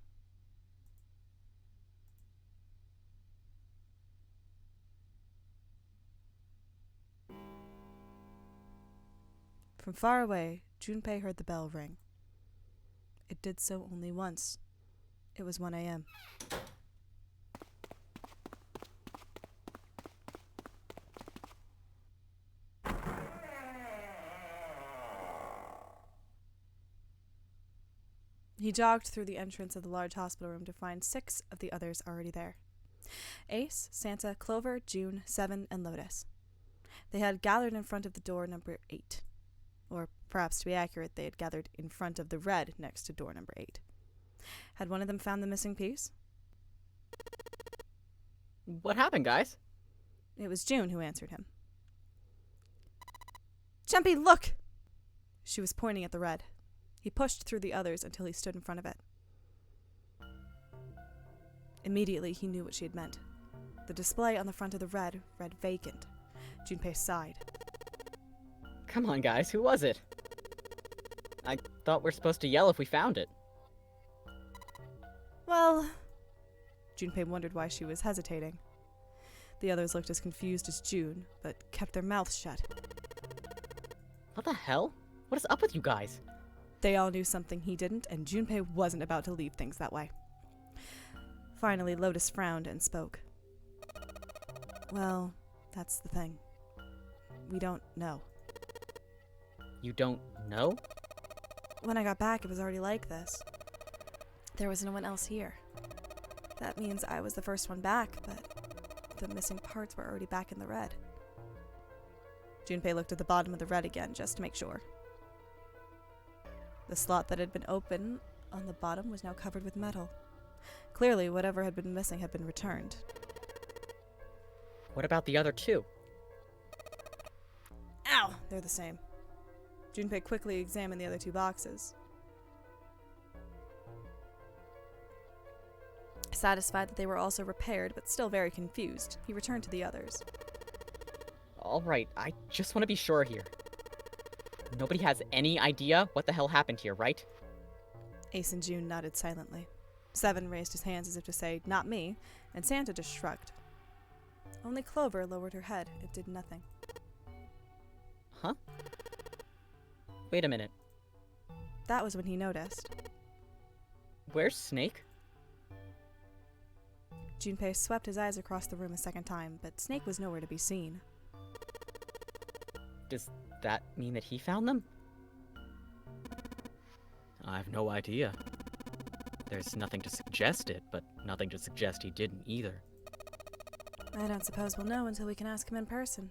from far away, Junpei heard the bell ring. It did so only once. It was 1 a.m. He jogged through the entrance of the large hospital room to find 6 of the others already there. Ace, Santa, Clover, June, Seven, and Lotus. They had gathered in front of the door number 8. Or, perhaps to be accurate, they had gathered in front of the red next to door number 8. Had one of them found the missing piece? What happened, guys? It was June who answered him. Jumpy, look! She was pointing at the red. He pushed through the others until he stood in front of it. Immediately, he knew what she had meant. The display on the front of the red read vacant. Junpei sighed. Come on, guys, who was it? I thought we're supposed to yell if we found it. Well, Junpei wondered why she was hesitating. The others looked as confused as June, but kept their mouths shut. What the hell? What is up with you guys? They all knew something he didn't, and Junpei wasn't about to leave things that way. Finally, Lotus frowned and spoke. Well, that's the thing. We don't know. You don't know? When I got back, it was already like this. There was no one else here. That means I was the first one back, but the missing parts were already back in the red. Junpei looked at the bottom of the red again, just to make sure. The slot that had been open on the bottom was now covered with metal. Clearly, whatever had been missing had been returned. What about the other 2? Ow! They're the same. Junpei quickly examined the other 2 boxes. Satisfied that they were also repaired, but still very confused, he returned to the others. Alright, I just want to be sure here. Nobody has any idea what the hell happened here, right? Ace and June nodded silently. Seven raised his hands as if to say, not me, and Santa just shrugged. Only Clover lowered her head and did nothing. Huh? Wait a minute. That was when he noticed. Where's Snake? Junpei swept his eyes across the room a second time, but Snake was nowhere to be seen. Does that mean that he found them? I have no idea. There's nothing to suggest it, but nothing to suggest he didn't either. I don't suppose we'll know until we can ask him in person.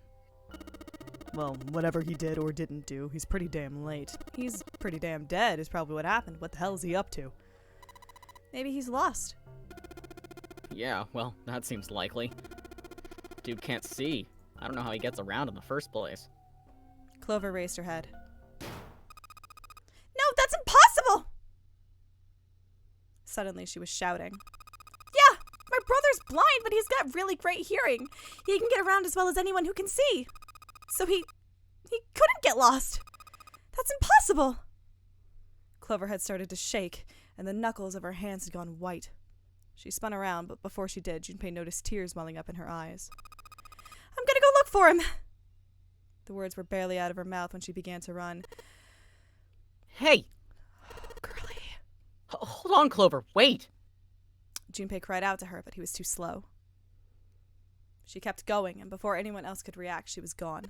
Well, whatever he did or didn't do, he's pretty damn late. He's pretty damn dead is probably what happened. What the hell is he up to? Maybe he's lost. Yeah, well, that seems likely. Dude can't see. I don't know how he gets around in the first place. Clover raised her head. No, that's impossible! Suddenly she was shouting. Yeah, my brother's blind, but he's got really great hearing. He can get around as well as anyone who can see. So he couldn't get lost. That's impossible. Clover had started to shake, and the knuckles of her hands had gone white. She spun around, but before she did, Junpei noticed tears welling up in her eyes. I'm gonna go look for him! The words were barely out of her mouth when she began to run. Hey! Girlie. Hold on, Clover, wait! Junpei cried out to her, but he was too slow. She kept going, and before anyone else could react, she was gone.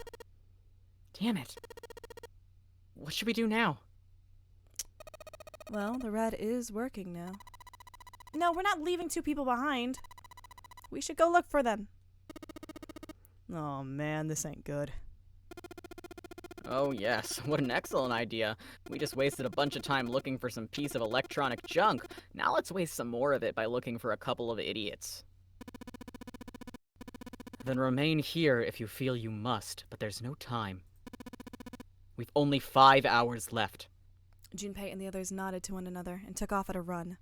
Damn it. What should we do now? Well, the red is working now. No, we're not leaving 2 people behind. We should go look for them. Oh man, this ain't good. Oh yes, what an excellent idea. We just wasted a bunch of time looking for some piece of electronic junk. Now let's waste some more of it by looking for a couple of idiots. Then remain here if you feel you must, but there's no time. We've only 5 hours left. Junpei and the others nodded to one another and took off at a run.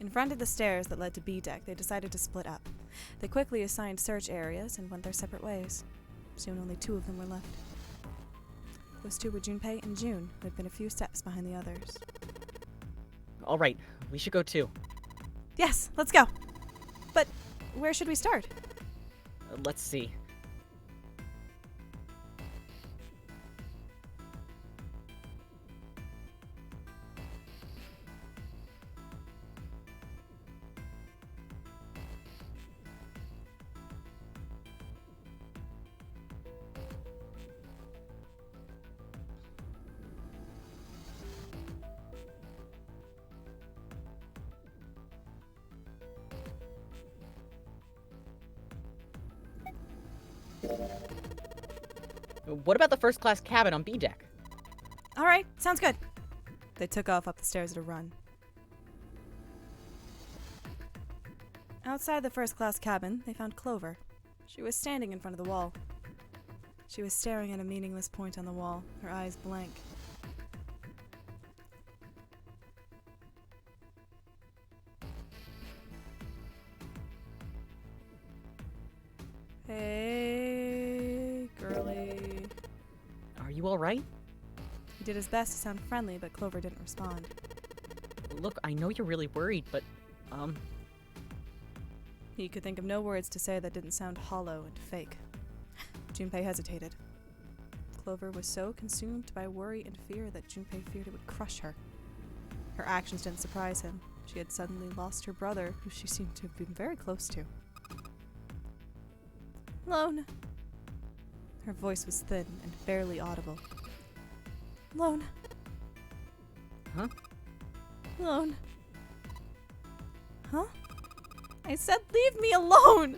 In front of the stairs that led to B deck, they decided to split up. They quickly assigned search areas and went their separate ways. Soon only 2 of them were left. Those 2 were Junpei and June, who had been a few steps behind the others. All right, we should go too. Yes, let's go! But where should we start? Let's see. What about the first-class cabin on B deck? All right, sounds good. They took off up the stairs at a run. Outside the first-class cabin, they found Clover. She was standing in front of the wall. She was staring at a meaningless point on the wall, her eyes blank. Hey, girly. Are you all right? He did his best to sound friendly, but Clover didn't respond. Look, I know you're really worried, but, He could think of no words to say that didn't sound hollow and fake. Junpei hesitated. Clover was so consumed by worry and fear that Junpei feared it would crush her. Her actions didn't surprise him. She had suddenly lost her brother, who she seemed to have been very close to. Lone. Her voice was thin and barely audible. Lone. Huh? Lone. Huh? I said leave me alone!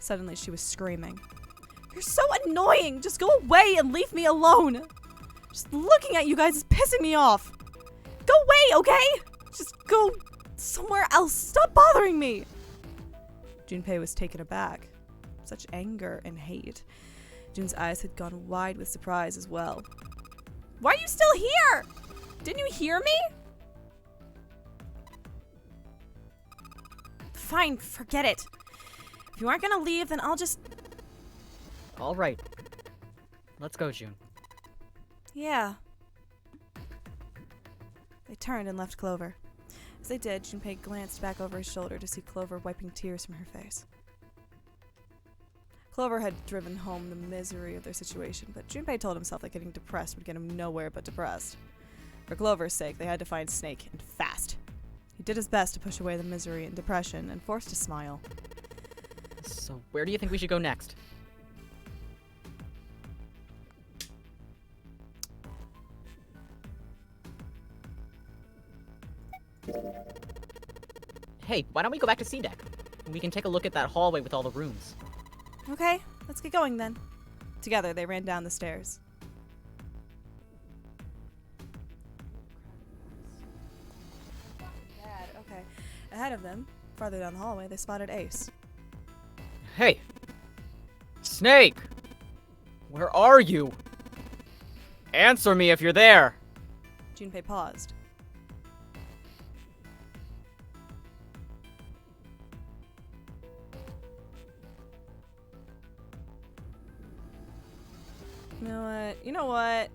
Suddenly she was screaming. You're so annoying! Just go away and leave me alone! Just looking at you guys is pissing me off! Go away, okay? Just go somewhere else. Stop bothering me! Junpei was taken aback. Such anger and hate. Jun's eyes had gone wide with surprise as well. Why are you still here? Didn't you hear me? Fine, forget it. If you aren't gonna leave, then I'll just... all right. Let's go, June. Yeah. They turned and left Clover. As they did, Junpei glanced back over his shoulder to see Clover wiping tears from her face. Clover had driven home the misery of their situation, but Junpei told himself that getting depressed would get him nowhere but depressed. For Clover's sake, they had to find Snake, and fast. He did his best to push away the misery and depression, and forced a smile. So, where do you think we should go next? Hey, why don't we go back to C deck? We can take a look at that hallway with all the rooms. Okay, let's get going then. Together, they ran down the stairs. Okay. Ahead of them, farther down the hallway, they spotted Ace. Hey! Snake! Where are you? Answer me if you're there! Junpei paused. You know what?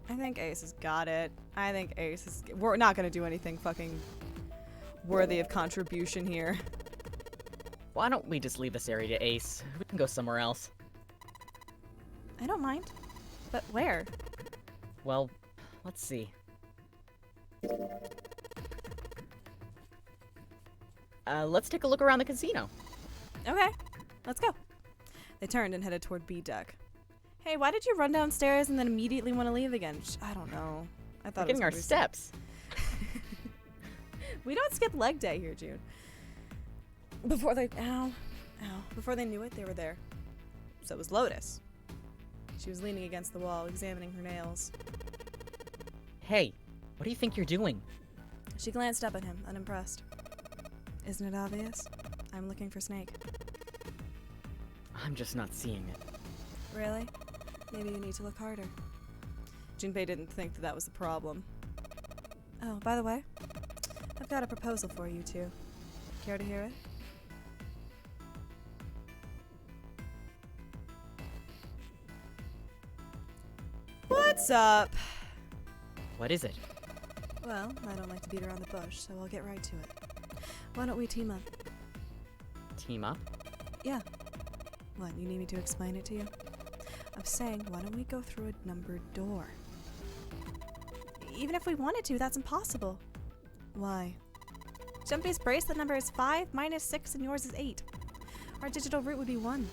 I think Ace has got it. I think Ace is... We're not gonna do anything fucking worthy of contribution here. Why don't we just leave this area to Ace? We can go somewhere else. I don't mind. But where? Well, let's see. Let's take a look around the casino. Okay, let's go. They turned and headed toward B deck. Hey, why did you run downstairs and then immediately want to leave again? I don't know. I thought We're it was getting our gonna be steps. We don't skip leg day here, June. Before they Before they knew it, they were there. So was Lotus. She was leaning against the wall, examining her nails. Hey, What do you think you're doing? She glanced up at him, unimpressed. Isn't it obvious? I'm looking for Snake. I'm just not seeing it. Really? Maybe you need to look harder. Junpei didn't think that was the problem. Oh, by the way, I've got a proposal for you two. Care to hear it? What's up? What is it? Well, I don't like to beat around the bush, so I'll get right to it. Why don't we team up? Team up? Yeah. What, you need me to explain it to you? I'm saying, why don't we go through a numbered door? Even if we wanted to, that's impossible. Why? Junpei's bracelet number is 5 minus 6 and yours is 8. Our digital root would be 1.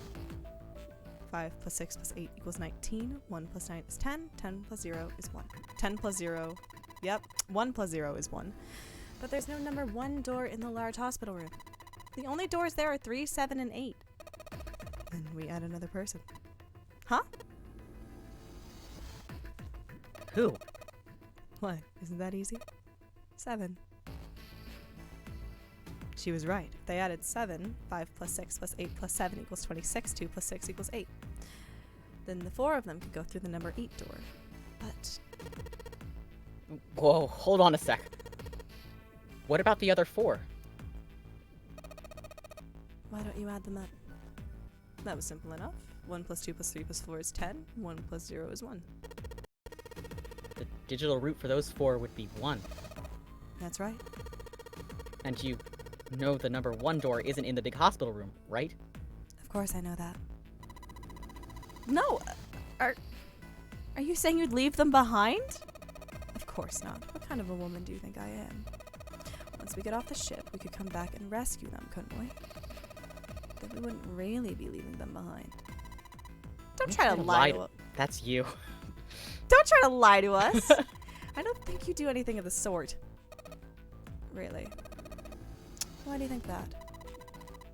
5 plus 6 plus 8 equals 19. 1 plus 9 is 10. 10 plus 0 is 1. 10 plus 0. Yep, 1 plus 0 is 1. But there's no number 1 door in the large hospital room. The only doors there are 3, 7, and 8. And we add another person. Huh? Who? What? Isn't that easy? 7. She was right. They added 7. 5 plus 6 plus 8 plus 7 equals 26. 2 plus 6 equals 8. Then the 4 of them could go through the number 8 door. But Whoa, hold on a sec. What about the other 4? why don't you add them up? That was simple enough. 1 plus 2 plus 3 plus 4 is 10. 1 plus 0 is 1. The digital root for those 4 would be 1. That's right. And you know the number 1 door isn't in the big hospital room, right? Of course I know that. No! Are you saying you'd leave them behind? Of course not. What kind of a woman do you think I am? Once we get off the ship, we could come back and rescue them, couldn't we? Then we wouldn't really be leaving them behind. Don't try to lie to us. That's you. Don't try to lie to us. I don't think you do anything of the sort. Really. Why do you think that?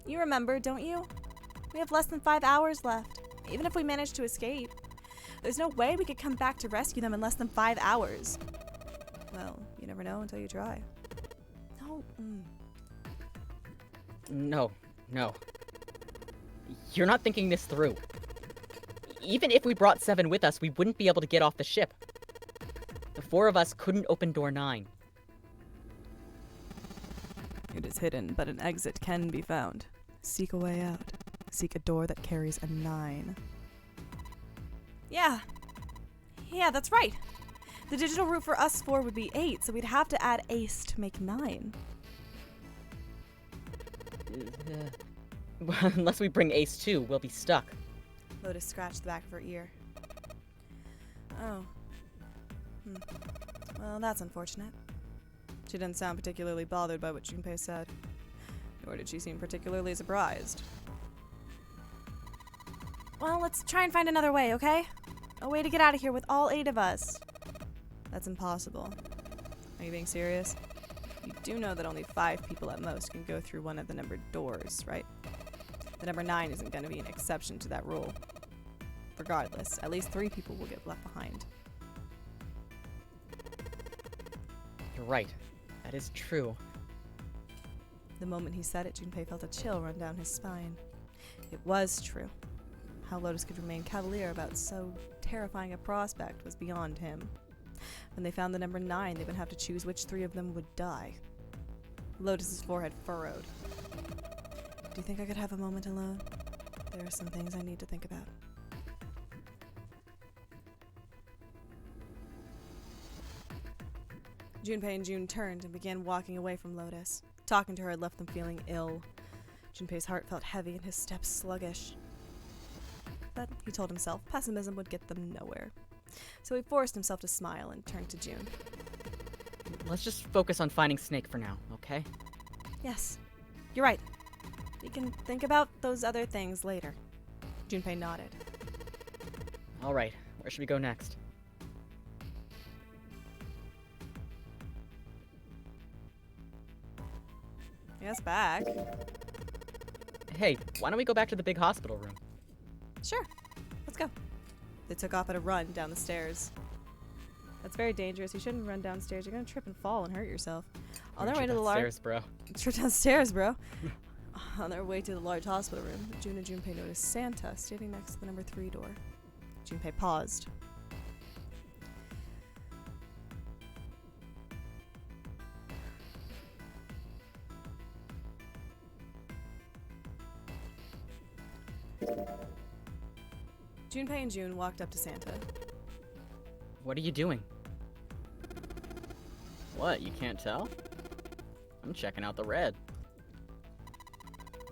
You remember, don't you? We have less than 5 hours left. Even if we manage to escape, there's no way we could come back to rescue them in less than 5 hours. Well, you never know until you try. No. No. You're not thinking this through. Even if we brought 7 with us, we wouldn't be able to get off the ship. The 4 of us couldn't open door 9. It is hidden, but an exit can be found. Seek a way out. Seek a door that carries a 9. Yeah, that's right. The digital root for us 4 would be 8, so we'd have to add ace to make 9. Unless we bring Ace too, we'll be stuck. Lotus scratched the back of her ear. Oh. Well, that's unfortunate. She didn't sound particularly bothered by what Junpei said. Nor did she seem particularly surprised. Well, let's try and find another way, okay? A way to get out of here with all 8 of us. That's impossible. Are you being serious? You do know that only 5 people at most can go through one of the numbered doors, right? The number 9 isn't going to be an exception to that rule. Regardless, at least 3 people will get left behind. You're right. That is true. The moment he said it, Junpei felt a chill run down his spine. It was true. How Lotus could remain cavalier about so terrifying a prospect was beyond him. When they found the number 9, they would have to choose which 3 of them would die. Lotus's forehead furrowed. Do you think I could have a moment alone? There are some things I need to think about. Junpei and June turned and began walking away from Lotus. Talking to her had left them feeling ill. Junpei's heart felt heavy and his steps sluggish. But he told himself pessimism would get them nowhere. So he forced himself to smile and turned to June. Let's just focus on finding Snake for now, okay? Yes, you're right. We can think about those other things later. Junpei nodded. Alright, where should we go next? Yes, back. Hey, why don't we go back to the big hospital room? Sure, let's go. They took off at a run down the stairs. That's very dangerous. You shouldn't run downstairs. You're gonna trip and fall and hurt yourself. On Where'd their way you to the large... downstairs, bro. Trip downstairs, bro. On their way to the large hospital room, June and Junpei noticed Santa standing next to the number 3 door. Junpei paused. Junpei and June walked up to Santa. What are you doing? What, you can't tell? I'm checking out the red.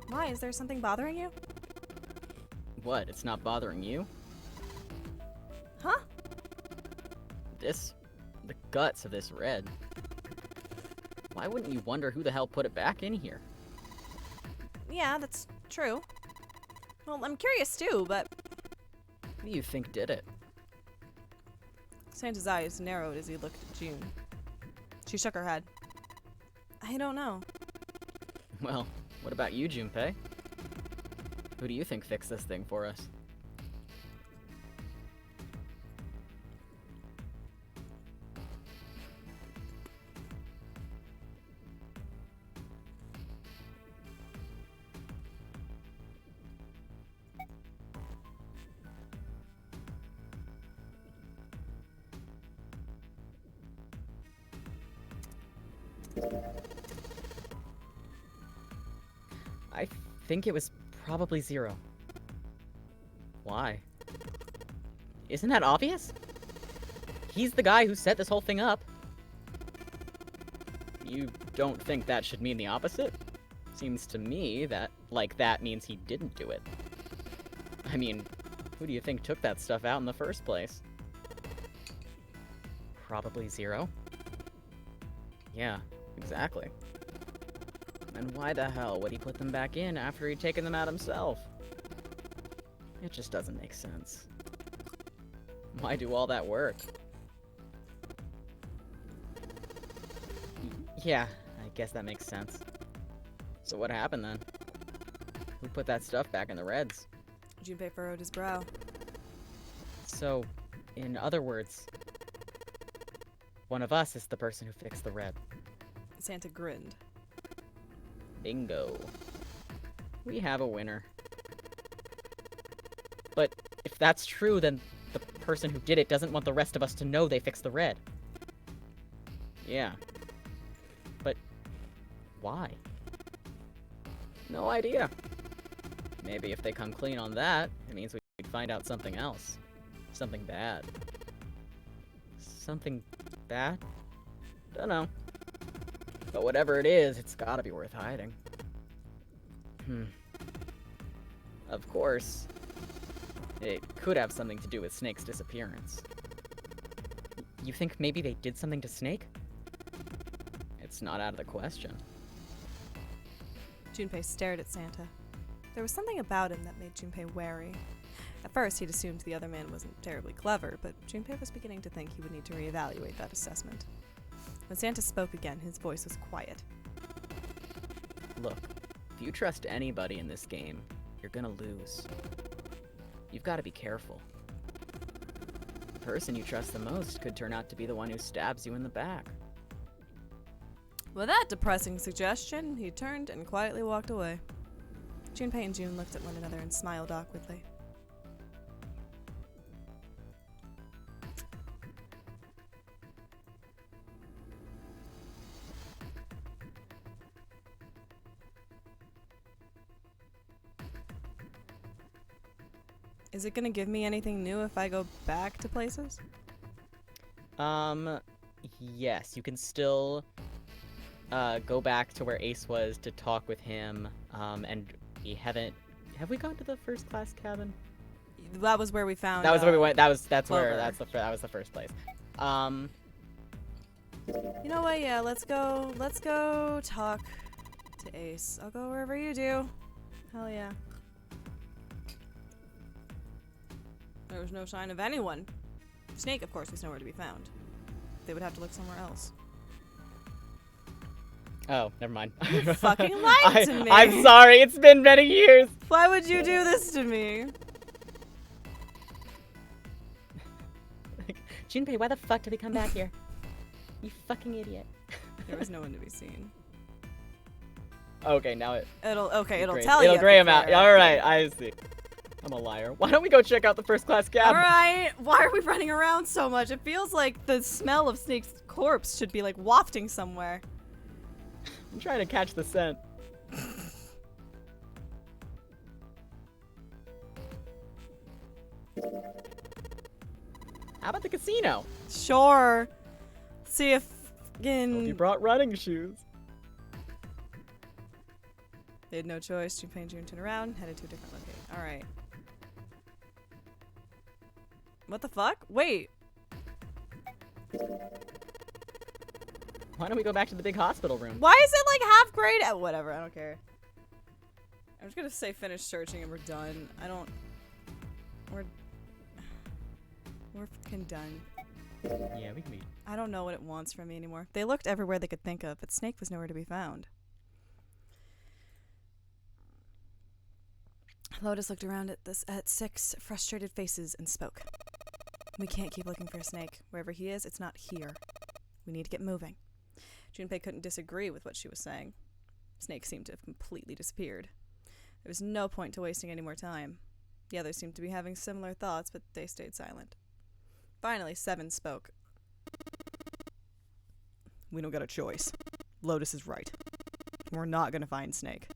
Why? Is there something bothering you? What, it's not bothering you? Huh? The guts of this red. Why wouldn't you wonder who the hell put it back in here? Yeah, that's true. Well, I'm curious too, but... Who do you think did it? Santa's eyes narrowed as he looked at June. She shook her head. I don't know. Well, what about you, Junpei? Who do you think fixed this thing for us? I think it was probably Zero. Why? Isn't that obvious? He's the guy who set this whole thing up. You don't think that should mean the opposite? Seems to me that, that means he didn't do it. I mean, who do you think took that stuff out in the first place? Probably Zero. Yeah, exactly. And why the hell would he put them back in after he'd taken them out himself? It just doesn't make sense. Why do all that work? Yeah, I guess that makes sense. So what happened then? Who put that stuff back in the reds? Junpei furrowed his brow. So, in other words, one of us is the person who fixed the red. Santa grinned. Bingo. We have a winner. But if that's true, then the person who did it doesn't want the rest of us to know they fixed the red. Yeah. But why? No idea. Maybe if they come clean on that, it means we'd find out something else. Something bad. Something bad? Dunno. But whatever it is, it's gotta be worth hiding. Of course, it could have something to do with Snake's disappearance. You think maybe they did something to Snake? It's not out of the question. Junpei stared at Santa. There was something about him that made Junpei wary. At first, he'd assumed the other man wasn't terribly clever, but Junpei was beginning to think he would need to reevaluate that assessment. When Santa spoke again, his voice was quiet. Look, if you trust anybody in this game, you're gonna lose. You've got to be careful. The person you trust the most could turn out to be the one who stabs you in the back. With that depressing suggestion, he turned and quietly walked away. Junpei and June looked at one another and smiled awkwardly. Is it gonna give me anything new if I go back to places? Yes, you can still go back to where Ace was to talk with him, and we haven't... Have we gone to the first class cabin? That was where we found. That was where we went. That's Clover. where that was the first place. You know what? Yeah, let's go talk to Ace. I'll go wherever you do. Hell yeah. There was no sign of anyone. Snake, of course, was nowhere to be found. They would have to look somewhere else. Oh, never mind. You fucking lied to me. I'm sorry. It's been many years. Why would you do this to me? Junpei, why the fuck did we come back here? You fucking idiot. There was no one to be seen. Okay, now It'll tell you. It'll gray him out. Fair. All right, I see. I'm a liar. Why don't we go check out the first class All cabin? right. Why are we running around so much? It feels like the smell of Snake's corpse should be like wafting somewhere. I'm trying to catch the scent. How about the casino? Sure. See if Hope you in. brought running shoes. They had no choice. Junpei and June turned around, headed to a different location. All right. What the fuck? Wait. Why don't we go back to the big hospital room? Why is it like half grade? Whatever. I don't care. I'm just gonna say finish searching and we're done. I don't. We're fucking done. Yeah, we can be. I don't know what it wants from me anymore. They looked everywhere they could think of, but Snake was nowhere to be found. Lotus looked around at 6 frustrated faces and spoke. We can't keep looking for Snake. Wherever he is, it's not here. We need to get moving. Junpei couldn't disagree with what she was saying. Snake seemed to have completely disappeared. There was no point to wasting any more time. The others seemed to be having similar thoughts, but they stayed silent. Finally, 7 spoke. We don't got a choice. Lotus is right. We're not gonna find Snake.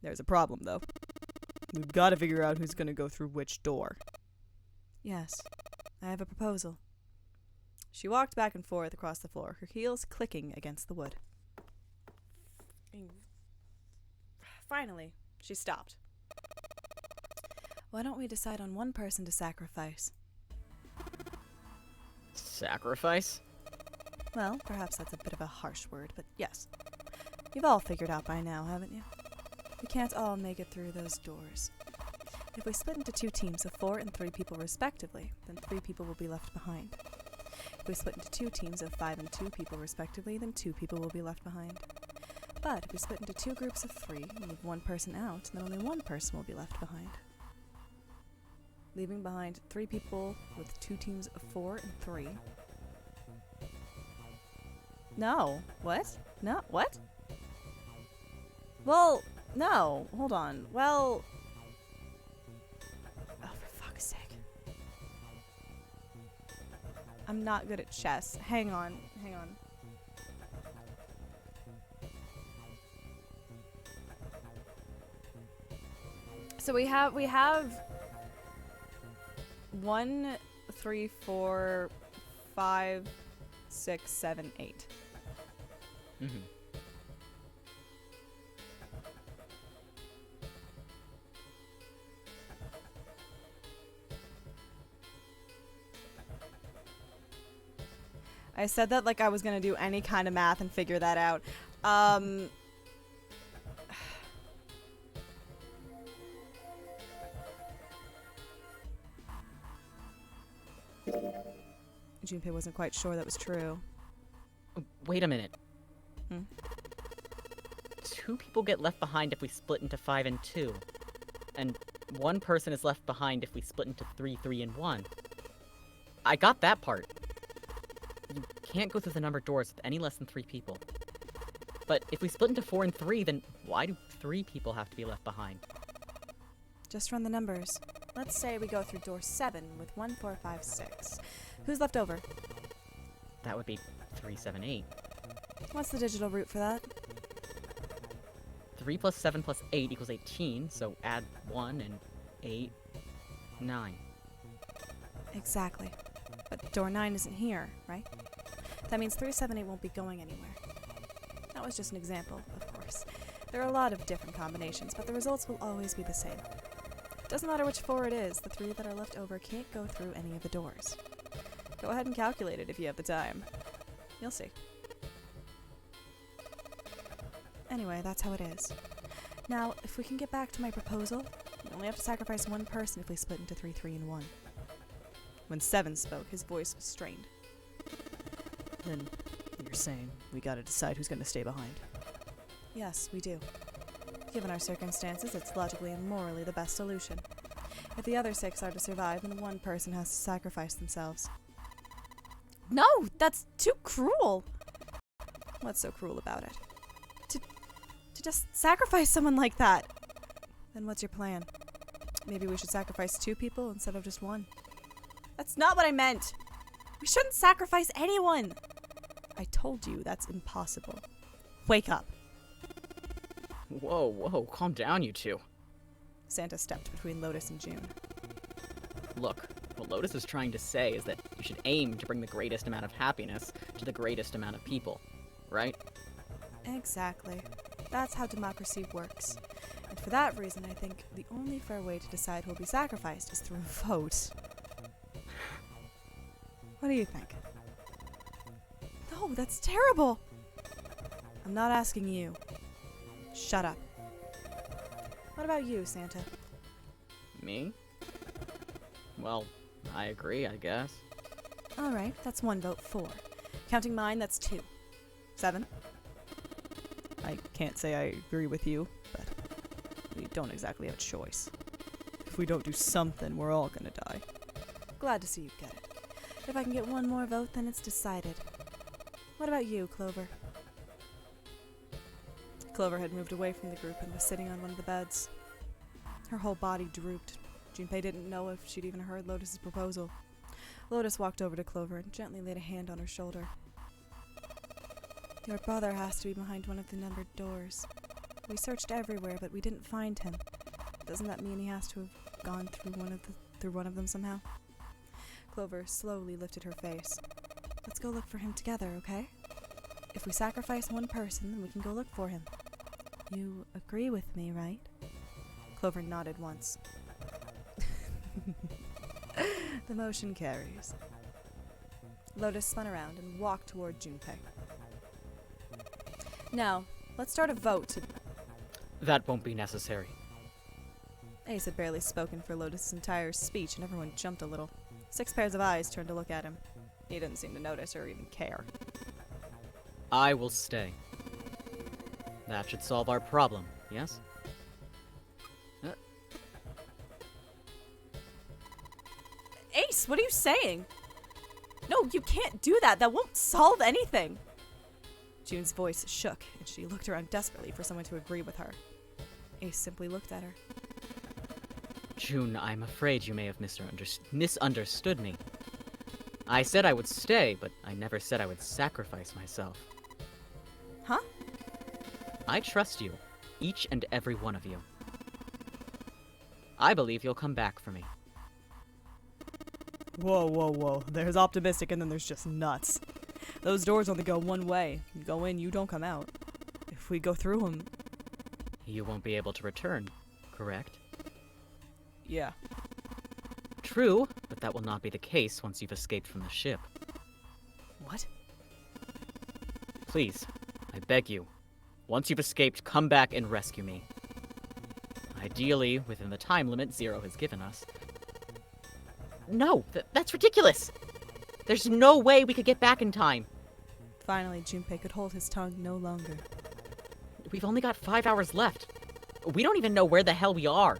There's a problem, though. We've got to figure out who's gonna go through which door. Yes, I have a proposal. She walked back and forth across the floor, her heels clicking against the wood. Finally, she stopped. Why don't we decide on one person to sacrifice? Sacrifice? Well, perhaps that's a bit of a harsh word, but yes. You've all figured out by now, haven't you? We can't all make it through those doors. If we split into 2 teams of 4 and 3 people respectively, then 3 people will be left behind. If we split into 2 teams of 5 and 2 people respectively, then 2 people will be left behind. But if we split into 2 groups of 3 and leave 1 person out, then only 1 person will be left behind. Leaving behind 3 people with 2 teams of 4 and 3. No. What? No. What? Well, no. Hold on. Well... Oh, for fuck's sake. I'm not good at chess. Hang on. Hang on. So we have 1, 3, 4, 5, 6, 7, 8. Mm-hmm. I said that like I was gonna do any kind of math and figure that out. Junpei wasn't quite sure that was true. Wait a minute. Hmm? 2 people get left behind if we split into 5 and 2. And 1 person is left behind if we split into 3, 3, and 1. I got that part. You can't go through the numbered doors with any less than 3 people. But if we split into 4 and 3, then why do 3 people have to be left behind? Just run the numbers. Let's say we go through door 7 with 1, 4, 5, 6. Who's left over? That would be 3, 7, 8. What's the digital root for that? 3 plus 7 plus 8 equals 18, so add 1 and 8, 9. Exactly. But door 9 isn't here, right? That means 378 won't be going anywhere. That was just an example, of course. There are a lot of different combinations, but the results will always be the same. Doesn't matter which 4 it is, the 3 that are left over can't go through any of the doors. Go ahead and calculate it if you have the time. You'll see. Anyway, that's how it is. Now, if we can get back to my proposal, we only have to sacrifice 1 person if we split into 3, 3, and 1. When 7 spoke, his voice was strained. Then you're saying we gotta decide who's gonna stay behind. Yes, we do. Given our circumstances, it's logically and morally the best solution. If the other 6 are to survive, then 1 person has to sacrifice themselves. No, that's too cruel. What's so cruel about it? To just sacrifice someone like that. Then what's your plan? Maybe we should sacrifice 2 people instead of just 1. That's not what I meant. We shouldn't sacrifice anyone. I told you that's impossible. Wake up. Whoa, whoa, calm down, you two. Santa stepped between Lotus and June. Look, what Lotus is trying to say is that you should aim to bring the greatest amount of happiness to the greatest amount of people, right? Exactly. That's how democracy works. And for that reason, I think the only fair way to decide who will be sacrificed is through a vote. What do you think? No, that's terrible. I'm not asking you. Shut up. What about you, Santa? Me? Well, I agree, I guess. All right, that's 1 vote for. Counting mine, that's 2. 7? I can't say I agree with you, but we don't exactly have a choice. If we don't do something, we're all gonna die. Glad to see you get it. If I can get 1 more vote, then it's decided. What about you, Clover? Clover had moved away from the group and was sitting on one of the beds. Her whole body drooped. Junpei didn't know if she'd even heard Lotus's proposal. Lotus walked over to Clover and gently laid a hand on her shoulder. Your brother has to be behind one of the numbered doors. We searched everywhere, but we didn't find him. Doesn't that mean he has to have gone through one of them somehow? Clover slowly lifted her face. Let's go look for him together, okay? If we sacrifice 1 person, then we can go look for him. You agree with me, right? Clover nodded once. The motion carries. Lotus spun around and walked toward Junpei. Now, let's start a vote to... That won't be necessary. Ace had barely spoken for Lotus's entire speech, and everyone jumped a little. 6 pairs of eyes turned to look at him. He didn't seem to notice or even care. I will stay. That should solve our problem, yes? Ace, what are you saying? No, you can't do that. That won't solve anything. June's voice shook, and she looked around desperately for someone to agree with her. Ace simply looked at her. June, I'm afraid you may have misunderstood me. I said I would stay, but I never said I would sacrifice myself. Huh? I trust you, each and every one of you. I believe you'll come back for me. Whoa, whoa, whoa. There's optimistic and then there's just nuts. Those doors only go one way. You go in, you don't come out. If we go through them... You won't be able to return, correct? Yeah. True, but that will not be the case once you've escaped from the ship. What? Please, I beg you. Once you've escaped, come back and rescue me. Ideally, within the time limit Zero has given us. No, that's ridiculous! There's no way we could get back in time. Finally, Junpei could hold his tongue no longer. We've only got 5 hours left. We don't even know where the hell we are.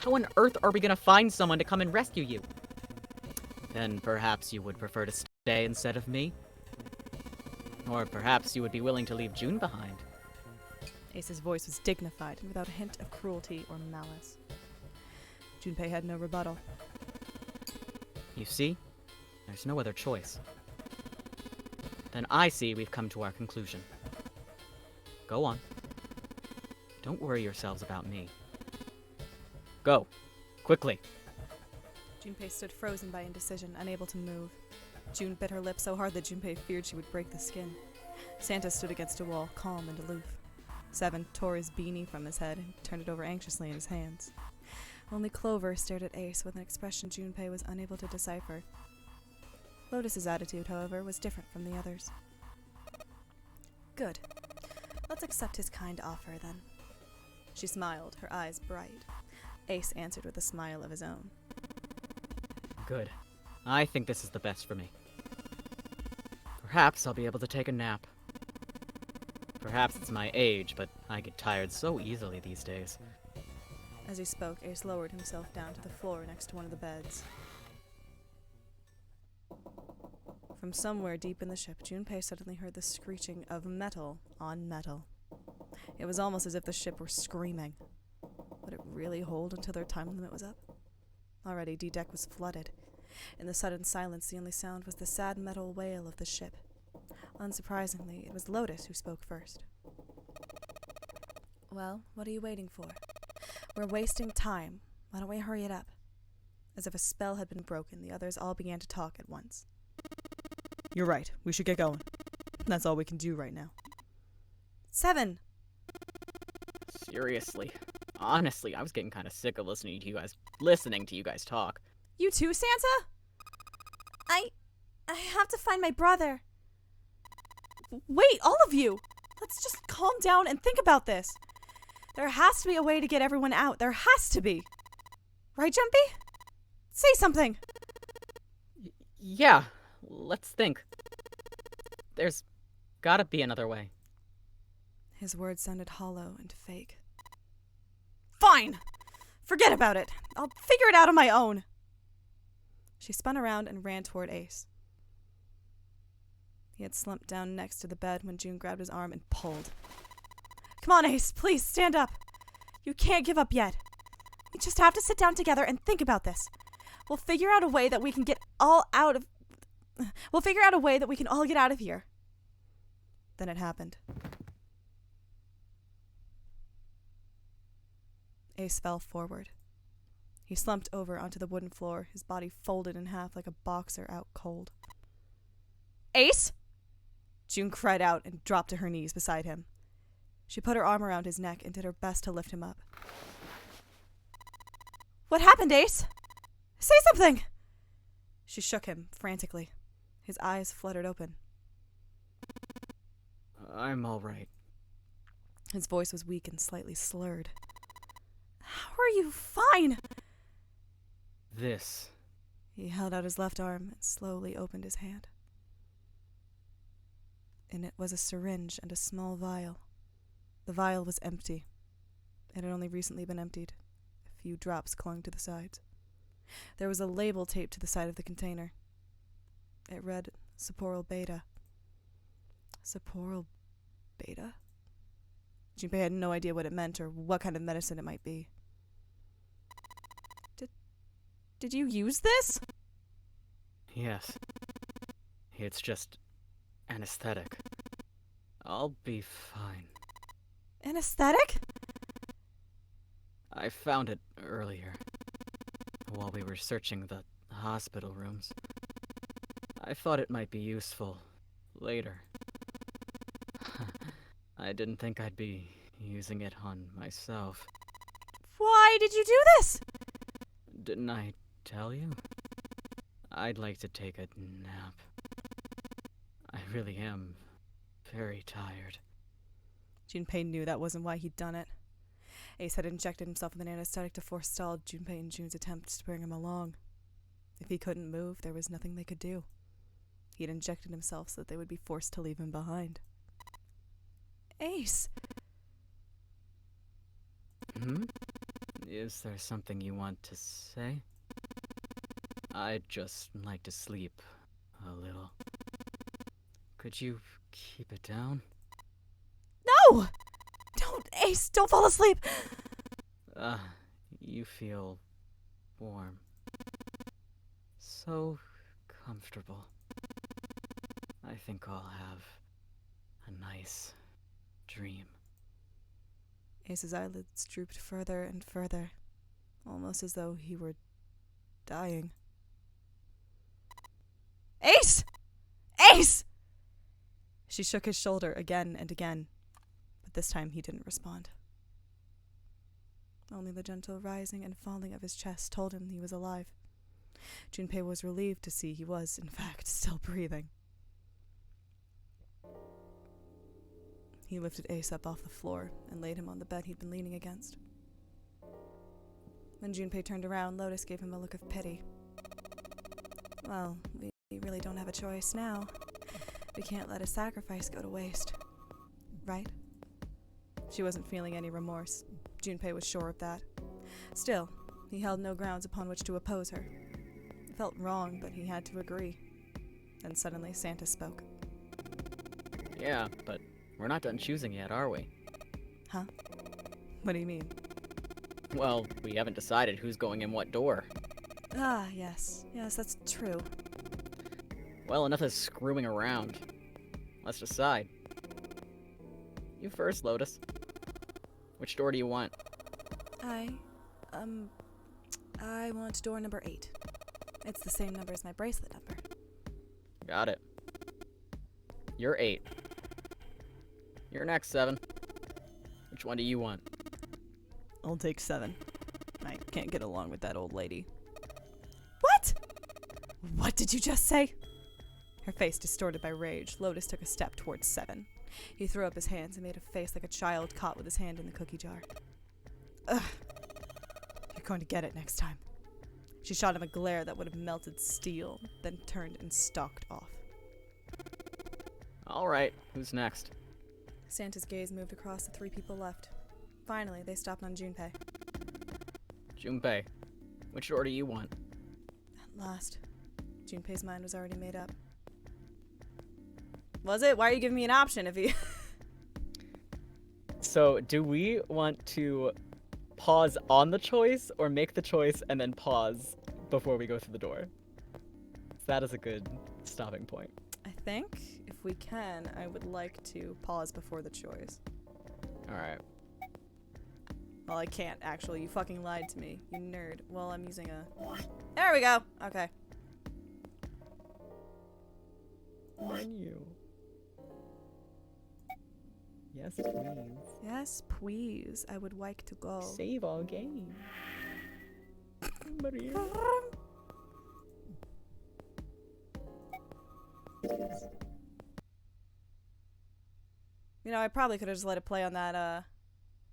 How on earth are we gonna find someone to come and rescue you? Then perhaps you would prefer to stay instead of me? Or perhaps you would be willing to leave June behind. Ace's voice was dignified and without a hint of cruelty or malice. Junpei had no rebuttal. You see? There's no other choice. Then I see we've come to our conclusion. Go on. Don't worry yourselves about me. Go. Quickly. Junpei stood frozen by indecision, unable to move. June bit her lip so hard that Junpei feared she would break the skin. Santa stood against a wall, calm and aloof. Seven tore his beanie from his head and turned it over anxiously in his hands. Only Clover stared at Ace with an expression Junpei was unable to decipher. Lotus's attitude, however, was different from the others. Good. Let's accept his kind offer, then. She smiled, her eyes bright. Ace answered with a smile of his own. Good. I think this is the best for me. Perhaps I'll be able to take a nap. Perhaps it's my age, but I get tired so easily these days. As he spoke, Ace lowered himself down to the floor next to one of the beds. From somewhere deep in the ship, Junpei suddenly heard the screeching of metal on metal. It was almost as if the ship were screaming. Would it really hold until their time limit was up? Already, D-deck was flooded. In the sudden silence, the only sound was the sad metal wail of the ship. Unsurprisingly, it was Lotus who spoke first. Well, what are you waiting for? We're wasting time. Why don't we hurry it up? As if a spell had been broken, the others all began to talk at once. You're right. We should get going. That's all we can do right now. 7! Seriously. Honestly, I was getting kind of sick of listening to you guys talk. You too, Santa? I have to find my brother. Wait, all of you! Let's just calm down and think about this. There has to be a way to get everyone out. There has to be. Right, Jumpy? Say something. Yeah, let's think. There's gotta be another way. His words sounded hollow and fake. Fine! Forget about it. I'll figure it out on my own. She spun around and ran toward Ace. He had slumped down next to the bed when June grabbed his arm and pulled. Come on, Ace, please stand up. You can't give up yet. We just have to sit down together and think about this. We'll figure out a way that we can all get out of here. Then it happened. Ace fell forward. He slumped over onto the wooden floor, his body folded in half like a boxer out cold. Ace! June cried out and dropped to her knees beside him. She put her arm around his neck and did her best to lift him up. What happened, Ace? Say something! She shook him frantically. His eyes fluttered open. I'm all right. His voice was weak and slightly slurred. How are you fine? This. He held out his left arm and slowly opened his hand. In it was a syringe and a small vial. The vial was empty. It had only recently been emptied. A few drops clung to the sides. There was a label taped to the side of the container. It read, Saporal Beta. Saporal Beta? Junpei had no idea what it meant or what kind of medicine it might be. Did you use this? Yes. It's just anesthetic. I'll be fine. Anesthetic? I found it earlier, while we were searching the hospital rooms. I thought it might be useful later. I didn't think I'd be using it on myself. Why did you do this? Didn't I tell you? I'd like to take a nap. I really am very tired. Junpei knew that wasn't why he'd done it. Ace had injected himself with an anesthetic to forestall Junpei and June's attempts to bring him along. If he couldn't move, there was nothing they could do. He'd injected himself so that they would be forced to leave him behind. Ace! Is there something you want to say? I'd just like to sleep a little. Could you keep it down? No! Don't, Ace! Don't fall asleep! You feel warm. So comfortable. I think I'll have a nice dream. Ace's eyelids drooped further and further, almost as though he were dying. Ace! Ace! She shook his shoulder again and again, but this time he didn't respond. Only the gentle rising and falling of his chest told him he was alive. Junpei was relieved to see he was, in fact, still breathing. He lifted Ace up off the floor and laid him on the bed he'd been leaning against. When Junpei turned around, Lotus gave him a look of pity. Well, we really don't have a choice now. We can't let a sacrifice go to waste. Right? She wasn't feeling any remorse. Junpei was sure of that. Still, he held no grounds upon which to oppose her. It felt wrong, but he had to agree. Then suddenly Santa spoke. Yeah, but we're not done choosing yet, are we? Huh? What do you mean? Well, we haven't decided who's going in what door. Ah, yes. Yes, that's true. Well, enough of screwing around. Let's decide. You first, Lotus. Which door do you want? I want door number 8. It's the same number as my bracelet number. Got it. You're 8. You're next, 7. Which one do you want? I'll take 7. I can't get along with that old lady. What? What did you just say? Her face distorted by rage, Lotus took a step towards 7. He threw up his hands and made a face like a child caught with his hand in the cookie jar. Ugh. You're going to get it next time. She shot him a glare that would have melted steel, then turned and stalked off. Alright, who's next? Santa's gaze moved across the 3 people left. Finally, they stopped on Junpei. Junpei. Which door do you want? At last. Junpei's mind was already made up. Was it? Why are you giving me an option if you... So, do we want to pause on the choice or make the choice and then pause before we go through the door? That is a good stopping point. I think, if we can, I would like to pause before the choice. Alright. Well, I can't, actually. You fucking lied to me, you nerd. Well, I'm using a... There we go! Okay. Menu. Yes, please. Yes, please. I would like to go. Save all game. Maria. You know, I probably could have just let it play on that,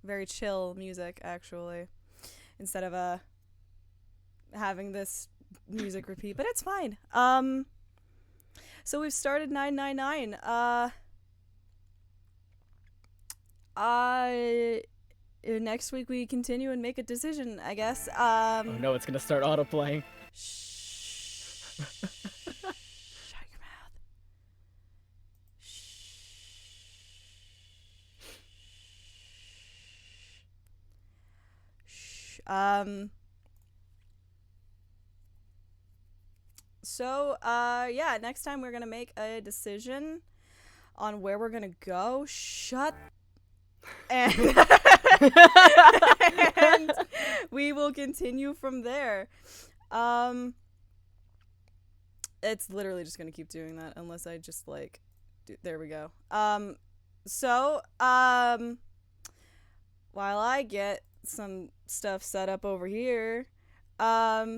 very chill music, actually. Instead of, having this music repeat. But it's fine. So we've started 999. Next week we continue and make a decision, I guess. Oh no, it's gonna start autoplaying. Shh. Shut your mouth. Shh. So, yeah, next time we're gonna make a decision on where we're gonna go. Shut. And, and we will continue from there. It's literally just gonna keep doing that unless I just like there we go. So while I get some stuff set up over here, yeah,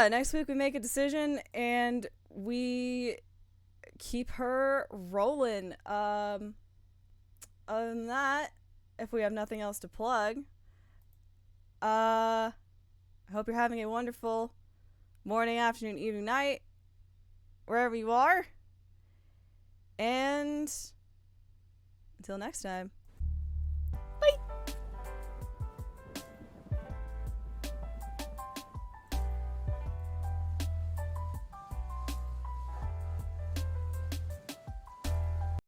next week we make a decision and we keep her rolling. Other than that, if we have nothing else to plug, I hope you're having a wonderful morning, afternoon, evening, night, wherever you are. And until next time.